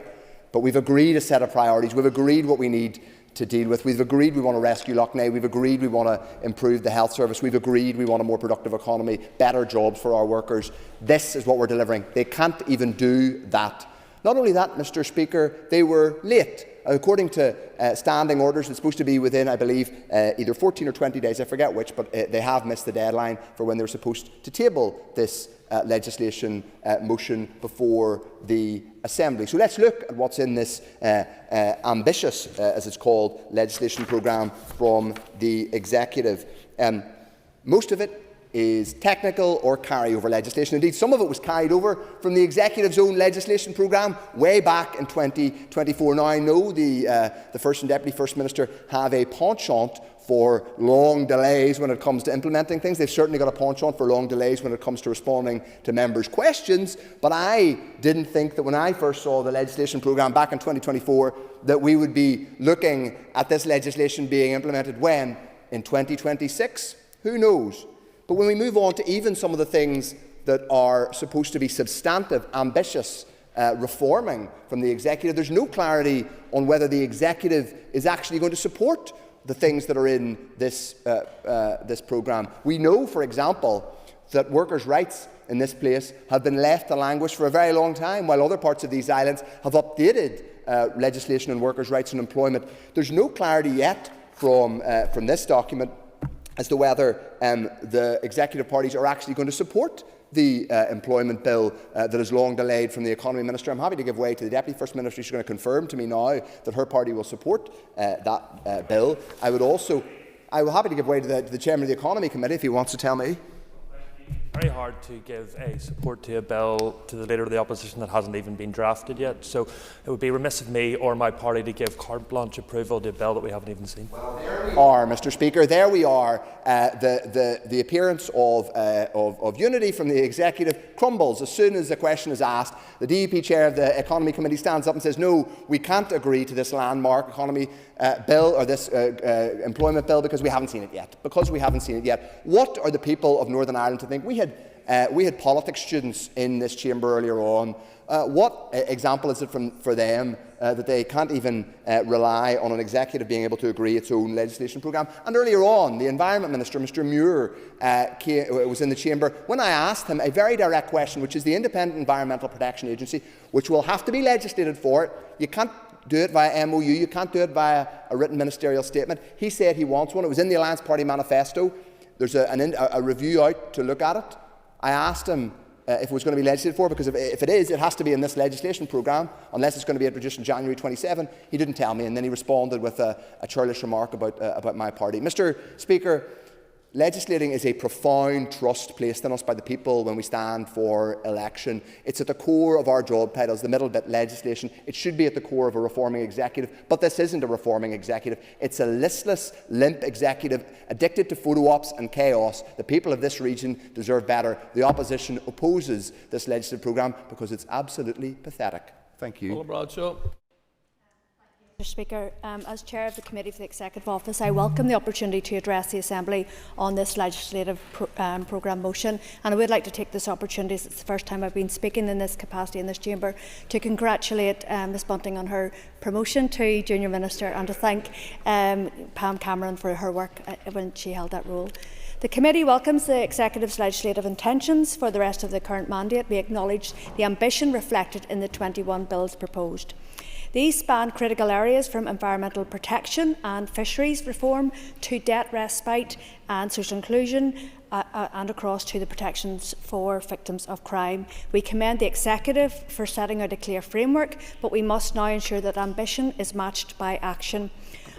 [SPEAKER 6] but we've agreed a set of priorities. We've agreed what we need to deal with. We've agreed we want to rescue Loughnane. We've agreed we want to improve the health service. We've agreed we want a more productive economy, better jobs for our workers. This is what we're delivering. They can't even do that. Not only that, Mr. Speaker, they were late. According to standing orders, it's supposed to be within, I believe, either 14 or 20 days, I forget which, but they have missed the deadline for when they're supposed to table this legislation motion before the Assembly. So let's look at what's in this ambitious, as it's called, legislation programme from the Executive. Most of it is technical or carryover legislation. Indeed, some of it was carried over from the Executive's own legislation programme way back in 2024. Now, I know the First and Deputy First Minister have a penchant for long delays when it comes to implementing things. They've certainly got a penchant for long delays when it comes to responding to members' questions. But I didn't think that when I first saw the legislation programme back in 2024 that we would be looking at this legislation being implemented when? In 2026? Who knows? But when we move on to even some of the things that are supposed to be substantive, ambitious, reforming from the Executive, there's no clarity on whether the Executive is actually going to support the things that are in this, this programme. We know, for example, that workers' rights in this place have been left to languish for a very long time, while other parts of these islands have updated legislation on workers' rights and employment. There's no clarity yet from this document as to whether the Executive parties are actually going to support the employment bill that is long delayed from the Economy Minister. I'm happy to give way to the Deputy First Minister. She's going to confirm to me now that her party will support that bill. I will happy to give way to the Chairman of the Economy Committee if he wants to tell me.
[SPEAKER 4] Very hard to give a support to a bill to the Leader of the Opposition that hasn't even been drafted yet. So it would be remiss of me or my party to give carte blanche approval to a bill that we haven't even seen.
[SPEAKER 6] Well, there we are, Mr. Speaker. There we are. The appearance of unity from the Executive crumbles as soon as the question is asked. The DUP chair of the Economy Committee stands up and says, no, we can't agree to this landmark economy bill or this employment bill because we haven't seen it yet. Because we haven't seen it yet. What are the people of Northern Ireland to think? We had politics students in this chamber earlier on. What example is it for them that they can't even rely on an Executive being able to agree its own legislation programme? And earlier on, the Environment Minister, Mr Muir, was in the chamber when I asked him a very direct question, which is the Independent Environmental Protection Agency, which will have to be legislated for. You can't do it via MOU, you can't do it via a written ministerial statement. He said he wants one. It was in the Alliance Party manifesto. There's a review out to look at it. I asked him if it was going to be legislated for, because if it is, it has to be in this legislation programme, unless it's going to be introduced in January 27. He didn't tell me, and then he responded with a churlish remark about my party. Mr. Speaker, legislating is a profound trust placed in us by the people when we stand for election. It's at the core of our job titles, the middle bit, legislation. It should be at the core of a reforming Executive, but this isn't a reforming Executive. It's a listless, limp Executive, addicted to photo ops and chaos. The people of this region deserve better. The opposition opposes this legislative programme because it's absolutely pathetic. Thank you.
[SPEAKER 21] Mr. Speaker, as Chair of the Committee for the Executive Office, I welcome the opportunity to address the Assembly on this legislative programme motion, and I would like to take this opportunity, as it's the first time I've been speaking in this capacity in this chamber, to congratulate Ms Bunting on her promotion to Junior Minister and to thank Pam Cameron for her work when she held that role. The Committee welcomes the Executive's legislative intentions for the rest of the current mandate. We acknowledge the ambition reflected in the 21 bills proposed. These span critical areas from environmental protection and fisheries reform to debt respite and social inclusion and across to the protections for victims of crime. We commend the Executive for setting out a clear framework, but we must now ensure that ambition is matched by action.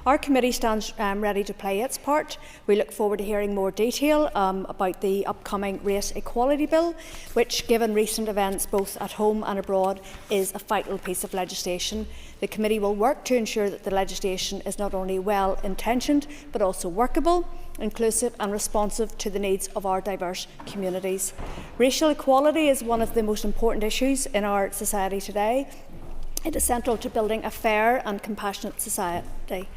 [SPEAKER 21] Our committee stands ready to play its part. We look forward to hearing more detail about the upcoming Race Equality Bill, which, given recent events both at home and abroad, is a vital piece of legislation. The committee will work to ensure that the legislation is not only well-intentioned but also workable, inclusive and responsive to the needs of our diverse communities. Racial equality is one of the most important issues in our society today. It is central to building a fair and compassionate society.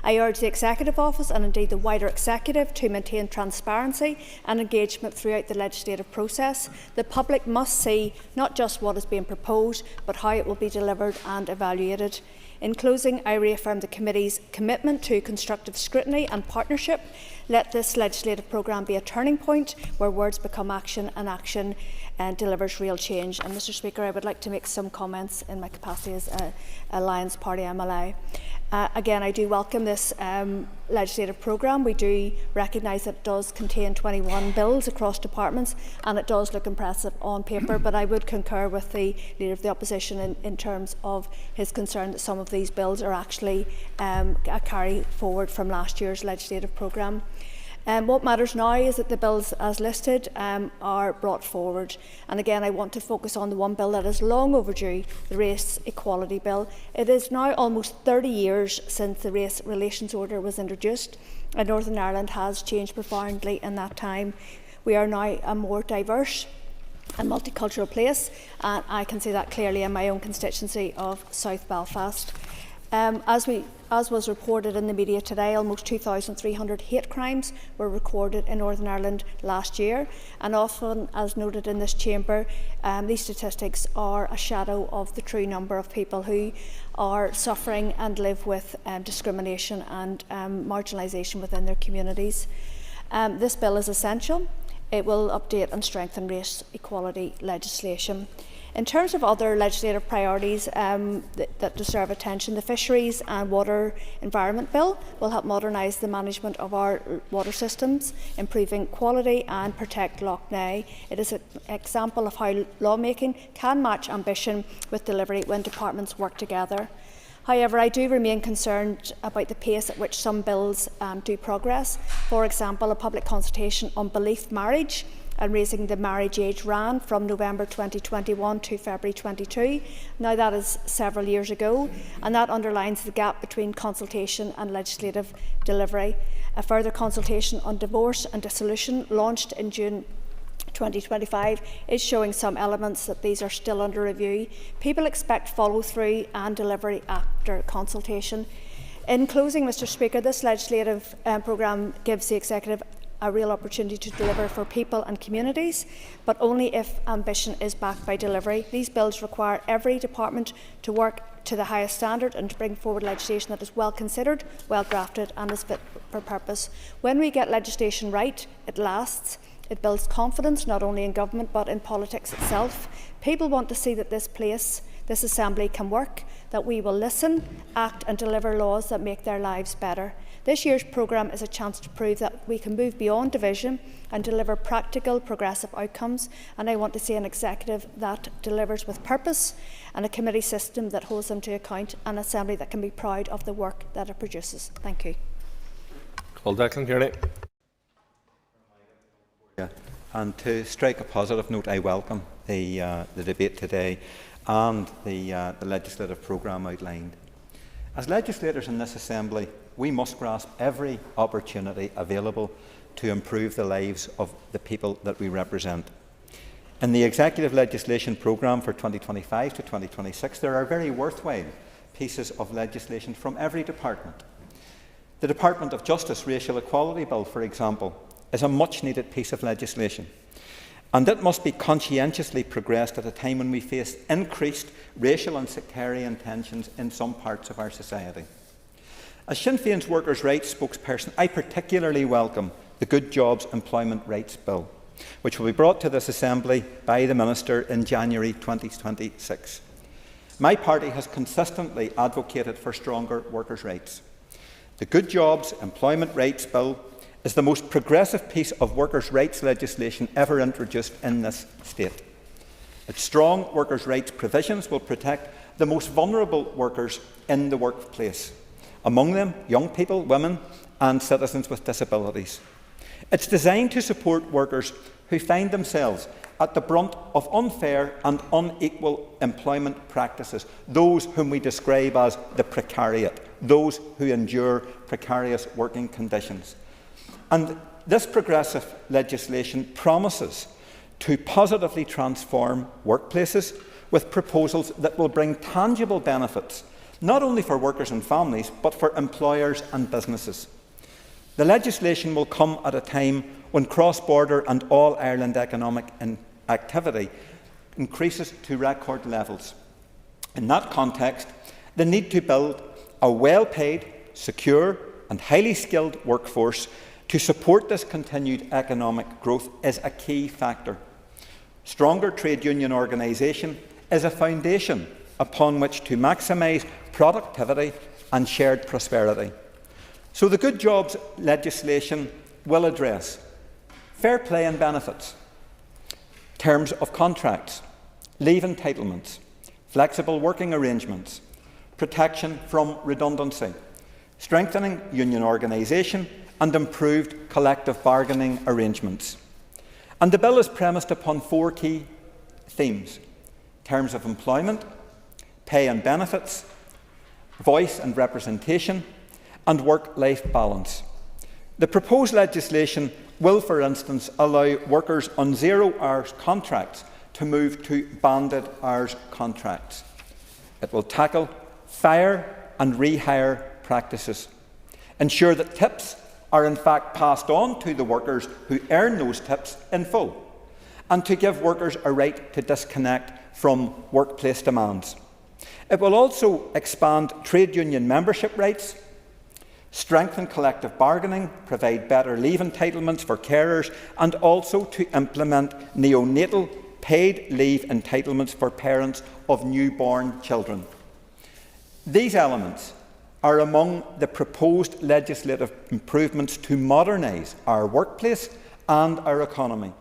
[SPEAKER 21] I urge the Executive Office and indeed the wider Executive to maintain transparency and engagement throughout the legislative process. The public must see not just what is being proposed, but how it will be delivered and evaluated. In closing, I reaffirm the Committee's commitment to constructive scrutiny and partnership. Let this legislative programme be a turning point where words become action and action delivers real change. And Mr Speaker, I would like to make some comments in my capacity as a Alliance Party MLA. Again, I do welcome this legislative programme. We do recognise that it does contain 21 bills across departments, and it does look impressive on paper, but I would concur with the Leader of the Opposition in terms of his concern that some of these bills are actually a carry forward from last year's legislative programme. What matters now is that the bills as listed are brought forward. And again, I want to focus on the one bill that is long overdue, the Race Equality Bill. It is now almost 30 years since the Race Relations Order was introduced, and Northern Ireland has changed profoundly in that time. We are now a more diverse and multicultural place, and I can see that clearly in my own constituency of South Belfast. As was reported in the media today, almost 2,300 hate crimes were recorded in Northern Ireland last year, and often, as noted in this chamber, these statistics are a shadow of the true number of people who are suffering and live with discrimination and marginalisation within their communities. This bill is essential. It will update and strengthen race equality legislation. In terms of other legislative priorities that deserve attention, the Fisheries and Water Environment Bill will help modernise the management of our water systems, improving quality and protect Lough Neagh. It is an example of how lawmaking can match ambition with delivery when departments work together. However, I do remain concerned about the pace at which some bills do progress. For example, a public consultation on belief marriage and raising the marriage age ran from November 2021 to February 22. Now that is several years ago, and that underlines the gap between consultation and legislative delivery. A further consultation on divorce and dissolution launched in June 2025 is showing some elements that these are still under review. People expect follow-through and delivery after consultation. In closing, Mr Speaker, this legislative programme gives the Executive a real opportunity to deliver for people and communities, but only if ambition is backed by delivery. These bills require every department to work to the highest standard and to bring forward legislation that is well considered, well drafted and is fit for purpose. When we get legislation right, it lasts. It builds confidence not only in government but in politics itself. People want to see that this Assembly can work, that we will listen, act and deliver laws that make their lives better. This year's programme is a chance to prove that we can move beyond division and deliver practical, progressive outcomes, and I want to see an Executive that delivers with purpose and a committee system that holds them to account, an Assembly that can be proud of the work that it produces. Thank you.
[SPEAKER 10] Well, Declan Kearney.
[SPEAKER 1] And to strike a positive note, I welcome the debate today and the legislative programme outlined. As legislators in this Assembly, we must grasp every opportunity available to improve the lives of the people that we represent. In the Executive Legislation Programme for 2025 to 2026, there are very worthwhile pieces of legislation from every department. The Department of Justice Racial Equality Bill, for example, is a much-needed piece of legislation, and it must be conscientiously progressed at a time when we face increased racial and sectarian tensions in some parts of our society. As Sinn Féin's workers' rights spokesperson, I particularly welcome the Good Jobs Employment Rights Bill, which will be brought to this Assembly by the Minister in January 2026. My party has consistently advocated for stronger workers' rights. The Good Jobs Employment Rights Bill is the most progressive piece of workers' rights legislation ever introduced in this state. Its strong workers' rights provisions will protect the most vulnerable workers in the workplace among them young people, women and citizens with disabilities. It's designed to support workers who find themselves at the brunt of unfair and unequal employment practices, those whom we describe as the precariat, those who endure precarious working conditions. And this progressive legislation promises to positively transform workplaces with proposals that will bring tangible benefits, not only for workers and families, but for employers and businesses. The legislation will come at a time when cross-border and all-Ireland economic activity increases to record levels. In that context, the need to build a well-paid, secure and highly skilled workforce to support this continued economic growth is a key factor. Stronger trade union organisation is a foundation upon which to maximise productivity and shared prosperity. So the Good Jobs legislation will address fair play and benefits, terms of contracts, leave entitlements, flexible working arrangements, protection from redundancy, strengthening union organisation and improved collective bargaining arrangements. And the bill is premised upon 4 key themes: terms of employment, pay and benefits, voice and representation, and work-life balance. The proposed legislation will, for instance, allow workers on 0-hours contracts to move to banded hours contracts. It will tackle fire and rehire practices, ensure that tips are in fact passed on to the workers who earn those tips in full, and to give workers a right to disconnect from workplace demands. It will also expand trade union membership rights, strengthen collective bargaining, provide better leave entitlements for carers, and also to implement neonatal paid leave entitlements for parents of newborn children. These elements are among the proposed legislative improvements to modernise our workplace and our economy.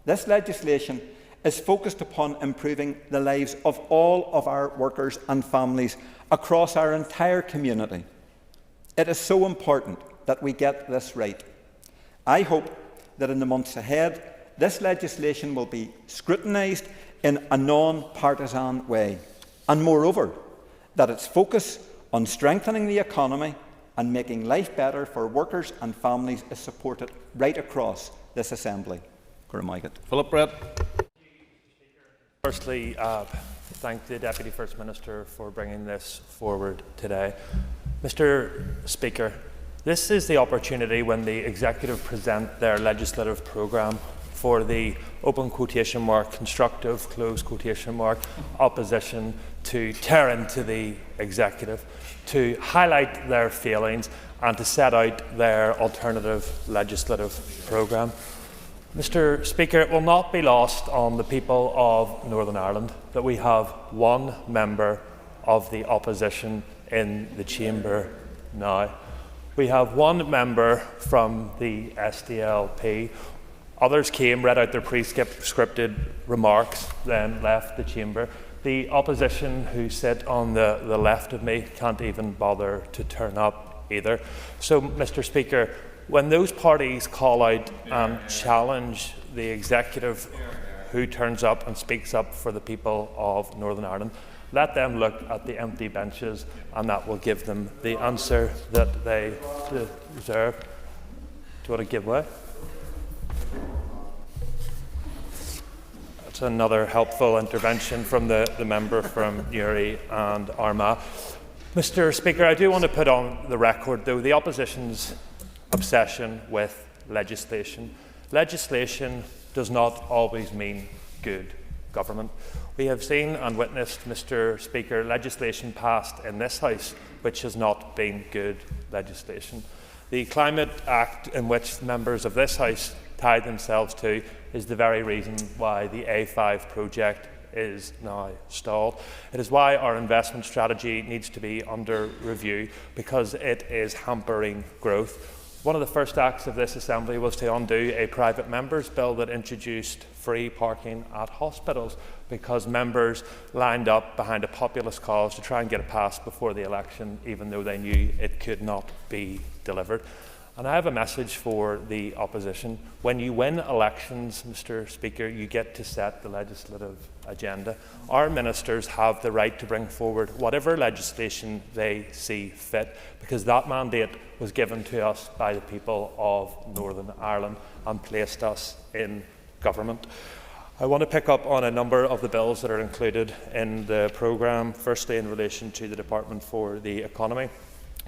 [SPEAKER 1] This legislation is focused upon improving the lives of all of our workers and families across our entire community. It is so important that we get this right. I hope that in the months ahead, this legislation will be scrutinised in a non-partisan way, and moreover, that its focus on strengthening the economy and making life better for workers and families is supported right across this Assembly.
[SPEAKER 16] Philip Brett.
[SPEAKER 4] Firstly, thank the Deputy First Minister for bringing this forward today. Mr. Speaker, this is the opportunity when the Executive present their legislative programme for the open quotation mark, constructive, close quotation mark, opposition to tear into the Executive, to highlight their failings and to set out their alternative legislative programme. Mr. Speaker, it will not be lost on the people of Northern Ireland that we have one member of the opposition in the chamber now. We have one member from the SDLP. Others came, read out their pre-scripted remarks, then left the chamber. The opposition who sit on the left of me can't even bother to turn up either. So, Mr. Speaker, when those parties call out and challenge the Executive who turns up and speaks up for the people of Northern Ireland, let them look at the empty benches and that will give them the answer that they deserve. Do you want to give way? That's another helpful intervention from the member from Newry and Armagh. Mr. Speaker, I do want to put on the record, though, the opposition's obsession with legislation. Legislation does not always mean good government. We have seen and witnessed, Mr. Speaker, legislation passed in this House which has not been good legislation. The Climate Act, in which members of this House tied themselves to, is the very reason why the A5 project is now stalled. It is why our investment strategy needs to be under review, because it is hampering growth. One of the first acts of this Assembly was to undo a private members' bill that introduced free parking at hospitals because members lined up behind a populist cause to try and get it passed before the election, even though they knew it could not be delivered. And I have a message for the opposition. When you win elections, Mr. Speaker, you get to set the legislative agenda. Our ministers have the right to bring forward whatever legislation they see fit, because that mandate was given to us by the people of Northern Ireland and placed us in government. I want to pick up on a number of the bills that are included in the programme. Firstly, in relation to the Department for the Economy,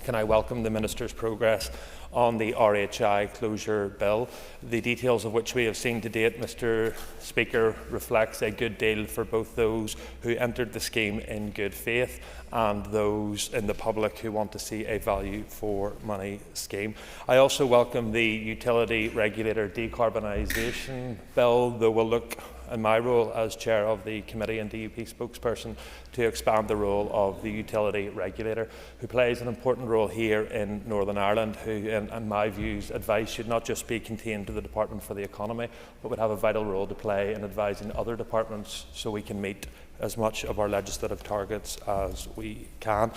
[SPEAKER 4] can I welcome the Minister's progress on the RHI closure bill, the details of which we have seen to date, Mr. Speaker, reflects a good deal for both those who entered the scheme in good faith and those in the public who want to see a value for money scheme. I also welcome the Utility Regulator Decarbonisation bill, though we'll look in my role as Chair of the Committee and DUP spokesperson to expand the role of the Utility Regulator, who plays an important role here in Northern Ireland, who, in my views, advice should not just be contained to the Department for the Economy, but would have a vital role to play in advising other departments so we can meet as much of our legislative targets as we can.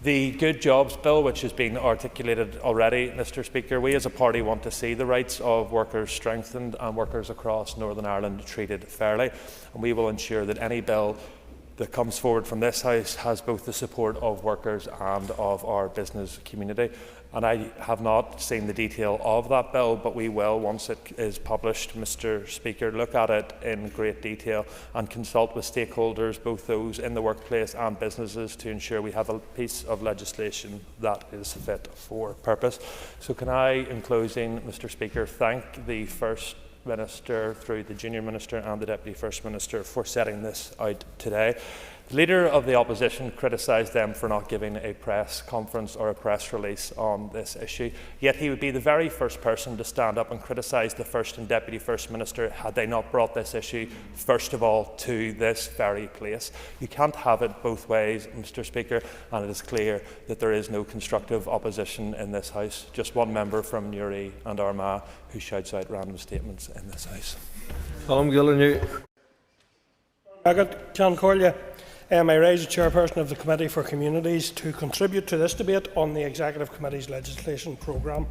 [SPEAKER 4] The Good Jobs Bill, which has been articulated already, Mr. Speaker, we as a party want to see the rights of workers strengthened and workers across Northern Ireland treated fairly, and we will ensure that any bill that comes forward from this House has both the support of workers and of our business community. And I have not seen the detail of that bill, but we will, once it is published, Mr. Speaker, look at it in great detail and consult with stakeholders, both those in the workplace and businesses, to ensure we have a piece of legislation that is fit for purpose. So can I, in closing, Mr. Speaker, thank the First Minister, through the Junior Minister and the Deputy First Minister, for setting this out today. The Leader of the Opposition criticised them for not giving a press conference or a press release on this issue, yet he would be the very first person to stand up and criticise the First and Deputy First Minister had they not brought this issue, first of all, to this very place. You can't have it both ways, Mr. Speaker, and it is clear that there is no constructive opposition in this House, just one member from Newry and Armagh who shouts out random statements in this House.
[SPEAKER 11] Tom Gillen, I raise the chairperson of the Committee for Communities to contribute to this debate on the Executive Committee's legislation programme.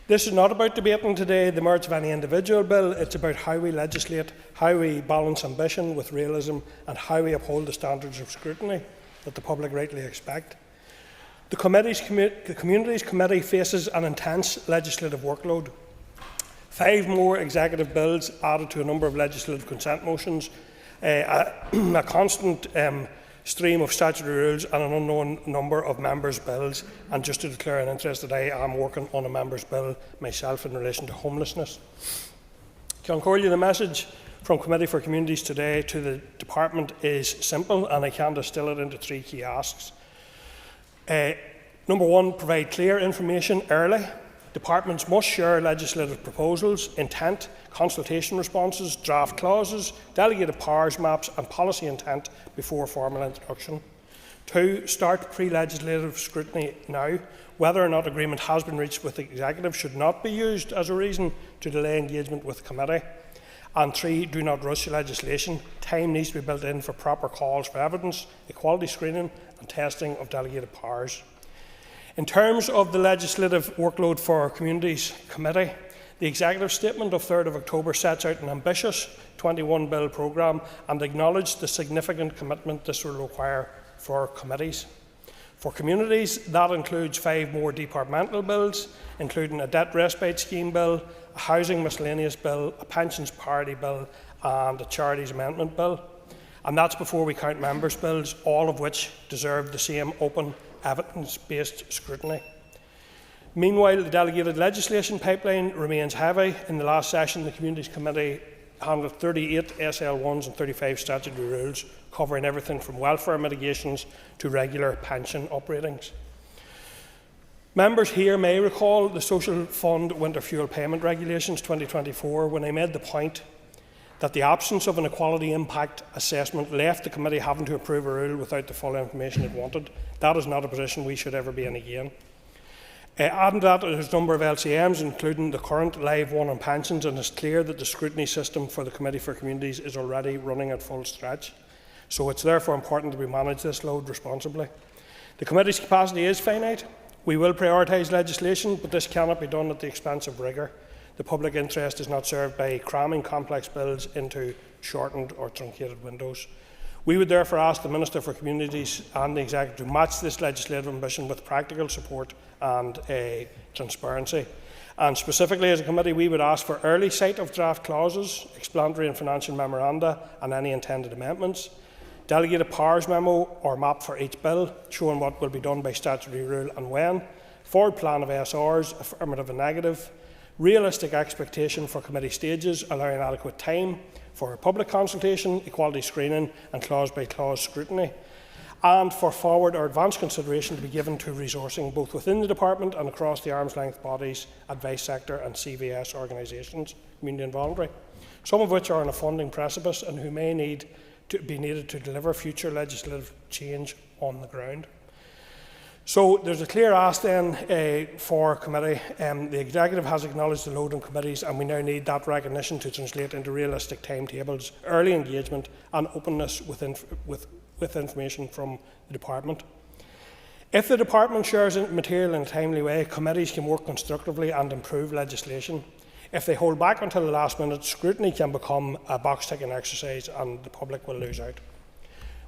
[SPEAKER 11] This is not about debating today the merits of any individual bill, it's about how we legislate, how we balance ambition with realism, and how we uphold the standards of scrutiny that the public rightly expect. The Communities Committee faces an intense legislative workload. 5 more executive bills added to a number of legislative consent motions, a constant stream of statutory rules and an unknown number of members' bills. And just to declare an interest, that I am working on a members' bill myself in relation to homelessness. Concordia, the message from Committee for Communities today to the Department is simple, and I can distill it into 3 key asks. Number 1, provide clear information early. Departments must share legislative proposals, intent, consultation responses, draft clauses, delegated powers maps and policy intent before formal introduction. 2, start pre-legislative scrutiny now. Whether or not agreement has been reached with the Executive should not be used as a reason to delay engagement with the Committee. And 3, do not rush legislation. Time needs to be built in for proper calls for evidence, equality screening and testing of delegated powers. In terms of the legislative workload for our Communities Committee, the Executive Statement of 3rd of October sets out an ambitious 21-bill programme and acknowledged the significant commitment this will require for committees. For communities, that includes 5 more departmental bills, including a debt respite scheme bill, a housing miscellaneous bill, a pensions parity bill and a charities amendment bill. And that's before we count members' bills, all of which deserve the same open, evidence-based scrutiny. Meanwhile, the delegated legislation pipeline remains heavy. In the last session, the Communities Committee handled 38 SL1s and 35 statutory rules, covering everything from welfare mitigations to regular pension upratings. Members here may recall the Social Fund Winter Fuel Payment Regulations 2024, when I made the point that the absence of an equality impact assessment left the committee having to approve a rule without the full information it wanted. That is not a position we should ever be in again. Adding to that, there's a number of LCMs, including the current live one on pensions, and it's clear that the scrutiny system for the Committee for Communities is already running at full stretch. So it's therefore important that we manage this load responsibly. The Committee's capacity is finite. We will prioritise legislation, but this cannot be done at the expense of rigour. The public interest is not served by cramming complex bills into shortened or truncated windows. We would therefore ask the Minister for Communities and the Executive to match this legislative ambition with practical support and transparency. And specifically as a committee, we would ask for early sight of draft clauses, explanatory and financial memoranda and any intended amendments, delegated powers memo or map for each bill, showing what will be done by statutory rule and when, forward plan of ASRs, affirmative and negative, realistic expectation for committee stages, allowing adequate time for public consultation, equality screening and clause-by-clause scrutiny, and for forward or advanced consideration to be given to resourcing both within the department and across the arm's-length bodies, advice sector and CVS organisations, community and voluntary, some of which are on a funding precipice and who may be needed to deliver future legislative change on the ground. So there's a clear ask then for committee. The Executive has acknowledged the load on committees, and we now need that recognition to translate into realistic timetables, early engagement and openness with information from the Department. If the Department shares material in a timely way, committees can work constructively and improve legislation. If they hold back until the last minute, scrutiny can become a box-ticking exercise and the public will lose out.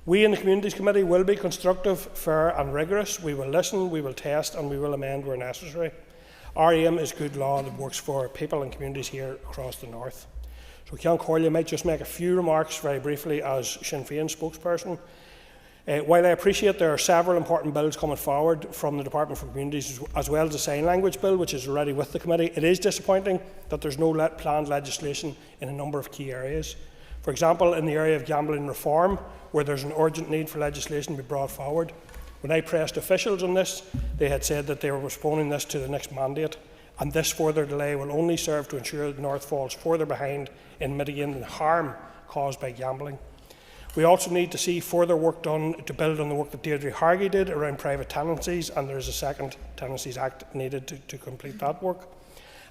[SPEAKER 11] We in the Communities Committee will be constructive, fair and rigorous. We will listen, we will test and we will amend where necessary. Our aim is good law that works for people and communities here across the north. So Ceann Corley might just make a few remarks very briefly as Sinn Féin spokesperson. While I appreciate there are several important bills coming forward from the Department for Communities, as well as the Sign Language Bill, which is already with the committee, it is disappointing that there is no planned legislation in a number of key areas. For example, in the area of gambling reform, where there is an urgent need for legislation to be brought forward. When I pressed officials on this, they had said that they were postponing this to the next mandate, and this further delay will only serve to ensure that the North falls further behind in mitigating the harm caused by gambling. We also need to see further work done to build on the work that Deirdre Hargey did around private tenancies, and there is a second Tenancies Act needed to complete that work.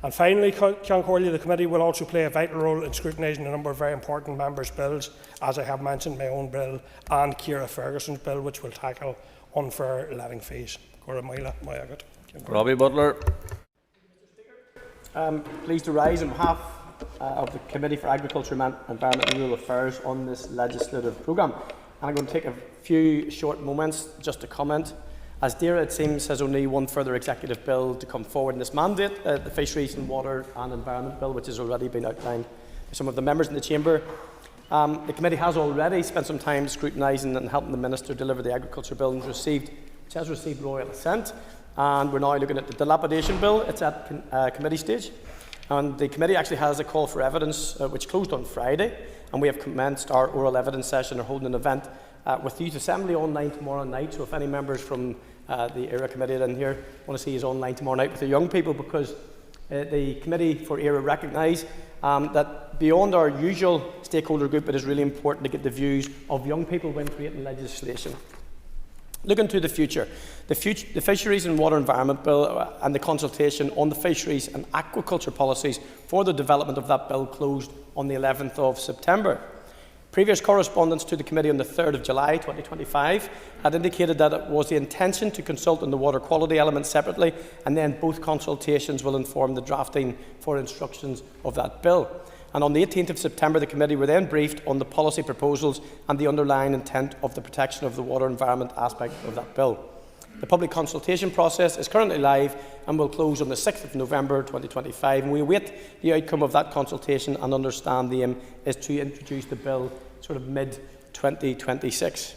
[SPEAKER 11] And finally, Ceann Corley, the committee will also play a vital role in scrutinising a number of very important members' bills, as I have mentioned, my own bill and Ciara Ferguson's bill, which will tackle unfair letting fees.
[SPEAKER 12] Robbie Butler. Pleased to rise on behalf of the Committee for Agriculture, Environment and Rural Affairs on this legislative programme. And I'm going to take a few short moments just to comment. As Deirdre, it seems, has only one further executive bill to come forward in this mandate, the Fisheries and Water and Environment Bill, which has already been outlined by some of the members in the Chamber. The committee has already spent some time scrutinising and helping the Minister deliver the Agriculture Bill, which has received royal assent. And we're now looking at the Dilapidation Bill. It's at committee stage. And the committee actually has a call for evidence, which closed on Friday. And we have commenced our oral evidence session or holding an event with Youth Assembly online tomorrow night. So if any members from the ERA committee in here want to see us online tomorrow night with the young people, because the committee for ERA recognise that beyond our usual stakeholder group, it is really important to get the views of young people when creating legislation. Looking to the future, the Fisheries and Water Environment Bill and the consultation on the fisheries and aquaculture policies for the development of that bill closed on the 11th of September. Previous correspondence to the committee on the 3rd of July 2025 had indicated that it was the intention to consult on the water quality element separately, and then both consultations will inform the drafting for instructions of that bill. And on the 18th of September, the committee were then briefed on the policy proposals and the underlying intent of the protection of the water environment aspect of that bill. The public consultation process is currently live and will close on the 6th of November 2025, and we await the outcome of that consultation and understand the aim is to introduce the bill sort of mid-2026.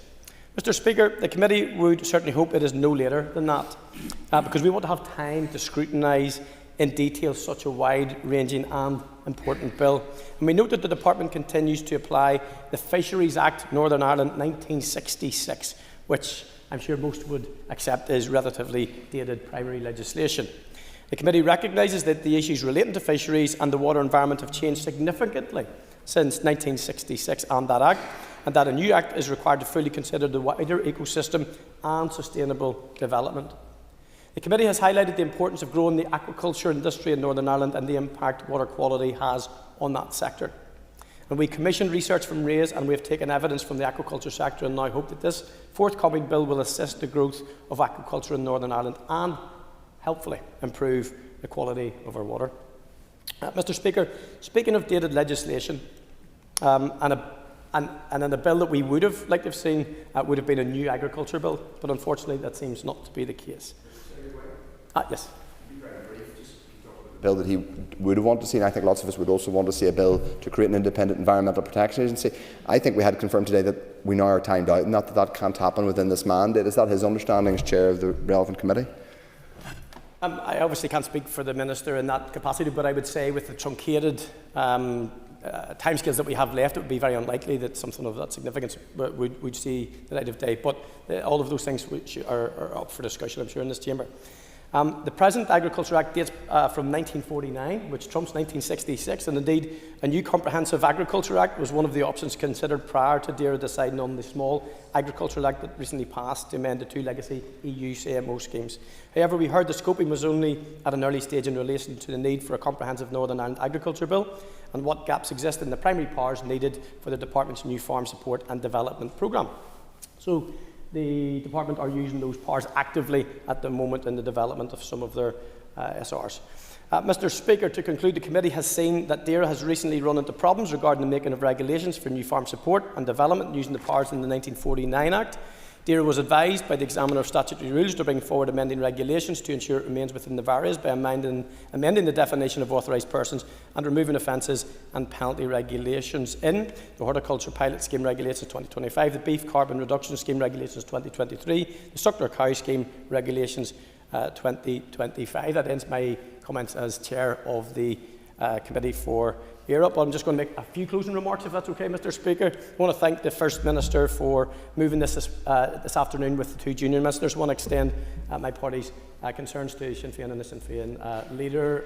[SPEAKER 12] Mr. Speaker, the committee would certainly hope it is no later than that, because we want to have time to scrutinise in detail such a wide-ranging and important bill. And we note that the Department continues to apply the Fisheries Act Northern Ireland 1966, which I'm sure most would accept is relatively dated primary legislation. The committee recognises that the issues relating to fisheries and the water environment have changed significantly since 1966 and that Act, and that a new Act is required to fully consider the wider ecosystem and sustainable development. The committee has highlighted the importance of growing the aquaculture industry in Northern Ireland and the impact water quality has on that sector. And we commissioned research from RAISE, and we have taken evidence from the aquaculture sector, and now hope that this forthcoming bill will assist the growth of aquaculture in Northern Ireland and helpfully improve the quality of our water. Mr. Speaker, speaking of dated legislation, and in a bill that we would have liked to have seen would have been a new agriculture bill, but unfortunately that seems not to be the case. Yes.
[SPEAKER 6] Bill that he would have wanted to see, and I think lots of us would also want to see a bill to create an independent environmental protection agency. I think we had confirmed today that we now are timed out and that can't happen within this mandate. Is that his understanding as chair of the relevant committee?
[SPEAKER 12] I obviously can't speak for the Minister in that capacity, but I would say with the truncated timescales that we have left, it would be very unlikely that something of that significance would see the light of day. But all of those things which are up for discussion, I'm sure, in this chamber. The present Agriculture Act dates from 1949, which trumps 1966, and indeed a new Comprehensive Agriculture Act was one of the options considered prior to DAERA deciding on the small Agricultural Act that recently passed to amend the two legacy EU CMO schemes. However, we heard the scoping was only at an early stage in relation to the need for a comprehensive Northern Ireland Agriculture Bill and what gaps exist in the primary powers needed for the Department's new Farm Support and Development Programme. So, the Department are using those powers actively at the moment in the development of some of their SRs. Mr. Speaker, to conclude, the committee has seen that DAERA has recently run into problems regarding the making of regulations for new farm support and development using the powers in the 1949 Act. DAERA was advised by the Examiner of Statutory Rules to bring forward amending regulations to ensure it remains within the barriers by amending the definition of authorised persons and removing offences and penalty regulations in the Horticulture Pilot Scheme Regulations 2025, the Beef Carbon Reduction Scheme Regulations 2023, the Suckler Cow Scheme Regulations 2025. That ends my comments as Chair of the Committee for Europe. I'm just going to make a few closing remarks, if that's okay, Mr. Speaker. I want to thank the First Minister for moving this afternoon with the two junior ministers. I want to extend my party's concerns to Sinn Féin and the Sinn Féin leader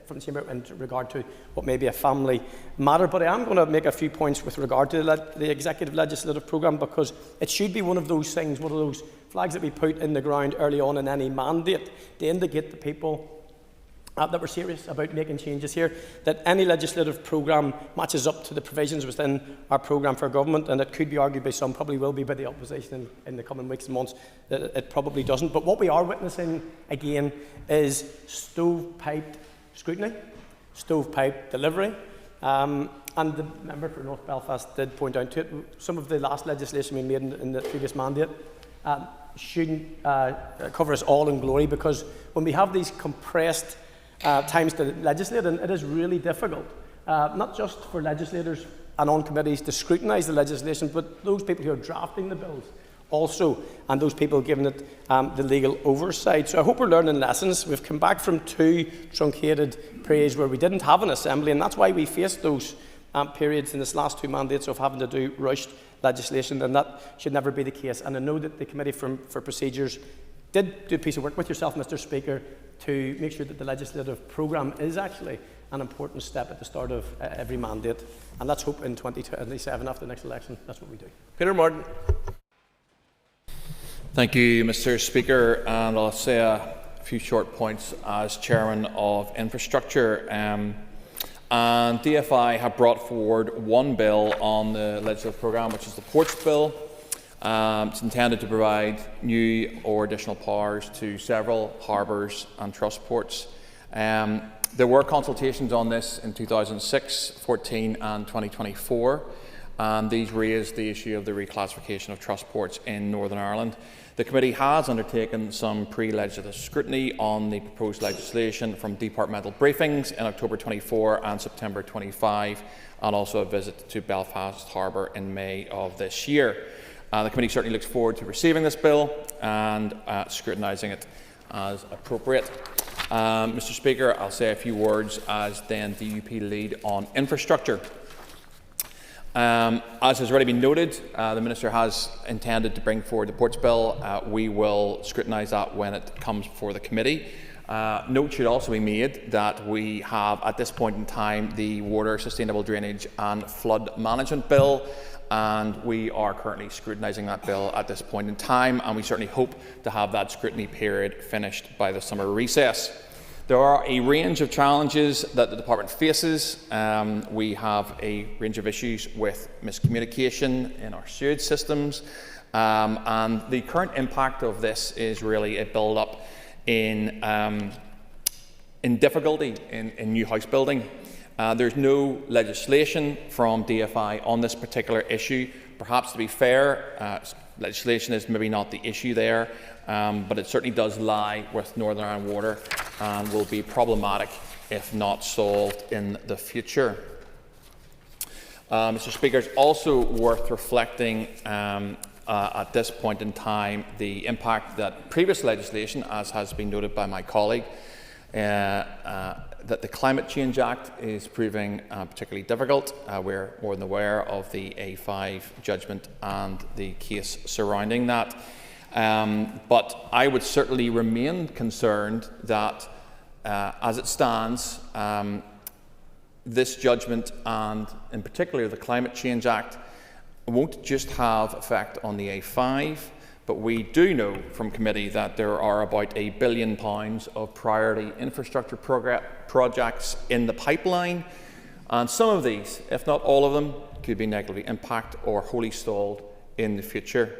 [SPEAKER 12] from the Chamber in regard to what may be a family matter. But I am going to make a few points with regard to the Executive Legislative Programme, because it should be one of those things, one of those flags that we put in the ground early on in any mandate to indicate to people that we're serious about making changes here, that any legislative programme matches up to the provisions within our programme for government, and it could be argued by some, probably will be by the opposition in the coming weeks and months, that it probably doesn't. But what we are witnessing again is stovepiped scrutiny, stovepiped delivery, and the member for North Belfast did point out to it. Some of the last legislation we made in the previous mandate shouldn't cover us all in glory, because when we have these compressed times to legislate, and it is really difficult, not just for legislators and on committees to scrutinise the legislation, but those people who are drafting the bills also, and those people giving it the legal oversight. So I hope we're learning lessons. We've come back from two truncated periods where we didn't have an assembly, and that's why we faced those periods in this last two mandates of having to do rushed legislation, and that should never be the case. And I know that the Committee for Procedures did do a piece of work with yourself, Mr. Speaker, to make sure that the legislative programme is actually an important step at the start of every mandate. And let's hope in 2027, after the next election, that's what we do.
[SPEAKER 10] Peter Martin.
[SPEAKER 18] Thank you, Mr. Speaker. And I'll say a few short points as Chairman of Infrastructure. And DFI have brought forward one bill on the legislative programme, which is the Ports Bill. It's intended to provide new or additional powers to several harbours and trust ports. There were consultations on this in 2006, 14 and 2024, and these raised the issue of the reclassification of trust ports in Northern Ireland. The committee has undertaken some pre-legislative scrutiny on the proposed legislation from departmental briefings in October 24 and September 25, and also a visit to Belfast Harbour in May of this year. The committee certainly looks forward to receiving this bill and scrutinising it as appropriate. Mr. Speaker, I'll say a few words as then DUP lead on infrastructure. As has already been noted, the Minister has intended to bring forward the Ports Bill. We will scrutinise that when it comes before the committee. Note should also be made that we have at this point in time the Water Sustainable Drainage and Flood Management Bill, and we are currently scrutinising that bill at this point in time, and we certainly hope to have that scrutiny period finished by the summer recess. There are a range of challenges that the department faces. We have a range of issues with miscommunication in our sewage systems, and the current impact of this is really a build-up in difficulty in new house building. There's no legislation from DFI on this particular issue. Perhaps, to be fair, legislation is maybe not the issue there, but it certainly does lie with Northern Ireland Water and will be problematic if not solved in the future. Mr. Speaker, it's also worth reflecting at this point in time the impact that previous legislation, as has been noted by my colleague, that the Climate Change Act is proving particularly difficult. We're more than aware of the A5 judgment and the case surrounding that. But I would certainly remain concerned that, as it stands, this judgment and, in particular, the Climate Change Act won't just have effect on the A5, but we do know from committee that there are about £1 billion of priority infrastructure projects in the pipeline, and some of these, if not all of them, could be negatively impacted or wholly stalled in the future.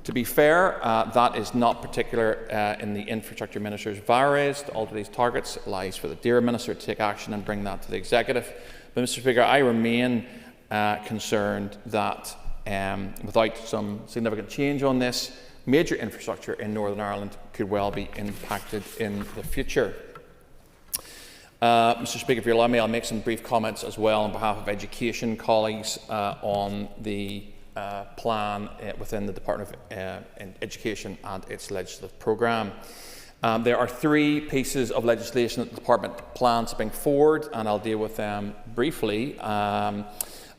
[SPEAKER 18] To be fair, that is not particular in the Infrastructure Minister's virus to alter these targets. It lies for the Dear Minister to take action and bring that to the Executive. But, Mr. Speaker, I remain concerned that without some significant change on this, major infrastructure in Northern Ireland could well be impacted in the future. Mr. Speaker, if you allow me, I'll make some brief comments as well on behalf of education colleagues on the plan within the Department of Education and its legislative programme. There are 3 pieces of legislation that the Department plans to bring forward, and I'll deal with them briefly.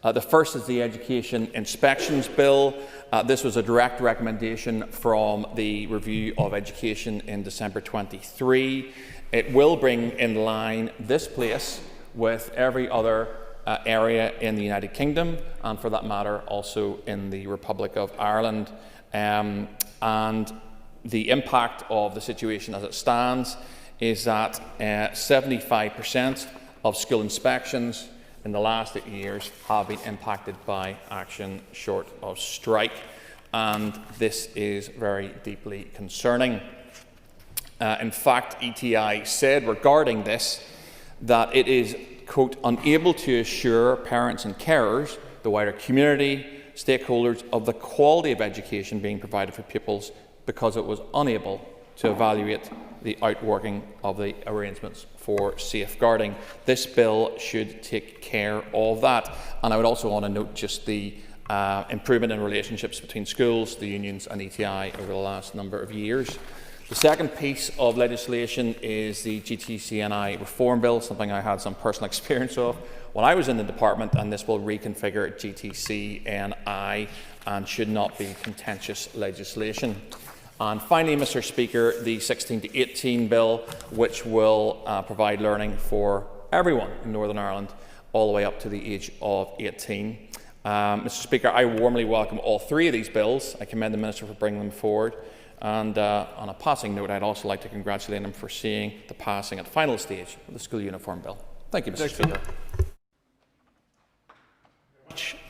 [SPEAKER 18] The first is the Education Inspections Bill. This was a direct recommendation from the Review of Education in December 23. It will bring in line this place with every other area in the United Kingdom, and for that matter also in the Republic of Ireland. And the impact of the situation as it stands is that 75% of school inspections in the last 8 years have been impacted by action short of strike, and this is very deeply concerning. In fact, ETI said regarding this that it is, quote, unable to assure parents and carers, the wider community, stakeholders of the quality of education being provided for pupils because it was unable to evaluate the outworking of the arrangements for safeguarding. This bill should take care of that. And I would also want to note just the improvement in relationships between schools, the unions and ETI over the last number of years. The second piece of legislation is the GTCNI Reform Bill, something I had some personal experience of when I was in the department, and this will reconfigure GTCNI and should not be contentious legislation. And finally, Mr. Speaker, the 16 to 18 bill, which will provide learning for everyone in Northern Ireland all the way up to the age of 18. Mr. Speaker, I warmly welcome all 3 of these bills. I commend the Minister for bringing them forward. And on a passing note, I'd also like to congratulate him for seeing the passing at final stage of the School Uniform Bill. Thank you, Mr. Speaker.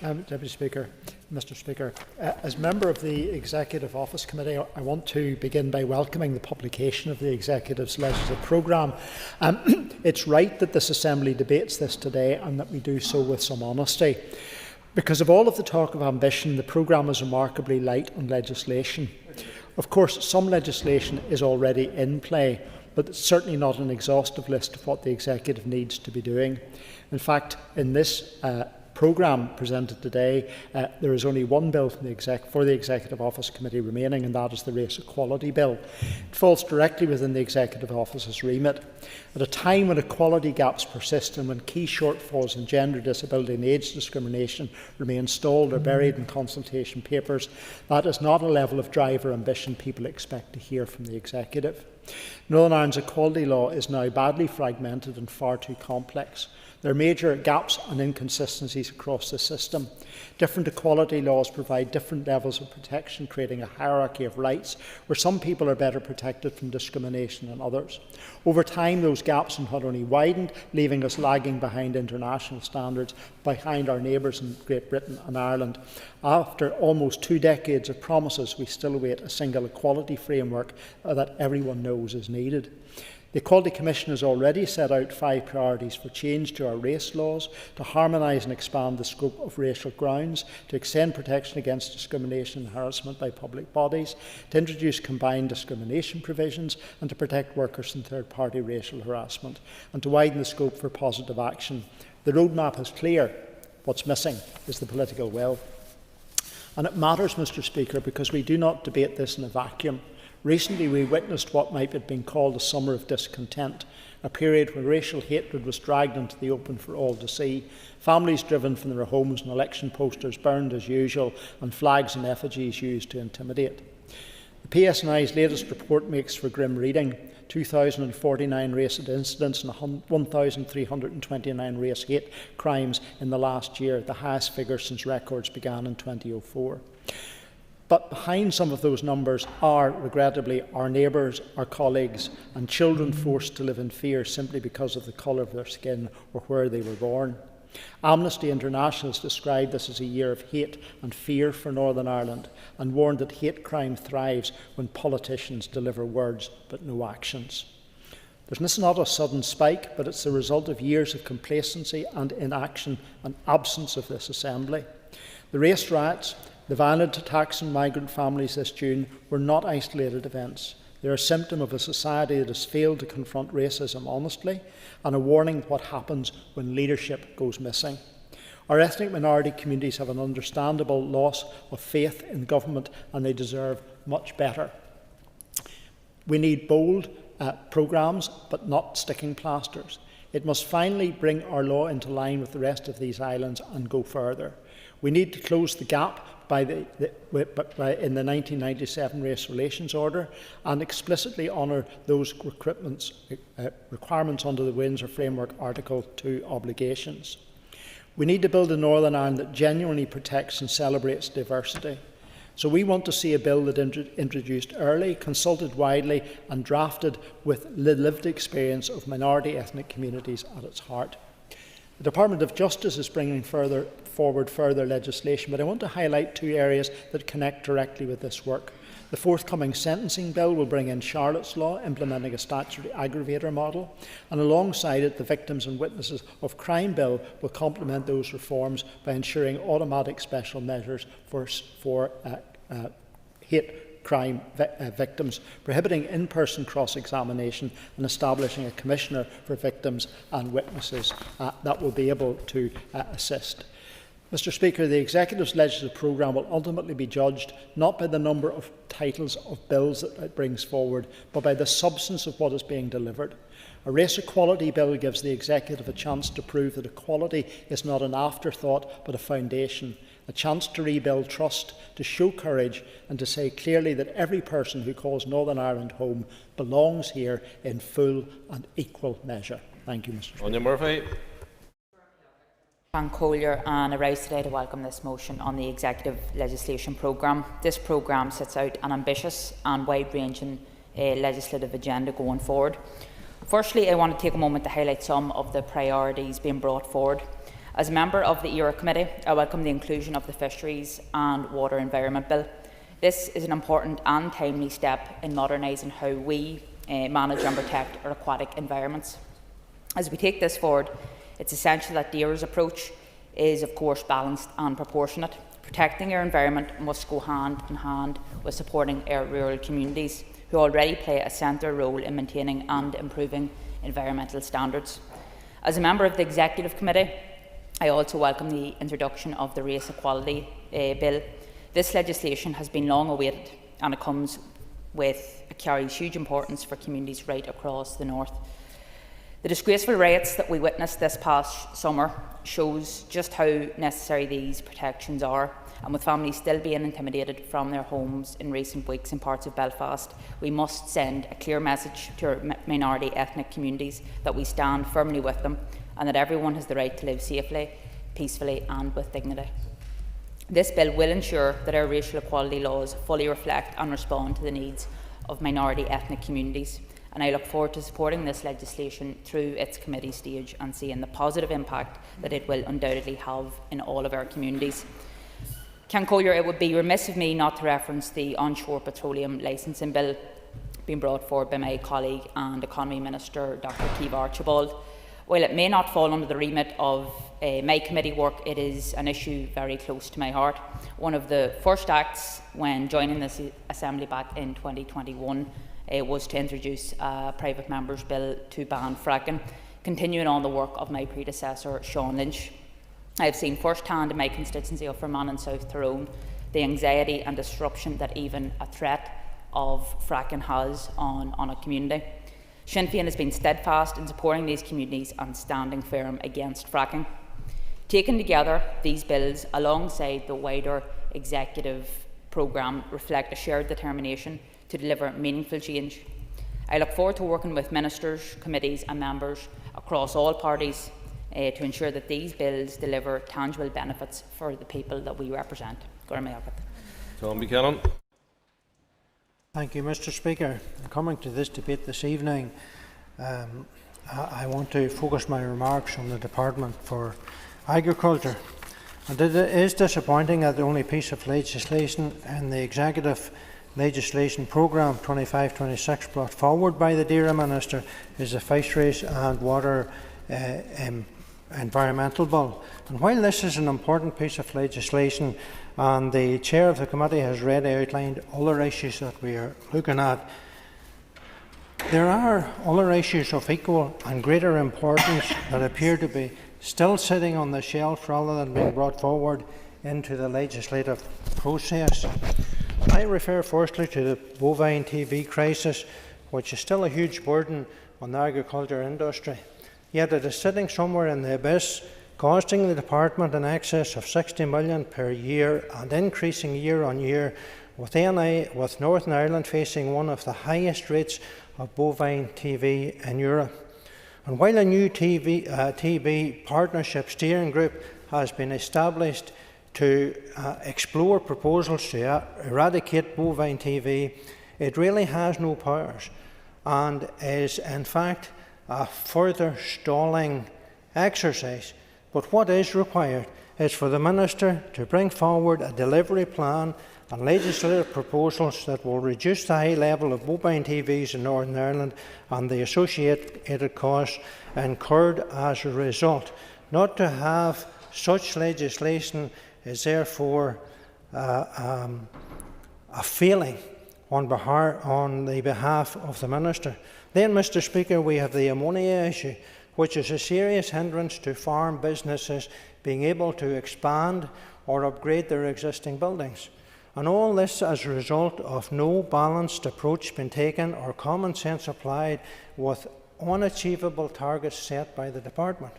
[SPEAKER 5] Deputy Speaker, Mr. Speaker, as member of the Executive Office Committee, I want to begin by welcoming the publication of the Executive's legislative programme. It's right that this Assembly debates this today and that we do so with some honesty. Because of all of the talk of ambition, the programme is remarkably light on legislation. Of course, some legislation is already in play, but it's certainly not an exhaustive list of what the Executive needs to be doing. In fact, in this programme presented today, there is only one bill from for the Executive Office Committee remaining, and that is the Race Equality Bill. It falls directly within the Executive Office's remit. At a time when equality gaps persist and when key shortfalls in gender, disability and age discrimination remain stalled or buried in consultation papers, that is not a level of drive or ambition people expect to hear from the Executive. Northern Ireland's equality law is now badly fragmented and far too complex. There are major gaps and inconsistencies across the system. Different equality laws provide different levels of protection, creating a hierarchy of rights where some people are better protected from discrimination than others. Over time, those gaps have not only widened, leaving us lagging behind international standards, behind our neighbours in Great Britain and Ireland. After almost 2 decades of promises, we still await a single equality framework that everyone knows is needed. The Equality Commission has already set out 5 priorities for change to our race laws, to harmonise and expand the scope of racial grounds, to extend protection against discrimination and harassment by public bodies, to introduce combined discrimination provisions, and to protect workers from third-party racial harassment, and to widen the scope for positive action. The roadmap is clear. What's missing is the political will. And it matters, Mr. Speaker, because we do not debate this in a vacuum. Recently, we witnessed what might have been called a summer of discontent, a period when racial hatred was dragged into the open for all to see, families driven from their homes and election posters burned as usual, and flags and effigies used to intimidate. The PSNI's latest report makes for grim reading: 2,049 race incidents and 1,329 race hate crimes in the last year, the highest figure since records began in 2004. But behind some of those numbers are, regrettably, our neighbours, our colleagues, and children forced to live in fear simply because of the colour of their skin or where they were born. Amnesty International has described this as a year of hate and fear for Northern Ireland and warned that hate crime thrives when politicians deliver words but no actions. This is not a sudden spike, but it's the result of years of complacency and inaction and absence of this Assembly. The race riots, the violent attacks on migrant families this June were not isolated events. They are a symptom of a society that has failed to confront racism honestly, and a warning of what happens when leadership goes missing. Our ethnic minority communities have an understandable loss of faith in government, and they deserve much better. We need bold programmes, but not sticking plasters. It must finally bring our law into line with the rest of these islands and go further. We need to close the gap in the 1997 Race Relations Order and explicitly honour those requirements under the Windsor Framework Article 2 obligations. We need to build a Northern Ireland that genuinely protects and celebrates diversity. So we want to see a bill that introduced early, consulted widely and drafted with the lived experience of minority ethnic communities at its heart. The Department of Justice is bringing forward further legislation, but I want to highlight 2 areas that connect directly with this work. The forthcoming sentencing bill will bring in Charlotte's Law, implementing a statutory aggravator model, and alongside it, the Victims and Witnesses of Crime Bill will complement those reforms by ensuring automatic special measures for hate crime victims, prohibiting in-person cross-examination and establishing a commissioner for victims and witnesses that will be able to assist. Mr. Speaker, the Executive's legislative programme will ultimately be judged not by the number of titles of bills that it brings forward, but by the substance of what is being delivered. A race equality bill gives the Executive a chance to prove that equality is not an afterthought but a foundation, a chance to rebuild trust, to show courage and to say clearly that every person who calls Northern Ireland home belongs here in full and equal measure. Thank you, Mr. Speaker.
[SPEAKER 10] Anya Murphy.
[SPEAKER 17] Van Collier, and I rise today to welcome this motion on the Executive Legislation Programme. This programme sets out an ambitious and wide-ranging legislative agenda going forward. Firstly, I want to take a moment to highlight some of the priorities being brought forward. As a member of the ERA Committee, I welcome the inclusion of the Fisheries and Water Environment Bill. This is an important and timely step in modernising how we manage and protect our aquatic environments. As we take this forward, it's essential that the ERA's approach is, of course, balanced and proportionate. Protecting our environment must go hand in hand with supporting our rural communities, who already play a central role in maintaining and improving environmental standards. As a member of the Executive Committee, I also welcome the introduction of the Race Equality Bill. This legislation has been long awaited, and it carries huge importance for communities right across the north. The disgraceful riots that we witnessed this past summer shows just how necessary these protections are. and with families still being intimidated from their homes in recent weeks in parts of Belfast, we must send a clear message to our minority ethnic communities that we stand firmly with them and that everyone has the right to live safely, peacefully and with dignity. This bill will ensure that our racial equality laws fully reflect and respond to the needs of minority ethnic communities, and I look forward to supporting this legislation through its committee stage and seeing the positive impact that it will undoubtedly have in all of our communities. Collier, it would be remiss of me not to reference the onshore petroleum licensing bill being brought forward by my colleague and Economy Minister Dr Keith Archibald. While it may not fall under the remit of my committee work, it is an issue very close to my heart. One of the first acts when joining this Assembly back in 2021 was to introduce a private member's bill to ban fracking, continuing on the work of my predecessor Sean Lynch. I have seen firsthand in my constituency of Fermanagh and South Tyrone the anxiety and disruption that even a threat of fracking has on a community. Sinn Féin has been steadfast in supporting these communities and standing firm against fracking. Taken together, these bills, alongside the wider executive programme, reflect a shared determination to deliver meaningful change. I look forward to working with ministers, committees and members across all parties to ensure that these bills deliver tangible benefits for the people that we represent.
[SPEAKER 10] Tom Buchanan.
[SPEAKER 8] Thank you, Mr. Speaker. Coming to this debate this evening, I want to focus my remarks on the Department for Agriculture. And it is disappointing that the only piece of legislation in the Executive Legislation Programme 25-26 brought forward by the DAERA Minister is the Fisheries and Water Environmental Bill. And while this is an important piece of legislation, and the Chair of the Committee has already outlined other issues that we are looking at, there are other issues of equal and greater importance that appear to be still sitting on the shelf rather than being brought forward into the legislative process. I refer firstly to the bovine TB crisis, which is still a huge burden on the agriculture industry. Yet it is sitting somewhere in the abyss, costing the department in excess of 60 million per year and increasing year on year, with Northern Ireland facing one of the highest rates of bovine TB in Europe. And while a new TB partnership steering group has been established to explore proposals to eradicate bovine TB, it really has no powers and is in fact a further stalling exercise. But what is required is for the Minister to bring forward a delivery plan and legislative proposals that will reduce the high level of bovine TBs in Northern Ireland and the associated costs incurred as a result. Not to have such legislation is therefore a failing on the behalf of the Minister. Then, Mr. Speaker, we have the ammonia issue, which is a serious hindrance to farm businesses being able to expand or upgrade their existing buildings. And all this as a result of no balanced approach being taken or common sense applied with unachievable targets set by the department.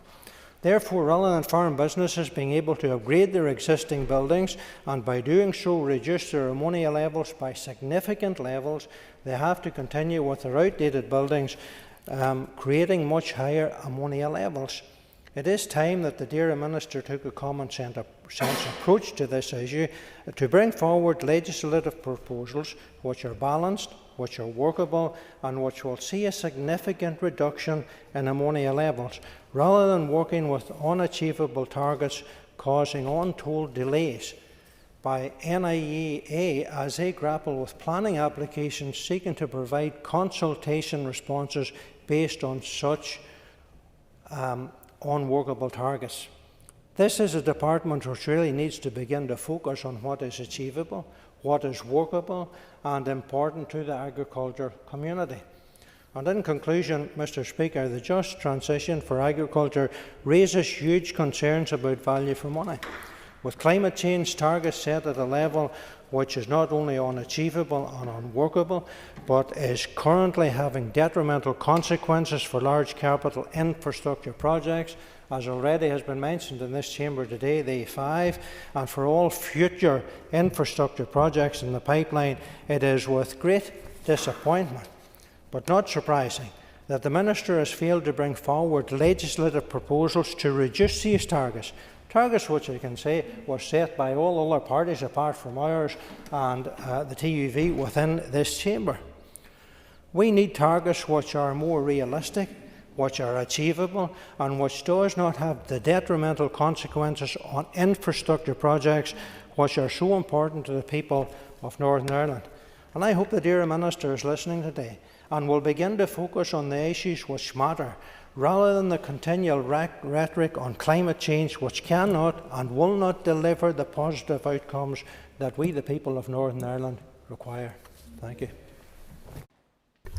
[SPEAKER 8] Therefore, rather than farm businesses being able to upgrade their existing buildings and by doing so reduce their ammonia levels by significant levels, they have to continue with their outdated buildings, creating much higher ammonia levels. It is time that the DAERA Minister took a common sense approach to this issue to bring forward legislative proposals which are balanced, which are workable and which will see a significant reduction in ammonia levels, rather than working with unachievable targets causing untold delays by NIEA as they grapple with planning applications seeking to provide consultation responses based on such unworkable targets. This is a department which really needs to begin to focus on what is achievable, what is workable and important to the agriculture community. And in conclusion, Mr. Speaker, the just transition for agriculture raises huge concerns about value for money. With climate change targets set at a level which is not only unachievable and unworkable, but is currently having detrimental consequences for large capital infrastructure projects, as already has been mentioned in this chamber today, the A5, and for all future infrastructure projects in the pipeline. It is with great disappointment, but not surprising, that the Minister has failed to bring forward legislative proposals to reduce these targets. Targets which I can say were set by all other parties apart from ours and the TUV within this chamber. We need targets which are more realistic, which are achievable, and which does not have the detrimental consequences on infrastructure projects which are so important to the people of Northern Ireland. And I hope the dear Minister is listening today and will begin to focus on the issues which matter, rather than the continual rhetoric on climate change, which cannot and will not deliver the positive outcomes that we, the people of Northern Ireland, require. Thank you.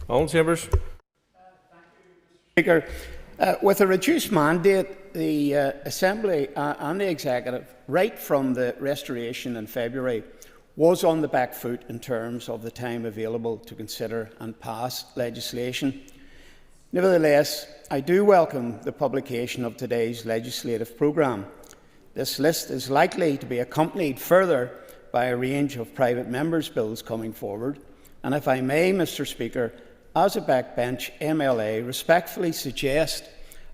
[SPEAKER 10] All chambers.
[SPEAKER 19] Speaker, with a reduced mandate, the Assembly and the Executive, right from the restoration in February, was on the back foot in terms of the time available to consider and pass legislation. Nevertheless, I do welcome the publication of today's legislative programme. This list is likely to be accompanied further by a range of private members' bills coming forward, and if I may, Mr Speaker, as a backbench MLA, respectfully suggest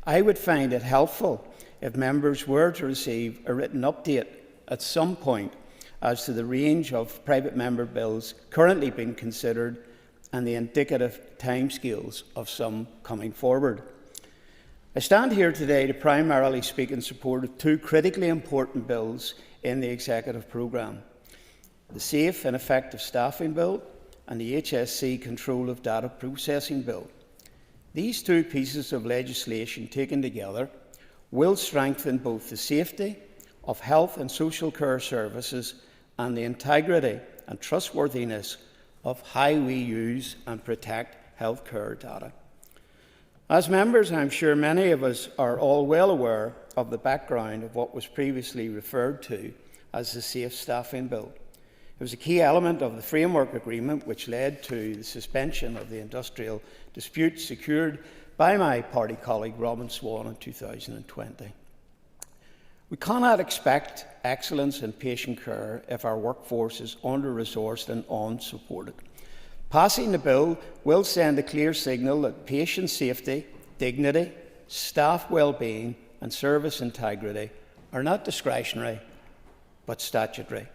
[SPEAKER 19] I would find it helpful if members were to receive a written update at some point as to the range of private member bills currently being considered and the indicative timescales of some coming forward. I stand here today to primarily speak in support of two critically important bills in the Executive programme: the Safe and Effective Staffing Bill and the HSC Control of Data Processing Bill. These two pieces of legislation taken together will strengthen both the safety of health and social care services and the integrity and trustworthiness of how we use and protect healthcare data. As members, I'm sure many of us are all well aware of the background of what was previously referred to as the Safe Staffing Bill. It was a key element of the framework agreement which led to the suspension of the industrial dispute secured by my party colleague Robin Swan in 2020. We cannot expect excellence in patient care if our workforce is under-resourced and unsupported. Passing the bill will send a clear signal that patient safety, dignity, staff well-being and service integrity are not discretionary but statutory.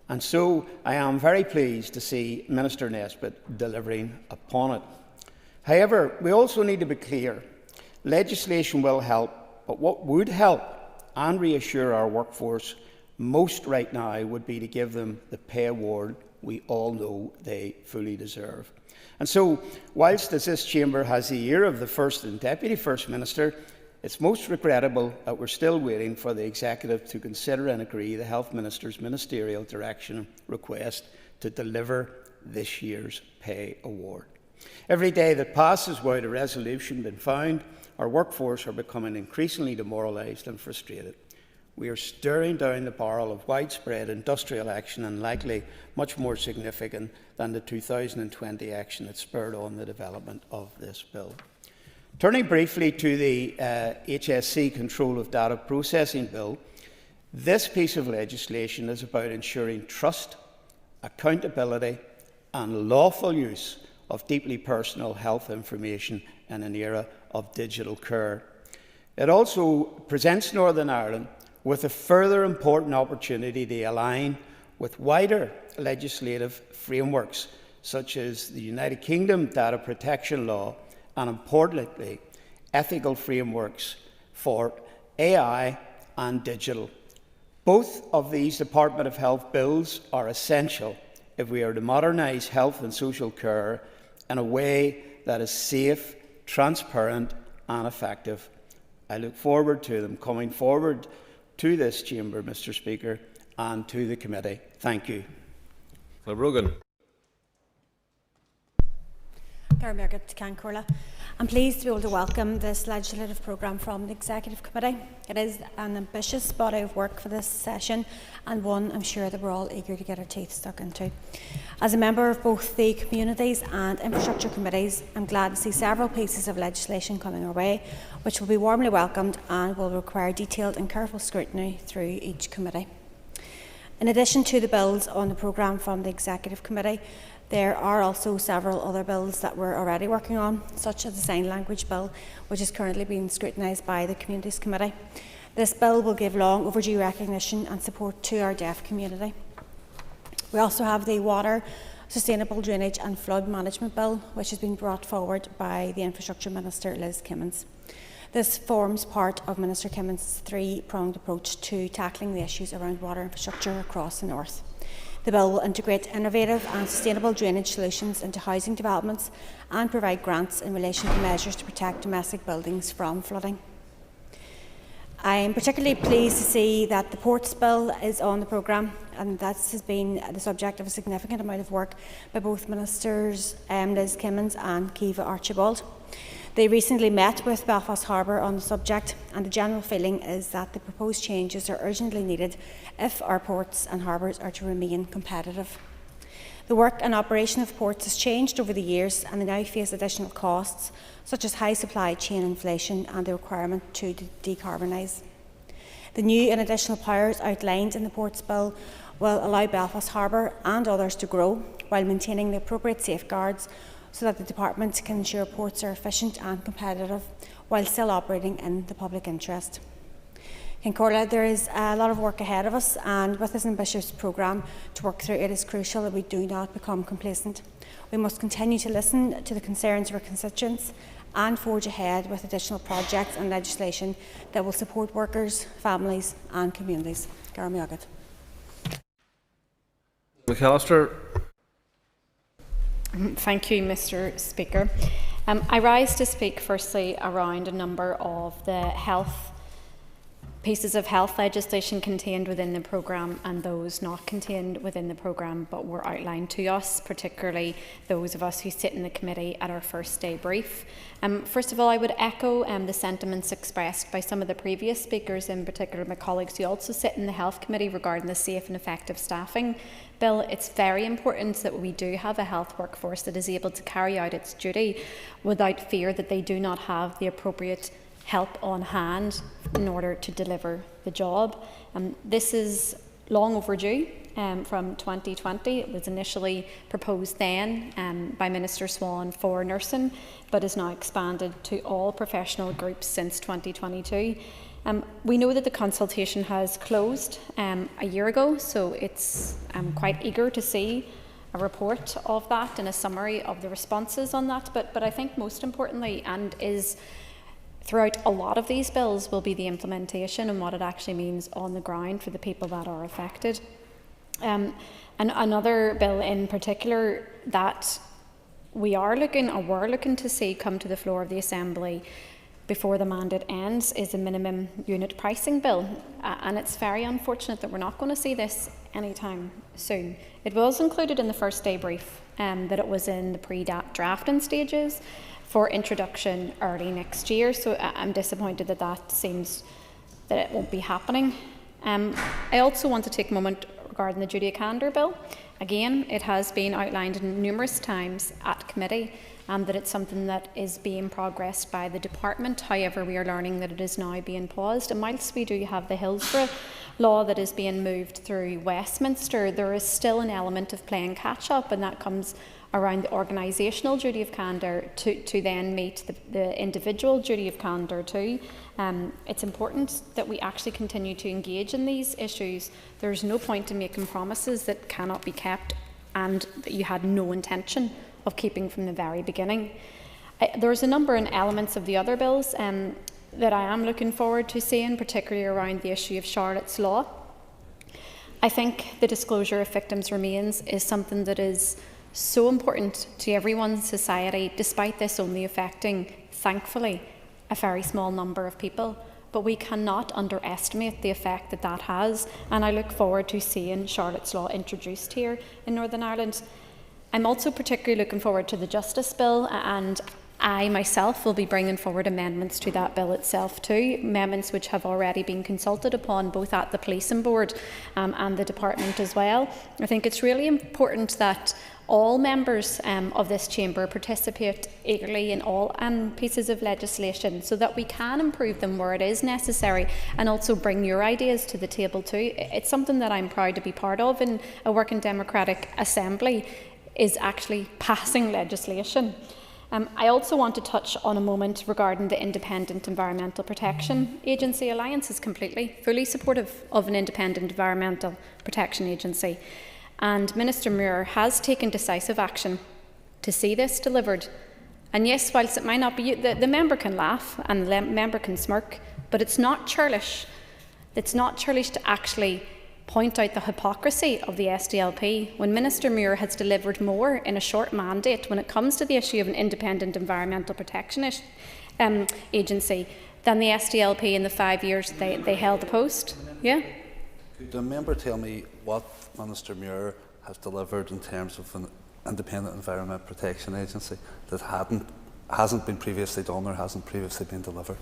[SPEAKER 19] And so I am very pleased to see Minister Nesbitt delivering upon it. However, we also need to be clear. Legislation will help, but what would help and reassure our workforce most right now would be to give them the pay award we all know they fully deserve. And so, whilst as this chamber has the ear of the First and Deputy First Minister, it's most regrettable that we're still waiting for the Executive to consider and agree the Health Minister's ministerial direction request to deliver this year's pay award. Every day that passes without a resolution been found, our workforce are becoming increasingly demoralised and frustrated. We are staring down the barrel of widespread industrial action and likely much more significant than the 2020 action that spurred on the development of this bill. Turning briefly to the HSC Control of Data Processing Bill, this piece of legislation is about ensuring trust, accountability and lawful use of deeply personal health information in an era of digital care. It also presents Northern Ireland with a further important opportunity to align with wider legislative frameworks such as the United Kingdom Data Protection Law and, importantly, ethical frameworks for AI and digital. Both of these Department of Health bills are essential if we are to modernise health and social care in a way that is safe, transparent and effective. I look forward to them coming forward to this chamber, Mr Speaker, and to the committee. Thank you.
[SPEAKER 10] Brogan.
[SPEAKER 20] I'm pleased to be able to welcome this legislative programme from the Executive Committee. It is an ambitious body of work for this session, and one I'm sure that we're all eager to get our teeth stuck into. As a member of both the Communities and Infrastructure Committees, I'm glad to see several pieces of legislation coming our way, which will be warmly welcomed and will require detailed and careful scrutiny through each committee. In addition to the bills on the programme from the Executive Committee, there are also several other bills that we're already working on, such as the Sign Language Bill, which is currently being scrutinised by the Communities Committee. This bill will give long overdue recognition and support to our deaf community. We also have the Water, Sustainable Drainage and Flood Management Bill, which has been brought forward by the Infrastructure Minister, Liz Kimmins. This forms part of Minister Kimmins' three-pronged approach to tackling the issues around water infrastructure across the north. The bill will integrate innovative and sustainable drainage solutions into housing developments and provide grants in relation to measures to protect domestic buildings from flooding. I am particularly pleased to see that the Ports Bill is on the programme, and that has been the subject of a significant amount of work by both Ministers Liz Kimmins and Kiva Archibald. They recently met with Belfast Harbour on the subject, and the general feeling is that the proposed changes are urgently needed if our ports and harbours are to remain competitive. The work and operation of ports has changed over the years, and they now face additional costs, such as high supply chain inflation and the requirement to decarbonise. The new and additional powers outlined in the Ports Bill will allow Belfast Harbour and others to grow while maintaining the appropriate safeguards so that the Department can ensure ports are efficient and competitive while still operating in the public interest. In Corla, there is a lot of work ahead of us, and with this ambitious programme to work through, it is crucial that we do not become complacent. We must continue to listen to the concerns of our constituents and forge ahead with additional projects and legislation that will support workers, families and communities. McAllister.
[SPEAKER 22] Thank you, Mr. Speaker. I rise to speak firstly around a number of the pieces of health legislation contained within the programme and those not contained within the programme but were outlined to us, particularly those of us who sit in the committee at our first day brief. First of all, I would echo the sentiments expressed by some of the previous speakers, in particular my colleagues who also sit in the Health Committee, regarding the safe and effective staffing bill. It's very important that we do have a health workforce that is able to carry out its duty without fear that they do not have the appropriate help on hand in order to deliver the job. This is long overdue from 2020. It was initially proposed then by Minister Swan for nursing, but is now expanded to all professional groups since 2022. We know that the consultation has closed a year ago, so it's quite eager to see a report of that and a summary of the responses on that. But I think most importantly, and is throughout a lot of these bills, will be the implementation and what it actually means on the ground for the people that are affected. And another bill in particular that we're looking to see come to the floor of the Assembly before the mandate ends is a minimum unit pricing bill. And it's very unfortunate that we're not going to see this anytime soon. It was included in the first day brief, that it was in the pre-drafting stages for introduction early next year, so I'm disappointed that it won't be happening. I also want to take a moment regarding the duty of candour bill. Again, it has been outlined numerous times at committee that it's something that is being progressed by the department. However, we are learning that it is now being paused, and whilst we do have the Hillsborough law that is being moved through Westminster, there is still an element of playing catch up, and that comes around the organisational duty of candour to then meet the individual duty of candour too. It's important that we actually continue to engage in these issues. There's no point in making promises that cannot be kept and that you had no intention of keeping from the very beginning. There's a number and elements of the other bills that I am looking forward to seeing, particularly around the issue of Charlotte's Law. I think the disclosure of victims' remains is something that is so important to everyone's society, despite this only affecting, thankfully, a very small number of people. But we cannot underestimate the effect that that has, and I look forward to seeing Charlotte's Law introduced here in Northern Ireland. I'm also particularly looking forward to the Justice Bill, and I myself will be bringing forward amendments to that bill itself too, amendments which have already been consulted upon both at the Policing Board and the Department as well. I think it's really important that all members of this chamber participate eagerly in all pieces of legislation so that we can improve them where it is necessary, and also bring your ideas to the table too. It's something that I'm proud to be part of in a working democratic assembly, is actually passing legislation. I also want to touch on a moment regarding the Independent Environmental Protection Agency. Alliance is fully supportive of an independent environmental protection agency. And Minister Muir has taken decisive action to see this delivered. And yes, whilst it might not be, the member can laugh and the member can smirk, but it's not churlish. It's not churlish to actually point out the hypocrisy of the SDLP when Minister Muir has delivered more in a short mandate when it comes to the issue of an independent environmental protection agency than the SDLP in the 5 years they held the post. Yeah.
[SPEAKER 3] Could the member tell me what Minister Muir has delivered in terms of an independent environment protection agency that hasn't been previously done or hasn't previously been delivered?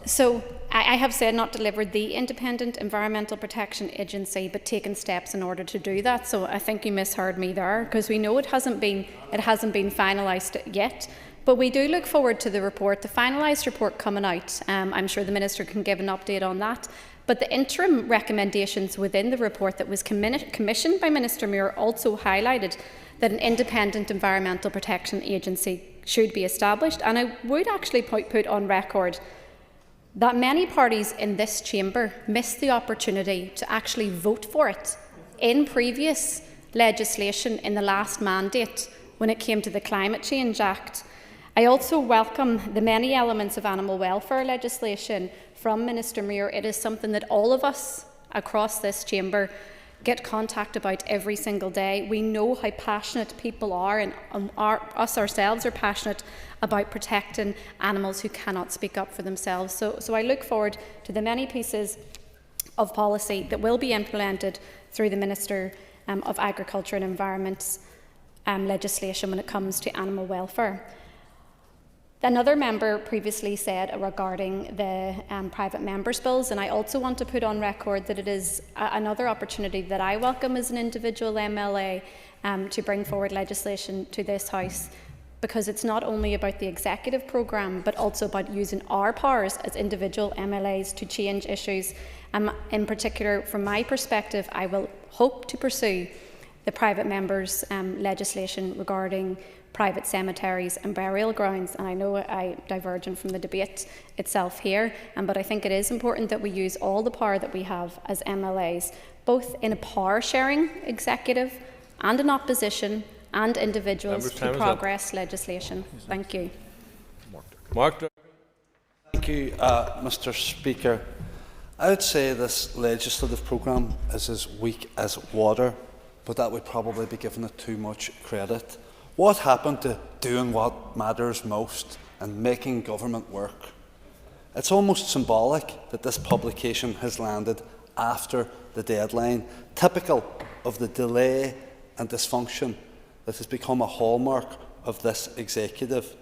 [SPEAKER 22] So I have said not delivered the Independent Environmental Protection Agency, but taken steps in order to do that. So I think you misheard me there, because we know it hasn't been finalised yet. But we do look forward to the report, the finalised report coming out. I'm sure the Minister can give an update on that. But the interim recommendations within the report that was commissioned by Minister Muir also highlighted that an independent environmental protection agency should be established. And I would actually put on record that many parties in this chamber missed the opportunity to actually vote for it in previous legislation in the last mandate when it came to the Climate Change Act. I also welcome the many elements of animal welfare legislation from Minister Muir. It is something that all of us across this chamber get contact about every single day. We know how passionate people are, and us ourselves are passionate about protecting animals who cannot speak up for themselves. So I look forward to the many pieces of policy that will be implemented through the Minister of Agriculture and Environment's legislation when it comes to animal welfare. Another member previously said regarding the private members' bills, and I also want to put on record that it is another opportunity that I welcome as an individual MLA to bring forward legislation to this House, because it's not only about the executive programme but also about using our powers as individual MLAs to change issues. In particular, from my perspective, I will hope to pursue the private members' legislation regarding private cemeteries and burial grounds, and I know I divergent from the debate itself here, but I think it is important that we use all the power that we have as MLAs, both in a power-sharing executive and in opposition and individuals, to progress legislation. Thank you.
[SPEAKER 3] Mark. Thank you, Mr. Speaker. I would say this legislative programme is as weak as water, but that would probably be giving it too much credit. What happened to doing what matters most and making government work? It's almost symbolic that this publication has landed after the deadline, typical of the delay and dysfunction that has become a hallmark of this executive.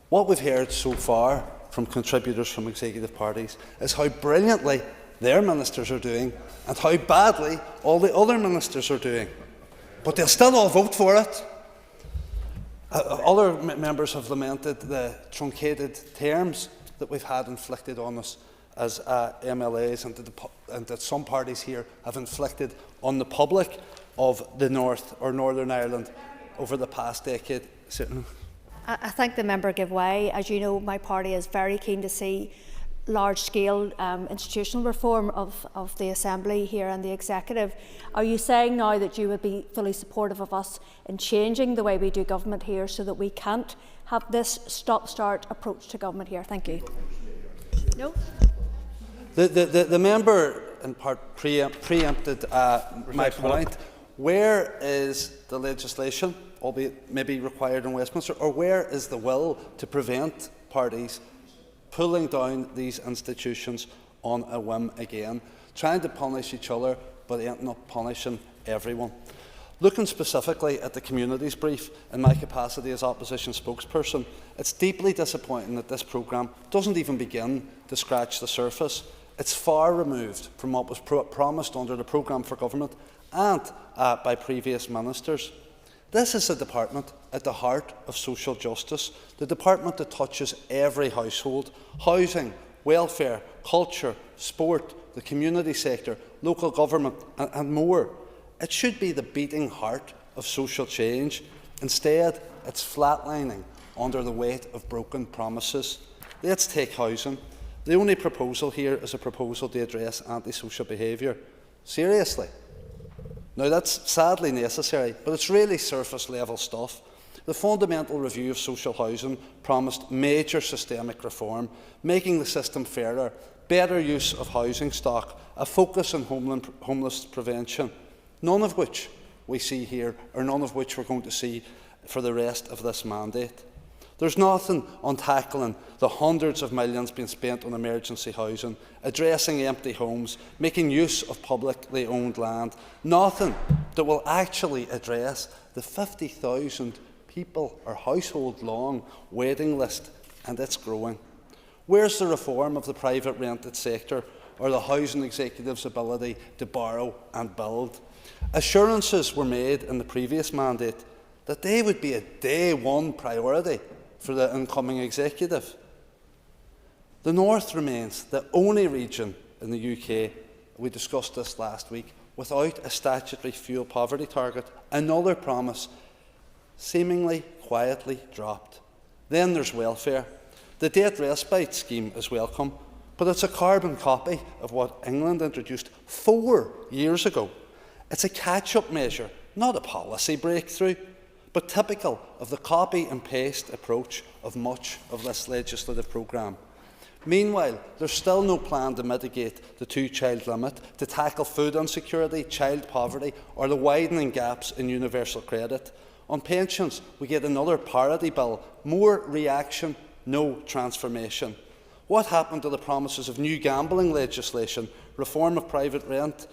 [SPEAKER 3] What we've heard so far from contributors from executive parties is how brilliantly their ministers are doing and how badly all the other ministers are doing. But they'll still all vote for it. Other members have lamented the truncated terms that we've had inflicted on us as MLAs, and that some parties here have inflicted on the public of the North or Northern Ireland over the past decade.
[SPEAKER 9] I thank the member give way. As you know, my party is very keen to see large-scale institutional reform of the Assembly here and the Executive. Are you saying now that you would be fully supportive of us in changing the way we do government here so that we can't have this stop-start approach to government here? Thank you. No?
[SPEAKER 3] The member in part preempted my point. Where is the legislation, albeit maybe required in Westminster, or where is the will to prevent parties pulling down these institutions on a whim again, trying to punish each other but ending up punishing everyone? Looking specifically at the communities brief in my capacity as opposition spokesperson, it's deeply disappointing that this programme doesn't even begin to scratch the surface. It's far removed from what was promised under the programme for government and by previous ministers. This is a department at the heart of social justice, the department that touches every household: housing, welfare, culture, sport, the community sector, local government and more. It should be the beating heart of social change. Instead, it's flatlining under the weight of broken promises. Let's take housing. The only proposal here is a proposal to address antisocial behaviour. Seriously? Now, that's sadly necessary, but it's really surface-level stuff. The Fundamental Review of Social Housing promised major systemic reform, making the system fairer, better use of housing stock, a focus on homeless prevention, none of which we see here, or none of which we're going to see for the rest of this mandate. There's nothing on tackling the hundreds of millions being spent on emergency housing, addressing empty homes, making use of publicly owned land, nothing that will actually address the 50,000 people or household long waiting list, and it's growing. Where's the reform of the private rented sector or the housing executive's ability to borrow and build? Assurances were made in the previous mandate that they would be a day one priority for the incoming executive. The North remains the only region in the UK, we discussed this last week, without a statutory fuel poverty target, another promise seemingly quietly dropped. Then there's welfare. The debt respite scheme is welcome, but it's a carbon copy of what England introduced 4 years ago. It's a catch-up measure, not a policy breakthrough, but typical of the copy and paste approach of much of this legislative programme. Meanwhile, there's still no plan to mitigate the 2-child limit, to tackle food insecurity, child poverty, or the widening gaps in universal credit. On pensions, we get another parity bill, more reaction, no transformation. What happened to the promises of new gambling legislation, reform of private rent,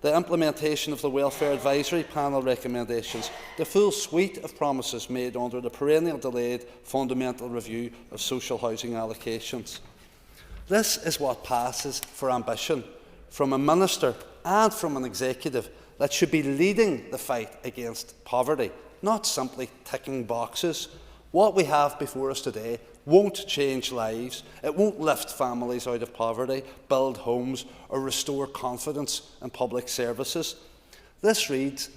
[SPEAKER 3] the implementation of the Welfare Advisory Panel recommendations, the full suite of promises made under the perennial delayed Fundamental Review of Social Housing Allocations? This is what passes for ambition from a minister and from an executive that should be leading the fight against poverty, not simply ticking boxes. What we have before us today won't change lives, it won't lift families out of poverty, build homes, or restore confidence in public services. This reads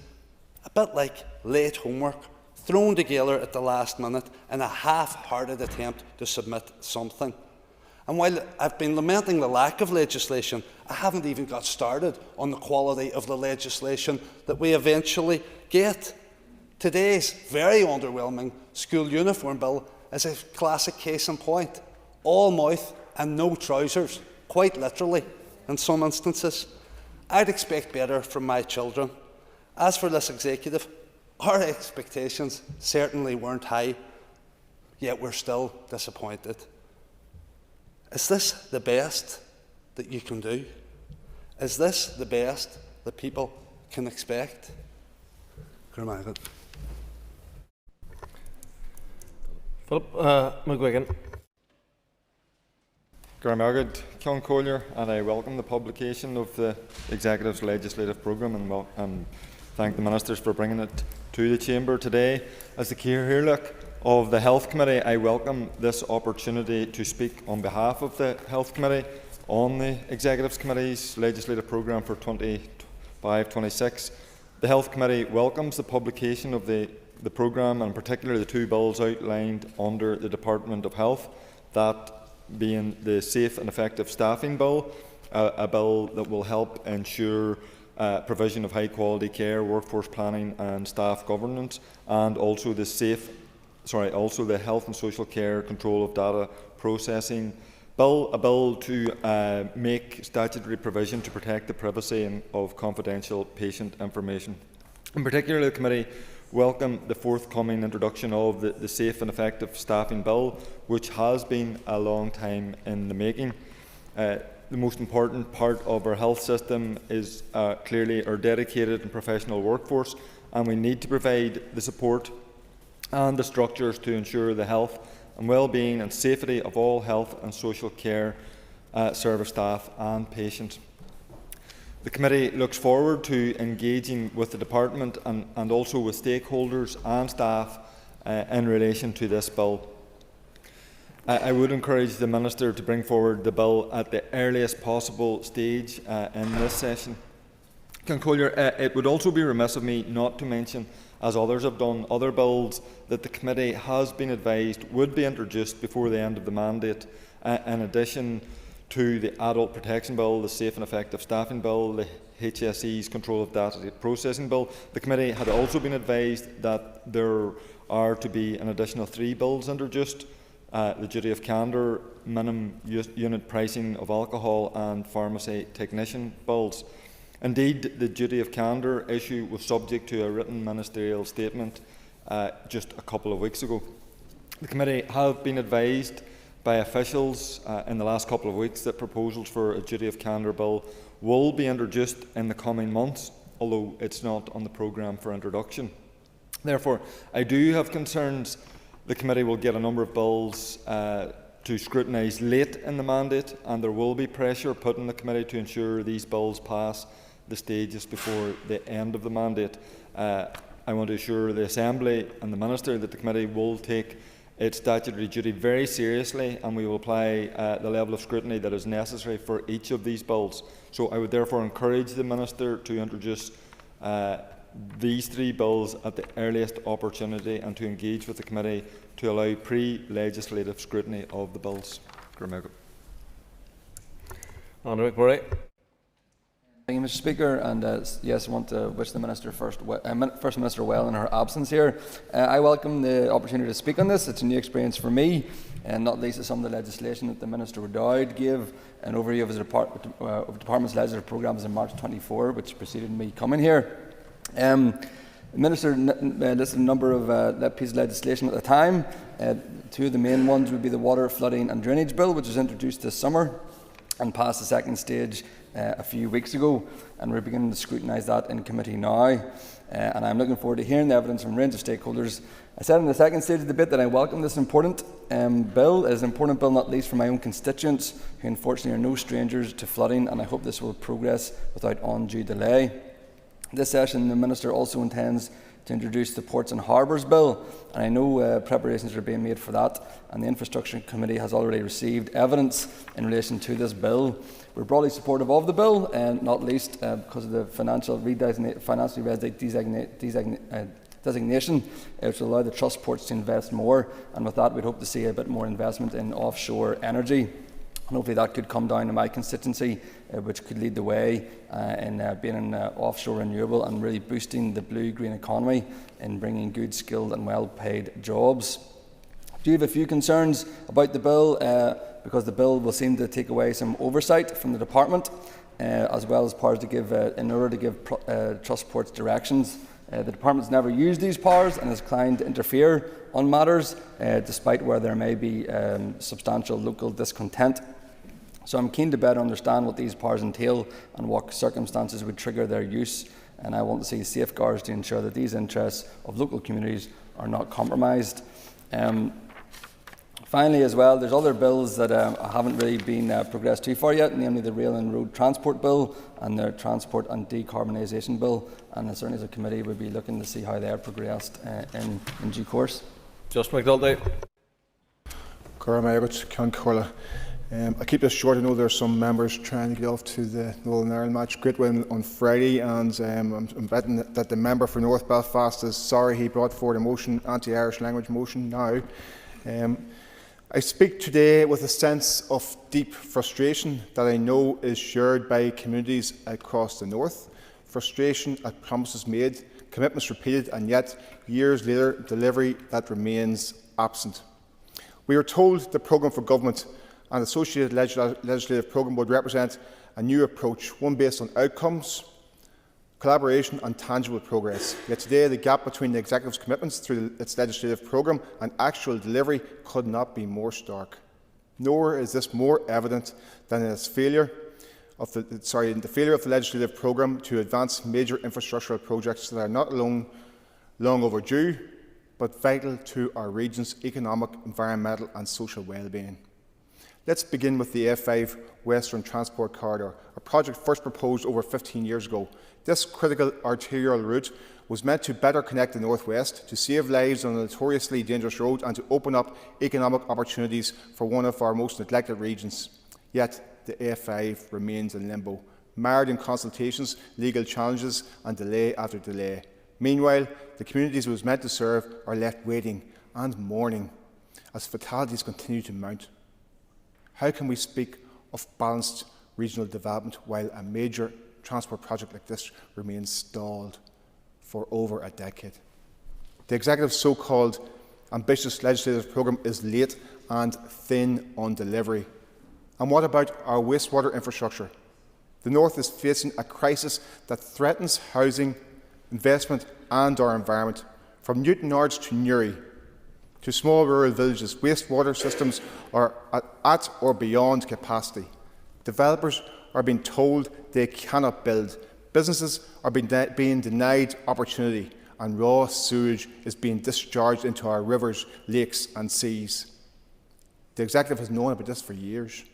[SPEAKER 3] a bit like late homework, thrown together at the last minute in a half-hearted attempt to submit something. And while I've been lamenting the lack of legislation, I haven't even got started on the quality of the legislation that we eventually get. Today's very underwhelming school uniform bill is a classic case in point. All mouth and no trousers, quite literally, in some instances. I'd expect better from my children. As for this executive, our expectations certainly weren't high, yet we're still disappointed. Is this the best that you can do? Is this the best that people can expect?
[SPEAKER 13] Philip McGuigan. Gramergad Ceann Collier, and I welcome the publication of the Executive's legislative programme and thank the Ministers for bringing it to the Chamber today. As the Céireann of the Health Committee, I welcome this opportunity to speak on behalf of the Health Committee on the Executive's Committee's legislative programme for 25-26. The Health Committee welcomes the publication of the programme, and particularly the 2 bills outlined under the Department of Health, that being the Safe and Effective Staffing Bill, a bill that will help ensure provision of high-quality care, workforce planning and staff governance, and also the Health and Social Care Control of Data Processing Bill, a bill to make statutory provision to protect the privacy of confidential patient information. In particular, the Committee welcome the forthcoming introduction of the Safe and Effective Staffing Bill, which has been a long time in the making. The most important part of our health system is clearly our dedicated and professional workforce, and we need to provide the support and the structures to ensure the health and well-being and safety of all health and social care service staff and patients. The committee looks forward to engaging with the department and also with stakeholders and staff in relation to this bill. I would encourage the Minister to bring forward the bill at the earliest possible stage in this session. Collier, it would also be remiss of me not to mention, as others have done, other bills that the committee has been advised would be introduced before the end of the mandate, in addition to the Adult Protection Bill, the Safe and Effective Staffing Bill, the HSE's Control of Data Processing Bill. The committee had also been advised that there are to be an additional 3 bills introduced: the duty of candour, minimum unit pricing of alcohol and pharmacy technician bills. Indeed, the duty of candour issue was subject to a written ministerial statement just a couple of weeks ago. The committee have been advised by officials in the last couple of weeks that proposals for a duty of candour bill will be introduced in the coming months, although it's not on the programme for introduction. Therefore, I do have concerns the committee will get a number of bills to scrutinise late in the mandate, and there will be pressure put on the committee to ensure these bills pass the stages before the end of the mandate. I want to assure the Assembly and the Minister that the committee will take its statutory duty very seriously, and we will apply the level of scrutiny that is necessary for each of these bills. So I would therefore encourage the Minister to introduce these 3 bills at the earliest opportunity and to engage with the committee to allow pre-legislative scrutiny of the bills.
[SPEAKER 14] Honourable Murray. Thank you, Mr. Speaker, and yes, I want to wish the Minister First Minister well in her absence here. I welcome the opportunity to speak on this. It's a new experience for me, and not least of some of the legislation that the Minister O'Dowd gave an overview of his department's legislative programmes in March 24, which preceded me coming here. The Minister listed a number of pieces of legislation at the time. 2 of the main ones would be the Water, Flooding and Drainage Bill, which was introduced this summer and passed the second stage a few weeks ago, and we're beginning to scrutinise that in committee now. And I'm looking forward to hearing the evidence from a range of stakeholders. I said in the second stage of the debate that I welcome this important bill. It is an important bill, not least for my own constituents, who unfortunately are no strangers to flooding, and I hope this will progress without undue delay. This session, the Minister also intends to introduce the Ports and Harbours Bill, and I know preparations are being made for that, and the Infrastructure Committee has already received evidence in relation to this bill. We're broadly supportive of the bill, and not least because of the financial designation, which will allow the trust ports to invest more, and with that we'd hope to see a bit more investment in offshore energy. And hopefully that could come down to my constituency, which could lead the way in being an offshore renewable and really boosting the blue-green economy in bringing good, skilled and well-paid jobs. I do have a few concerns about the bill, because the bill will seem to take away some oversight from the department, as well as powers to give, in order to give trust ports directions. The department's never used these powers and is inclined to interfere on matters, despite where there may be substantial local discontent. So I'm keen to better understand what these powers entail and what circumstances would trigger their use, and I want to see safeguards to ensure that these interests of local communities are not compromised. Finally, as well, there's other bills that haven't really been progressed too far yet, namely the Rail and Road Transport Bill and the Transport and Decarbonisation Bill, and certainly as a committee we'll be looking to see how they are progressed in due course. Just McDulty.
[SPEAKER 15] I keep this short. I know there are some members trying to get off to the Northern Ireland match. Great win on Friday, and I'm betting that the member for North Belfast is sorry he brought forward a motion, anti-Irish language motion now. I speak today with a sense of deep frustration that I know is shared by communities across the north. Frustration at promises made, commitments repeated, and yet, years later, delivery that remains absent. We are told the programme for government and associated legislative programme would represent a new approach, one based on outcomes, collaboration and tangible progress. Yet today the gap between the Executive's commitments through its legislative programme and actual delivery could not be more stark. Nor is this more evident than in its failure the failure of the legislative programme to advance major infrastructural projects that are not alone long overdue, but vital to our region's economic, environmental and social well-being. Let's begin with the A5 Western Transport Corridor, a project first proposed over 15 years ago. This critical arterial route was meant to better connect the North West, to save lives on a notoriously dangerous road and to open up economic opportunities for one of our most neglected regions. Yet the A5 remains in limbo, marred in consultations, legal challenges and delay after delay. Meanwhile, the communities it was meant to serve are left waiting and mourning as fatalities continue to mount. How can we speak of balanced regional development while a major transport project like this remains stalled for over a decade? The Executive's so-called ambitious legislative programme is late and thin on delivery. And what about our wastewater infrastructure? The North is facing a crisis that threatens housing, investment and our environment. From Newtownards to Newry, to small rural villages, wastewater systems are at or beyond capacity. Developers are being told they cannot build. Businesses are being denied opportunity, and raw sewage is being discharged into our rivers, lakes and seas. The Executive has known about this for years,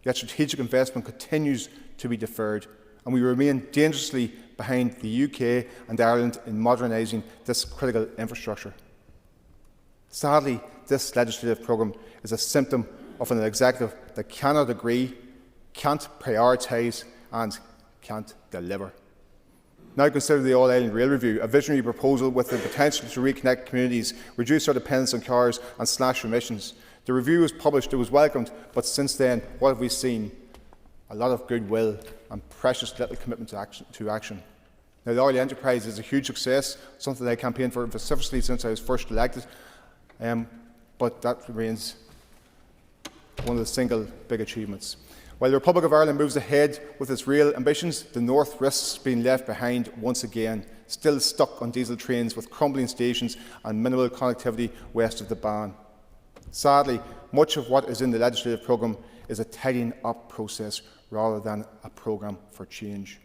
[SPEAKER 15] yet strategic investment continues to be deferred, and we remain dangerously behind the UK and Ireland in modernising this critical infrastructure. Sadly, this legislative programme is a symptom of an Executive that cannot agree, can't prioritise and can't deliver. Now consider the All-Ireland Rail Review, a visionary proposal with the potential to reconnect communities, reduce our dependence on cars and slash emissions. The review was published, it was welcomed, but since then, what have we seen? A lot of goodwill and precious little commitment to action. Now, the Oil Enterprise is a huge success, something that I campaigned for vociferously since I was first elected, but that remains one of the single big achievements. While the Republic of Ireland moves ahead with its rail ambitions, the North risks being left behind once again, still stuck on diesel trains with crumbling stations and minimal connectivity west of the Ban. Sadly, much of what is in the legislative programme is a tidying up process rather than a programme for change.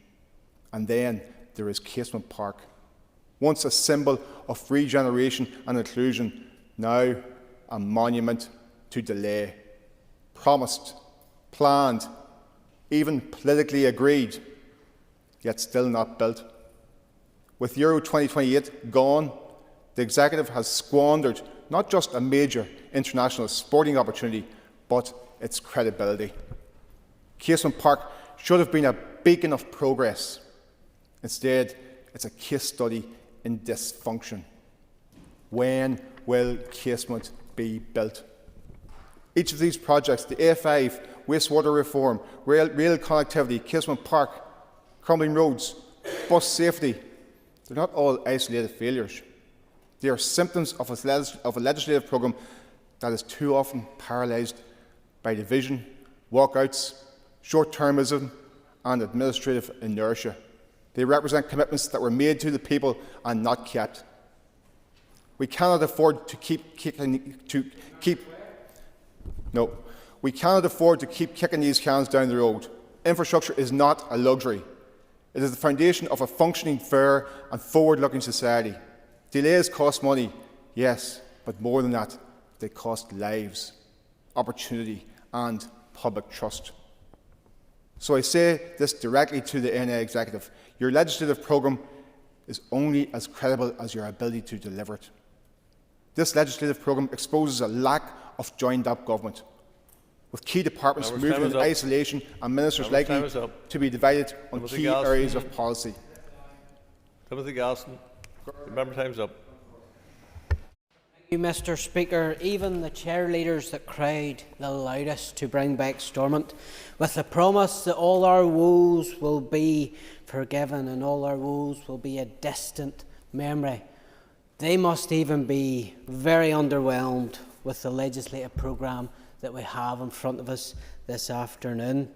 [SPEAKER 15] And then there is Casement Park, once a symbol of regeneration and inclusion, now a monument to delay. Promised, planned, even politically agreed, yet still not built. With Euro 2028 gone, the Executive has squandered not just a major international sporting opportunity, but its credibility. Casement Park should have been a beacon of progress. Instead, it's a case study in dysfunction. When will Casement be built? Each of these projects, the A5, wastewater reform, rail connectivity, Casement Park, crumbling roads, bus safety, they're not all isolated failures. They are symptoms of a legislative programme that is too often paralysed by division, walkouts, short-termism and administrative inertia. They represent commitments that were made to the people and not kept. We cannot afford to keep kicking these cans down the road. Infrastructure is not a luxury. It is the foundation of a functioning, fair and forward-looking society. Delays cost money, yes, but more than that, they cost lives, opportunity and public trust. So I say this directly to the NI Executive. Your legislative programme is only as credible as your ability to deliver it. This legislative programme exposes a lack of joined-up government, with key departments moving in isolation and ministers likely to be divided on key areas of policy.
[SPEAKER 10] Timothy Galston, remember time's up.
[SPEAKER 2] Thank you, Mr. Speaker. Even the cheerleaders that cried the loudest to bring back Stormont, with the promise that all our woes will be forgiven and all our woes will be a distant memory, they must even be very underwhelmed with the legislative programme that we have in front of us this afternoon.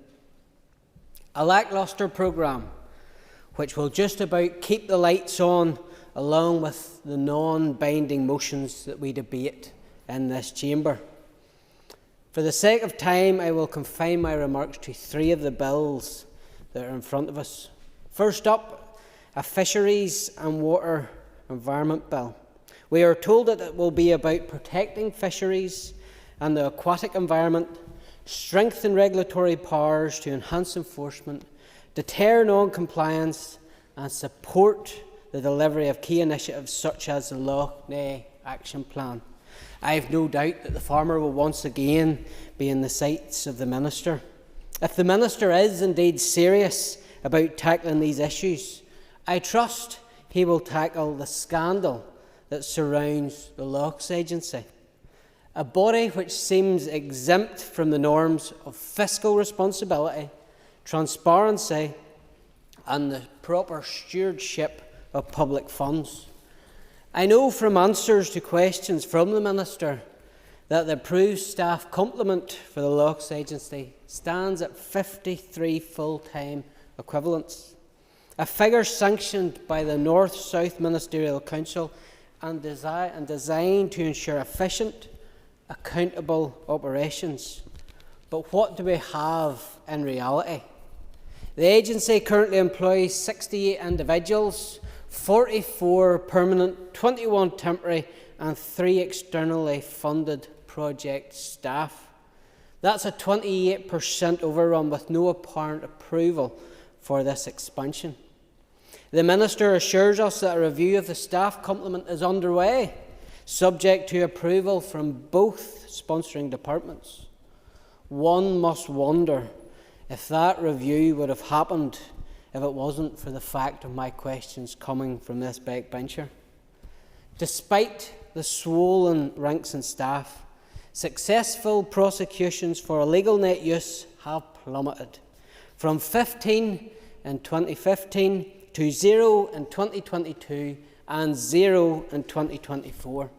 [SPEAKER 2] A lacklustre programme which will just about keep the lights on, along with the non-binding motions that we debate in this chamber. For the sake of time, I will confine my remarks to three of the bills that are in front of us. First up, a Fisheries and Water Environment Bill. We are told that it will be about protecting fisheries and the aquatic environment, strengthen regulatory powers to enhance enforcement, deter non-compliance and support the delivery of key initiatives such as the Loch Ness Action Plan. I have no doubt that the farmer will once again be in the sights of the Minister. If the Minister is indeed serious about tackling these issues, I trust he will tackle the scandal that surrounds the Lochs Agency, a body which seems exempt from the norms of fiscal responsibility, transparency and the proper stewardship of public funds. I know from answers to questions from the Minister that the approved staff complement for the Lochs Agency stands at 53 full-time equivalents, a figure sanctioned by the North-South Ministerial Council and designed to ensure efficient, accountable operations. But what do we have in reality? The agency currently employs 68 individuals, 44 permanent, 21 temporary and 3 externally funded project staff. That's a 28% overrun with no apparent approval for this expansion. The Minister assures us that a review of the staff complement is underway, subject to approval from both sponsoring departments. One must wonder if that review would have happened if it wasn't for the fact of my questions coming from this backbencher. Despite the swollen ranks and staff, successful prosecutions for illegal net use have plummeted from 15 in 2015 to 0 in 2022 and 0 in 2024.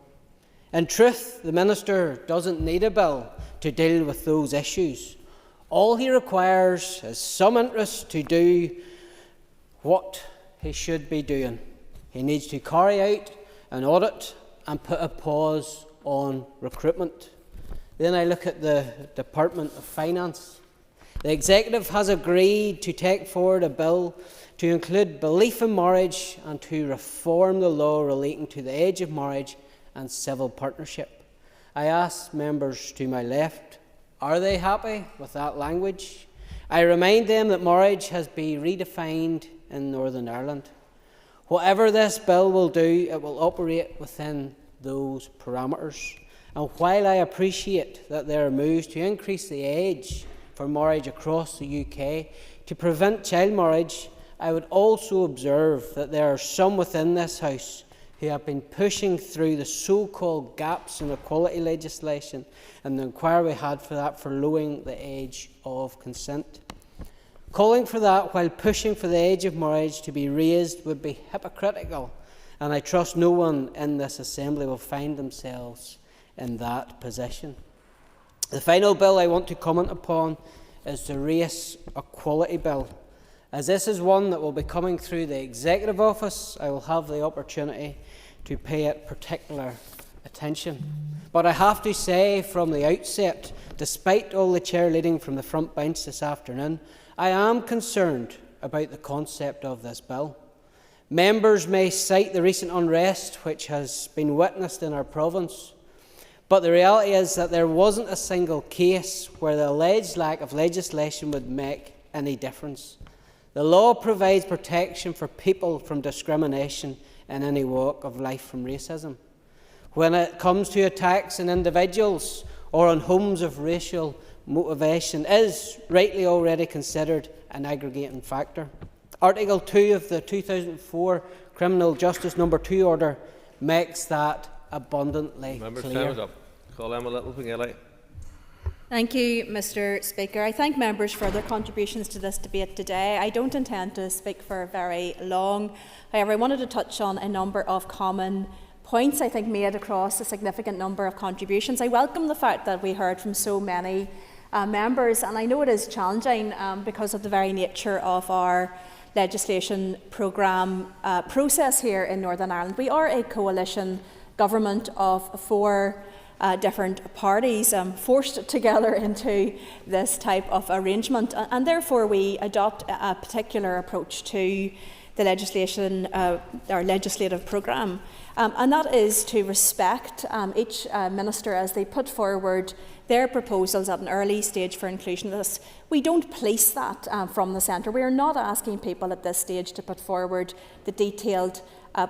[SPEAKER 2] In truth, the Minister doesn't need a bill to deal with those issues. All he requires is some interest to do what he should be doing. He needs to carry out an audit and put a pause on recruitment. Then I look at the Department of Finance. The Executive has agreed to take forward a bill to include belief in marriage and to reform the law relating to the age of marriage and civil partnership. I ask members to my left, are they happy with that language? I remind them that marriage has been redefined in Northern Ireland. Whatever this bill will do, it will operate within those parameters. And while I appreciate that there are moves to increase the age for marriage across the UK to prevent child marriage, I would also observe that there are some within this House who have been pushing through the so-called gaps in equality legislation and the inquiry we had for that for lowering the age of consent. Calling for that while pushing for the age of marriage to be raised would be hypocritical, and I trust no one in this Assembly will find themselves in that position. The final bill I want to comment upon is the Race Equality Bill. As this is one that will be coming through the Executive Office, I will have the opportunity to pay it particular attention. But I have to say from the outset, despite all the cheerleading from the front bench this afternoon, I am concerned about the concept of this bill. Members may cite the recent unrest which has been witnessed in our province, but the reality is that there wasn't a single case where the alleged lack of legislation would make any difference. The law provides protection for people from discrimination in any walk of life from racism. When it comes to attacks on individuals or on homes of racial motivation, is rightly already considered an aggregating factor. Article 2 of the 2004 Criminal Justice No. 2 Order makes that abundantly
[SPEAKER 10] Members,
[SPEAKER 2] clear.
[SPEAKER 10] time is up. Call Emma Little.
[SPEAKER 7] Thank you, Mr. Speaker. I thank members for their contributions to this debate today. I don't intend to speak for very long. However, I wanted to touch on a number of common points I think made across a significant number of contributions. I welcome the fact that we heard from so many members, and I know it is challenging because of the very nature of our legislation programme process here in Northern Ireland. We are a coalition government of 4 different parties forced together into this type of arrangement, and therefore we adopt a particular approach to the legislation, our legislative programme, and that is to respect each minister as they put forward their proposals at an early stage for inclusion. We don't police that from the centre. We are not asking people at this stage to put forward the detailed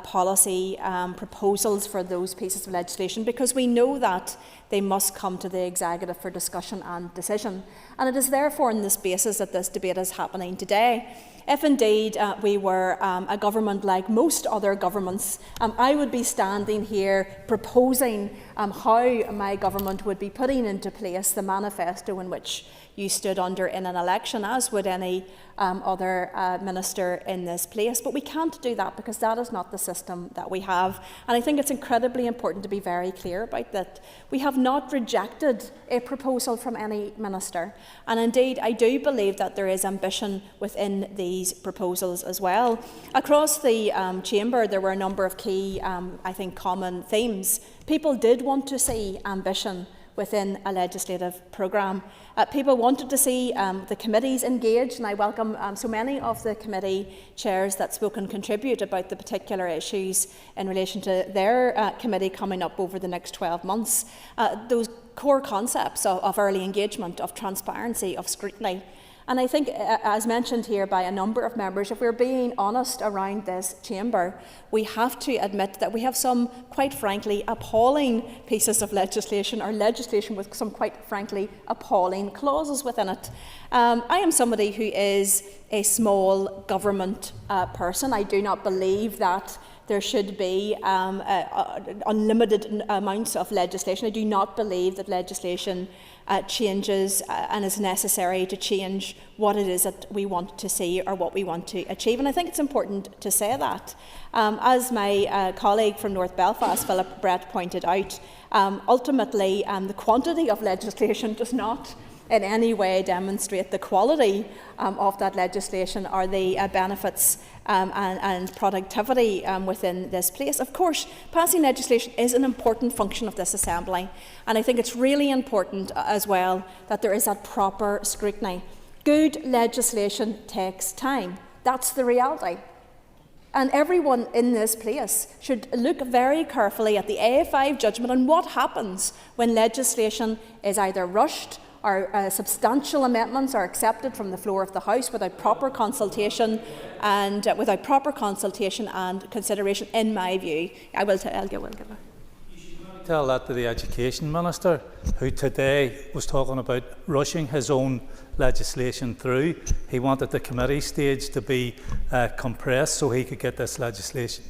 [SPEAKER 7] policy proposals for those pieces of legislation, because we know that they must come to the executive for discussion and decision. And it is therefore on this basis that this debate is happening today. If indeed we were a government like most other governments, I would be standing here proposing how my government would be putting into place the manifesto in which you stood under in an election, as would any other minister in this place. But we can't do that, because that is not the system that we have. And I think it's incredibly important to be very clear about that. We have not rejected a proposal from any minister. And indeed, I do believe that there is ambition within these proposals as well. Across the chamber, there were a number of key, I think, common themes. People did want to see ambition within a legislative programme. People wanted to see the committees engaged, and I welcome so many of the committee chairs that spoke and contribute about the particular issues in relation to their committee coming up over the next 12 months. Those core concepts of early engagement, of transparency, of scrutiny. And I think, as mentioned here by a number of members, if we're being honest around this chamber, we have to admit that we have some, quite frankly, appalling pieces of legislation, or legislation with some, quite frankly, appalling clauses within it. I am somebody who is a small government person. I do not believe that there should be unlimited amounts of legislation. I do not believe that legislation changes and is necessary to change what it is that we want to see or what we want to achieve. And I think it's important to say that. As my colleague from North Belfast, Philip Brett, pointed out, ultimately the quantity of legislation does not in any way demonstrate the quality of that legislation or the benefits and productivity within this place. Of course, passing legislation is an important function of this Assembly, and I think it's really important as well that there is that proper scrutiny. Good legislation takes time. That's the reality. And everyone in this place should look very carefully at the A5 judgment on what happens when legislation is either rushed or substantial amendments are accepted from the floor of the House without proper consultation and consideration. In my view, I'll give her.
[SPEAKER 1] Tell that to the Education Minister, who today was talking about rushing his own legislation through. He wanted the committee stage to be compressed so he could get this legislation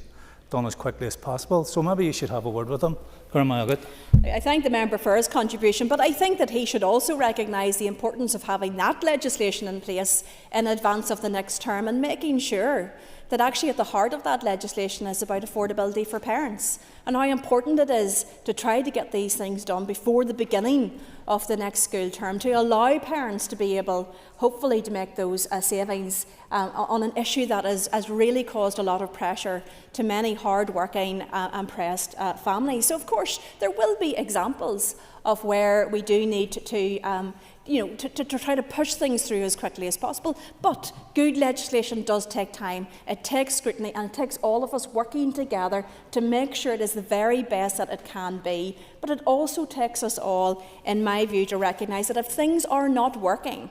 [SPEAKER 1] done as quickly as possible. So maybe you should have a word with him.
[SPEAKER 7] I thank the member for his contribution, but I think that he should also recognise the importance of having that legislation in place in advance of the next term, and making sure that actually at the heart of that legislation is about affordability for parents, and how important it is to try to get these things done before the beginning of the next school term, to allow parents to be able, hopefully, to make those savings on an issue that has really caused a lot of pressure to many hard-working and pressed families. So, of course, there will be examples of where we do need to try to push things through as quickly as possible. But good legislation does take time, it takes scrutiny, and it takes all of us working together to make sure it is the very best that it can be. But it also takes us all, in my view, to recognise that if things are not working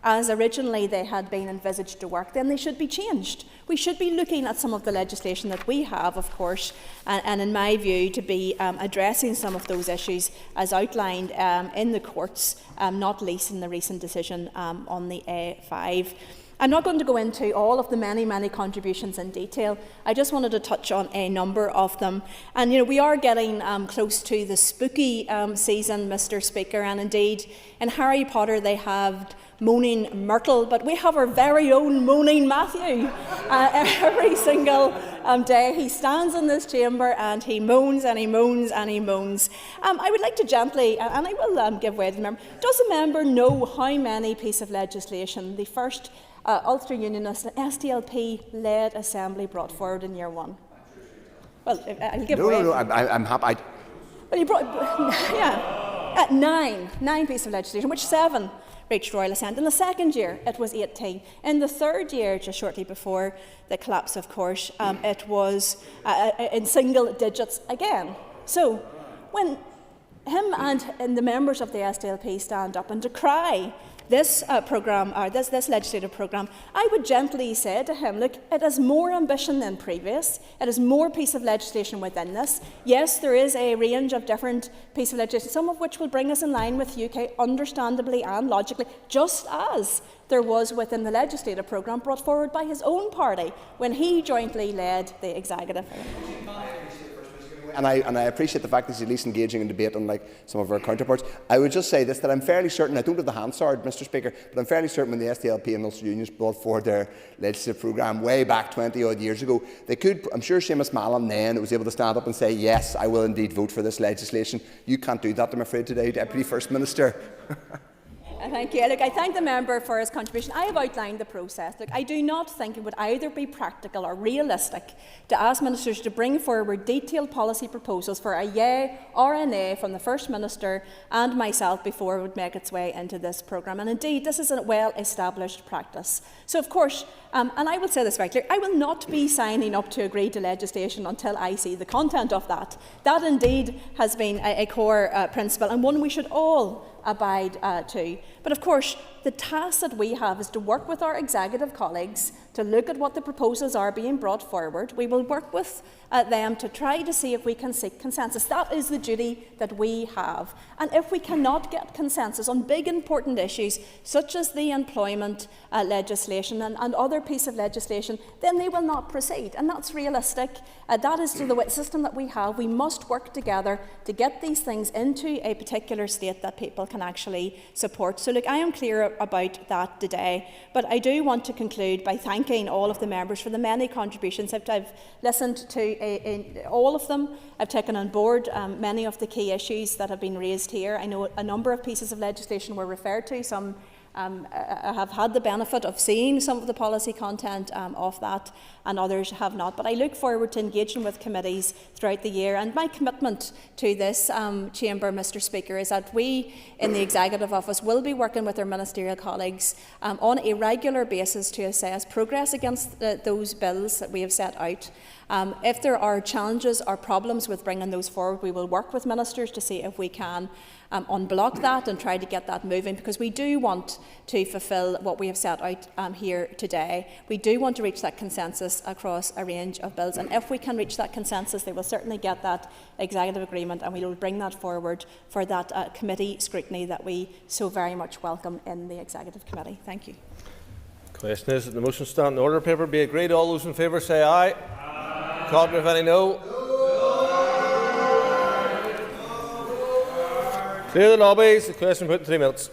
[SPEAKER 7] as originally they had been envisaged to work, then they should be changed. We should be looking at some of the legislation that we have, of course, and in my view, to be addressing some of those issues as outlined in the courts, not least in the recent decision on the A5. I'm not going to go into all of the many contributions in detail. I just wanted to touch on a number of them. And we are getting close to the spooky season, Mr. Speaker, and indeed in Harry Potter they have moaning Myrtle, but we have our very own moaning Matthew. Every single day he stands in this chamber and he moans and he moans and he moans. I would like to gently, and I will give way to the member, does the member know how many pieces of legislation the first Ulster Unionist SDLP-led Assembly brought forward in year one? Well, I'll give way.
[SPEAKER 6] No, I'm happy.
[SPEAKER 7] Well, he brought, yeah, nine pieces of legislation, which 7 reached Royal Assent. In the second year, it was 18. In the third year, just shortly before the collapse, of course, it was in single digits again. So, when him and the members of the SDLP stand up and decry this programme, or this legislative programme, I would gently say to him, look, it has more ambition than previous. It has more pieces of legislation within this. Yes, there is a range of different pieces of legislation, some of which will bring us in line with the UK, understandably and logically, just as there was within the legislative programme brought forward by his own party when he jointly led the executive.
[SPEAKER 6] And I appreciate the fact that he's at least engaging in debate, unlike some of our counterparts. I would just say this, that I'm fairly certain, I don't have the Hansard, Mr Speaker, but I'm fairly certain when the SDLP and Ulster Unions brought forward their legislative programme way back 20-odd years ago, they could, I'm sure Seamus Mallon then was able to stand up and say, yes, I will indeed vote for this legislation. You can't do that, I'm afraid, today, Deputy First Minister.
[SPEAKER 7] Thank you. Look, I thank the member for his contribution. I have outlined the process. Look, I do not think it would either be practical or realistic to ask ministers to bring forward detailed policy proposals for a yea or a nay from the First Minister and myself before it would make its way into this programme. And indeed, this is a well-established practice. So, of course, and I will say this very clearly, I will not be signing up to agree to legislation until I see the content of that. That indeed has been a core principle, and one we should all abide to. But of course, the task that we have is to work with our executive colleagues to look at what the proposals are being brought forward. We will work with them to try to see if we can seek consensus. That is the duty that we have. And if we cannot get consensus on big important issues such as the employment legislation and other pieces of legislation, then they will not proceed. And that's realistic. That is the system that we have. We must work together to get these things into a particular state that people can actually support. So look, I am clear about that today, but I do want to conclude by thanking all of the members for the many contributions. I've listened to all of them. I've taken on board many of the key issues that have been raised here. I know a number of pieces of legislation were referred to. Some I have had the benefit of seeing some of the policy content of that, and others have not. But I look forward to engaging with committees throughout the year. And my commitment to this chamber, Mr Speaker, is that we in the Executive Office will be working with our ministerial colleagues on a regular basis to assess progress against those bills that we have set out. If there are challenges or problems with bringing those forward, we will work with ministers to see if we can unblock that and try to get that moving, because we do want to fulfil what we have set out here today. We do want to reach that consensus across a range of bills, and if we can reach that consensus, they will certainly get that executive agreement, and we will bring that forward for that committee scrutiny that we so very much welcome in the Executive Committee. Thank you.
[SPEAKER 10] Question is that the motion stand in order paper be agreed. All those in favour say aye. Aye. Contrary, if any, no. Clear the lobbies. The question put in 3 minutes.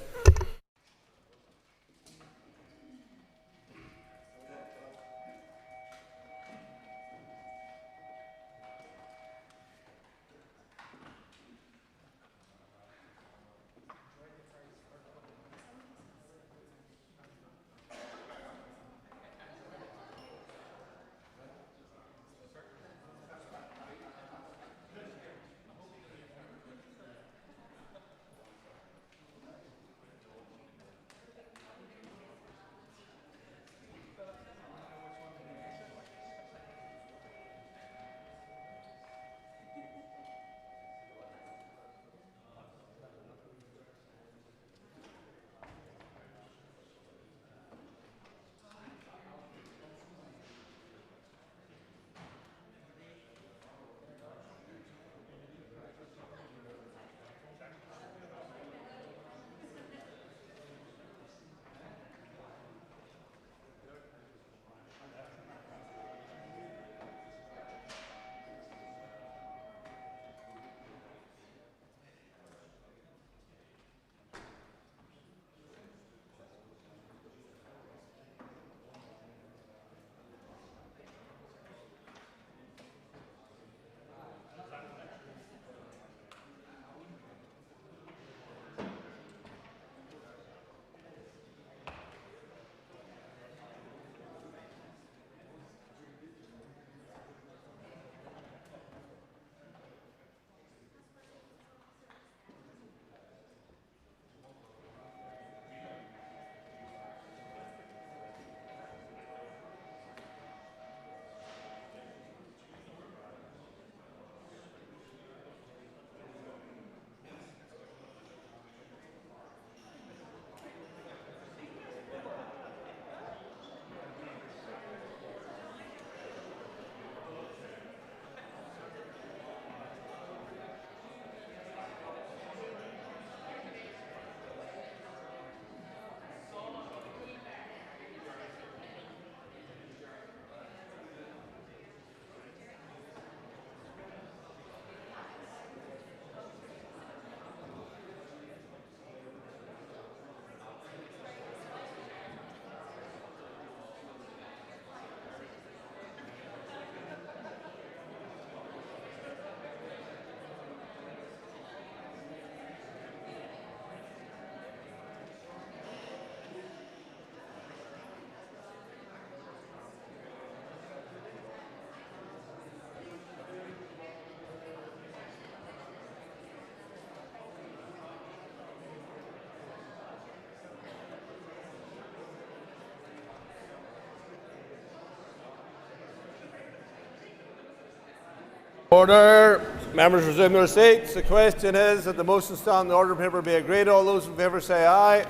[SPEAKER 10] Order. Members resume their seats. The question is that the motion stand on the order paper be agreed. All those in favour say aye.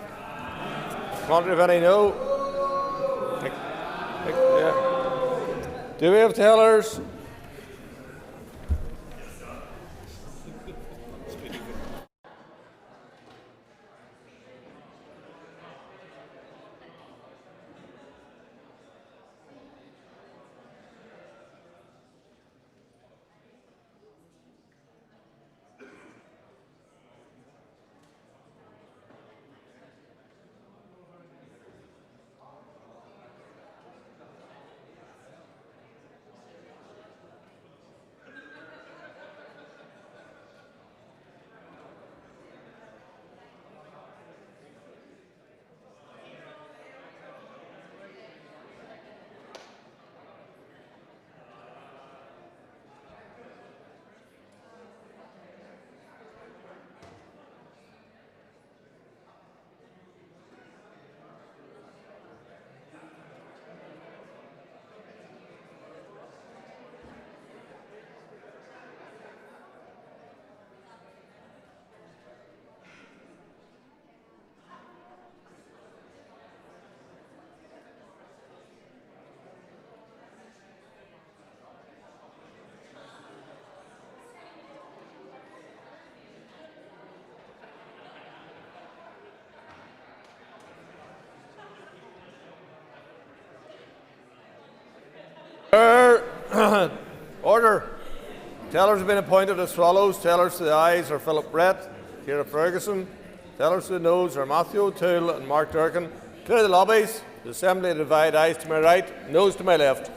[SPEAKER 10] Contrary, if any, no. Do we have tellers? Order. Tellers have been appointed as follows. Tellers to the ayes are Philip Brett, Ciara Ferguson. Tellers to the noes are Matthew O'Toole and Mark Durkin. Clear the lobbies. The Assembly divide. Ayes to my right, noes to my left.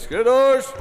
[SPEAKER 10] Scrutors.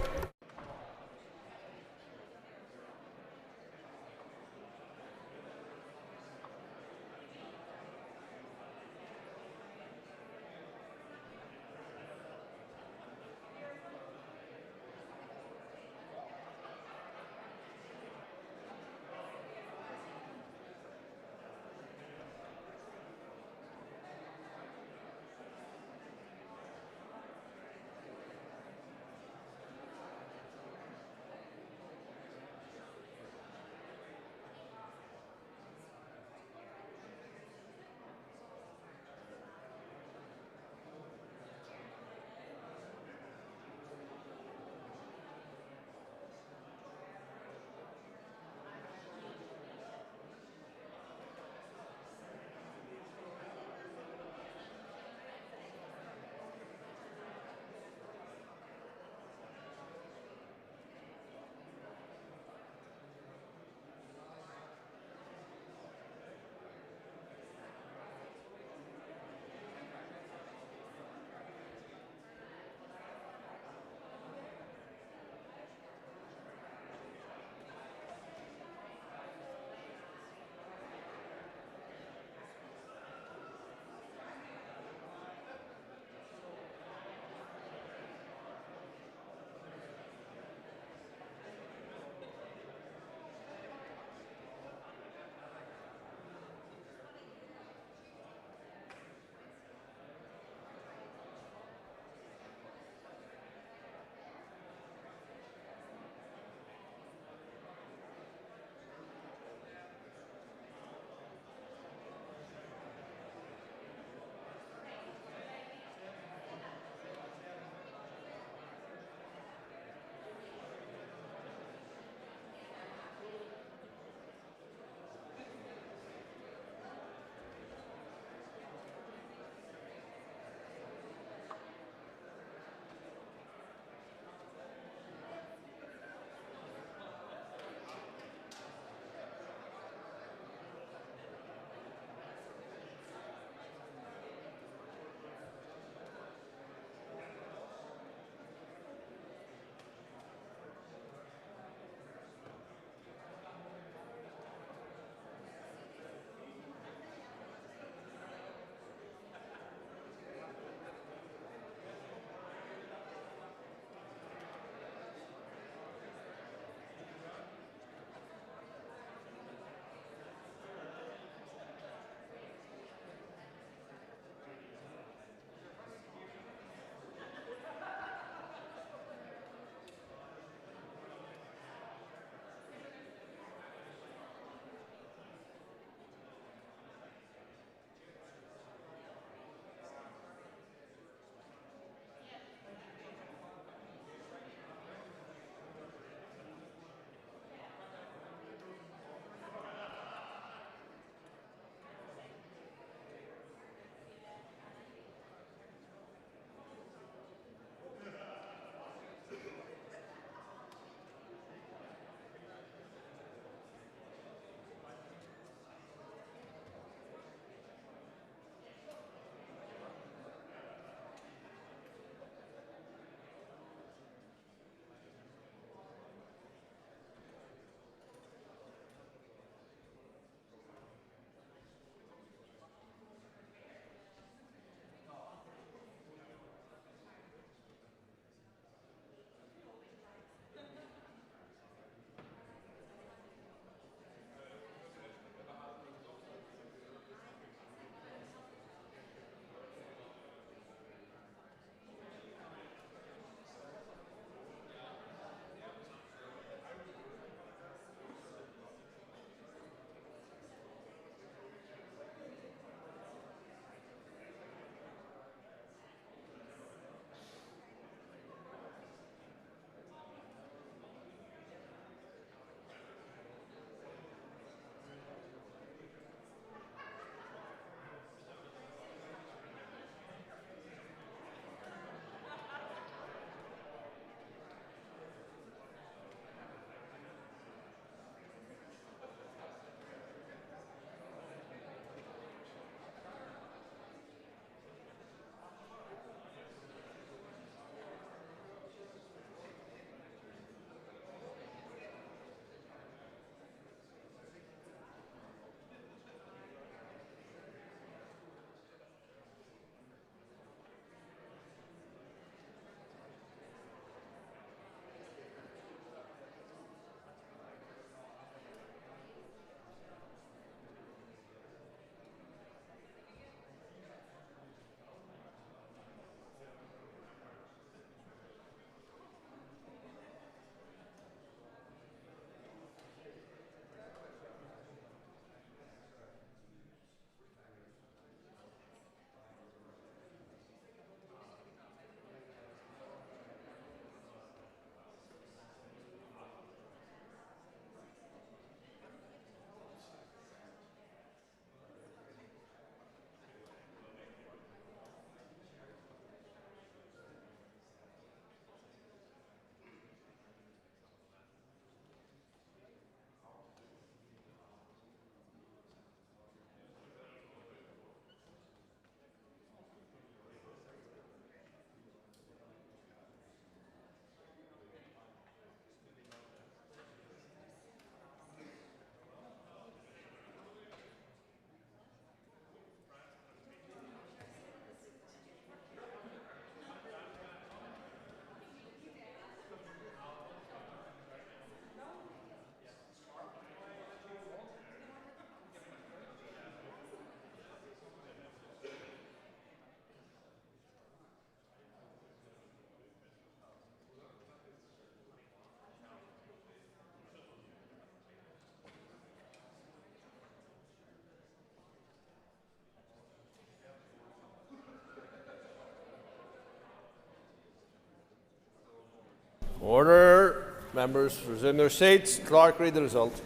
[SPEAKER 10] Order. Members resume their seats. Clerk, read the result.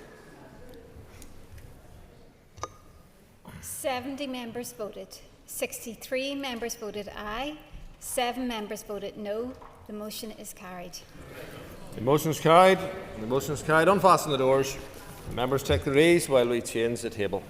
[SPEAKER 16] 70 members voted. 63 members voted aye. 7 members voted no. The motion is carried.
[SPEAKER 10] The motion is carried. The motion is carried. Unfasten the doors. Members take their ease while we change the table.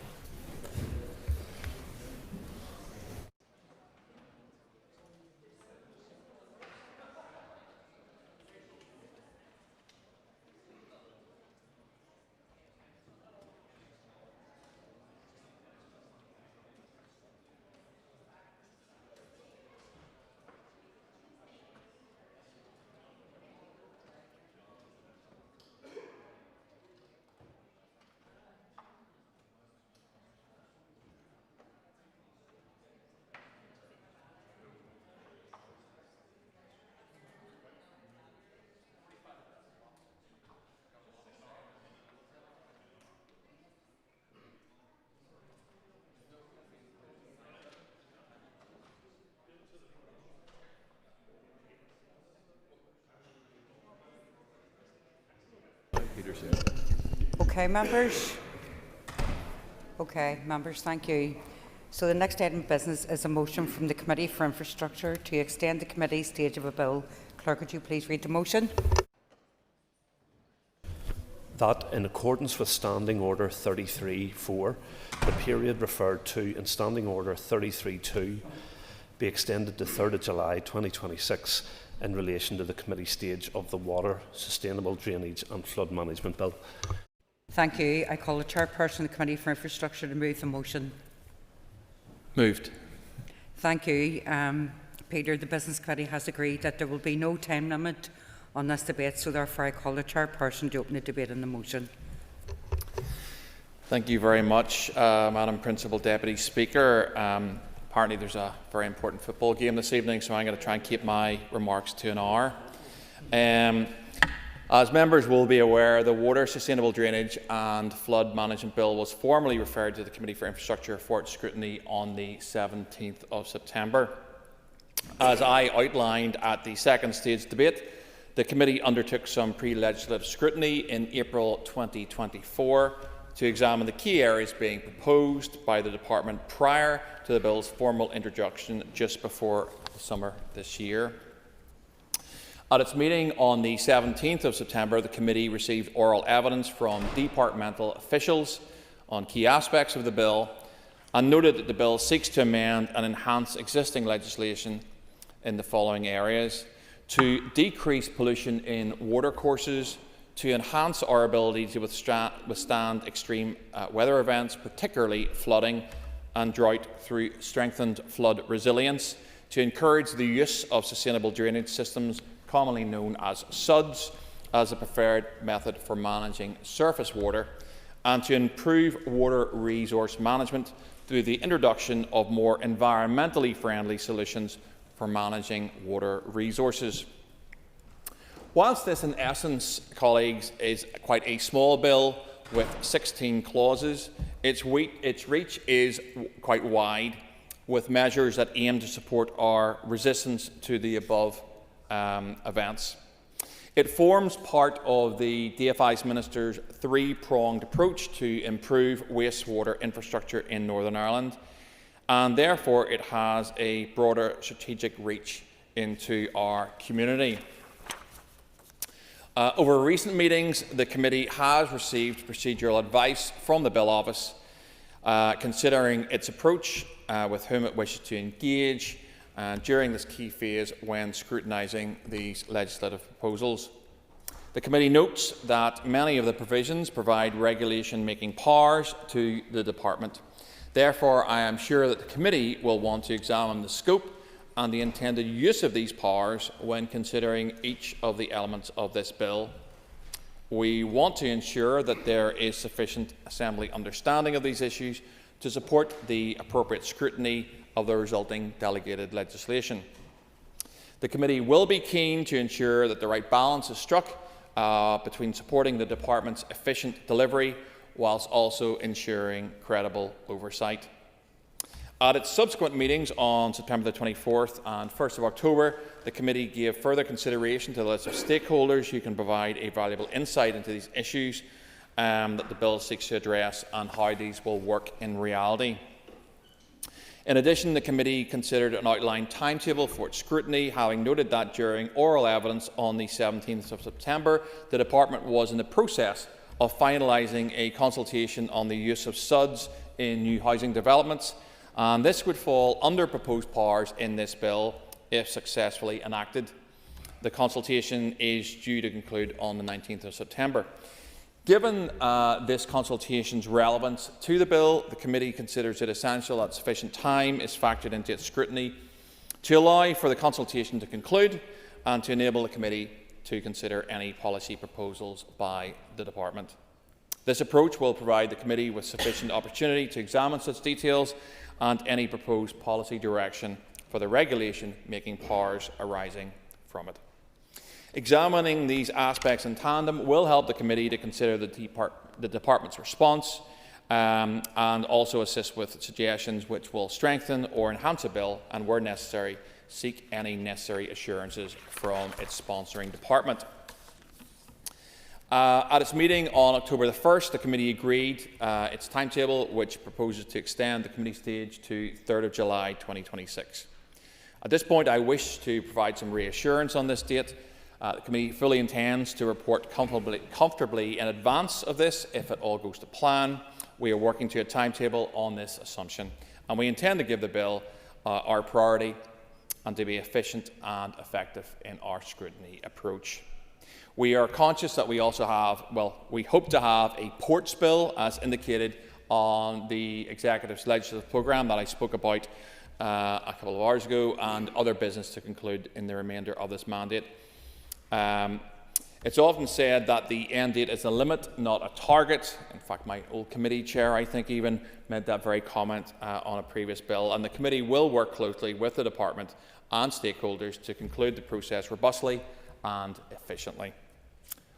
[SPEAKER 21] Okay, members, thank you. So the next item of business is a motion from the Committee for Infrastructure to extend the committee stage of a bill. Clerk, would you please read the motion?
[SPEAKER 23] That, in accordance with Standing Order 33.4, the period referred to in Standing Order 33.2 be extended to 3rd of July 2026 in relation to the committee stage of the Water, Sustainable Drainage and Flood Management Bill.
[SPEAKER 21] Thank you. I call the Chairperson of the Committee for Infrastructure to move the motion.
[SPEAKER 18] Moved.
[SPEAKER 21] Thank you. Peter, the Business Committee has agreed that there will be no time limit on this debate, so therefore I call the Chairperson to open the debate on the motion.
[SPEAKER 18] Thank you very much, Madam Principal Deputy Speaker. Apparently there's a very important football game this evening, so I'm going to try and keep my remarks to an hour. As members will be aware, the Water, Sustainable Drainage and Flood Management Bill was formally referred to the Committee for Infrastructure for its scrutiny on the 17th of September. As I outlined at the second stage debate, the committee undertook some pre-legislative scrutiny in April 2024 to examine the key areas being proposed by the Department prior to the bill's formal introduction just before the summer this year. At its meeting on the 17th of September, the committee received oral evidence from departmental officials on key aspects of the bill and noted that the bill seeks to amend and enhance existing legislation in the following areas: to decrease pollution in watercourses, to enhance our ability to withstand extreme weather events, particularly flooding and drought, through strengthened flood resilience, to encourage the use of sustainable drainage systems, commonly known as SUDs, as a preferred method for managing surface water, and to improve water resource management through the introduction of more environmentally friendly solutions for managing water resources. Whilst this, in essence, colleagues, is quite a small bill with 16 clauses, its reach is quite wide, with measures that aim to support our resistance to the above events. It forms part of the DFI's Minister's three-pronged approach to improve wastewater infrastructure in Northern Ireland, and therefore it has a broader strategic reach into our community. Over recent meetings, the committee has received procedural advice from the Bill Office, considering its approach, with whom it wishes to engage during this key phase when scrutinising these legislative proposals. The committee notes that many of the provisions provide regulation-making powers to the department. Therefore, I am sure that the committee will want to examine the scope and the intended use of these powers when considering each of the elements of this bill. We want to ensure that there is sufficient Assembly understanding of these issues to support the appropriate scrutiny of the resulting delegated legislation. The committee will be keen to ensure that the right balance is struck between supporting the department's efficient delivery whilst also ensuring credible oversight. At its subsequent meetings on September the 24th and 1st of October, the committee gave further consideration to the list of stakeholders who can provide a valuable insight into these issues that the bill seeks to address and how these will work in reality. In addition, the committee considered an outlined timetable for its scrutiny, having noted that during oral evidence on the 17th of September, the Department was in the process of finalising a consultation on the use of SUDs in new housing developments, and this would fall under proposed powers in this bill if successfully enacted. The consultation is due to conclude on the 19th of September. Given this consultation's relevance to the bill, the committee considers it essential that sufficient time is factored into its scrutiny to allow for the consultation to conclude and to enable the committee to consider any policy proposals by the Department. This approach will provide the committee with sufficient opportunity to examine such details and any proposed policy direction for the regulation-making powers arising from it. Examining these aspects in tandem will help the committee to consider the Department's response and also assist with suggestions which will strengthen or enhance a bill and, where necessary, seek any necessary assurances from its sponsoring department. At its meeting on October the 1st, the committee agreed its timetable, which proposes to extend the committee stage to 3rd of July 2026. At this point, I wish to provide some reassurance on this date. The committee fully intends to report comfortably in advance of this if it all goes to plan. We are working to a timetable on this assumption, and we intend to give the bill our priority and to be efficient and effective in our scrutiny approach. We are conscious that we also have, we hope to have a ports bill, as indicated on the Executive's legislative programme that I spoke about a couple of hours ago, and other business to conclude in the remainder of this mandate. It's often said that the end date is a limit, not a target. In fact, my old committee chair, I think, even made that very comment on a previous bill, and the committee will work closely with the Department and stakeholders to conclude the process robustly and efficiently.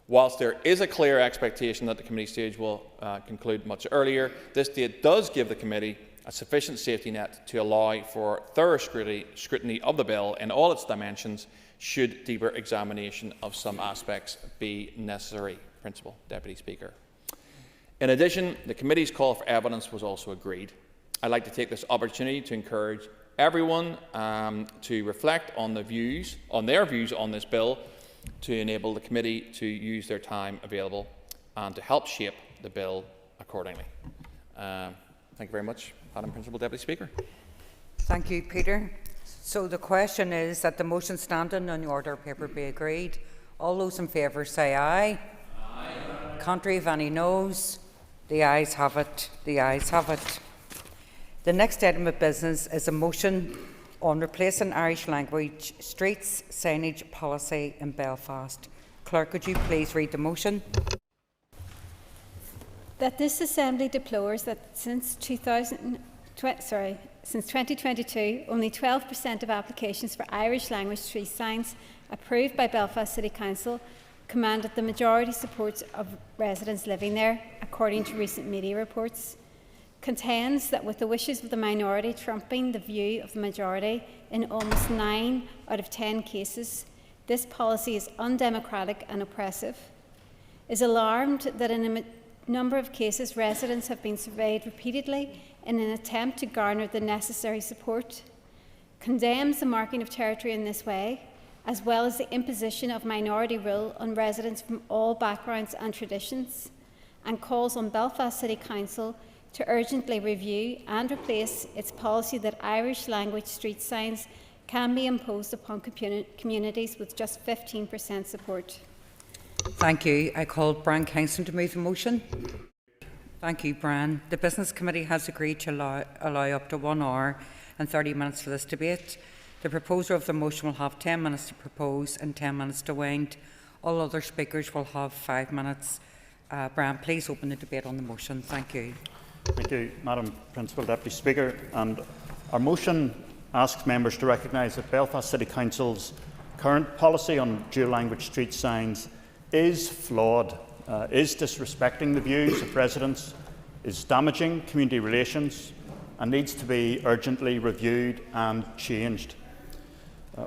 [SPEAKER 18] Whilst there is a clear expectation that the committee stage will conclude much earlier, this date does give the committee a sufficient safety net to allow for thorough scrutiny of the bill in all its dimensions, should deeper examination of some aspects be necessary. Principal Deputy Speaker. In addition, the committee's call for evidence was also agreed. I'd like to take this opportunity to encourage everyone to reflect on their views on this bill, to enable the committee to use their time available and to help shape the bill accordingly. Thank you very much, Madam Principal Deputy Speaker.
[SPEAKER 21] Thank you, Peter. So the question is that the motion standing on the order paper be agreed. All those in favour say aye. Aye. Contrary of any noes? The ayes have it. The ayes have it. The next item of business is a motion on replacing Irish language streets signage policy in Belfast. Clerk, could you please read the motion?
[SPEAKER 16] That this Assembly deplores that since 2022, only 12% of applications for Irish language street signs approved by Belfast City Council commanded the majority support of residents living there, according to recent media reports. Contends that with the wishes of the minority trumping the view of the majority in almost 9 out of 10 cases, this policy is undemocratic and oppressive. Is alarmed that in a number of cases residents have been surveyed repeatedly in an attempt to garner the necessary support. Condemns the marking of territory in this way, as well as the imposition of minority rule on residents from all backgrounds and traditions, and calls on Belfast City Council to urgently review and replace its policy that Irish language street signs can be imposed upon communities with just 15% support.
[SPEAKER 21] Thank you. I call Brian Kingston to move the motion. Thank you, Brian. The Business Committee has agreed to allow up to 1 hour and 30 minutes for this debate. The proposer of the motion will have 10 minutes to propose and 10 minutes to wind. All other speakers will have 5 minutes. Brian, please open the debate on the motion. Thank you.
[SPEAKER 4] Thank you, Madam Principal Deputy Speaker. And our motion asks members to recognise that Belfast City Council's current policy on dual language street signs is flawed, is disrespecting the views of residents, is damaging community relations, and needs to be urgently reviewed and changed.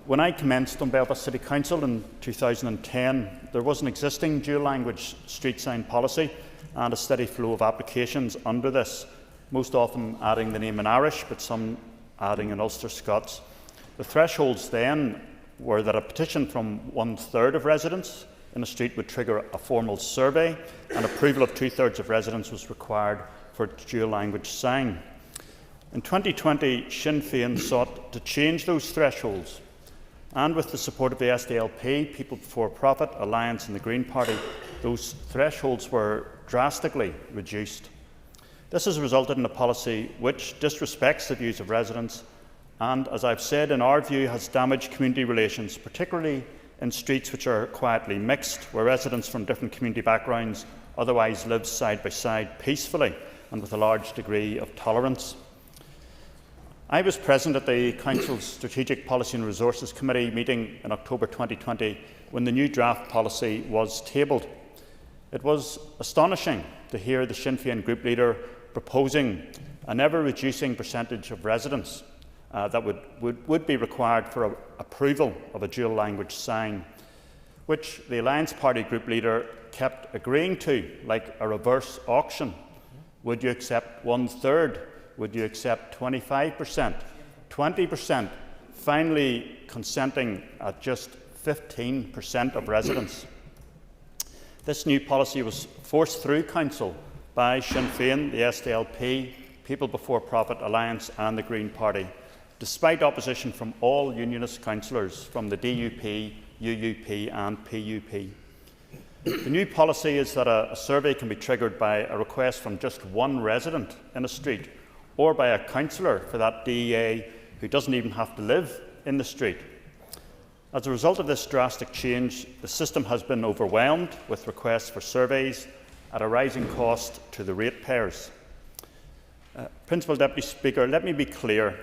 [SPEAKER 4] When I commenced on Belfast City Council in 2010, there was an existing dual language street sign policy and a steady flow of applications under this, most often adding the name in Irish, but some adding in Ulster Scots. The thresholds then were that a petition from 1/3 of residents in a street would trigger a formal survey, and approval of 2/3 of residents was required for a dual language sign. In 2020, Sinn Féin sought to change those thresholds, and with the support of the SDLP, People Before Profit, Alliance and the Green Party, those thresholds were drastically reduced. This has resulted in a policy which disrespects the views of residents and, as I've said, in our view, has damaged community relations, particularly in streets which are quietly mixed, where residents from different community backgrounds otherwise live side by side peacefully and with a large degree of tolerance. I was present at the Council's Strategic Policy and Resources Committee meeting in October 2020 when the new draft policy was tabled. It was astonishing to hear the Sinn Féin group leader proposing an ever-reducing percentage of residents that would be required for approval of a dual language sign, which the Alliance Party group leader kept agreeing to, like a reverse auction. Would you accept 1/3? Would you accept 25%? 20%? Finally consenting at just 15% of residents. This new policy was forced through Council by Sinn Féin, the SDLP, People Before Profit Alliance and the Green Party, despite opposition from all unionist councillors from the DUP, UUP and PUP. The new policy is that a survey can be triggered by a request from just one resident in a street, or by a councillor for that DEA who doesn't even have to live in the street. As a result of this drastic change, the system has been overwhelmed with requests for surveys at a rising cost to the ratepayers. Principal Deputy Speaker, let me be clear.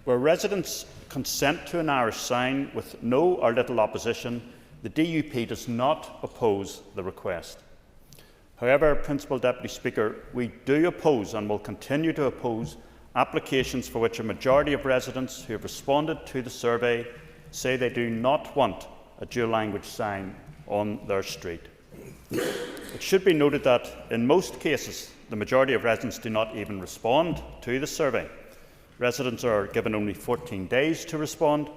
[SPEAKER 4] Where residents consent to an Irish sign with no or little opposition, the DUP does not oppose the request. However, Principal Deputy Speaker, we do oppose and will continue to oppose applications for which a majority of residents who have responded to the survey say they do not want a dual language sign on their street. It should be noted that in most cases, the majority of residents do not even respond to the survey. Residents are given only 14 days to respond.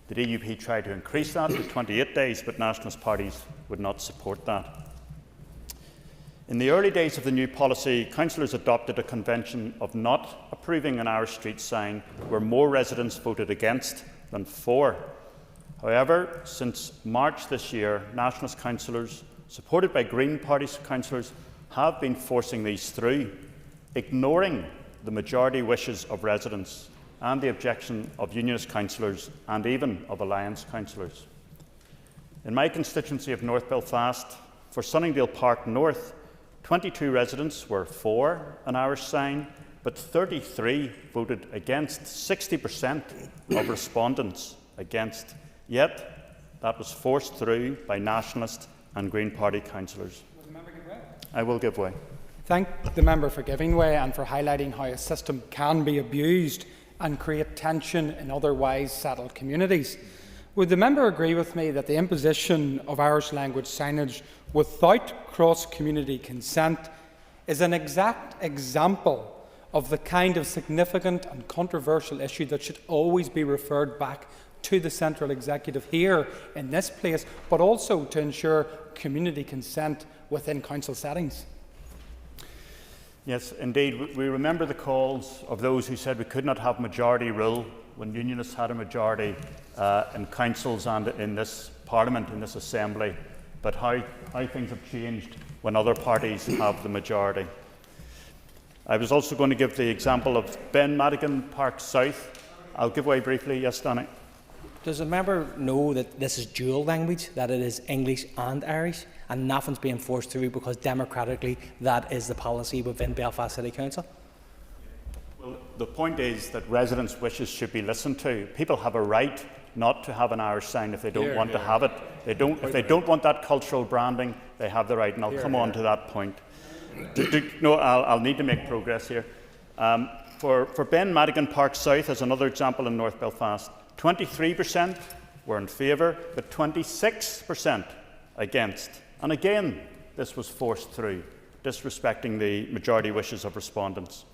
[SPEAKER 4] The DUP tried to increase that to 28 days, but nationalist parties would not support that. In the early days of the new policy, councillors adopted a convention of not approving an Irish street sign where more residents voted against than for. However, since March this year, nationalist councillors, supported by Green Party councillors, have been forcing these through, ignoring the majority wishes of residents and the objection of unionist councillors and even of Alliance councillors. In my constituency of North Belfast, for Sunningdale Park North, 22 residents were for an Irish sign, but 33 voted against, 60% of respondents against. Yet, that was forced through by Nationalist and Green Party councillors.
[SPEAKER 5] Will the member give way?
[SPEAKER 4] I will give way.
[SPEAKER 5] Thank the member for giving way and for highlighting how a system can be abused and create tension in otherwise settled communities. Would the member agree with me that the imposition of Irish language signage without cross-community consent is an exact example of the kind of significant and controversial issue that should always be referred back to the central executive here in this place, but also to ensure community consent within council settings?
[SPEAKER 4] Yes, indeed. We remember the calls of those who said we could not have majority rule when unionists had a majority in councils and in this Parliament, in this Assembly, but how things have changed when other parties have the majority. I was also going to give the example of Ben Madigan Park South. I'll give way briefly. Yes, Danny.
[SPEAKER 11] Does the member know that this is dual language, that it is English and Irish, and nothing's being forced through because democratically that is the policy within Belfast City Council?
[SPEAKER 4] Well, the point is that residents' wishes should be listened to. People have a right not to have an Irish sign if they don't want to have it. If they don't want that cultural branding, they have the right, and I'll come on to that point. No, I'll need to make progress here. For Ben Madigan Park South, as another example in North Belfast, 23% were in favour, but 26% against. And again, this was forced through, disrespecting the majority wishes of respondents.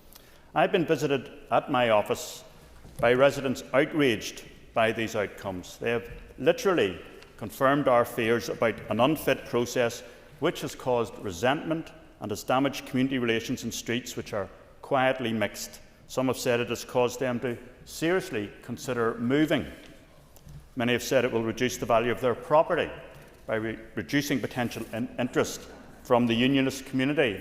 [SPEAKER 4] I've been visited at my office by residents outraged by these outcomes. They have literally confirmed our fears about an unfit process which has caused resentment and has damaged community relations in streets which are quietly mixed. Some have said it has caused them to seriously consider moving. Many have said it will reduce the value of their property by reducing potential interest from the unionist community.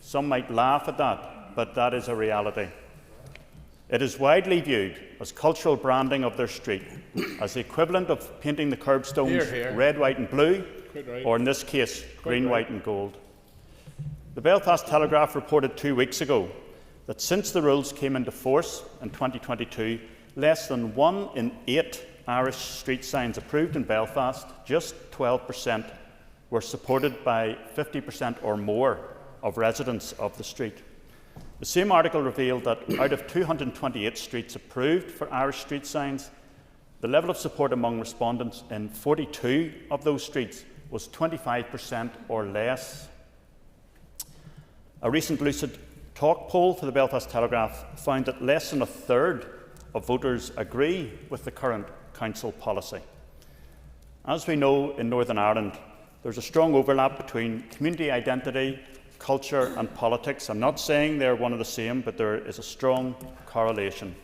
[SPEAKER 4] Some might laugh at that, but that is a reality. It is widely viewed as cultural branding of their street, as the equivalent of painting the curbstones red, white and blue, or in this case, green, white and gold. The Belfast Telegraph reported 2 weeks ago that since the rules came into force in 2022, less than 1 in 8 Irish street signs approved in Belfast, just 12%, were supported by 50% or more of residents of the street. The same article revealed that out of 228 streets approved for Irish street signs, the level of support among respondents in 42 of those streets was 25% or less. A recent Lucid Talk poll for the Belfast Telegraph found that less than a third of voters agree with the current council policy. As we know, in Northern Ireland, there's a strong overlap between community identity, culture and politics. I'm not saying they're one and the same, but there is a strong correlation.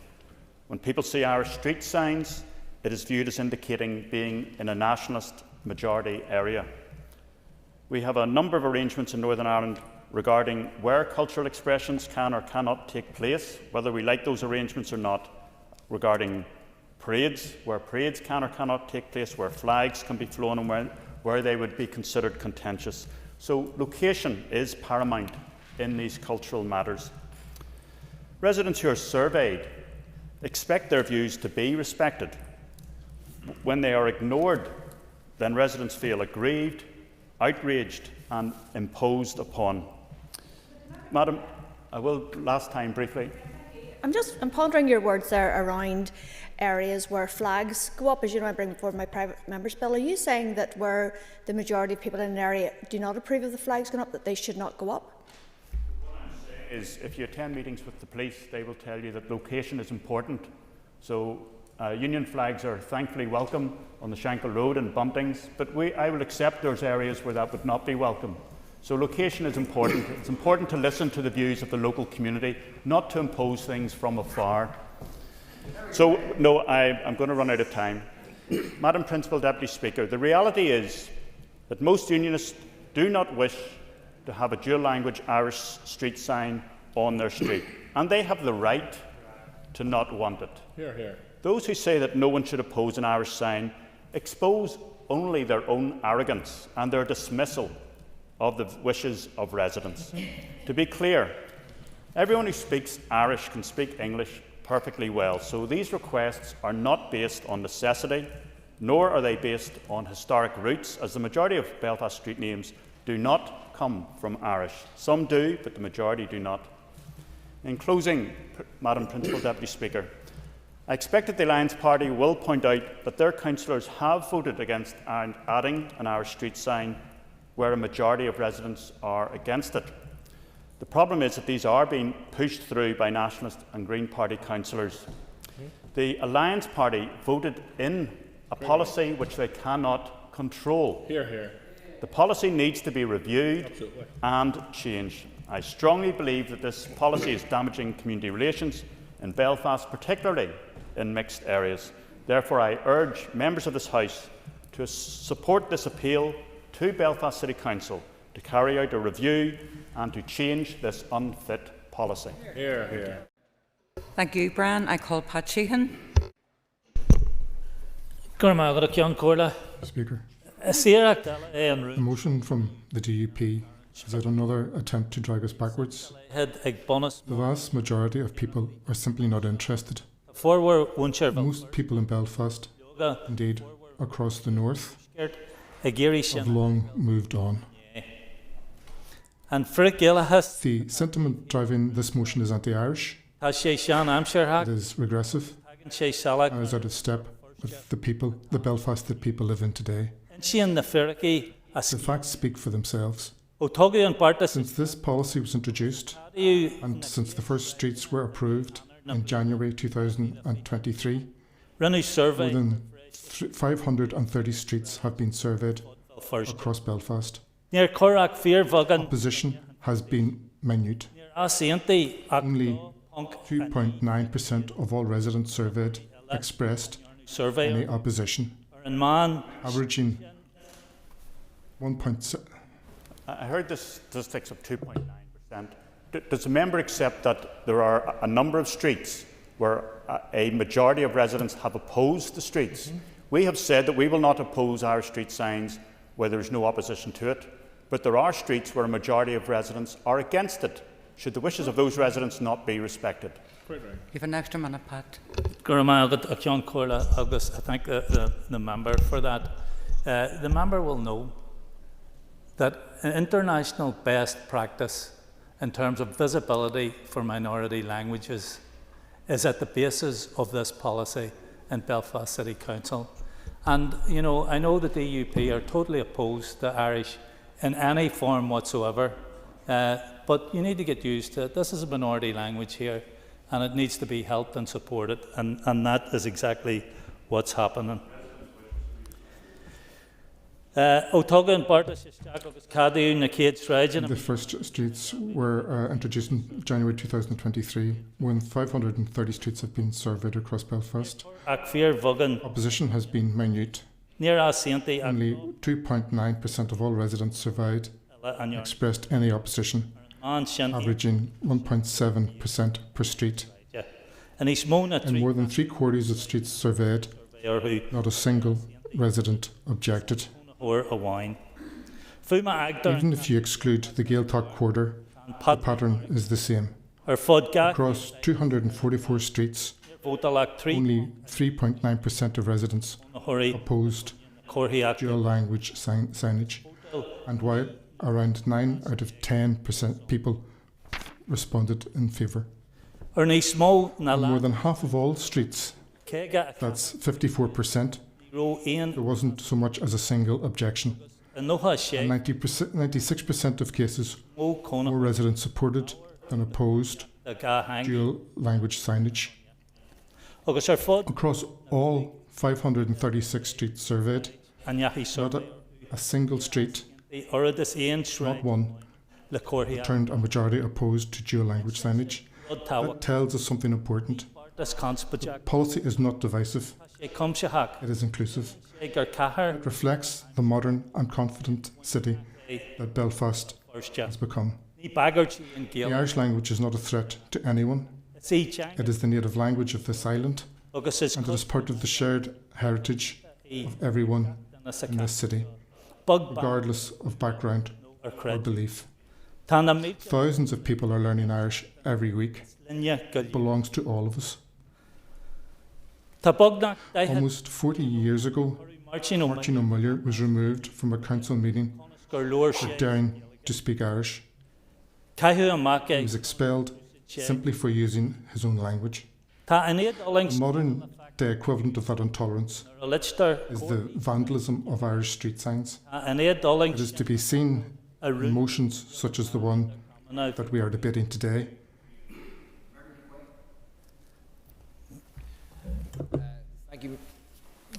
[SPEAKER 4] When people see Irish street signs, it is viewed as indicating being in a nationalist majority area. We have a number of arrangements in Northern Ireland regarding where cultural expressions can or cannot take place, whether we like those arrangements or not, regarding parades, where parades can or cannot take place, where flags can be flown and where they would be considered contentious. So location is paramount in these cultural matters. Residents who are surveyed expect their views to be respected. When they are ignored, then residents feel aggrieved, outraged and imposed upon. Madam, I will last time briefly.
[SPEAKER 9] I'm pondering your words there around areas where flags go up. As you know, I bring forward my private member's bill. Are you saying that where the majority of people in an area do not approve of the flags going up, that they should not go up?
[SPEAKER 4] What I'm saying is, if you attend meetings with the police, they will tell you that location is important. So union flags are thankfully welcome on the Shankle Road and Buntings, but I will accept there's areas where that would not be welcome. So location is important. It's important to listen to the views of the local community, not to impose things from afar. So, no, I'm going to run out of time. Madam Principal Deputy Speaker, the reality is that most unionists do not wish to have a dual-language Irish street sign on their street, and they have the right to not want it.
[SPEAKER 8] Hear, hear.
[SPEAKER 4] Those who say that no one should oppose an Irish sign expose only their own arrogance and their dismissal of the wishes of residents. To be clear, everyone who speaks Irish can speak English perfectly well, so these requests are not based on necessity, nor are they based on historic roots, as the majority of Belfast street names do not come from Irish. Some do, but the majority do not. In closing, Madam Principal Deputy Speaker, I expect that the Alliance Party will point out that their councillors have voted against adding an Irish street sign where a majority of residents are against it. The problem is that these are being pushed through by Nationalist and Green Party councillors. The Alliance Party voted in a policy which they cannot control.
[SPEAKER 8] Hear, hear.
[SPEAKER 4] The policy needs to be reviewed and changed. I strongly believe that this policy is damaging community relations in Belfast, particularly in mixed areas. Therefore, I urge members of this House to support this appeal to Belfast City Council to carry out a review and to change this unfit policy.
[SPEAKER 8] Hear, hear.
[SPEAKER 21] Thank you, Brian. I call Pat Sheehan.
[SPEAKER 12] Speaker. The motion from the DUP is that another attempt to drag us backwards. The vast majority of people are simply not interested. Most people in Belfast, indeed across the north, have long moved on. The sentiment driving this motion is anti-Irish.
[SPEAKER 1] Has she Shan Amshire
[SPEAKER 12] It is regressive
[SPEAKER 1] she Salak
[SPEAKER 12] and is out of step with the people, the Belfast that people live in today.
[SPEAKER 1] and she in the Firiki
[SPEAKER 12] The facts speak for themselves.
[SPEAKER 1] Otogi and Bartas
[SPEAKER 12] Since this policy was introduced, and since the first streets were approved in January 2023,
[SPEAKER 1] Rennie survey
[SPEAKER 12] more than 530 streets have been surveyed across Belfast.
[SPEAKER 1] near Korak Fear Vagan
[SPEAKER 12] Opposition has been minute.
[SPEAKER 1] Asianti
[SPEAKER 12] Only 2.9% of all residents surveyed expressed
[SPEAKER 1] survey
[SPEAKER 12] any opposition,
[SPEAKER 1] and man
[SPEAKER 12] averaging 1.6.
[SPEAKER 4] I heard the statistics of 2.9%. Does the member accept that there are a number of streets where a majority of residents have opposed the streets? We have said that we will not oppose our street signs where there is no opposition to it, but there are streets where a majority of residents are against it. Should the wishes of those residents not be respected?
[SPEAKER 21] You have an extra minute, Pat.
[SPEAKER 1] I thank the member for that. The member will know that international best practice in terms of visibility for minority languages is at the basis of this policy in Belfast City Council. And, you know, I know that the DUP are totally opposed to Irish in any form whatsoever, but you need to get used to it. This is a minority language here, and it needs to be helped and supported, and that is exactly what's happening.
[SPEAKER 12] The first streets were introduced in January 2023, when 530 streets have been surveyed across Belfast. Opposition has been minute. Only 2.9% of all residents surveyed expressed any opposition, averaging 1.7% per street. In more than 3/4 of streets surveyed, not a single resident objected.
[SPEAKER 1] Or a wine.
[SPEAKER 12] Even if you exclude the Gaeltacht quarter, the pattern is the same. Across 244 streets, only 3.9% of residents opposed dual language signage, and while around 9 out of 10% people responded in favour. More than half of all streets, that's 54%, there wasn't so much as a single objection. In 96% of cases, more residents supported than opposed dual language signage. Across all 536 streets surveyed, not a single street, not one, returned a majority opposed to dual language signage. That tells us something important. Policy is not divisive. It is inclusive. It reflects the modern and confident city that Belfast has become. The Irish language is not a threat to anyone. It is the native language of this island, and it is part of the shared heritage of everyone in this city, regardless of background or belief. Thousands of people are learning Irish every week. It belongs to all of us. Almost 40 years ago, Martin O'Muller was removed from a council meeting for daring to speak Irish. He was expelled simply for using his own language. The modern day equivalent of that intolerance is the vandalism of Irish street signs. It is to be seen in motions such as the one that we are debating today.
[SPEAKER 8] Thank you,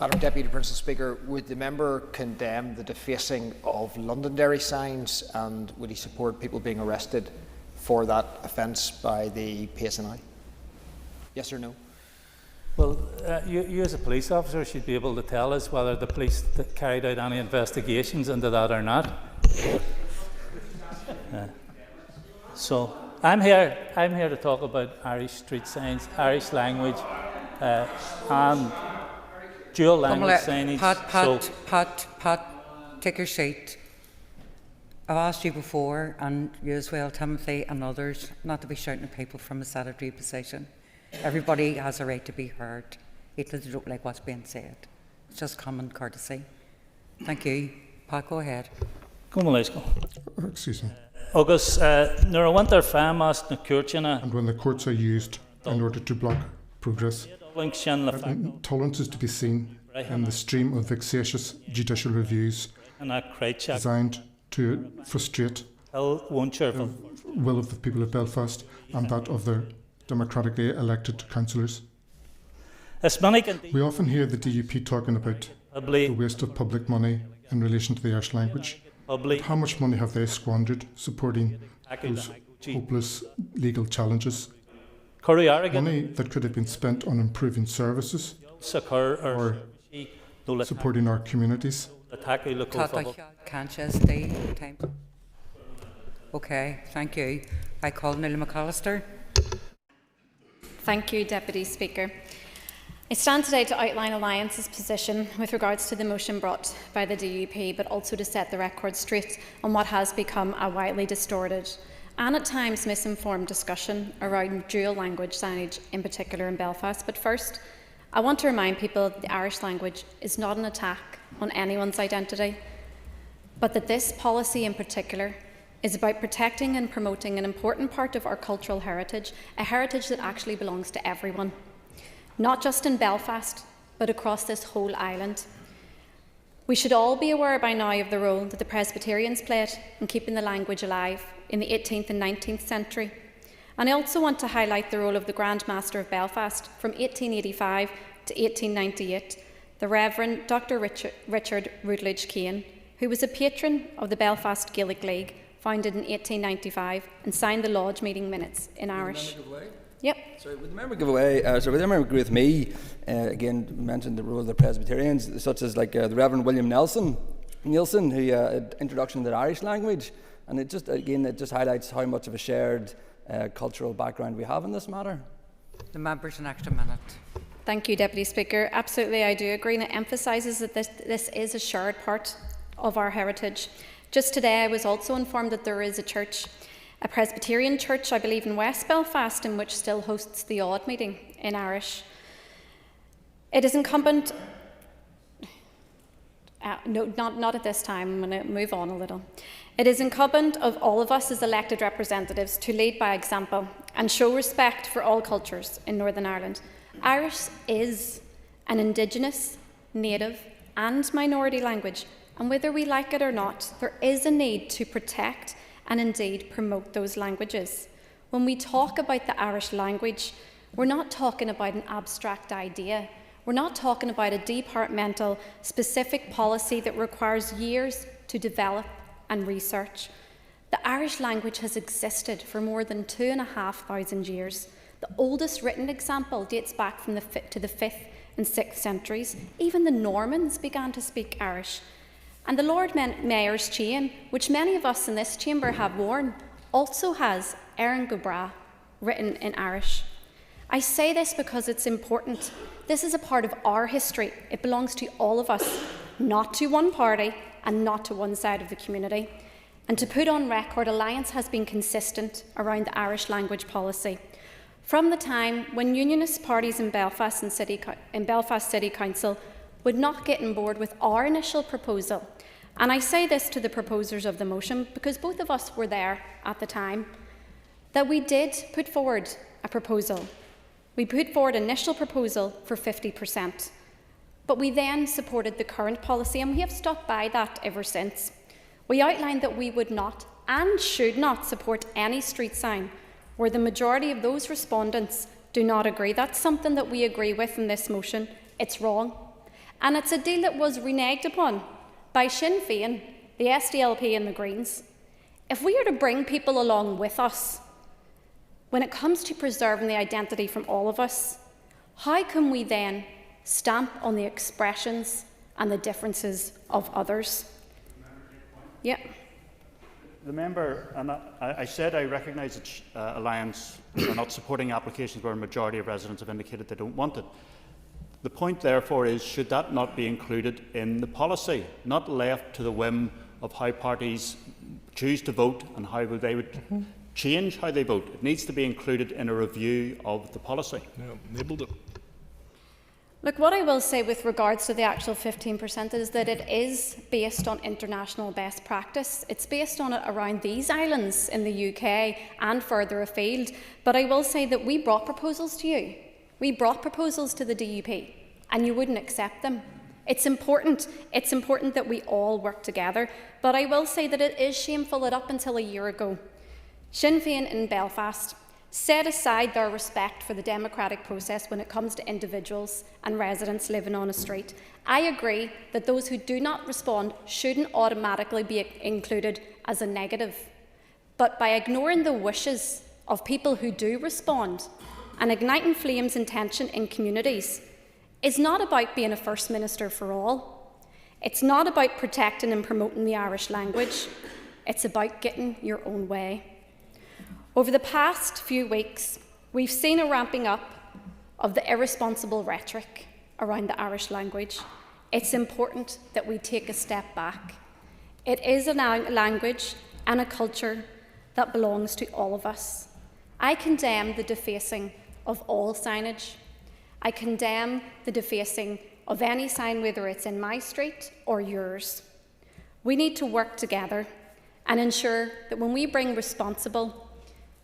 [SPEAKER 8] Madam Deputy Principal Speaker. Would the member condemn the defacing of Londonderry signs, and would he support people being arrested for that offence by the PSNI? Yes or no?
[SPEAKER 1] Well, you as a police officer should be able to tell us whether the police carried out any investigations into that or not. So I'm here to talk about Irish street signs, Irish language, and dual language signage.
[SPEAKER 21] Pat, take your seat. I've asked you before, and you as well, Timothy, and others, not to be shouting at people from a sedentary position. Everybody has a right to be heard, even if they don't like what's being said. It's just common courtesy. Thank you. Pat, go ahead.
[SPEAKER 12] Excuse me.
[SPEAKER 1] August, nor winter famas na curtina.
[SPEAKER 12] And when the courts are used in order to block progress. Tolerance is to be seen in the stream of vexatious judicial reviews designed to frustrate the will of the people of Belfast and that of their democratically elected councillors. We often hear the DUP talking about the waste of public money in relation to the Irish language. But how much money have they squandered supporting those hopeless legal challenges? Money that could have been spent on improving services or supporting our communities.
[SPEAKER 21] Okay, thank you. I call Neil McAllister.
[SPEAKER 22] Thank you, Deputy Speaker. I stand today to outline Alliance's position with regards to the motion brought by the DUP, but also to set the record straight on what has become a widely distorted and at times misinformed discussion around dual language signage, in particular in Belfast. But first, I want to remind people that the Irish language is not an attack on anyone's identity, but that this policy in particular is about protecting and promoting an important part of our cultural heritage, a heritage that actually belongs to everyone, not just in Belfast, but across this whole island. We should all be aware by now of the role that the Presbyterians played in keeping the language alive in the 18th and 19th century. And I also want to highlight the role of the Grand Master of Belfast from 1885 to 1898, the Reverend Dr. Richard Routledge Kane, who was a patron of the Belfast Gaelic League, founded in 1895, and signed the Lodge meeting minutes in Irish. Yep.
[SPEAKER 14] Sorry, would the member give away? Would the member agree with me? Again, mentioned the role of the Presbyterians, such as like the Reverend William Nielsen, who introduction to the Irish language, and it just highlights how much of a shared cultural background we have in this matter.
[SPEAKER 21] The member's an extra minute.
[SPEAKER 22] Thank you, Deputy Speaker. Absolutely, I do agree, and it emphasises that this is a shared part of our heritage. Just today, I was also informed that there is a church, a Presbyterian church, I believe in West Belfast, in which still hosts the odd meeting in Irish. It is incumbent, no, not at this time, I'm going to move on a little. It is incumbent of all of us as elected representatives to lead by example and show respect for all cultures in Northern Ireland. Irish is an Indigenous, native and minority language, and whether we like it or not, there is a need to protect and indeed promote those languages. When we talk about the Irish language, we're not talking about an abstract idea. We're not talking about a departmental specific policy that requires years to develop and research. The Irish language has existed for more than 2,500 years. The oldest written example dates back to the 5th and 6th centuries. Even the Normans began to speak Irish. And the Lord Mayor's chain, which many of us in this chamber have worn, also has Erin go Bragh written in Irish. I say this because it's important. This is a part of our history. It belongs to all of us, not to one party and not to one side of the community. And to put on record, Alliance has been consistent around the Irish language policy. From the time when unionist parties in Belfast City Council would not get on board with our initial proposal, and I say this to the proposers of the motion because both of us were there at the time, that we did put forward a proposal. We put forward an initial proposal for 50%, but we then supported the current policy, and we have stuck by that ever since. We outlined that we would not and should not support any street sign where the majority of those respondents do not agree. That's something that we agree with in this motion. It's wrong. And it's a deal that was reneged upon by Sinn Féin, the SDLP and the Greens. If we are to bring people along with us when it comes to preserving the identity from all of us, how can we then stamp on the expressions and the differences of others? Yep.
[SPEAKER 4] The member, and I said I recognise that Alliance are not supporting applications where a majority of residents have indicated they don't want it. The point, therefore, is should that not be included in the policy, not left to the whim of how parties choose to vote and how they would change how they vote. It needs to be included in a review of the policy.
[SPEAKER 10] Yeah, enabled it.
[SPEAKER 22] Look, what I will say with regards to the actual 15% is that it is based on international best practice. It's based on it around these islands in the UK and further afield. But I will say that we brought proposals to you. We brought proposals to the DUP, and you wouldn't accept them. It's important that we all work together. But I will say that it is shameful that up until a year ago, Sinn Féin in Belfast set aside their respect for the democratic process when it comes to individuals and residents living on a street. I agree that those who do not respond shouldn't automatically be included as a negative. But by ignoring the wishes of people who do respond and igniting flames and tension in communities is not about being a First Minister for all. It's not about protecting and promoting the Irish language. It's about getting your own way. Over the past few weeks, we've seen a ramping up of the irresponsible rhetoric around the Irish language. It's important that we take a step back. It is a language and a culture that belongs to all of us. I condemn the defacing of all signage. I condemn the defacing of any sign, whether it's in my street or yours. We need to work together and ensure that when we bring responsible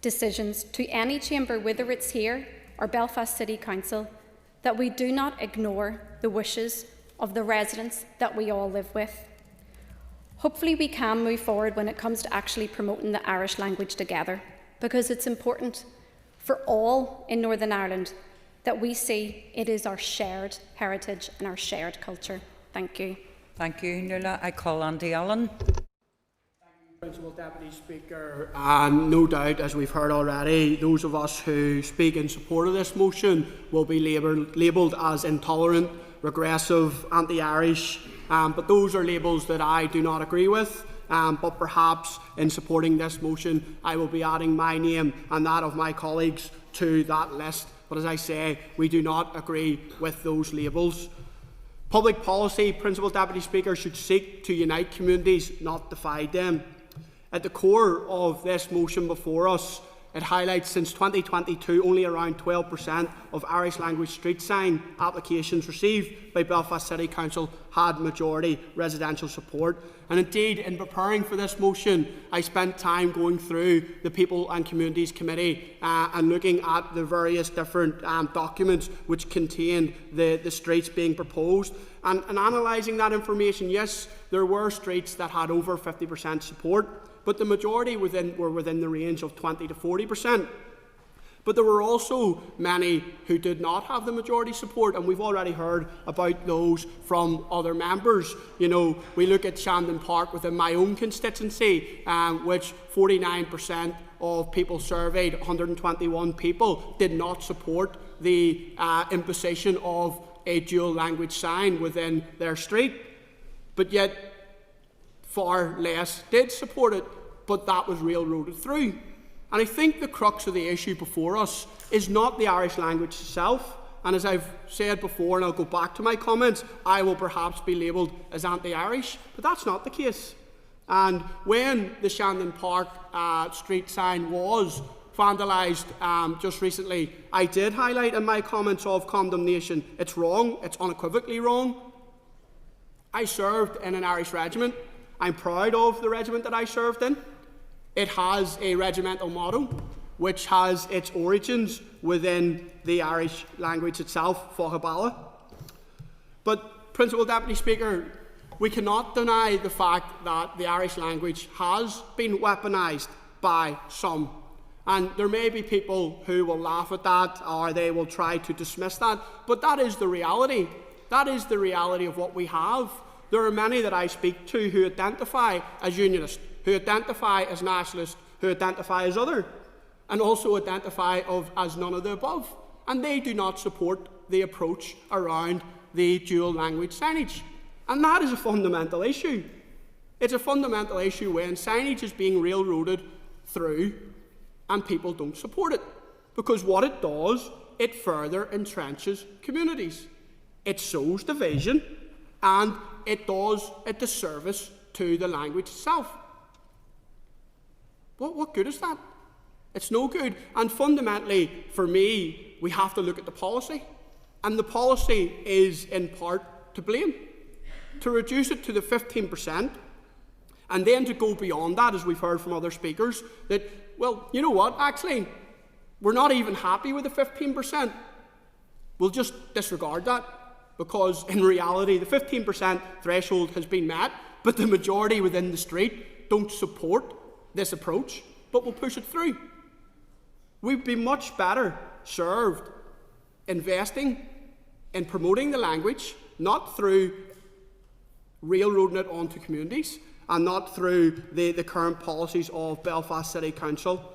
[SPEAKER 22] decisions to any chamber, whether it's here or Belfast City Council, that we do not ignore the wishes of the residents that we all live with. Hopefully we can move forward when it comes to actually promoting the Irish language together, because it's important for all in Northern Ireland that we see it is our shared heritage and our shared culture. Thank you.
[SPEAKER 21] Thank you, Nuala. I call Andy Allen.
[SPEAKER 17] Principal Deputy Speaker, and no doubt, as we've heard already, those of us who speak in support of this motion will be labelled as intolerant, regressive, anti-Irish, but those are labels that I do not agree with. But perhaps in supporting this motion, I will be adding my name and that of my colleagues to that list. But as I say, we do not agree with those labels. Public policy, Principal Deputy Speaker, should seek to unite communities, not divide them. At the core of this motion before us, it highlights since 2022 only around 12% of Irish language street sign applications received by Belfast City Council had majority residential support. And indeed, in preparing for this motion, I spent time going through the People and Communities Committee and looking at the various different documents which contained the streets being proposed. And analysing that information, yes, there were streets that had over 50% support, but the majority were within the range of 20 to 40%. But there were also many who did not have the majority support, and we've already heard about those from other members. You know, we look at Shandon Park within my own constituency, which 49% of people surveyed, 121 people, did not support the imposition of a dual language sign within their street. But yet, far less did support it, but that was railroaded through. And I think the crux of the issue before us is not the Irish language itself. And as I've said before, and I'll go back to my comments, I will perhaps be labelled as anti-Irish, but that's not the case. And when the Shandon Park street sign was vandalised just recently, I did highlight in my comments of condemnation, it's wrong, it's unequivocally wrong. I served in an Irish regiment. I'm proud of the regiment that I served in. It has a regimental motto which has its origins within the Irish language itself, Fochabala. But, Principal Deputy Speaker, we cannot deny the fact that the Irish language has been weaponised by some. And there may be people who will laugh at that, or they will try to dismiss that, but that is the reality. That is the reality of what we have. There are many that I speak to who identify as unionist, who identify as nationalist, who identify as other, and also identify as none of the above. And they do not support the approach around the dual language signage. And that is a fundamental issue. It's a fundamental issue when signage is being railroaded through and people don't support it. Because what it does, it further entrenches communities. It sows division, and it does a disservice to the language itself. What good is that? It's no good. And fundamentally, for me, we have to look at the policy. And the policy is in part to blame. To reduce it to the 15%, and then to go beyond that, as we've heard from other speakers, that, well, you know what, actually, we're not even happy with the 15%. We'll just disregard that, because in reality, the 15% threshold has been met, but the majority within the street don't support this approach, but will push it through. We'd be much better served investing in promoting the language, not through railroading it onto communities, and not through the current policies of Belfast City Council.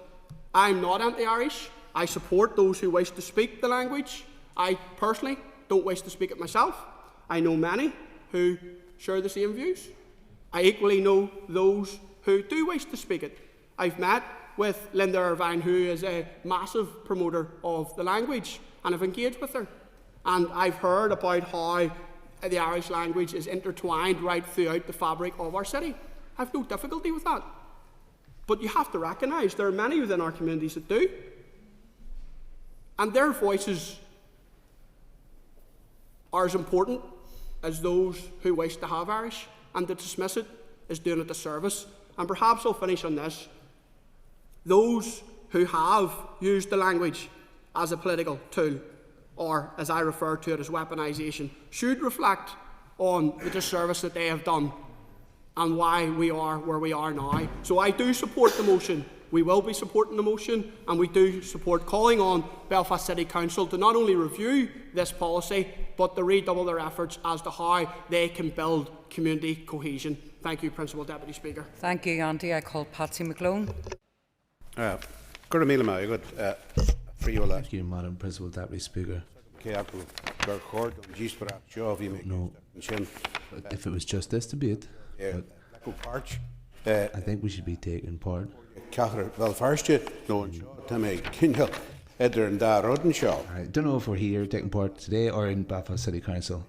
[SPEAKER 17] I'm not anti-Irish. I support those who wish to speak the language. I personally don't wish to speak it myself. I know many who share the same views. I equally know those who do wish to speak it. I've met with Linda Irvine, who is a massive promoter of the language, and I've engaged with her. And I've heard about how the Irish language is intertwined right throughout the fabric of our city. I've no difficulty with that. But you have to recognise there are many within our communities that do. And their voices are as important as those who wish to have Irish, and to dismiss it is doing a disservice. And perhaps I'll finish on this. Those who have used the language as a political tool, or as I refer to it as weaponisation, should reflect on the disservice that they have done and why we are where we are now. So I do support the motion. We will be supporting the motion, and we do support calling on Belfast City Council to not only review this policy, but to redouble their efforts as to how they can build community cohesion. Thank you, Principal Deputy Speaker.
[SPEAKER 21] Thank you, Andy. I call Patsy McClone.
[SPEAKER 3] Thank you, Madam Principal Deputy Speaker. No, if it was just this debate, I think we should be taking part. I don't know if we're here taking part today or in Belfast City Council.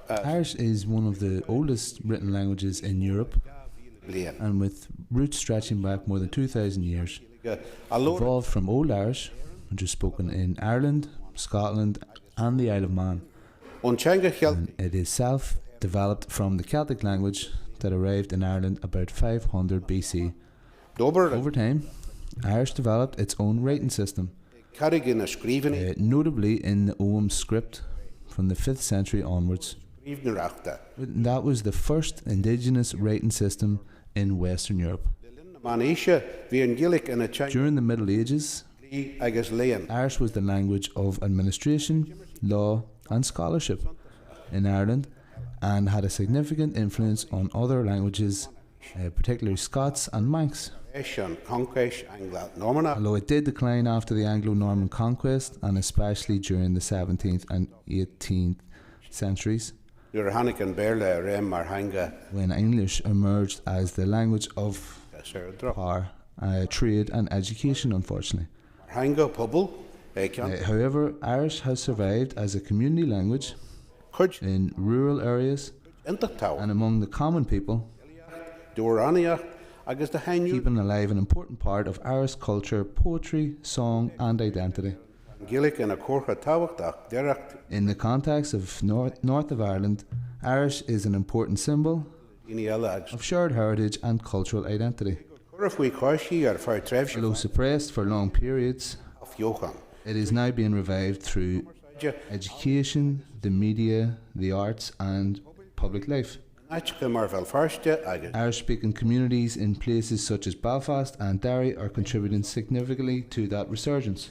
[SPEAKER 3] Irish is one of the oldest written languages in Europe, and with roots stretching back more than 2,000 years. Evolved from Old Irish, which is spoken in Ireland, Scotland and the Isle of Man. And it is self-developed from the Celtic language that arrived in Ireland about 500 BC. Over time, Irish developed its own writing system, notably in the Ogham script from the 5th century onwards. That was the first indigenous writing system in Western Europe. During the Middle Ages, Irish was the language of administration, law and scholarship in Ireland, and had a significant influence on other languages, particularly Scots and Manx. Although it did decline after the Anglo-Norman conquest, and especially during the 17th and 18th centuries, when English emerged as the language of power, trade and education, unfortunately. However, Irish has survived as a community language in rural areas and among the common people, keeping alive an important part of Irish culture, poetry, song and identity. In the context of North of Ireland, Irish is an important symbol of shared heritage and cultural identity. Although suppressed for long periods, it is now being revived through education, the media, the arts and public life. Irish-speaking communities in places such as Belfast and Derry are contributing significantly to that resurgence.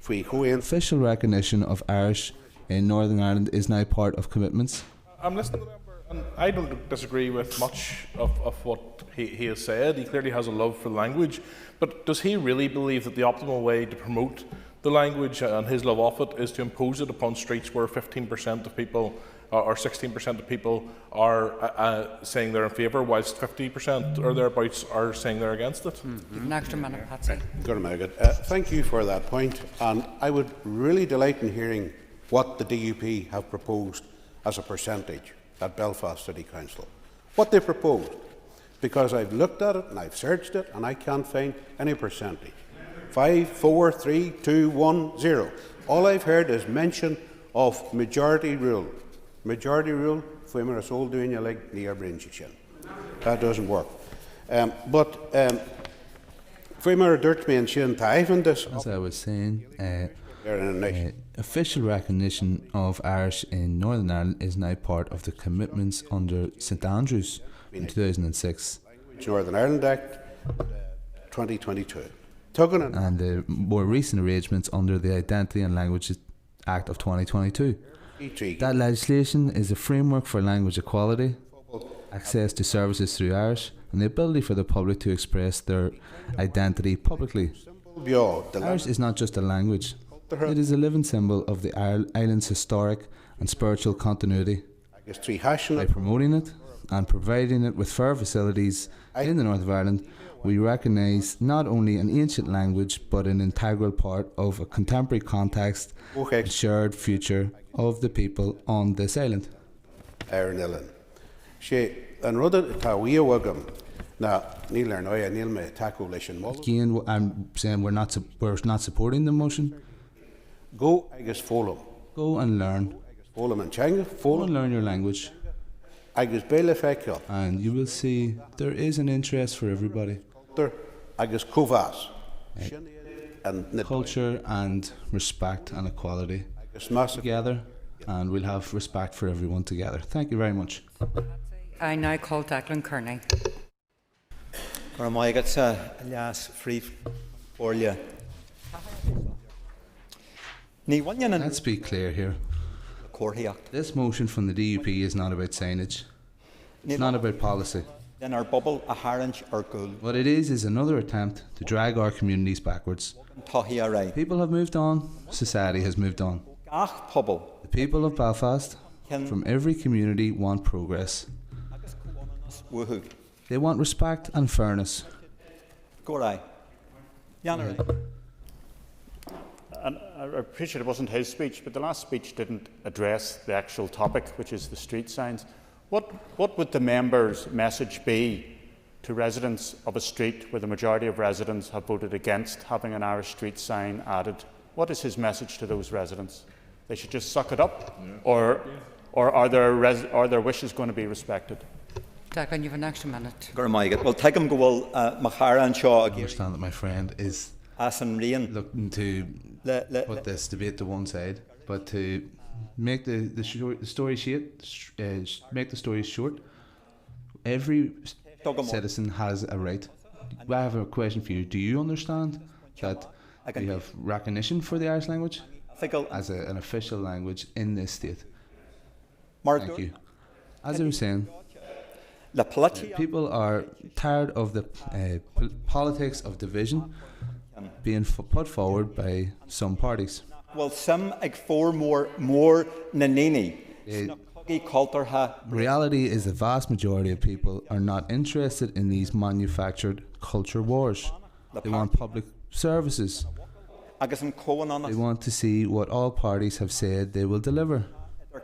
[SPEAKER 3] Official recognition of Irish in Northern Ireland is now part of commitments.
[SPEAKER 19] I'm listening to the member, and I don't disagree with much of what he has said. He clearly has a love for the language, but does he really believe that the optimal way to promote the language and his love of it is to impose it upon streets where 15% of people or 16% of people are saying they're in favour, whilst 50% or thereabouts are saying they're against it?
[SPEAKER 21] An extra minute, Patsy.
[SPEAKER 3] Thank you for that point, and I would really delight in hearing what the DUP have proposed as a percentage at Belfast City Council. What they proposed.
[SPEAKER 13] because I've looked at it and I've searched it and I can't find any percentage. 5, 4, 3, 2, 1, 0. All I've heard is mention of majority rule. Majority rule, fwy mar ysol dwi'n like near Brinchichen. That doesn't work. But fwy mar dirt me and shin taifan this.
[SPEAKER 3] As I was saying, official recognition of Irish in Northern Ireland is now part of the commitments under St Andrews in 2006.
[SPEAKER 13] Northern Ireland Act 2022.
[SPEAKER 3] And the more recent arrangements under the Identity and Languages Act of 2022. That legislation is a framework for language equality, access to services through Irish, and the ability for the public to express their identity publicly. Irish is not just a language, it is a living symbol of the island's historic and spiritual continuity. By promoting it and providing it with fair facilities in the north of Ireland, we recognise not only an ancient language but an integral part of a contemporary context and shared future of the people on this island.
[SPEAKER 13] Again,
[SPEAKER 3] I'm saying we're not supporting the motion.
[SPEAKER 13] Go, I guess, follow.
[SPEAKER 3] Go and learn.
[SPEAKER 13] Follow and change.
[SPEAKER 3] Go and learn your language. And you will see there is an interest for everybody. Culture and respect and equality together, and we'll have respect for everyone together. Thank you very much.
[SPEAKER 21] I now call Declan Kearney.
[SPEAKER 3] Let's be clear here. This motion from the DUP is not about signage. It's not about policy. What it is another attempt to drag our communities backwards. People have moved on. Society has moved on. The people of Belfast, from every community, want progress. They want respect and fairness.
[SPEAKER 4] And I appreciate it wasn't his speech, but the last speech didn't address the actual topic, which is the street signs. What would the member's message be to residents of a street where the majority of residents have voted against having an Irish street sign added? What is his message to those residents? They should just suck it up, or are their wishes going to be respected?
[SPEAKER 21] Declan, you have an extra minute.
[SPEAKER 3] I understand that my friend is looking to put this debate to one side, but to make the story short, every citizen has a right. I have a question for you. Do you understand that we have recognition for the Irish language as an official language in this state? Thank you. As I was saying, people are tired of the politics of division being put forward by some parties. Reality is the vast majority of people are not interested in these manufactured culture wars. They want public services. They want to see what all parties have said they will deliver. The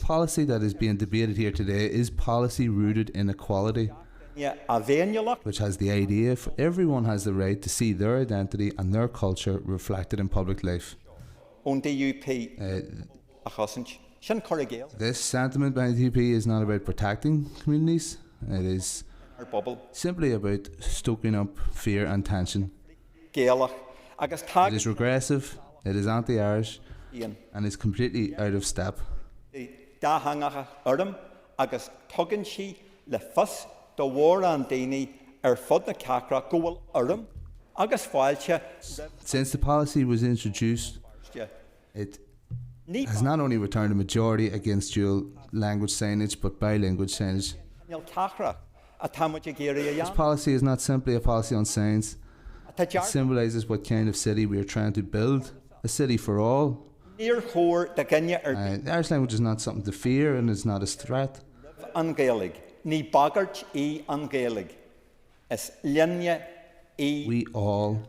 [SPEAKER 3] policy that is being debated here today is policy rooted in equality, which has the idea for everyone has the right to see their identity and their culture reflected in public life. This sentiment by the DUP is not about protecting communities, it is simply about stoking up fear and tension. It is regressive, it is anti-Irish, and is completely out of step. Since the policy was introduced, it has not only returned a majority against dual language signage but bilingual signage. This policy is not simply a policy on signs. It symbolises what kind of city we are trying to build, a city for all. The Irish language is not something to fear and is not a threat. We all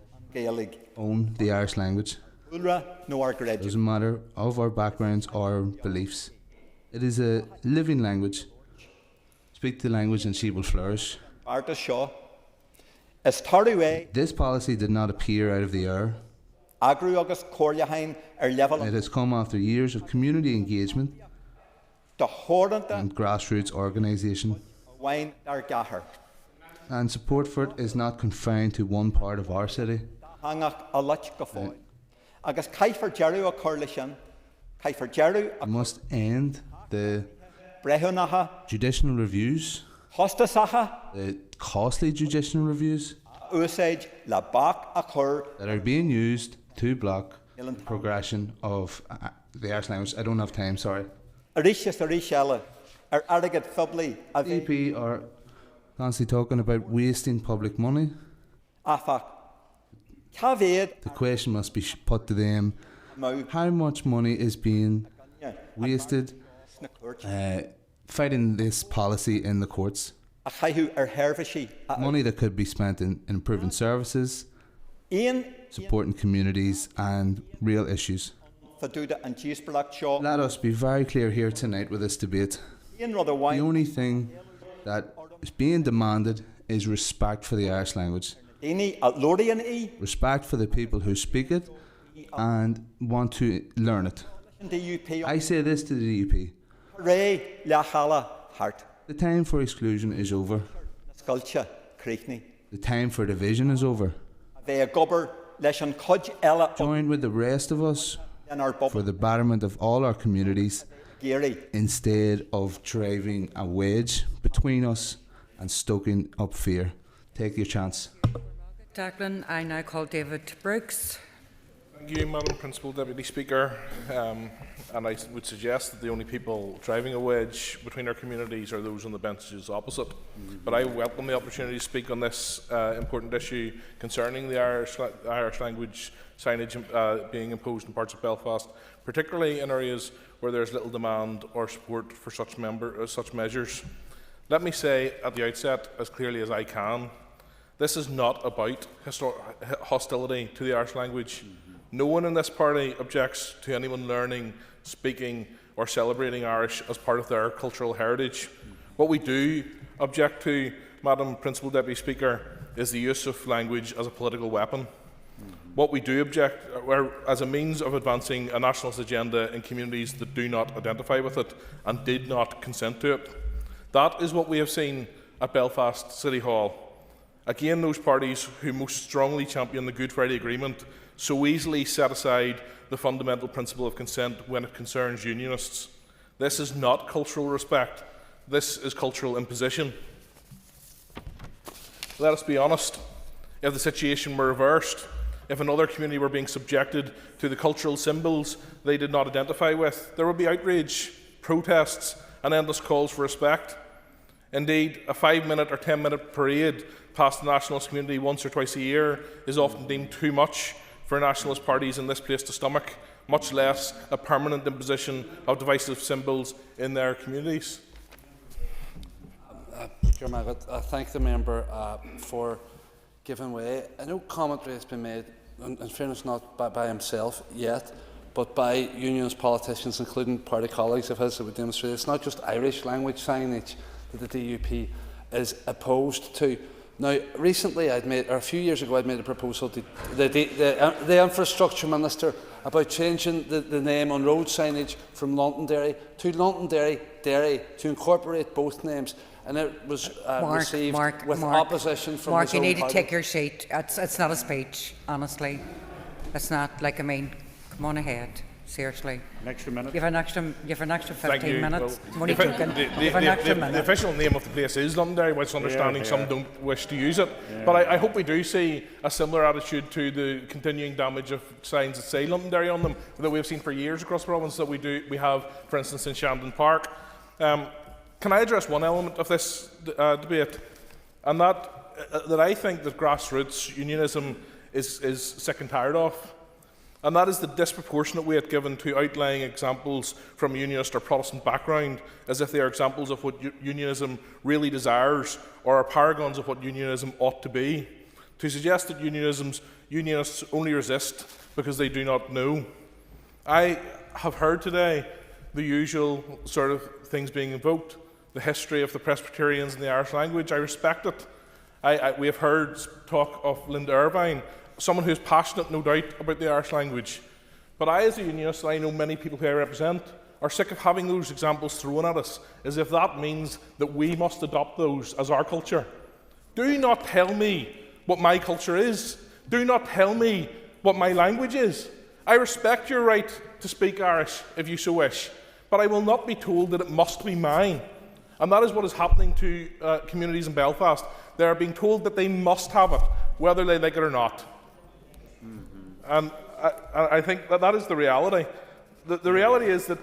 [SPEAKER 3] own the Irish language. It doesn't matter of our backgrounds or beliefs. It is a living language Speak the language and she will flourish.
[SPEAKER 2] Is Tarway
[SPEAKER 3] This policy did not appear out of the air.
[SPEAKER 2] Agru August Coryahain level
[SPEAKER 3] It has come after years of community engagement
[SPEAKER 2] the Horned
[SPEAKER 3] and grassroots organisation.
[SPEAKER 2] Wine Dar Gahar.
[SPEAKER 3] And support for it is not confined to one part of our city.
[SPEAKER 2] Hangak a Lach Gafoy. August Kaifer Jeru a Corlishan. Kaifer Jeru
[SPEAKER 3] We must end the
[SPEAKER 2] Brehunaha.
[SPEAKER 3] judicial reviews,
[SPEAKER 2] Hostasaha.
[SPEAKER 3] the costly judicial reviews
[SPEAKER 2] Usage La Bak a Cur.
[SPEAKER 3] that are being used to block the progression of the Irish language. I don't have time, sorry.
[SPEAKER 2] Arishas Arishella. Arrogant Fubly.
[SPEAKER 3] DP are constantly talking about wasting public money.
[SPEAKER 2] Afak. Cavid.
[SPEAKER 3] The question must be put to them. How much money is being wasted fighting this policy in the courts? Money that could be spent in improving services, supporting communities and real issues. Let us be very clear here tonight with this debate. The only thing that is being demanded is respect for the Irish language. Respect for the people who speak it and want to learn it. I say this to the DUP. The time for exclusion is over. The time for division is over. Join with the rest of us for the betterment of all our communities instead of driving a wedge between us and stoking up fear. Take your chance.
[SPEAKER 21] Declan, I now call David Brooks.
[SPEAKER 19] Thank you, Madam Principal Deputy Speaker. And I would suggest that the only people driving a wedge between our communities are those on the benches opposite. But I welcome the opportunity to speak on this important issue concerning the Irish language signage being imposed in parts of Belfast, particularly in areas where there is little demand or support for such measures. Let me say at the outset, as clearly as I can, this is not about hostility to the Irish language. No one in this party objects to anyone learning, speaking or celebrating Irish as part of their cultural heritage. What we do object to, Madam Principal Deputy Speaker, is the use of language as a political weapon. What we do object as a means of advancing a nationalist agenda in communities that do not identify with it and did not consent to it. That is what we have seen at Belfast City Hall. Again, those parties who most strongly champion the Good Friday Agreement so easily set aside the fundamental principle of consent when it concerns unionists. This is not cultural respect. This is cultural imposition. Let us be honest. If the situation were reversed, if another community were being subjected to the cultural symbols they did not identify with, there would be outrage, protests and endless calls for respect. Indeed, a 5-minute or 10-minute parade past the nationalist community once or twice a year is often deemed too much for nationalist parties in this place to stomach, much less a permanent imposition of divisive symbols in their communities.
[SPEAKER 15] I thank the member for giving way. I know commentary has been made, in fairness not by himself yet, but by unionist politicians, including party colleagues of his, that would demonstrate it's not just Irish language signage that the DUP is opposed to. Now, recently, a few years ago, I'd made a proposal to the Infrastructure Minister about changing the name on road signage from Londonderry to Londonderry Derry to incorporate both names, and it was received with opposition from
[SPEAKER 21] Mark,
[SPEAKER 15] his
[SPEAKER 21] you
[SPEAKER 15] own
[SPEAKER 21] need to
[SPEAKER 15] party.
[SPEAKER 21] take your seat. It's not a speech, honestly. It's not. Like, I mean, come on ahead. Seriously.
[SPEAKER 4] An extra minute.
[SPEAKER 21] You have an extra 15 minutes.
[SPEAKER 19] Well,
[SPEAKER 21] I'm only joking. You have an extra minute.
[SPEAKER 19] The official name of the place is Londonderry, whilst understanding some don't wish to use it.
[SPEAKER 4] Yeah.
[SPEAKER 19] But I hope we do see a similar attitude to the continuing damage of signs that say Londonderry on them that we have seen for years across the province, that we have, for instance, in Shandon Park. Can I address one element of this debate? And that I think that grassroots unionism is sick and tired of. And that is the disproportionate weight given to outlying examples from a unionist or Protestant background, as if they are examples of what unionism really desires, or are paragons of what unionism ought to be. To suggest that unionists only resist because they do not know. I have heard today the usual sort of things being invoked. the history of the Presbyterians and the Irish language. I respect it. We have heard talk of Linda Irvine, someone who is passionate, no doubt, about the Irish language. But I, as a unionist, and I know many people who I represent, are sick of having those examples thrown at us, as if that means that we must adopt those as our culture. Do not tell me what my culture is. Do not tell me what my language is. I respect your right to speak Irish, if you so wish, but I will not be told that it must be mine. And that is what is happening to communities in Belfast. They are being told that they must have it, whether they like it or not. And I think that is the reality. The reality is that,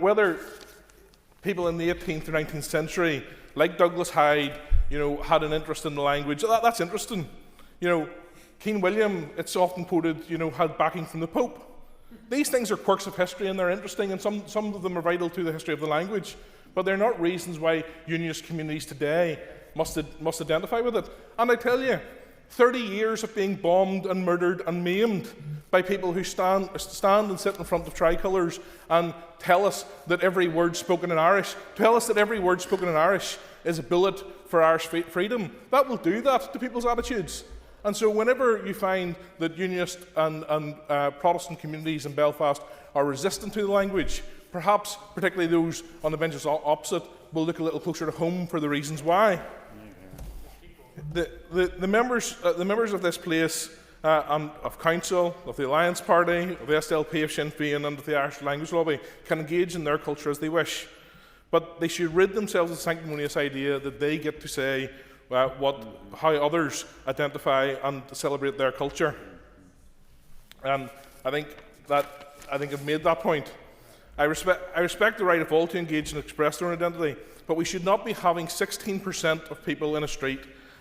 [SPEAKER 19] whether people in the 18th or 19th century, like Douglas Hyde, had an interest in the language, that's interesting. King William, it's often quoted, had backing from the Pope. These things are quirks of history, and they're interesting, and some of them are vital to the history of the language. But they're not reasons why unionist communities today must identify with it. And I tell you, 30 years of being bombed and murdered and maimed by people who stand and sit in front of tricolours and tell us that every word spoken in Irish, is a bullet for Irish freedom. That will do that to people's attitudes. And so whenever you find that unionist and Protestant communities in Belfast are resistant to the language, perhaps particularly those on the benches opposite will look a little closer to home for the reasons why. The members of this place and of Council, of the Alliance Party, of the SLP, of Sinn Féin and of the Irish Language Lobby can engage in their culture as they wish. But they should rid themselves of the sanctimonious idea that they get to say how others identify and celebrate their culture. And I think I've made that point. I respect the right of all to engage and express their own identity, but we should not be having 16% of people in a street,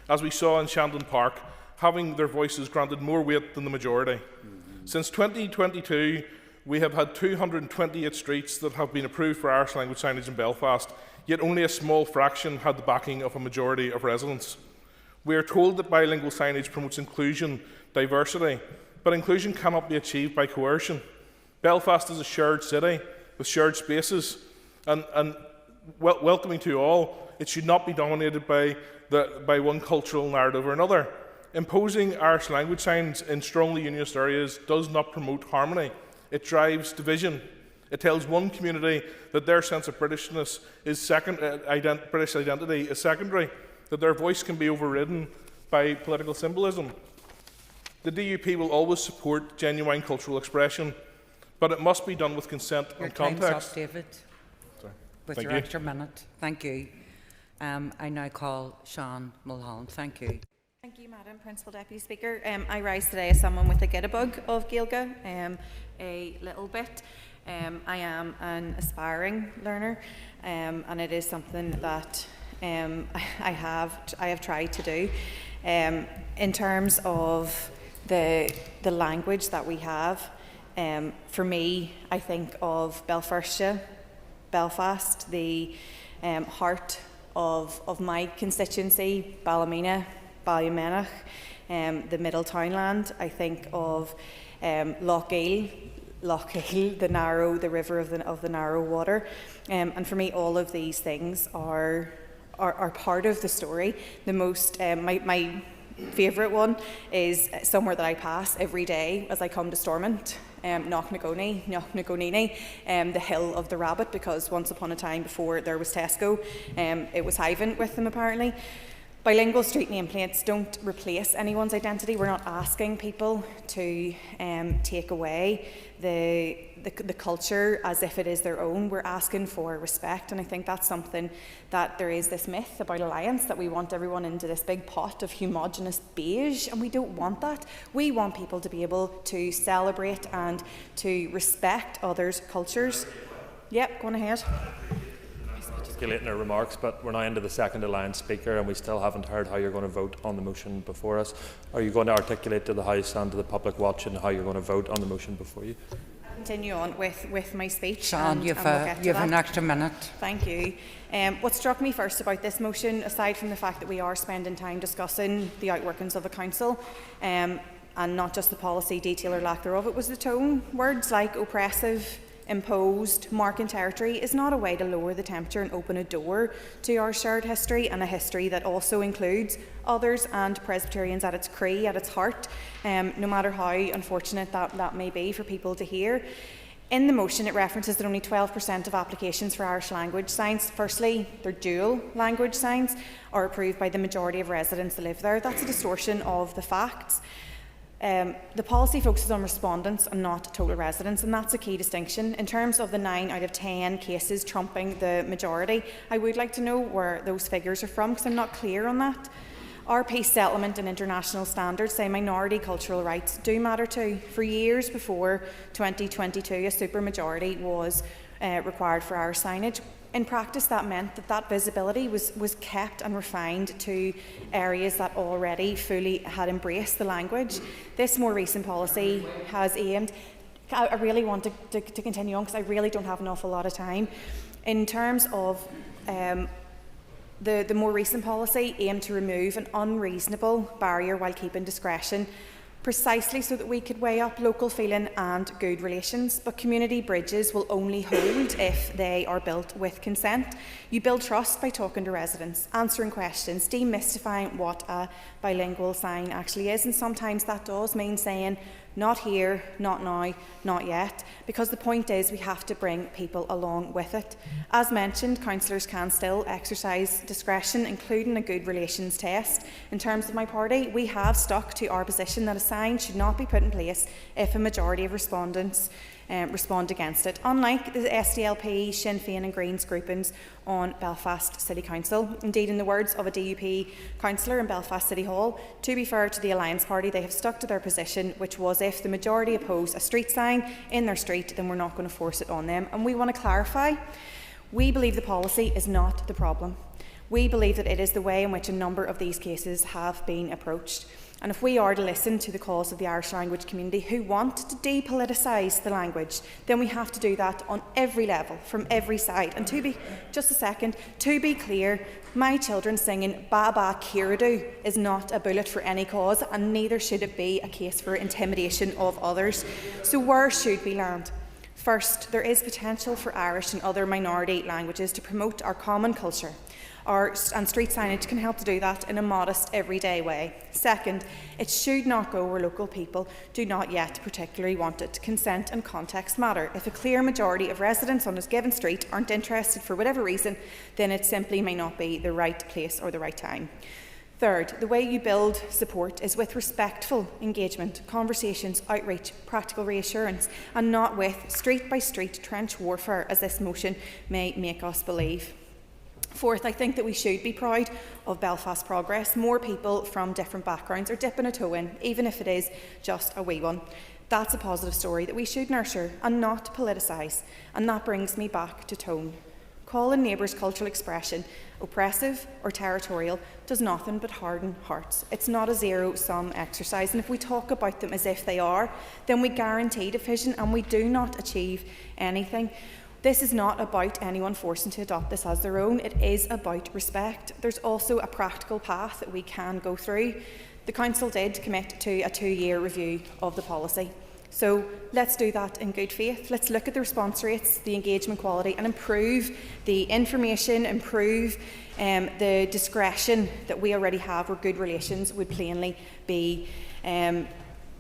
[SPEAKER 19] as we saw in Shandon Park, having their voices granted more weight than the majority. Since 2022, we have had 228 streets that have been approved for Irish language signage in Belfast, yet only a small fraction had the backing of a majority of residents. We are told that bilingual signage promotes inclusion, diversity, but inclusion cannot be achieved by coercion. Belfast is a shared city with shared spaces, and welcoming to all. It should not be dominated by one cultural narrative or another. Imposing Irish language signs in strongly unionist areas does not promote harmony. It drives division. It tells one community that their sense of Britishness is British identity is secondary, that their voice can be overridden by political symbolism. The DUP will always support genuine cultural expression, but it must be done with consent and context.
[SPEAKER 21] Your time's up, David.
[SPEAKER 19] Sorry.
[SPEAKER 21] With your extra minute. Thank you. I now call Sean Mulholland. Thank you.
[SPEAKER 6] Thank you, Madam Principal Deputy Speaker. I rise today as someone with a gittabug of Gaeilge, a little bit. I am an aspiring learner, and it is something that I have tried to do. In terms of the language that we have, for me, I think of Belfast, the heart of my constituency, Ballymena, Ballymena, the Middle Townland. I think of Lochgeel, the river of the narrow water, and for me, all of these things are part of the story. The most my favourite one is somewhere that I pass every day as I come to Stormont, Knocknagoney, the Hill of the Rabbit, because once upon a time, before there was Tesco, it was Hyven with them apparently. Bilingual street nameplates don't replace anyone's identity. We're not asking people to take away the culture as if it is their own. We're asking for respect, and I think that's something that there is this myth about alliance, that we want everyone into this big pot of homogenous beige, and we don't want that. We want people to be able to celebrate and to respect others' cultures. Yep, go on ahead.
[SPEAKER 7] Articulating our remarks, but we're now into the second Alliance Speaker and we still haven't heard how you're going to vote on the motion before us. Are you going to articulate to the House and to the public watching how you're going to vote on the motion before you?
[SPEAKER 6] I'll continue on with my speech.
[SPEAKER 21] Sean, you've an extra minute.
[SPEAKER 6] Thank you. What struck me first about this motion, aside from the fact that we are spending time discussing the outworkings of the Council, and not just the policy detail or lack thereof, it was the tone. Words like oppressive, imposed marking territory is not a way to lower the temperature and open a door to our shared history, and a history that also includes others and Presbyterians at its cree, at its heart, no matter how unfortunate that may be for people to hear. In the motion, it references that only 12% of applications for Irish language signs, firstly, they're dual language signs, are approved by the majority of residents that live there. That's a distortion of the facts. The policy focuses on respondents and not total residents, and that's a key distinction. In terms of the 9 out of 10 cases trumping the majority, I would like to know where those figures are from, because I'm not clear on that. Our peace settlement and international standards say minority cultural rights do matter too. For years before 2022, a supermajority was required for Irish signage. In practice, that meant that visibility was kept and refined to areas that already fully had embraced the language. This more recent policy has aimed, I really want to continue on because I really don't have an awful lot of time. In terms of the more recent policy aimed to remove an unreasonable barrier while keeping discretion, precisely so that we could weigh up local feeling and good relations. But community bridges will only hold if they are built with consent. You build trust by talking to residents, answering questions, demystifying what a bilingual sign actually is, and sometimes that does mean saying, not here, not now, not yet, because the point is we have to bring people along with it. As mentioned, councillors can still exercise discretion, including a good relations test. In terms of my party, we have stuck to our position that a sign should not be put in place if a majority of respondents respond against it, unlike the SDLP, Sinn Féin and Greens groupings on Belfast City Council. Indeed, in the words of a DUP councillor in Belfast City Hall, to be fair to the Alliance Party, they have stuck to their position, which was if the majority oppose a street sign in their street, then we're not going to force it on them. And we want to clarify, we believe the policy is not the problem. We believe that it is the way in which a number of these cases have been approached. And if we are to listen to the calls of the Irish language community who want to depoliticise the language, then we have to do that on every level, from every side. And to be clear, my children singing Baba Kiradu is not a bullet for any cause, and neither should it be a case for intimidation of others. So where should we land? First, there is potential for Irish and other minority languages to promote our common culture. And street signage can help to do that in a modest, everyday way. Second, it should not go where local people do not yet particularly want it. Consent and context matter. If a clear majority of residents on a given street aren't interested for whatever reason, then it simply may not be the right place or the right time. Third, the way you build support is with respectful engagement, conversations, outreach, practical reassurance, and not with street-by-street trench warfare, as this motion may make us believe. Fourth, I think that we should be proud of Belfast progress. More people from different backgrounds are dipping a toe in, even if it is just a wee one. That's a positive story that we should nurture and not politicise. And that brings me back to tone. Calling neighbours' cultural expression oppressive or territorial does nothing but harden hearts. It's not a zero-sum exercise, and if we talk about them as if they are, then we guarantee division and we do not achieve anything. This is not about anyone forcing to adopt this as their own. It is about respect. There's also a practical path that we can go through. The Council did commit to a 2-year review of the policy. So let's do that in good faith. Let's look at the response rates, the engagement quality, and improve the information, improve the discretion that we already have where good relations would plainly be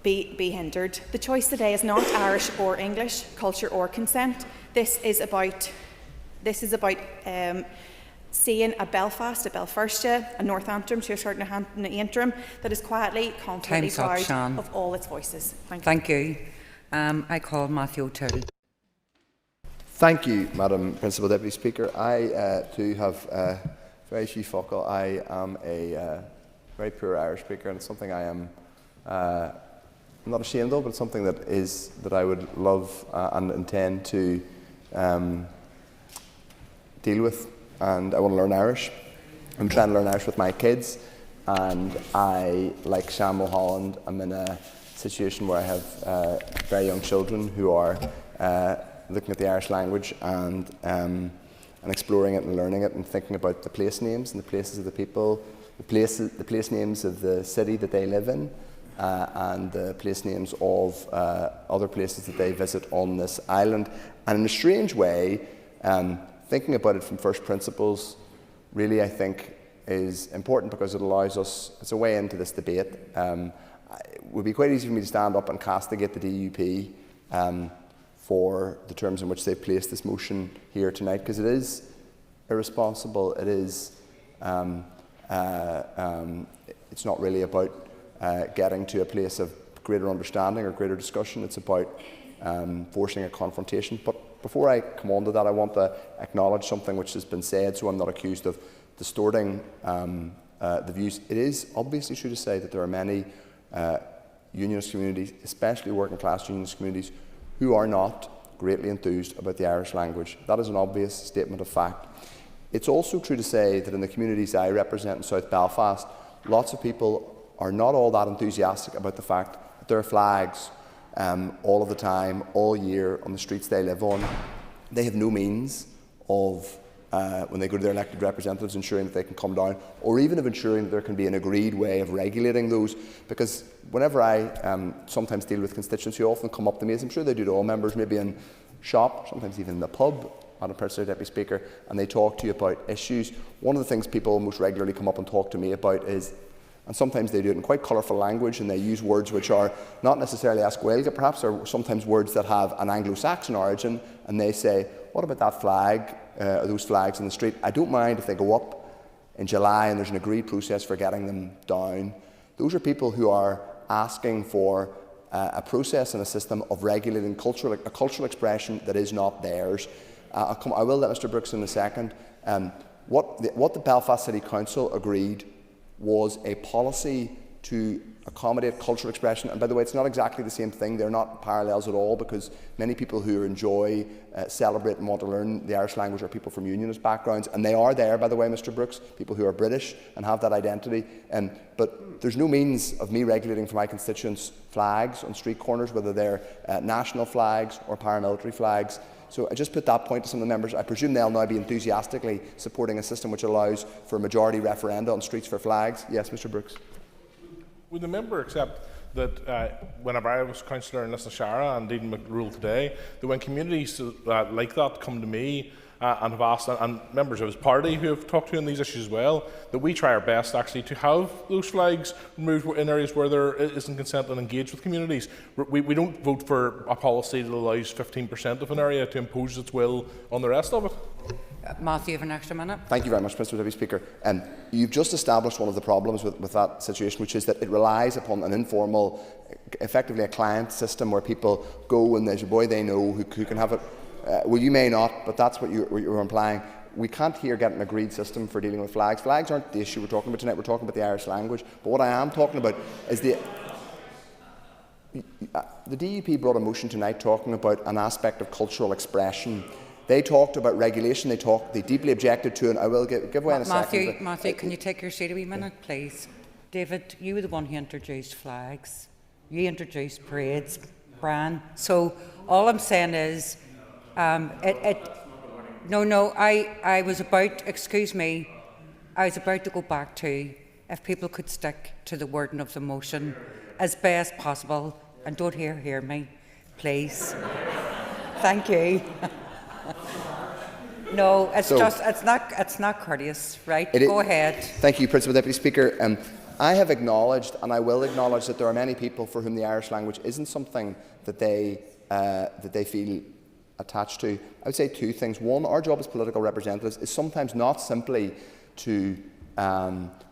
[SPEAKER 6] hindered. The choice today is not Irish or English, culture or consent. This is about seeing a Belfast, a Belfarstia, a North Antrim, to a certain Antrim that is quietly, confidently proud of all its voices.
[SPEAKER 21] Thank you. I call Matthew O'Toole.
[SPEAKER 18] Thank you, Madam Principal Deputy Speaker. I too have very few focal. I am a very poor Irish speaker, and it's something I am not ashamed of, but it's something that I would love and intend to deal with. And I want to learn Irish. I'm trying to learn Irish with my kids, and I, like Shan Mulholland, I'm in a situation where I have very young children who are looking at the Irish language and exploring it and learning it and thinking about the place names and the places of the people, the place names of the city that they live in, and the place names of other places that they visit on this island. And in a strange way, thinking about it from first principles really, I think, is important because it allows us, it's a way into this debate. It would be quite easy for me to stand up and castigate the DUP for the terms in which they've placed this motion here tonight, because it is irresponsible. It is, it's not really about getting to a place of greater understanding or greater discussion. It's about forcing a confrontation. But before I come on to that, I want to acknowledge something which has been said, so I'm not accused of distorting the views. It is obviously true to say that there are many unionist communities, especially working class unionist communities, who are not greatly enthused about the Irish language. That is an obvious statement of fact. It's also true to say that in the communities I represent in South Belfast, lots of people are not all that enthusiastic about the fact that there are flags all of the time, all year, on the streets they live on. They have no means of, when they go to their elected representatives, ensuring that they can come down, or even of ensuring that there can be an agreed way of regulating those. Because whenever I sometimes deal with constituents who often come up to me, as I'm sure they do to all members, maybe in shop, sometimes even in the pub, Madam President, Deputy Speaker, and they talk to you about issues, one of the things people most regularly come up and talk to me about is, and sometimes they do it in quite colourful language, and they use words which are not necessarily Asquelga perhaps, or sometimes words that have an Anglo-Saxon origin, and they say, what about that flag, or those flags in the street? I don't mind if they go up in July and there's an agreed process for getting them down. Those are people who are asking for a process and a system of regulating a cultural expression that is not theirs. I will let Mr Brooks in a second. What the Belfast City Council agreed was a policy to accommodate cultural expression. And by the way, it's not exactly the same thing. They're not parallels at all, because many people who enjoy, celebrate and want to learn the Irish language are people from unionist backgrounds. And they are there, by the way, Mr Brooks, people who are British and have that identity. But there's no means of me regulating for my constituents flags on street corners, whether they're national flags or paramilitary flags. So I just put that point to some of the members. I presume they'll now be enthusiastically supporting a system which allows for a majority referenda on streets for flags. Yes, Mr Brooks.
[SPEAKER 19] Would the member accept that whenever I was councillor in Lisnashara and dealing with the rule today, that when communities like that come to me and have asked, and members of his party who have talked to on these issues as well, that we try our best actually to have those flags removed in areas where there isn't consent and engage with communities. We don't vote for a policy that allows 15% of an area to impose its will on the rest of it.
[SPEAKER 21] Matthew, you have an extra minute.
[SPEAKER 18] Thank you very much, Mr Deputy Speaker. You've just established one of the problems with that situation, which is that it relies upon an informal, effectively a client system where people go and there's a boy they know who can have it. Well, you may not, but that's what you're implying. We can't here get an agreed system for dealing with flags. Flags aren't the issue we're talking about tonight. We're talking about the Irish language. But what I am talking about is the DUP brought a motion tonight talking about an aspect of cultural expression. They talked about regulation. They deeply objected to it. And I will give way in a second.
[SPEAKER 21] Matthew, can you take your seat a wee minute, please? David, you were the one who introduced flags. You introduced parades, Bran. So all I'm saying is, I was about, excuse me, I was about to go back to if people could stick to the wording of the motion as best possible, and don't hear me, please. Thank you. No, it's not courteous, right? Go ahead.
[SPEAKER 18] Thank you, Principal Deputy Speaker. I have acknowledged, and I will acknowledge, that there are many people for whom the Irish language isn't something that they feel attached to. I would say two things. One, our job as political representatives is sometimes not simply to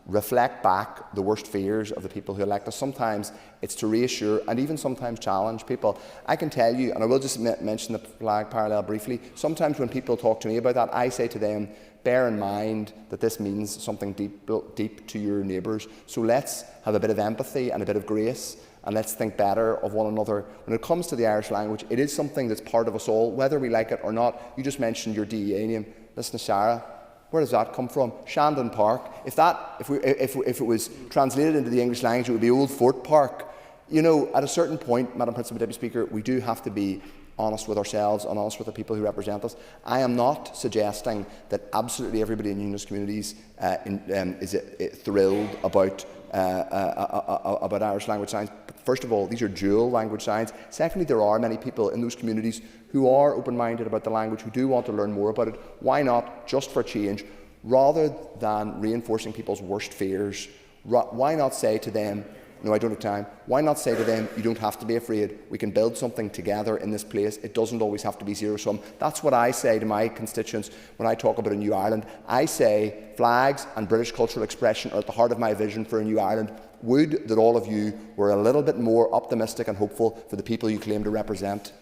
[SPEAKER 18] reflect back the worst fears of the people who elect us. Sometimes it's to reassure and even sometimes challenge people. I can tell you, and I will just mention the flag parallel briefly, sometimes when people talk to me about that, I say to them, bear in mind that this means something deep to your neighbours. So let's have a bit of empathy and a bit of grace, and let's think better of one another. When it comes to the Irish language, it is something that's part of us all, whether we like it or not. You just mentioned your DEA name, Lisnashara. Where does that come from? Shandon Park. If it was translated into the English language, it would be Old Fort Park. You know, at a certain point, Madam Principal Deputy Speaker, we do have to be honest with ourselves and honest with the people who represent us. I am not suggesting that absolutely everybody in unionist communities is thrilled about about Irish language signs. But first of all, these are dual language signs. Secondly, there are many people in those communities who are open-minded about the language, who do want to learn more about it. Why not, just for change, rather than reinforcing people's worst fears, why not say to them, no, I don't have time. Why not say to them, you don't have to be afraid. We can build something together in this place. It doesn't always have to be zero-sum. That's what I say to my constituents when I talk about a new Ireland. I say flags and British cultural expression are at the heart of my vision for a new Ireland. Would that all of you were a little bit more optimistic and hopeful for the people you claim to represent.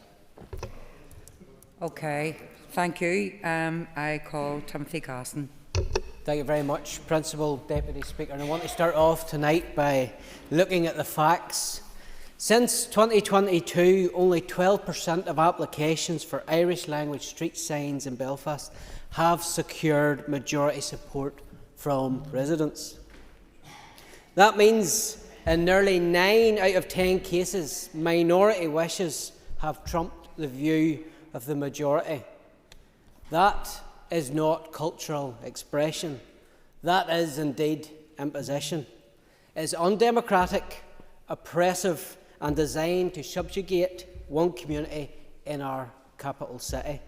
[SPEAKER 21] Okay, thank you. I call Timothy Casson.
[SPEAKER 16] Thank you very much, Principal Deputy Speaker. And I want to start off tonight by looking at the facts. Since 2022, only 12% of applications for Irish language street signs in Belfast have secured majority support from residents. That means in nearly 9 out of 10 cases, minority wishes have trumped the view of the majority. That is not cultural expression. That is indeed imposition. It is undemocratic, oppressive and designed to subjugate one community in our capital city.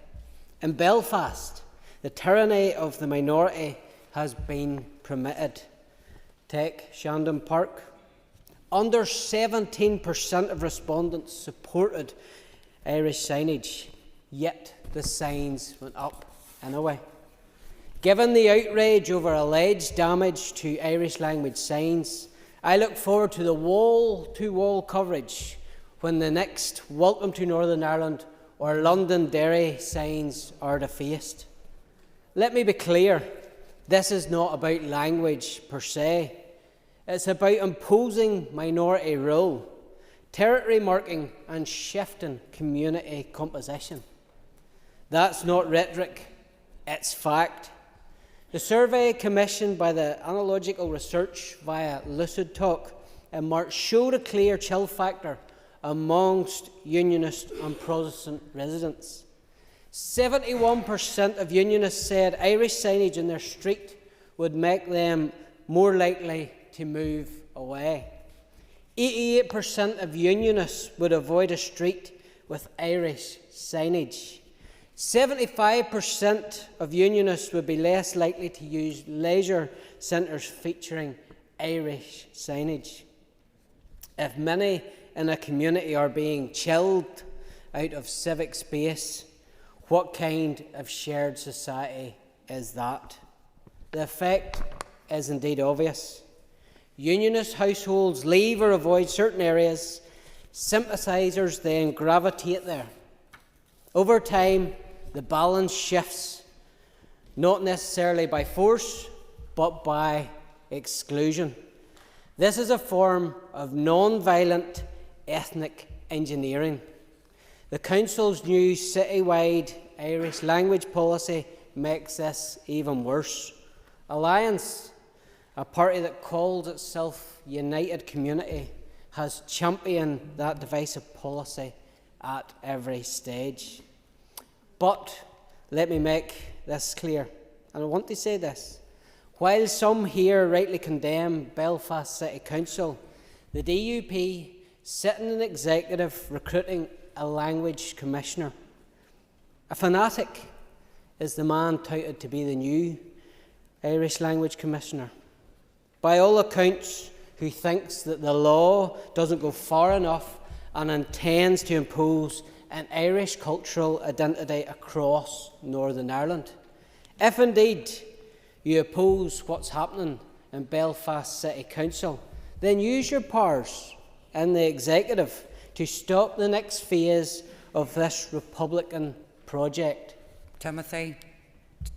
[SPEAKER 16] In Belfast, the tyranny of the minority has been permitted. Take Shandon Park. Under 17% of respondents supported Irish signage, yet the signs went up anyway. Given the outrage over alleged damage to Irish language signs, I look forward to the wall-to-wall coverage when the next Welcome to Northern Ireland or Londonderry signs are defaced. Let me be clear, this is not about language per se. It's about imposing minority rule, territory marking and shifting community composition. That's not rhetoric, it's fact. The survey commissioned by the Analogical Research via Lucid Talk in March showed a clear chill factor amongst Unionist and Protestant residents. 71% of Unionists said Irish signage in their street would make them more likely to move away. 88% of Unionists would avoid a street with Irish signage. 75% of Unionists would be less likely to use leisure centres featuring Irish signage. If many in a community are being chilled out of civic space, what kind of shared society is that? The effect is indeed obvious. Unionist households leave or avoid certain areas, sympathisers then gravitate there. Over time, the balance shifts, not necessarily by force, but by exclusion. This is a form of non-violent ethnic engineering. The Council's new citywide Irish language policy makes this even worse. Alliance, a party that calls itself United Community, has championed that divisive policy at every stage. But let me make this clear, and I want to say this. While some here rightly condemn Belfast City Council, the DUP sit in an executive recruiting a language commissioner. A fanatic is the man touted to be the new Irish language commissioner. By all accounts, who thinks that the law doesn't go far enough and intends to impose an Irish cultural identity across Northern Ireland. If indeed you oppose what's happening in Belfast City Council, then use your powers in the executive to stop the next phase of this Republican project.
[SPEAKER 21] Timothy,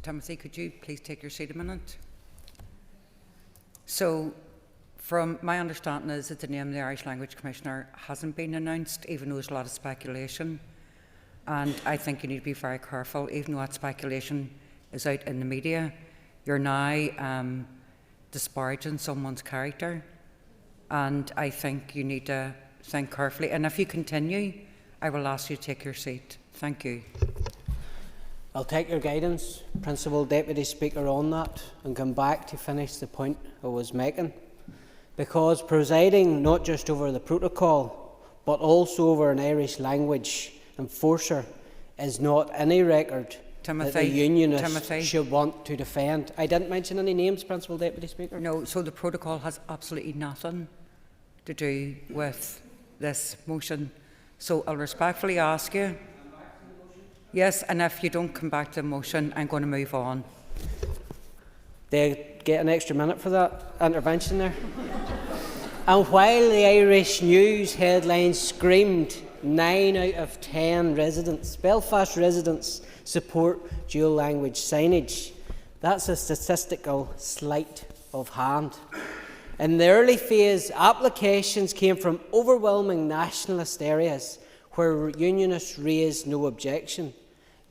[SPEAKER 21] could you please take your seat a minute? So, from my understanding is that the name of the Irish Language Commissioner hasn't been announced, even though there's a lot of speculation. And I think you need to be very careful, even though that speculation is out in the media. You're now disparaging someone's character. And I think you need to think carefully. And if you continue, I will ask you to take your seat. Thank you.
[SPEAKER 16] I'll take your guidance, Principal Deputy Speaker, on that and come back to finish the point I was making. because presiding not just over the protocol, but also over an Irish language enforcer is not any record that the Unionists should want to defend. I didn't mention any names, Principal Deputy Speaker.
[SPEAKER 21] No, so the protocol has absolutely nothing to do with this motion. So I'll respectfully ask you. Yes, and if you don't come back to the motion, I'm going to move on.
[SPEAKER 16] They get an extra minute for that intervention there. And while the Irish news headlines screamed 9 out of 10 residents, Belfast residents, support dual language signage, that's a statistical sleight of hand. In the early phase, applications came from overwhelming nationalist areas where Unionists raised no objection.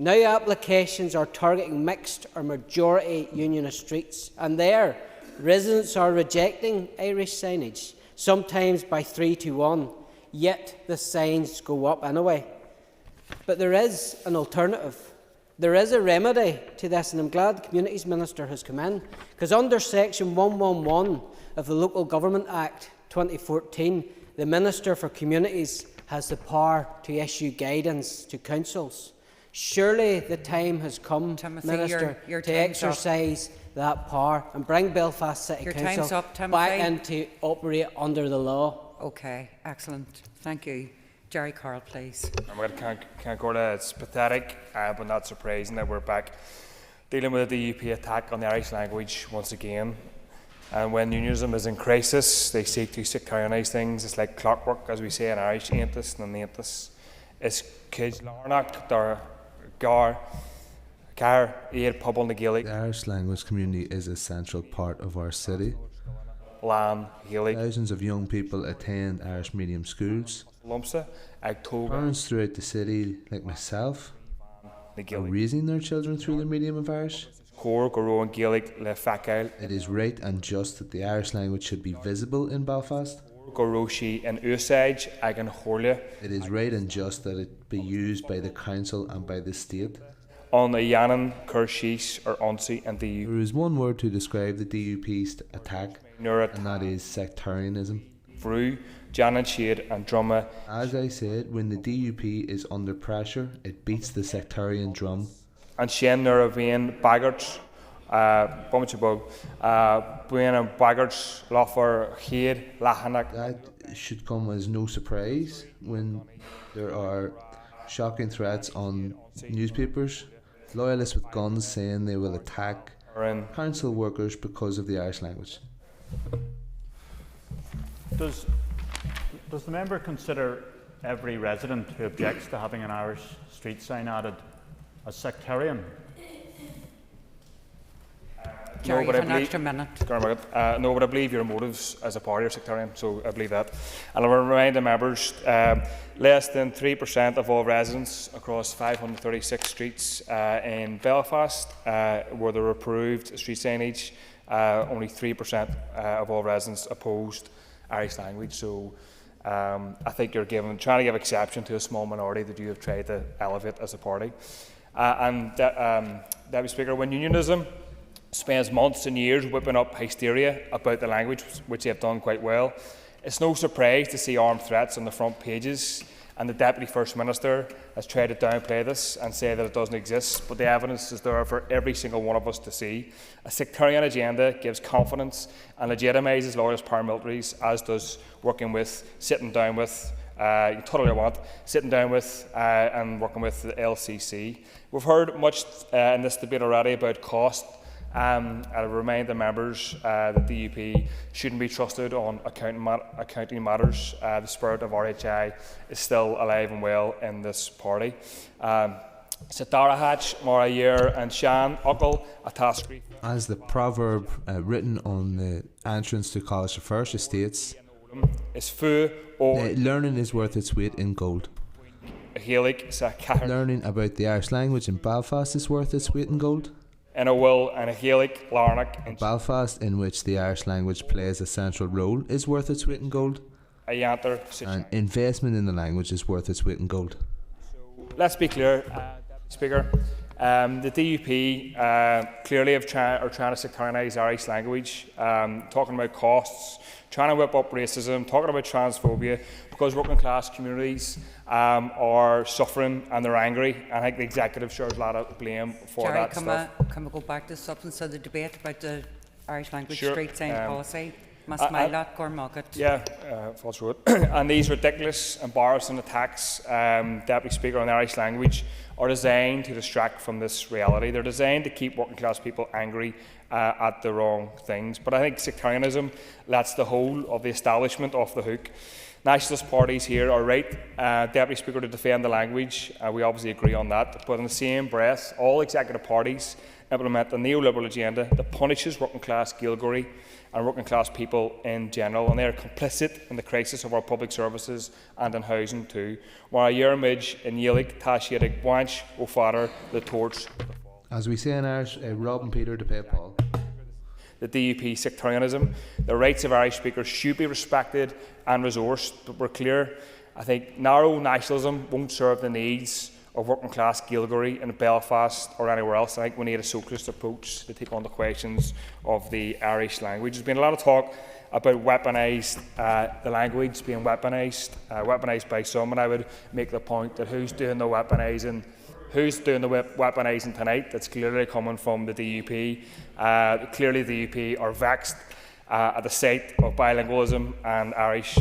[SPEAKER 16] Now applications are targeting mixed or majority Unionist streets, and there residents are rejecting Irish signage, sometimes by 3-1, yet the signs go up anyway. But there is an alternative. There is a remedy to this, and I'm glad the Communities Minister has come in, because under Section 111 of the Local Government Act 2014, the Minister for Communities has the power to issue guidance to councils. Surely the time has come,
[SPEAKER 21] Timothy,
[SPEAKER 16] Minister,
[SPEAKER 21] your
[SPEAKER 16] to exercise that power and bring Belfast City Council back into operate under the law.
[SPEAKER 21] Okay, excellent. Thank you. Jerry Carroll, please.
[SPEAKER 5] It's pathetic, but not surprising that we're back dealing with the DUP attack on the Irish language once again. And when unionism is in crisis, they seek to sectarianise things. It's like clockwork, as we say in Irish, ain'tus and ain'tus. It's kids larnach, dar gar, car, eir, pobl na Gaelic.
[SPEAKER 3] The Irish language community is a central part of our city.
[SPEAKER 5] Lan, Gaelic.
[SPEAKER 3] Thousands of young people attend Irish medium schools.
[SPEAKER 5] Lumsa, October.
[SPEAKER 3] Parents throughout the city, like myself, are raising their children through the medium of Irish. It is right and just that the Irish language should be visible in Belfast. It is right and just that it be used by the council and by the state. There is one word to describe the DUP's attack, and that is sectarianism. As I said, when the DUP is under pressure, it beats the sectarian drum.
[SPEAKER 5] And Shen Nuravian Baggarts, Bumchibug, Buena Baggarts, Loffer, Head, Lahanak.
[SPEAKER 3] That should come as no surprise when there are shocking threats on newspapers, loyalists with guns saying they will attack council workers because of the Irish language.
[SPEAKER 4] Does the member consider every resident who objects to having an Irish street sign added as sectarian?
[SPEAKER 21] Jerry, you have an extra minute.
[SPEAKER 5] No, but I believe your motives as a party are sectarian, so I believe that. And I will remind the members, less than 3% of all residents across 536 streets in Belfast where there were approved street signage. Only 3% of all residents opposed Irish language. So I think you're trying to give exception to a small minority that you have tried to elevate as a party. Deputy Speaker, when unionism spends months and years whipping up hysteria about the language, which they have done quite well, it's no surprise to see armed threats on the front pages, and the Deputy First Minister has tried to downplay this and say that it doesn't exist, but the evidence is there for every single one of us to see. A sectarian agenda gives confidence and legitimises loyalist paramilitaries, as does sitting down with and working with the LCC. We've heard much in this debate already about cost. I remind the members that the DUP shouldn't be trusted on accounting matters. The spirit of RHI is still alive and well in this party. Satarahach, Morayer and Shan, Uckle, Ataskri.
[SPEAKER 3] As the proverb written on the entrance to College of First states, learning is worth its weight in gold. Learning about the Irish language in Belfast is worth its weight in gold.
[SPEAKER 5] In a will and a Gaelic, Larnack.
[SPEAKER 3] Belfast, in which the Irish language plays a central role, is worth its weight in gold. And investment in the language is worth its weight in gold.
[SPEAKER 5] Let's be clear, Speaker. The DUP clearly are trying to sectarianise Irish language, talking about costs, trying to whip up racism, talking about transphobia, because working class communities are suffering and they're angry. And I think the executive shares a lot of blame for
[SPEAKER 21] Jerry,
[SPEAKER 5] that stuff.
[SPEAKER 21] Can we go back to the substance of the debate about the Irish language
[SPEAKER 5] Sure.
[SPEAKER 21] street sign policy?
[SPEAKER 5] Yeah, false road. And these ridiculous, embarrassing attacks, Deputy Speaker, on the Irish language are designed to distract from this reality. They're designed to keep working class people angry at the wrong things. But I think sectarianism lets the whole of the establishment off the hook. Nationalist parties here are right, Deputy Speaker, to defend the language. We obviously agree on that. But in the same breath, all executive parties implement a neoliberal agenda that punishes working class Gaelgory and working class people in general, and they are complicit in the crisis of our public services and in housing too. While Yermidge in Gaelic, Tashiedig, Wanch, O'Fader, the torch.
[SPEAKER 3] As we say in Irish, Rob and Peter to pay Paul.
[SPEAKER 5] The DUP sectarianism, the rights of Irish speakers should be respected and resourced, but we're clear, I think narrow nationalism won't serve the needs of working class Gaelgory in Belfast or anywhere else. I think we need a socialist approach to take on the questions of the Irish language. There's been a lot of talk about weaponised, the language being weaponised by some, and I would make the point that who's doing the weaponising tonight? That's clearly coming from the DUP. Clearly the DUP are vexed at the sight of bilingualism and Irish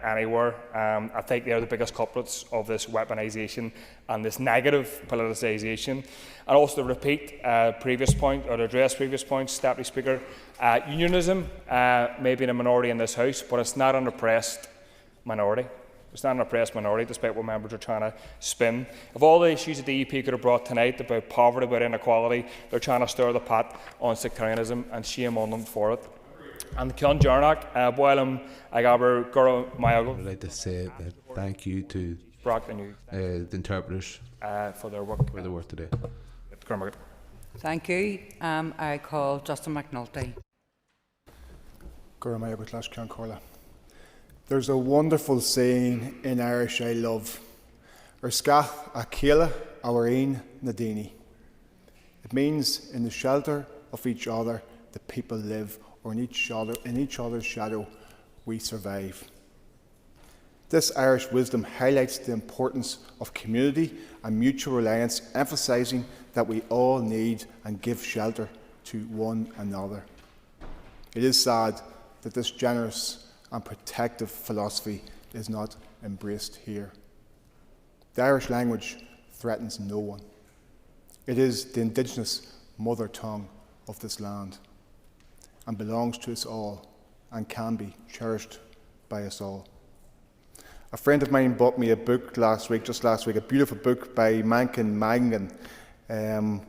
[SPEAKER 5] anywhere. I think they're the biggest culprits of this weaponisation and this negative politicisation. And also to repeat previous point, or to address previous points, Deputy Speaker, unionism may be in a minority in this House, but it's not an oppressed minority. It's not an oppressed minority, despite what members are trying to spin. Of all the issues the DUP could have brought tonight about poverty, about inequality, they're trying to stir the pot on sectarianism, and shame on them for it. And Cian Jarnack, Boilem Agaber Guru Mayago.
[SPEAKER 3] I'd like to say thank you to the interpreters
[SPEAKER 5] for their work.
[SPEAKER 3] Today.
[SPEAKER 21] Thank you. I call Justin McNulty.
[SPEAKER 11] Guru Mayago Clash Cian Corla. There's a wonderful saying in Irish I love. Erskath Akela Awarin Nadini. It means in the shelter of each other the people live, or in each other's shadow we survive. This Irish wisdom highlights the importance of community and mutual reliance, emphasising that we all need and give shelter to one another. It is sad that this generous and protective philosophy is not embraced here. The Irish language threatens no one. It is the indigenous mother tongue of this land and belongs to us all and can be cherished by us all. A friend of mine bought me a book just last week, a beautiful book by Mankin Mangan, and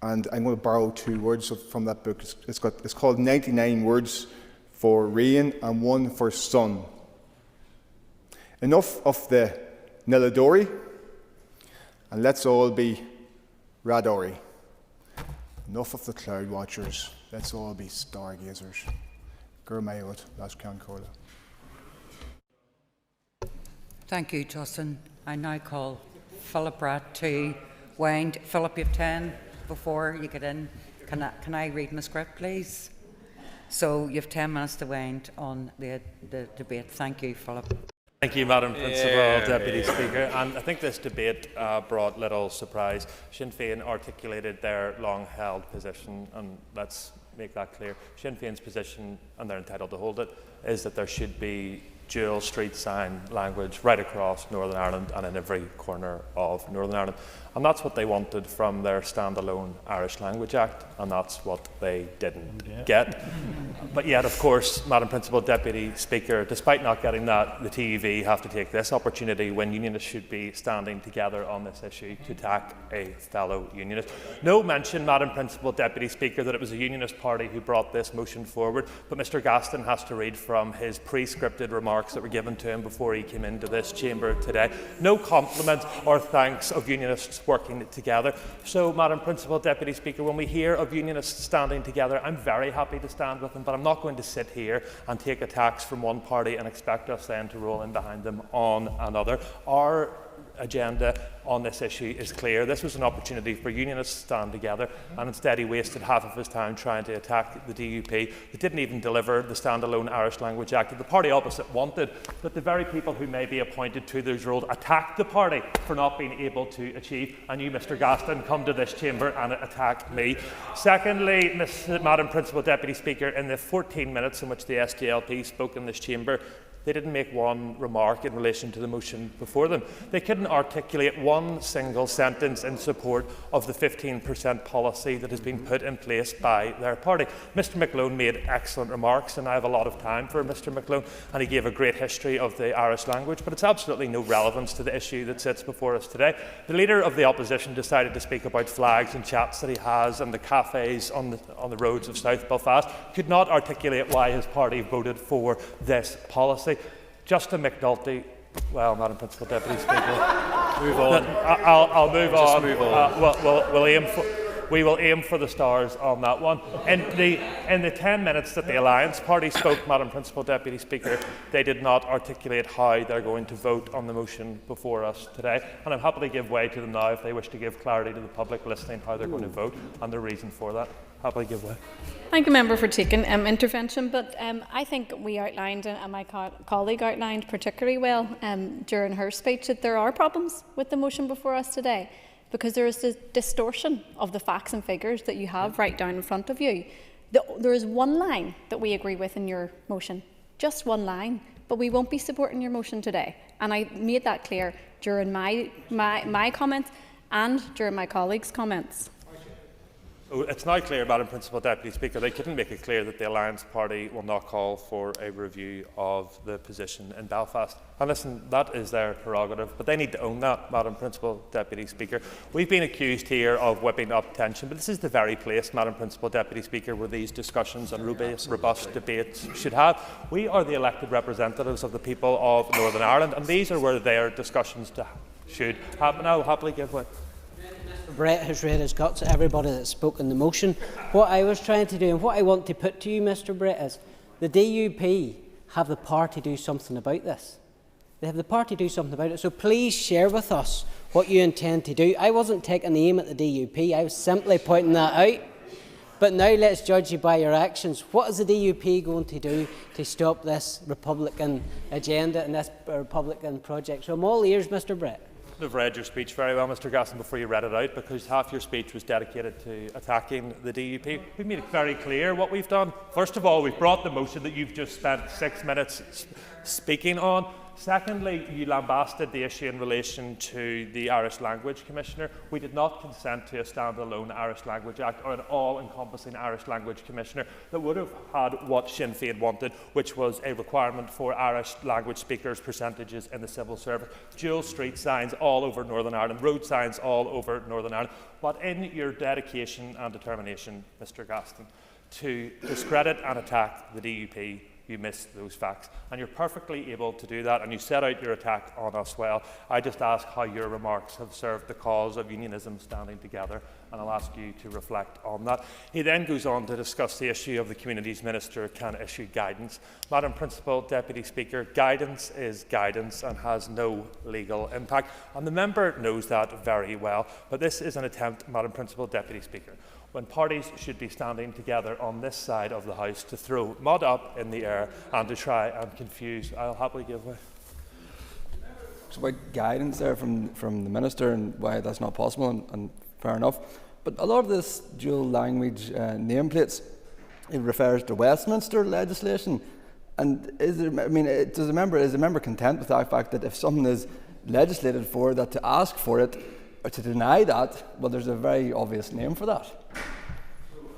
[SPEAKER 11] I'm going to borrow 2 words from that book. It's called 99 Words for Rain and 1 for Sun. Enough of the Nilladori, and let's all be Radori. Enough of the cloud watchers, let's all be stargazers. Gur Mayot, Las Cian Corla.
[SPEAKER 21] Thank you, Justin. I now call Philip Pratt to wind. Philip, you have 10 before you get in. Can I read my script, please? So you have 10 minutes to wind on the debate. Thank you, Philip.
[SPEAKER 7] Thank you, Madam Principal Deputy Speaker. And I think this debate brought little surprise. Sinn Féin articulated their long-held position, and let's make that clear. Sinn Féin's position, and they're entitled to hold it, is that there should be dual street sign language right across Northern Ireland and in every corner of Northern Ireland. And that's what they wanted from their standalone Irish Language Act, and that's what they didn't get. But yet, of course, Madam Principal Deputy Speaker, despite not getting that, the TEV have to take this opportunity when unionists should be standing together on this issue to attack a fellow unionist. No mention, Madam Principal Deputy Speaker, that it was a unionist party who brought this motion forward, but Mr Gaston has to read from his pre-scripted remarks that were given to him before he came into this chamber today. No compliment or thanks of unionists working together. So, Madam Principal Deputy Speaker, when we hear of unionists standing together, I'm very happy to stand with them, but I'm not going to sit here and take attacks from one party and expect us then to roll in behind them on another. Our agenda on this issue is clear. This was an opportunity for unionists to stand together, and instead he wasted half of his time trying to attack the DUP that didn't even deliver the standalone Irish Language Act that the party opposite wanted, that the very people who may be appointed to those roles attacked the party for not being able to achieve, and you, Mr Gaston, come to this chamber and attack me. Secondly, Madam Principal Deputy Speaker, in the 14 minutes in which the SDLP spoke in this chamber, they didn't make one remark in relation to the motion before them. They couldn't articulate one single sentence in support of the 15% policy that has been put in place by their party. Mr McLone made excellent remarks, and I have a lot of time for Mr McLone, and he gave a great history of the Irish language, but it's absolutely no relevance to the issue that sits before us today. The Leader of the Opposition decided to speak about flags and chats that he has and the cafes on the roads of South Belfast, could not articulate why his party voted for this policy. Justin McNulty, well, Madam Principal Deputy Speaker,
[SPEAKER 10] move on.
[SPEAKER 7] I'll move
[SPEAKER 10] Just
[SPEAKER 7] on.
[SPEAKER 10] move on.
[SPEAKER 7] We will aim for the stars on that one. In the 10 minutes that the Alliance Party spoke, Madam Principal Deputy Speaker, they did not articulate how they're going to vote on the motion before us today, and I'm happy to give way to them now if they wish to give clarity to the public listening how they're going to vote and the reason for that. Happily give way.
[SPEAKER 22] Thank you, Member, for taking intervention, but I think we outlined, and my colleague outlined particularly well during her speech, that there are problems with the motion before us today, because there is this distortion of the facts and figures that you have right down in front of you. There is one line that we agree with in your motion, just one line, but we won't be supporting your motion today. And I made that clear during my comments and during my colleagues' comments.
[SPEAKER 7] It's now clear, Madam Principal Deputy Speaker, they couldn't make it clear that the Alliance Party will not call for a review of the position in Belfast. And listen, that is their prerogative, but they need to own that, Madam Principal Deputy Speaker. We've been accused here of whipping up tension, but this is the very place, Madam Principal Deputy Speaker, where these discussions and robust debates should have. We are the elected representatives of the people of Northern Ireland, and these are where their discussions should happen. I will happily give way.
[SPEAKER 16] Brett has read his guts at everybody that spoke in the motion. What I was trying to do, and what I want to put to you, Mr Brett, is the DUP have the power to do something about this. They have the power to do something about it. So please share with us what you intend to do. I wasn't taking aim at the DUP. I was simply pointing that out. But now let's judge you by your actions. What is the DUP going to do to stop this Republican agenda and this Republican project? So I'm all ears, Mr Brett.
[SPEAKER 7] I've read your speech very well, Mr Gaston, before you read it out, because half your speech was dedicated to attacking the DUP. We've made it very clear what we've done. First of all, we've brought the motion that you've just spent 6 minutes speaking on. Secondly, you lambasted the issue in relation to the Irish Language Commissioner. We did not consent to a standalone Irish Language Act or an all-encompassing Irish Language Commissioner that would have had what Sinn Féin wanted, which was a requirement for Irish language speakers' percentages in the civil service. Dual street signs all over Northern Ireland, road signs all over Northern Ireland. But in your dedication and determination, Mr Gaston, to discredit and attack the DUP, you missed those facts, and you're perfectly able to do that, and you set out your attack on us well. I just ask how your remarks have served the cause of unionism standing together, and I'll ask you to reflect on that. He then goes on to discuss the issue of the Communities Minister can issue guidance. Madam Principal Deputy Speaker, guidance is guidance and has no legal impact, and the member knows that very well, but this is an attempt, Madam Principal Deputy Speaker, when parties should be standing together on this side of the House to throw mud up in the air and to try and confuse. I'll happily give way.
[SPEAKER 14] It's about guidance there from the Minister and why that's not possible, and fair enough. But a lot of this dual language nameplates, it refers to Westminster legislation. And is the member content with the fact that if something is legislated for, that to ask for it or to deny that, well, there's a very obvious name for that?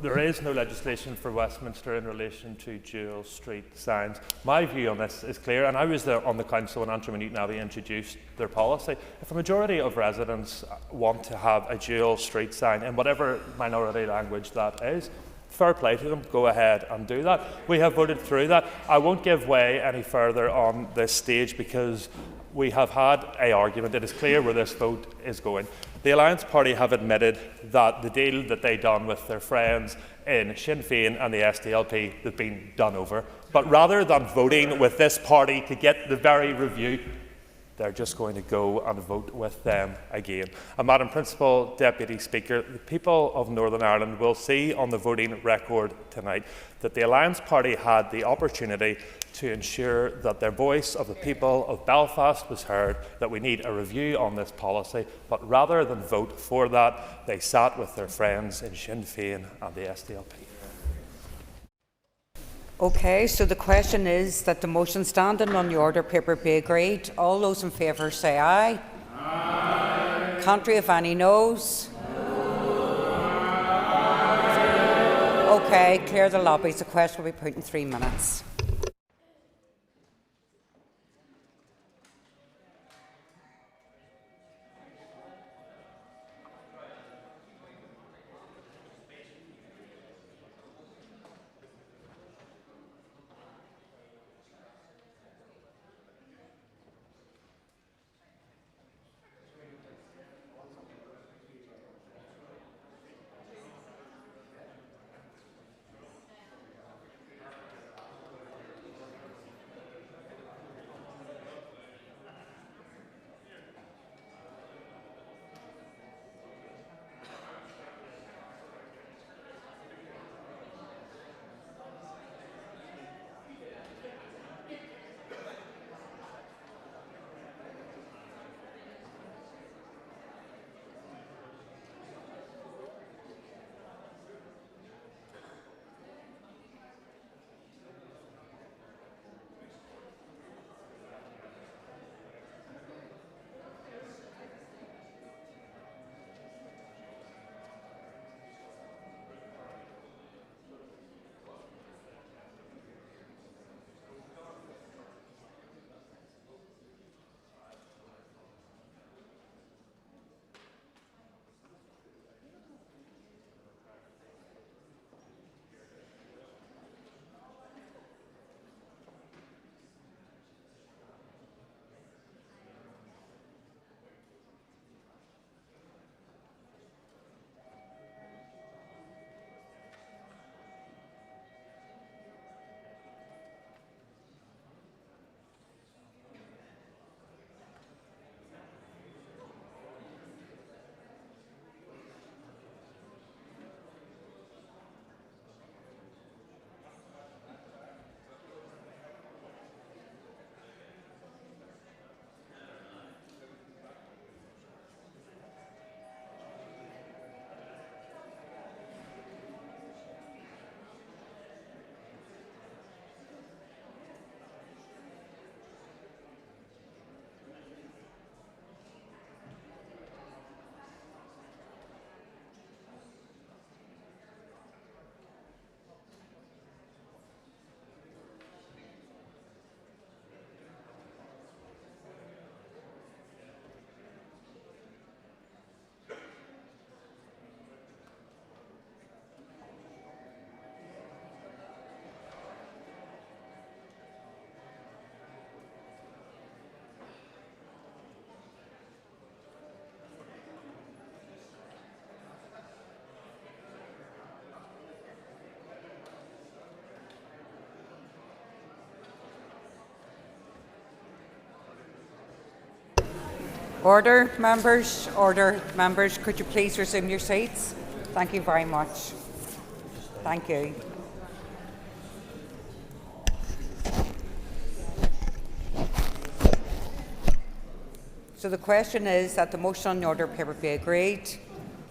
[SPEAKER 7] There is no legislation for Westminster in relation to dual street signs. My view on this is clear, and I was there on the council when Antrim and Newton Abbey introduced their policy. If a majority of residents want to have a dual street sign in whatever minority language that is, fair play to them, go ahead and do that. We have voted through that. I won't give way any further on this stage because we have had an argument. It is clear where this vote is going. The Alliance Party have admitted that the deal that they done with their friends in Sinn Féin and the SDLP has been done over. But rather than voting with this party to get the very review, they're just going to go and vote with them again. And Madam Principal Deputy Speaker, the people of Northern Ireland will see on the voting record tonight that the Alliance Party had the opportunity to ensure that their voice of the people of Belfast was heard, that we need a review on this policy, but rather than vote for that, they sat with their friends in Sinn Féin and the SDLP.
[SPEAKER 21] Okay, so the question is that the motion standing on the order paper be agreed. All those in favour say aye. Aye. Contrary if any noes. Okay, clear the lobbies. The question will be put in 3 minutes. Order, members. Order, members. Could you please resume your seats? Thank you very much. Thank you. So the question is that the motion on the order paper be agreed.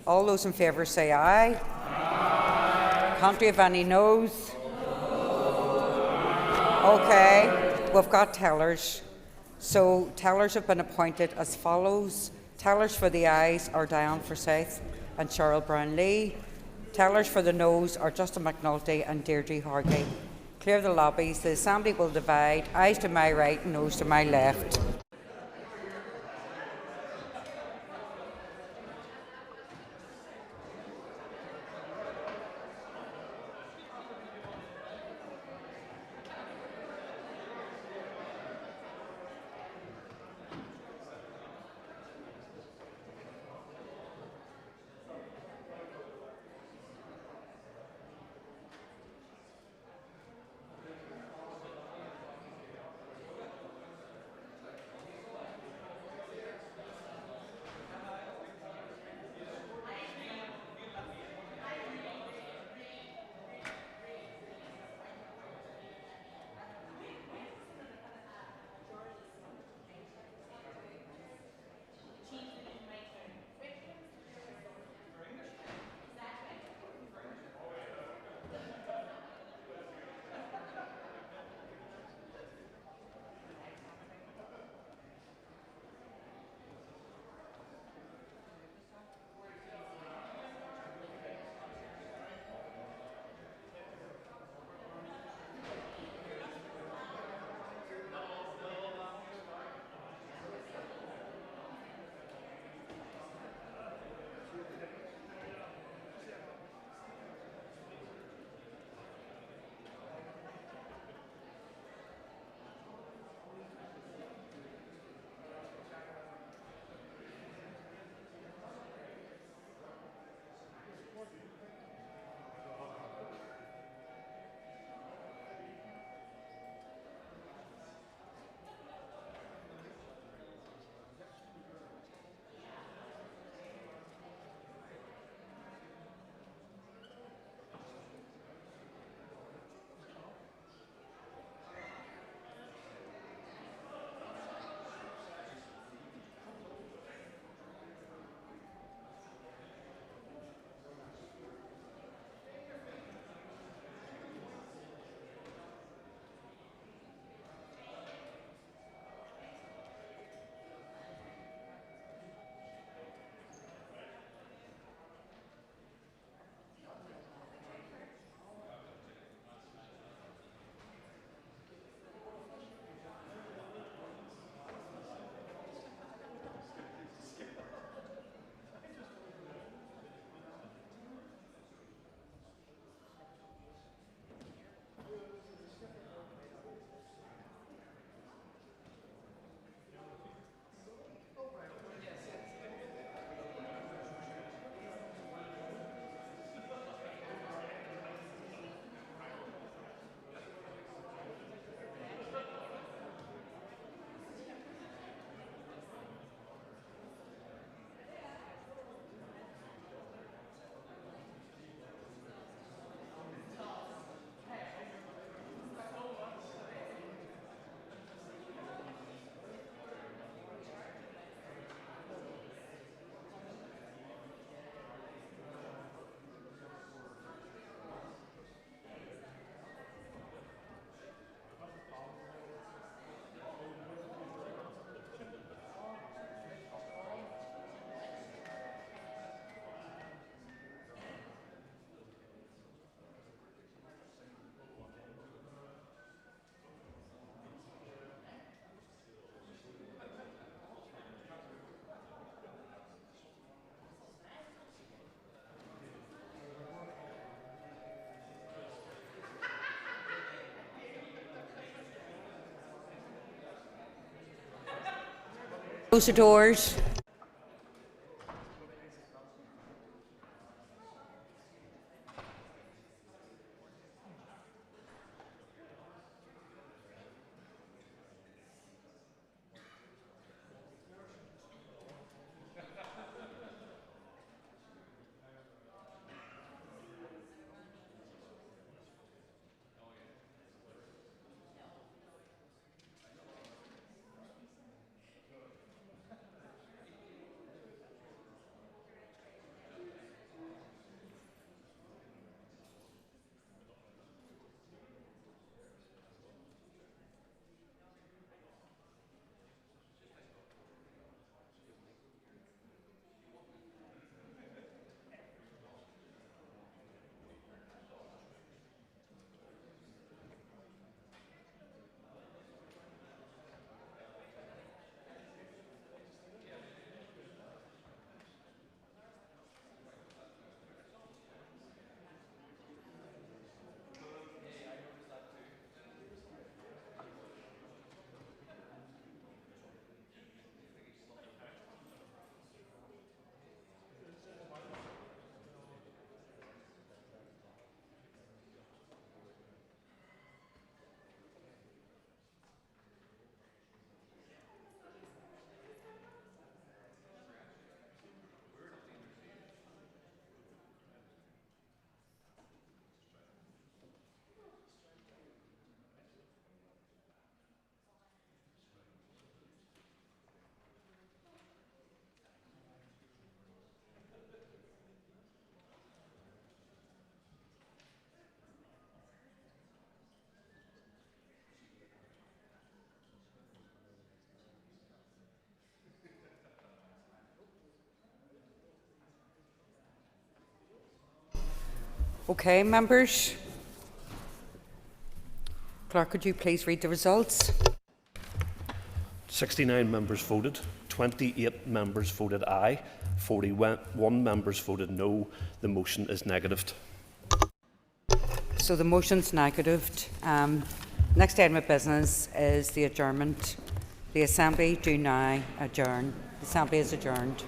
[SPEAKER 21] All those in favour say aye. Aye. Contrary if any noes. Okay, we've got tellers. So tellers have been appointed as follows. Tellers for the ayes are Diane Forsyth and Cheryl Brown-Lee. Tellers for the noes are Justin McNulty and Deirdre Hargey. Clear the lobbies. The Assembly will divide. Ayes to my right and noes to my left. Close the doors. Okay, members. Clerk, could you please read the results?
[SPEAKER 9] 69 members voted, 28 members voted aye, 41 members voted no. The motion is negatived.
[SPEAKER 21] So the motion's negatived. Next item of business is the adjournment. The Assembly do now adjourn. The Assembly is adjourned.